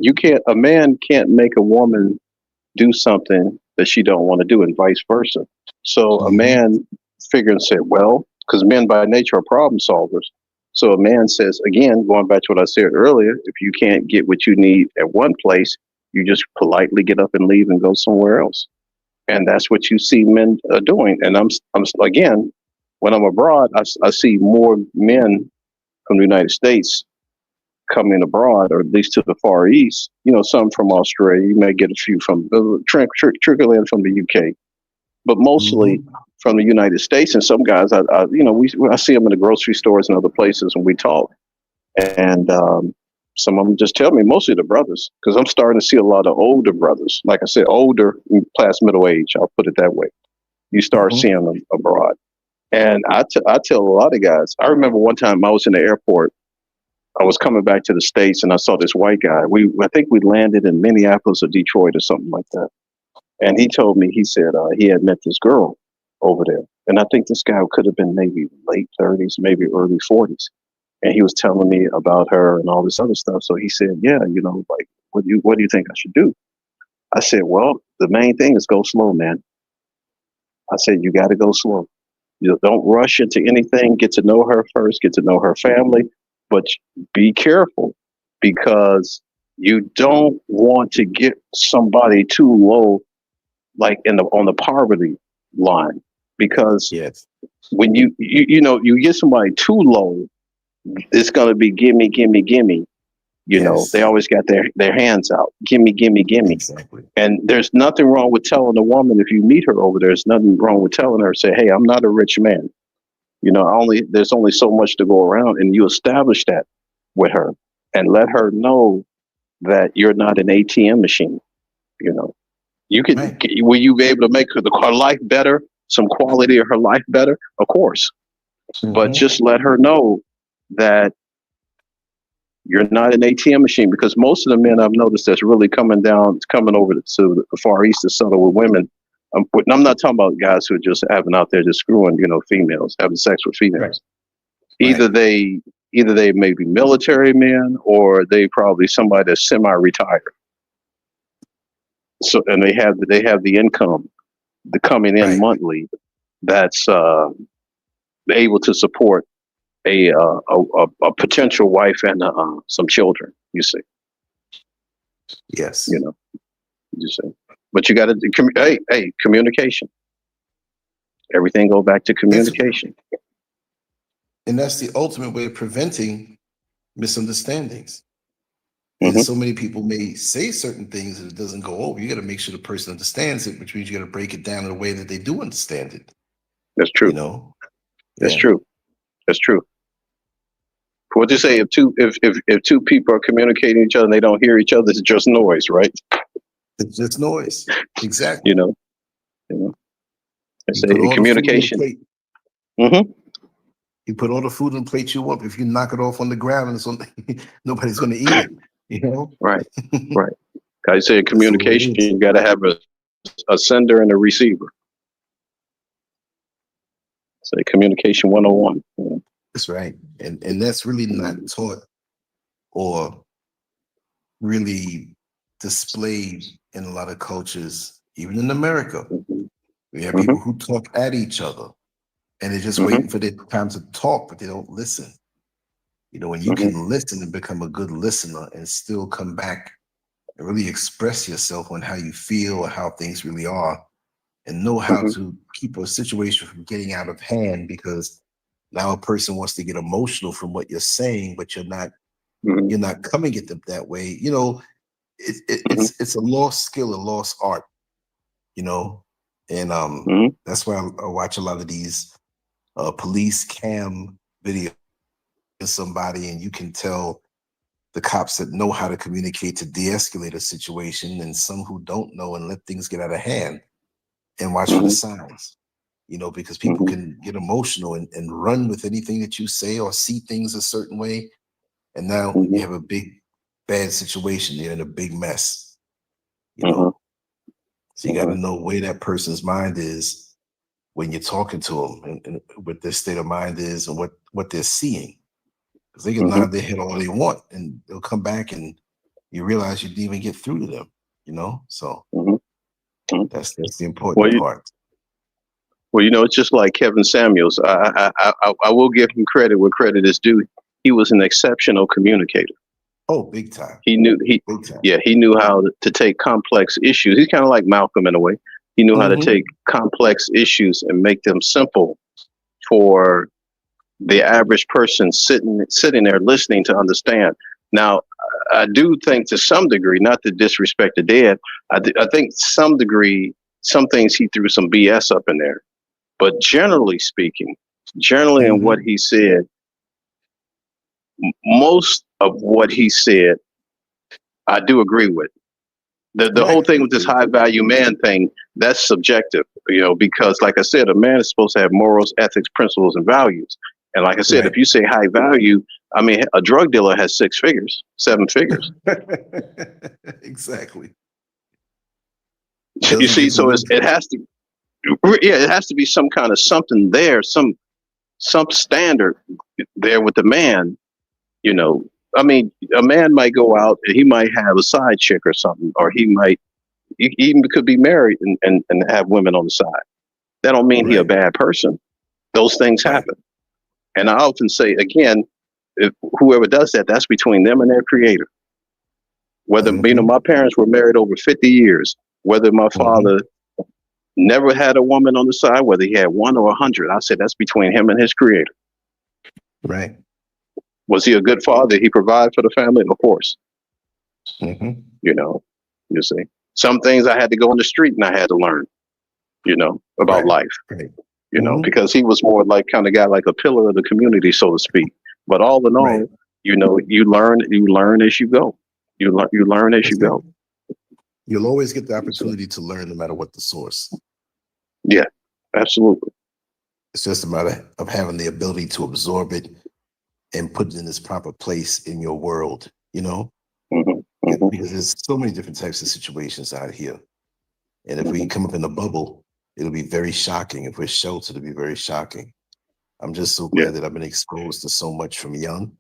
a man can't make a woman do something that she don't want to do, and vice versa. So a man figured and said, well, because men by nature are problem solvers. So a man says, again, going back to what I said earlier, if you can't get what you need at one place, you just politely get up and leave and go somewhere else. And that's what you see men doing. And I'm again, when I'm abroad, I see more men from the United States coming abroad, or at least to the Far East. Some from Australia. You may get a few from trickle in from the UK, but mostly from the United States. And some guys, I see them in the grocery stores and other places, and we talk. And some of them just tell me, mostly the brothers, because I'm starting to see a lot of older brothers. Like I said, older, past middle age. I'll put it that way. You start seeing them abroad. And I tell a lot of guys. I remember one time I was in the airport. I was coming back to the States, and I saw this white guy. I think we landed in Minneapolis or Detroit or something like that. And he told me, he said he had met this girl over there. And I think this guy could have been maybe late 30s, maybe early 40s. And he was telling me about her and all this other stuff. So he said, yeah, like, what do you think I should do? I said, well, the main thing is go slow, man. I said, you got to go slow. Don't rush into anything. Get to know her first, get to know her family. But be careful, because you don't want to get somebody too low, like on the poverty line. Because when you get somebody too low, it's going to be gimme, gimme, gimme. They always got their hands out. Gimme, gimme, gimme. Exactly. And there's nothing wrong with telling a woman, if you meet her over there, there's nothing wrong with telling her, say, hey, I'm not a rich man. There's only so much to go around, and you establish that with her and let her know that you're not an ATM machine. You can, will you be able to make her life better, some quality of her life better? Of course. But just let her know that you're not an ATM machine, because most of the men I've noticed that's really coming over to the Far East to settle with women. I'm not talking about guys who are just having out there just screwing, females, having sex with females. Right. Either they may be military men, or they probably somebody that's semi-retired. So, and they have the income, the coming in monthly, that's able to support a potential wife and some children. You see. Yes. You see, but you got to hey, communication. Everything go back to communication. And that's the ultimate way of preventing misunderstandings. Mm-hmm. And so many people may say certain things and it doesn't go over. You got to make sure the person understands it, which means you got to break it down in a way that they do understand it. That's true. You know, that's true. That's true. What you say? If two people are communicating each other and they don't hear each other, it's just noise, right? It's just noise. Exactly. You know. I say put all communication. The food on the plate. You put all the food on the plate you want. If you knock it off on the ground, and it's on, nobody's going to eat it. You know. Right. Right. I say communication. You got to have a sender and a receiver. Say communication 101. That's right. And that's really not taught or really displayed in a lot of cultures, even in America. We have people who talk at each other and they're just waiting for their time to talk, but they don't listen. You know, when you can listen and become a good listener and still come back and really express yourself on how you feel or how things really are, and know how to keep a situation from getting out of hand, because now a person wants to get emotional from what you're saying, but you're not coming at them that way. You know, it's a lost skill, a lost art, you know. And that's why I watch a lot of these police cam videos of somebody, and you can tell the cops that know how to communicate to de-escalate a situation, and some who don't know and let things get out of hand. And watch for the signs, you know, because people can get emotional and run with anything that you say or see things a certain way. And now you have a big, bad situation. You're in a big mess, you know. So you got to know where that person's mind is when you're talking to them, and what their state of mind is and what they're seeing. Because they can nod their head all they want and they'll come back and you realize you didn't even get through to them, you know. So that's the important part. Well, you know, it's just like Kevin Samuels. I will give him credit where credit is due. He was an exceptional communicator. Oh, big time. He knew he knew how to take complex issues. He's kind of like Malcolm in a way. He knew how to take complex issues and make them simple for the average person sitting there listening to understand. Now, I do think to some degree, not to disrespect the dead, I think some degree, some things he threw some BS up in there. But generally speaking, in what he said, most of what he said, I do agree with. The whole thing with this high value man thing, that's subjective, you know, because like I said, a man is supposed to have morals, ethics, principles, and values. And like I said, if you say high value, I mean, a drug dealer has 6 figures, 7 figures. Exactly. You see, so it has to be some kind of something there, some standard there with the man, you know. I mean, a man might go out and he might have a side chick or something, or he even could be married and have women on the side. That don't mean he a bad person. Those things happen. And I often say, again, if whoever does that, that's between them and their creator. Whether, you know, my parents were married over 50 years, whether my father never had a woman on the side, whether he had 1 or 100, I said that's between him and his creator. Right. Was he a good father? He provided for the family, of course. You know, you see, some things I had to go on the street and I had to learn, you know, about life, you know, because he was more like kind of guy, like a pillar of the community, so to speak. But all in all, you know, you learn as you go. You learn as you go. You'll always get the opportunity to learn no matter what the source. Yeah, absolutely. It's just a matter of having the ability to absorb it and put it in its proper place in your world, you know? Because there's so many different types of situations out here. And if we come up in a bubble, it'll be very shocking. If we're sheltered, it'll be very shocking. I'm just so glad that I've been exposed to so much from young,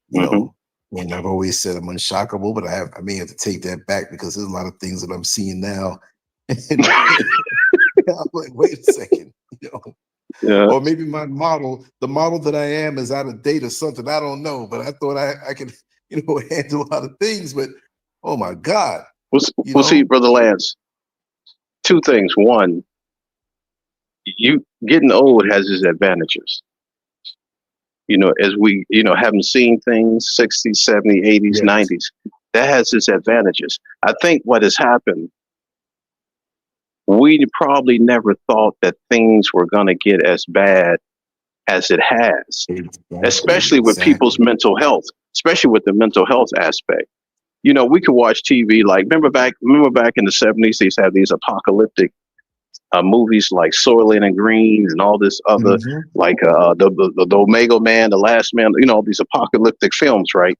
you know. And I've always said I'm unshockable, but I may have to take that back because there's a lot of things that I'm seeing now. And I'm like, wait a second, you know. Or maybe the model that I am is out of date or something. I don't know, but I thought I could, you know, handle a lot of things. But oh my God. Well, see, Brother Lance, two things. One, you getting old has its advantages. As we, haven't seen things 60s, 70s, 80s, Yes. 90s, that has its advantages. I think what has happened, we probably never thought that things were going to get as bad as it has, especially with people's mental health, especially with the mental health aspect. We could watch TV, like, remember back in the 70s, they used to have these apocalyptic movies like Soylent and Green and all this other, Mhm. like the Omega Man, the Last Man, all these apocalyptic films, right?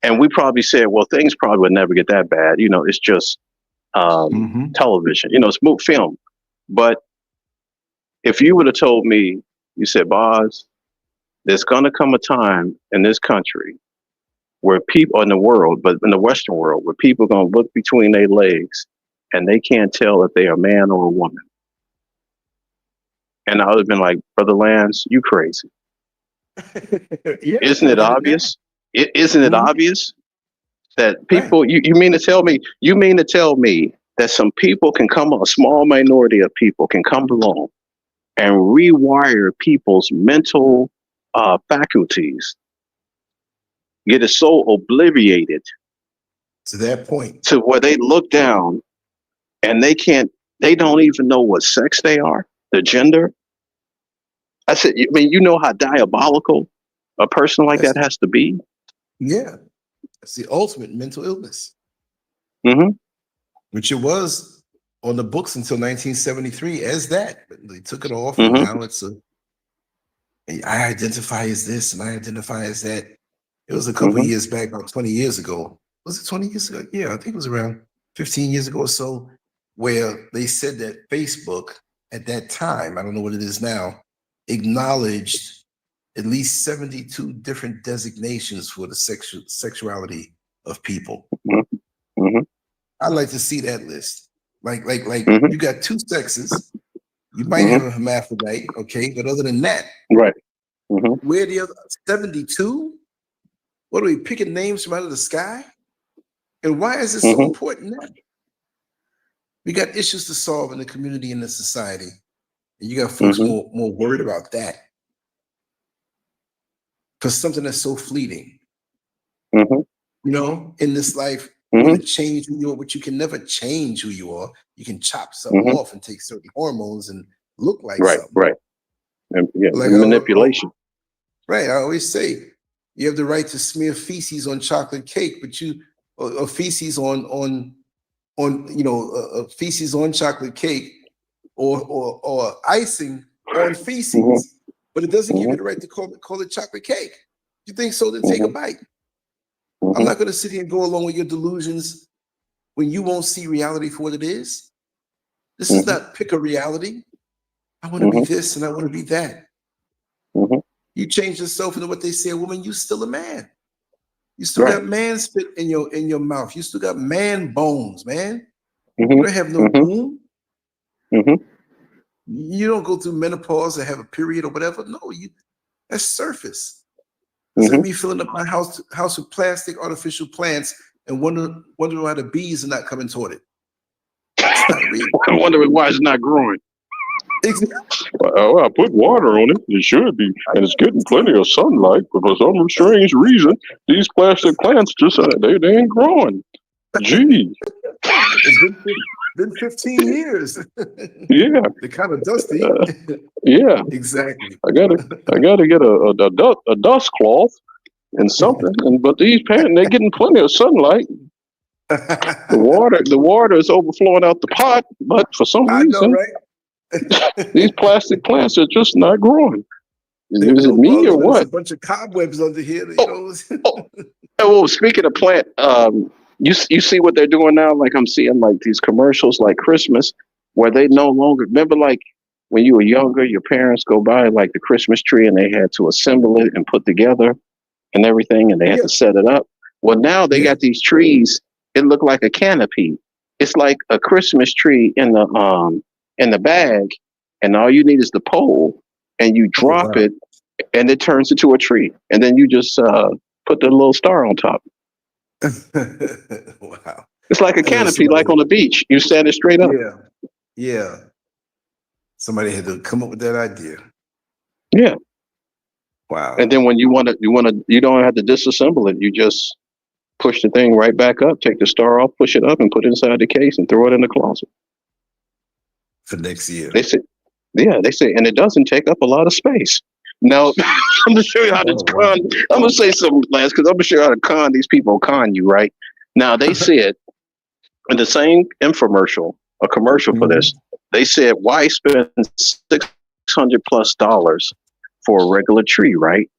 And we probably said, well, things probably would never get that bad. It's just Mhm. television, it's film. But if you would have told me, you said, Boz, there's going to come a time in this country where people in the world, but in the Western world, where people are going to look between their legs and they can't tell if they are a man or a woman. And I would have been like, Brother Lance, you crazy. Yeah, Isn't it obvious? Isn't it Mhm. obvious that Right. people, you mean to tell me that some people can come, a small minority of people can come along and rewire people's mental faculties, get it so obliviated To that point. to where they look down and they don't even know what sex they are, the gender. I said, you know how diabolical a person like that has to be? Yeah. It's the ultimate mental illness, Mm-hmm. which it was on the books until 1973 as that. But they took it off, and Mm-hmm. now it's I identify as this and I identify as that. It was a couple of years back, about 20 years ago. Was it 20 years ago? Yeah, I think it was around 15 years ago or so, where they said that Facebook at that time, I don't know what it is now, acknowledged at least 72 different designations for the sexuality of people. Mm-hmm. I'd like to see that list. Like Mhm. you got two sexes. You might have a hermaphrodite, okay, but other than that, Right. Mm-hmm. where the other 72? What are we picking names from out of the sky? And why is this so Mm-hmm. important now? We got issues to solve in the community and the society. And you got folks Mm-hmm. more worried about that. For something that's so fleeting. Mm-hmm. In this life, you Mm-hmm. want to change who you are, but you can never change who you are. You can chop something Mm-hmm. off and take certain hormones and look like Right. something. Right. And, yeah. Like Manipulation. right. I always say you have the right to smear feces on chocolate cake, but or feces on feces on chocolate cake or icing on feces, Mm-hmm. but it doesn't give you Mm-hmm. the right to call it chocolate cake. You think so? Then take a Mm-hmm. bite. I'm Mm-hmm. not going to sit here and go along with your delusions when you won't see reality for what it is. This is Mm-hmm. not pick a reality. I want to be this and I want to be that. Mm-hmm. You change yourself into what they say a woman, you still a man. You still Right. got man spit in your mouth. You still got man bones, man. You Mm-hmm. don't have no Mm-hmm. womb. Mm-hmm. You don't go through menopause or have a period or whatever. No, that's surface. That's like Mm-hmm. me filling up my house with plastic artificial plants and wondering why the bees are not coming toward it. It's not real. I'm wondering why it's not growing. Exactly. Well, I put water on it. It should be, and it's getting plenty of sunlight. But for some strange reason, these plastic plants just they ain't growing. Gee. It's been 15 years. Yeah. They're kind of dusty. Yeah. Exactly. I gotta get a dust cloth and something. But these plants, they're getting plenty of sunlight. The water is overflowing out the pot, but for some I know, reason, right? these plastic plants are just not growing. There's Is it no me bugs, or but it's a what? bunch of cobwebs under here. Oh, speaking of plant, you see what they're doing now? Like I'm seeing like these commercials like Christmas, where they no longer remember like when you were younger, your parents go by like the Christmas tree and they had to assemble it and put together and everything, and they had to set it up. Well, now they got these trees. It looked like a canopy. It's like a Christmas tree in the bag, and all you need is the pole, and you drop it, and it turns into a tree, and then you just put the little star on top. Wow. It's like a canopy, like on the beach. You stand it straight up. Yeah, yeah. Somebody had to come up with that idea. Yeah. Wow. And then when you don't have to disassemble it. You just push the thing right back up, take the star off, push it up, and put it inside the case and throw it in the closet. For next year. They say, and it doesn't take up a lot of space. Now, I'm gonna show you how to con. I'm gonna say something, Lance, because I'm gonna show you how to con these people. Con you, right? Now they said in the same infomercial, a commercial for this, they said, why spend $600+ for a regular tree, right?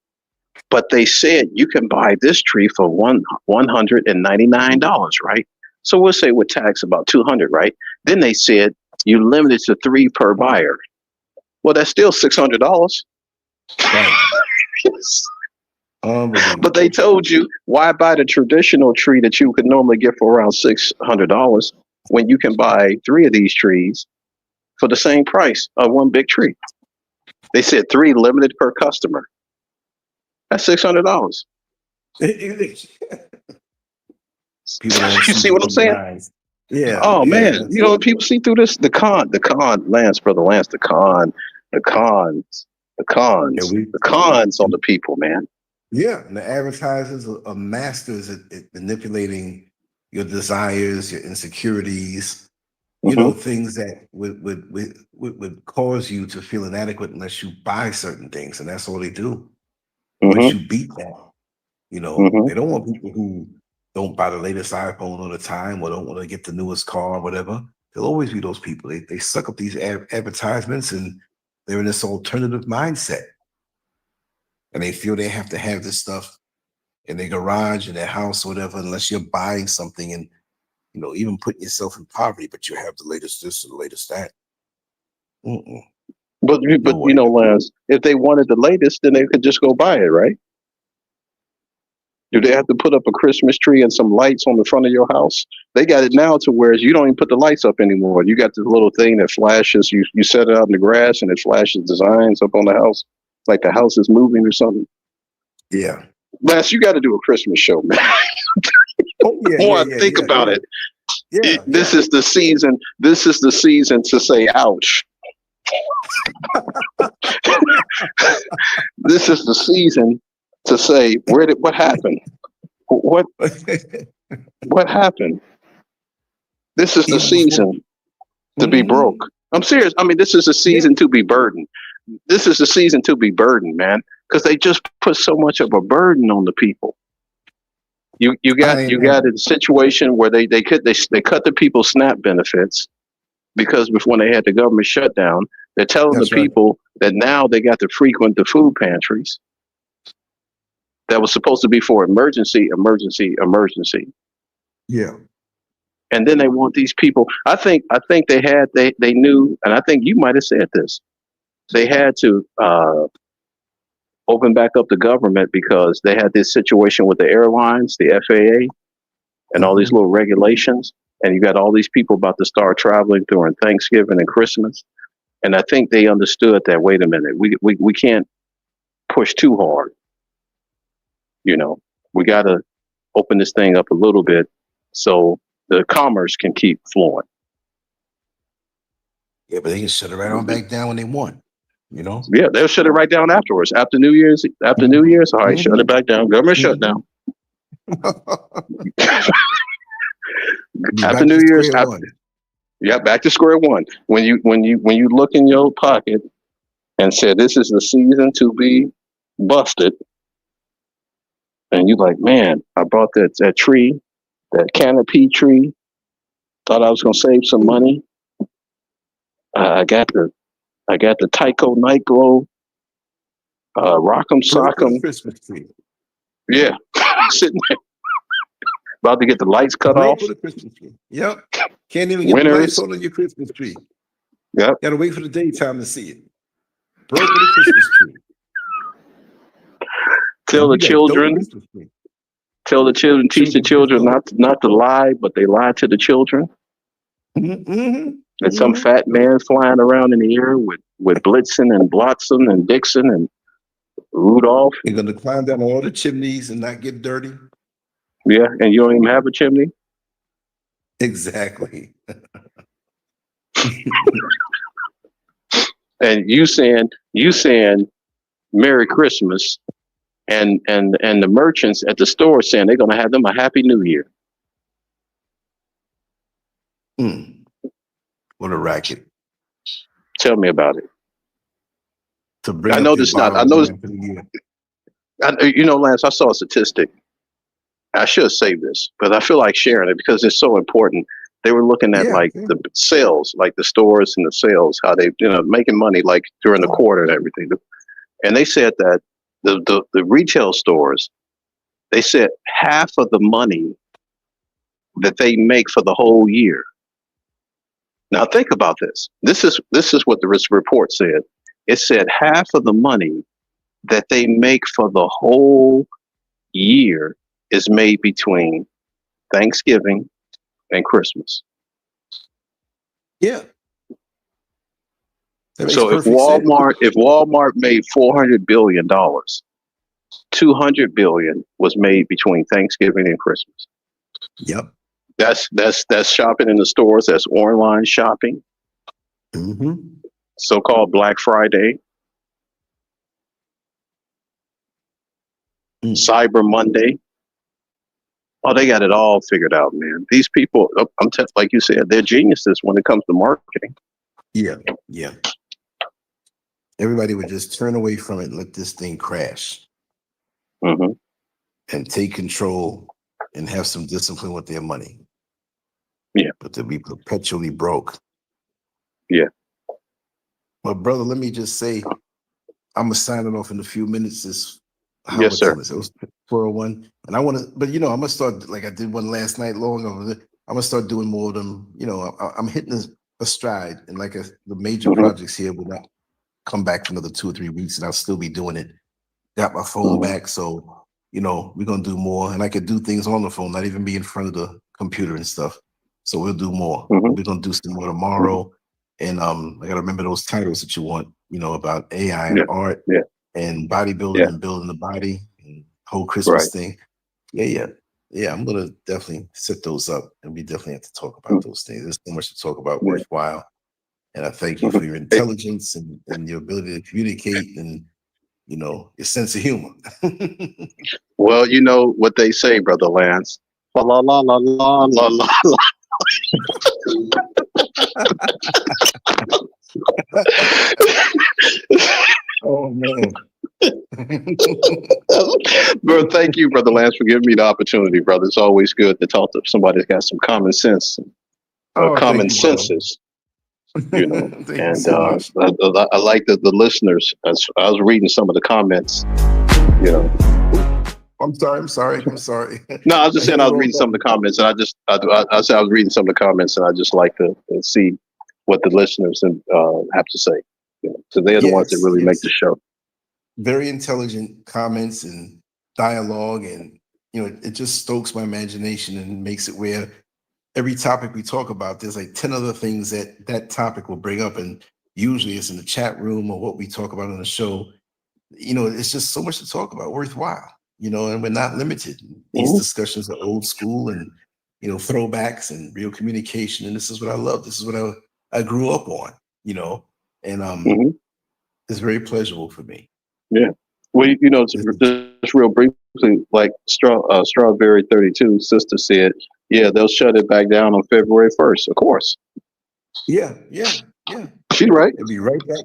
But they said you can buy this tree for $199, right? So we'll say with tax about $200, right? Then they said you limit it to 3 per buyer. Well, that's still $600. Right. Unbelievable. But they told you, why buy the traditional tree that you could normally get for around $600 when you can buy 3 of these trees for the same price of one big tree? They said 3 limited per customer. That's $600. People don't You see what I'm saying? eyes. Yeah. Oh yeah. man, you know, people see through this. The con, Lance, brother Lance, the cons on the people, man. Yeah, and the advertisers are masters at manipulating your desires, your insecurities, you know, things that would cause you to feel inadequate unless you buy certain things, and that's all they do. Once you beat that, you know, they don't want people who don't buy the latest iPhone all the time or don't want to get the newest car or whatever. There'll always be those people. They suck up these advertisements and they're in this alternative mindset. And they feel they have to have this stuff in their garage, in their house, or whatever, unless you're buying something and, you know, even putting yourself in poverty, but you have the latest this and the latest that. But you know, Lance, if they wanted the latest, then they could just go buy it, right? Do they have to put up a Christmas tree and some lights on the front of your house? They got it now to where you don't even put the lights up anymore. You got this little thing that flashes. You set it out in the grass and it flashes designs up on the house, like the house is moving or something. Yeah. Lance, you got to do a Christmas show, man. More I think about it. Yeah. This is the season. This is the season to say, ouch. This is the season to say, what happened? What happened? This is the season to be broke. I'm serious. I mean, this is a season to be burdened. This is the season to be burdened, man, because they just put so much of a burden on the people. You got a situation where they cut the people's SNAP benefits because when they had the government shutdown, they're telling the people that now they got to frequent the food pantries. That was supposed to be for emergency. Yeah. And then they want these people. I think they knew, and I think you might have said this. They had to open back up the government because they had this situation with the airlines, the FAA, and all these little regulations. And you got all these people about to start traveling during Thanksgiving and Christmas. And I think they understood that, wait a minute, we can't push too hard. You know, we got to open this thing up a little bit so the commerce can keep flowing. Yeah, but they can shut it right on back down when they want, you know? Yeah, they'll shut it right down afterwards. After New Year's, all right, shut it back down. Government shutdown. After New Year's, back to square one. When you look in your pocket and say this is the season to be busted, and you're like, man, I bought that tree, that canopy tree. Thought I was gonna save some money. I got the Tyco Night Glow, Rock'em Sock'em Christmas tree. Yeah, sitting there, about to get the lights cut off. For the Christmas tree. Yep. Can't even get the lights on your Christmas tree. Yep. Got to wait for the daytime to see it. Broke with the Christmas tree. Tell the children, teach the children not to lie, but they lie to the children. And some fat man flying around in the air with Blitzen and Blotzen and Dixon and Rudolph. You're going to climb down all the chimneys and not get dirty. Yeah, and you don't even have a chimney. Exactly. And you saying Merry Christmas, and the merchants at the store saying they're gonna have them a Happy New Year. What a racket. Tell me about it. To bring I up your noticed not. I borrowed noticed. land for the year. Lance, I saw a statistic. I should have saved this, but I feel like sharing it because it's so important. They were looking at Yeah, like yeah. the sales, like the stores and the sales, how they, making money like during the quarter and everything. And they said that the retail stores, they said half of the money that they make for the whole year. Now think about this. This is what the report said. It said half of the money that they make for the whole year is made between Thanksgiving and Christmas. Yeah. That makes So perfect sense. if Walmart made $400 billion, 200 billion was made between Thanksgiving and Christmas. Yep. That's shopping in the stores. That's online shopping. Mm-hmm. So-called Black Friday, Cyber Monday. Oh, they got it all figured out, man. These people, like you said, they're geniuses when it comes to marketing. Yeah. Yeah. Everybody would just turn away from it and let this thing crash Mm-hmm. and take control and have some discipline with their money. Yeah. But to be perpetually broke. Yeah. Well, brother, let me just say, I'm gonna sign it off in a few minutes. Yes, sir. It was 401. And I want to, but I'm gonna start like I did one last night long over there. I'm gonna start doing more of them. I'm hitting a stride, and like the major Mm-hmm. projects here will not come back for another 2 or 3 weeks, and I'll still be doing it. Got my phone back, so we're gonna do more, and I could do things on the phone, not even be in front of the computer and stuff. So we'll do more. Mm-hmm. We're gonna do some more tomorrow, and I gotta remember those titles that you want, about AI and art, and bodybuilding and building the body, and whole Christmas thing. Yeah. I'm gonna definitely set those up, and we definitely have to talk about those things. There's so much to talk about, worthwhile. And I thank you for your intelligence and your ability to communicate and your sense of humor. Well, you know what they say, Brother Lance. La la la la la la la. Oh man. Bro, thank you, Brother Lance, for giving me the opportunity, brother. It's always good to talk to somebody that's got some common sense, common senses. Thank you And so much. I like the listeners. As I was reading some of the comments, I'm sorry. No, I was just saying I was reading some of the comments, and I said I was reading some of the comments, and I just like to see what the listeners have to say. So they're the ones that really make the show. Very intelligent comments and dialogue, and it just stokes my imagination and makes it where every topic we talk about, there's like 10 other things that topic will bring up, and usually it's in the chat room or what we talk about on the show. It's just so much to talk about, worthwhile. And we're not limited. These discussions are old school and throwbacks and real communication, and this is what I love. This is what I grew up on. And it's very pleasurable for me. Yeah. Well, just real briefly, like Strawberry 32 sister said, yeah, they'll shut it back down on February 1st, of course. Yeah. She's right. It'll be right back.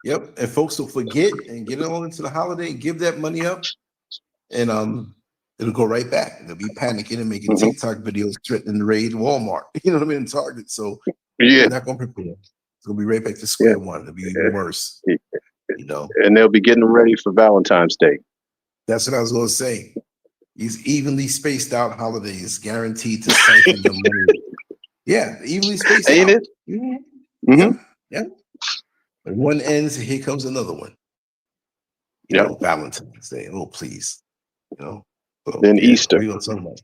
Yep. And folks will forget and get on into the holiday and give that money up. And it'll go right back. They'll be panicking and making TikTok videos threatening to raid Walmart. You know what I mean? Target. So they're not gonna prepare. It's gonna be right back to square one. It'll be even worse. And they'll be getting ready for Valentine's Day. That's what I was gonna say. These evenly spaced out holidays guaranteed to siphon your money. Yeah, evenly spaced Ain't out. it? Mm-hmm. Yeah. When one ends, here comes another one. Valentine's Day. Oh, please. Then Easter. We gonna talk about.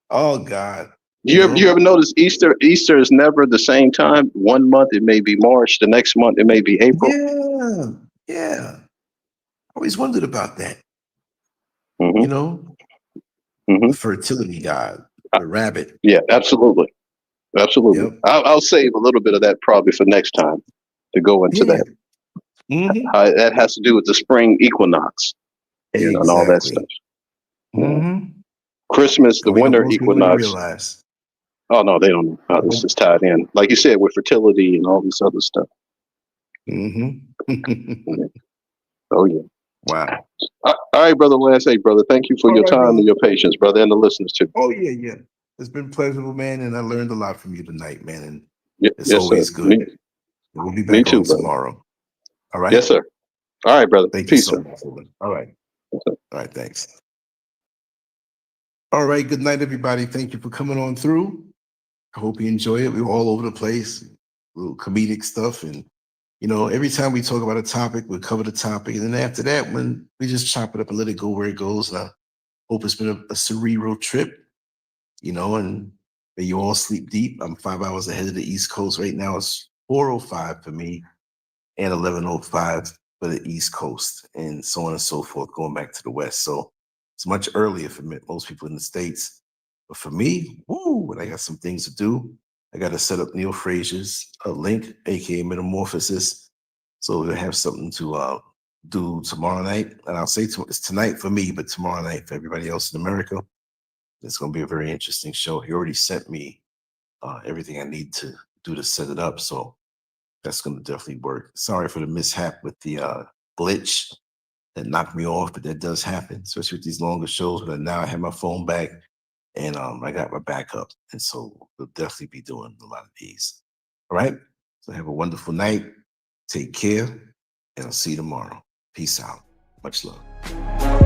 Oh God. You ever notice Easter is never the same time? One month it may be March, the next month it may be April. Yeah. I always wondered about that. Mm-hmm. The fertility god, the rabbit. Yeah, absolutely. Absolutely. Yep. I'll save a little bit of that probably for next time to go into Yeah. that. Mm-hmm. That has to do with the spring equinox, and all that stuff. Exactly. Mm-hmm. Christmas, the We don't, winter most people don't even equinox. realize. Oh no, they don't know how this is tied in. Like you said, with fertility and all this other stuff. Mm-hmm. Oh yeah. Wow. All right, brother Lance. Hey, brother, thank you for All your right, time brother. and your patience, brother, and the listeners too. Oh yeah, yeah. It's been pleasurable, man, and I learned a lot from you tonight, man. And it's Yes, sir. always good. We'll be Me back too, on brother. tomorrow. All right. Yes, sir. All right, brother. Thank you Peace, so sir. much. All right. All right. Thanks. All right. Good night, everybody. Thank you for coming on through. I hope you enjoy it. We were all over the place, little comedic stuff. And, you know, every time we talk about a topic, we cover the topic. And then after that, when we just chop it up and let it go where it goes. And I hope it's been a cerebral trip, you know, and may you all sleep deep. I'm 5 hours ahead of the East Coast right now. It's 4:05 for me and 11:05 for the East Coast, and so on and so forth, going back to the West. So it's much earlier for most people in the States. But for me, woo, and I got some things to do. I got to set up Neil Frazier's link, aka Metamorphosis. So we'll have something to do tomorrow night. And I'll say it's tonight for me, but tomorrow night for everybody else in America. It's going to be a very interesting show. He already sent me everything I need to do to set it up. So that's going to definitely work. Sorry for the mishap with the glitch that knocked me off, but that does happen, especially with these longer shows. But now I have my phone back and I got my backup. And so we'll definitely be doing a lot of these. All right. So have a wonderful night. Take care. And I'll see you tomorrow. Peace out. Much love.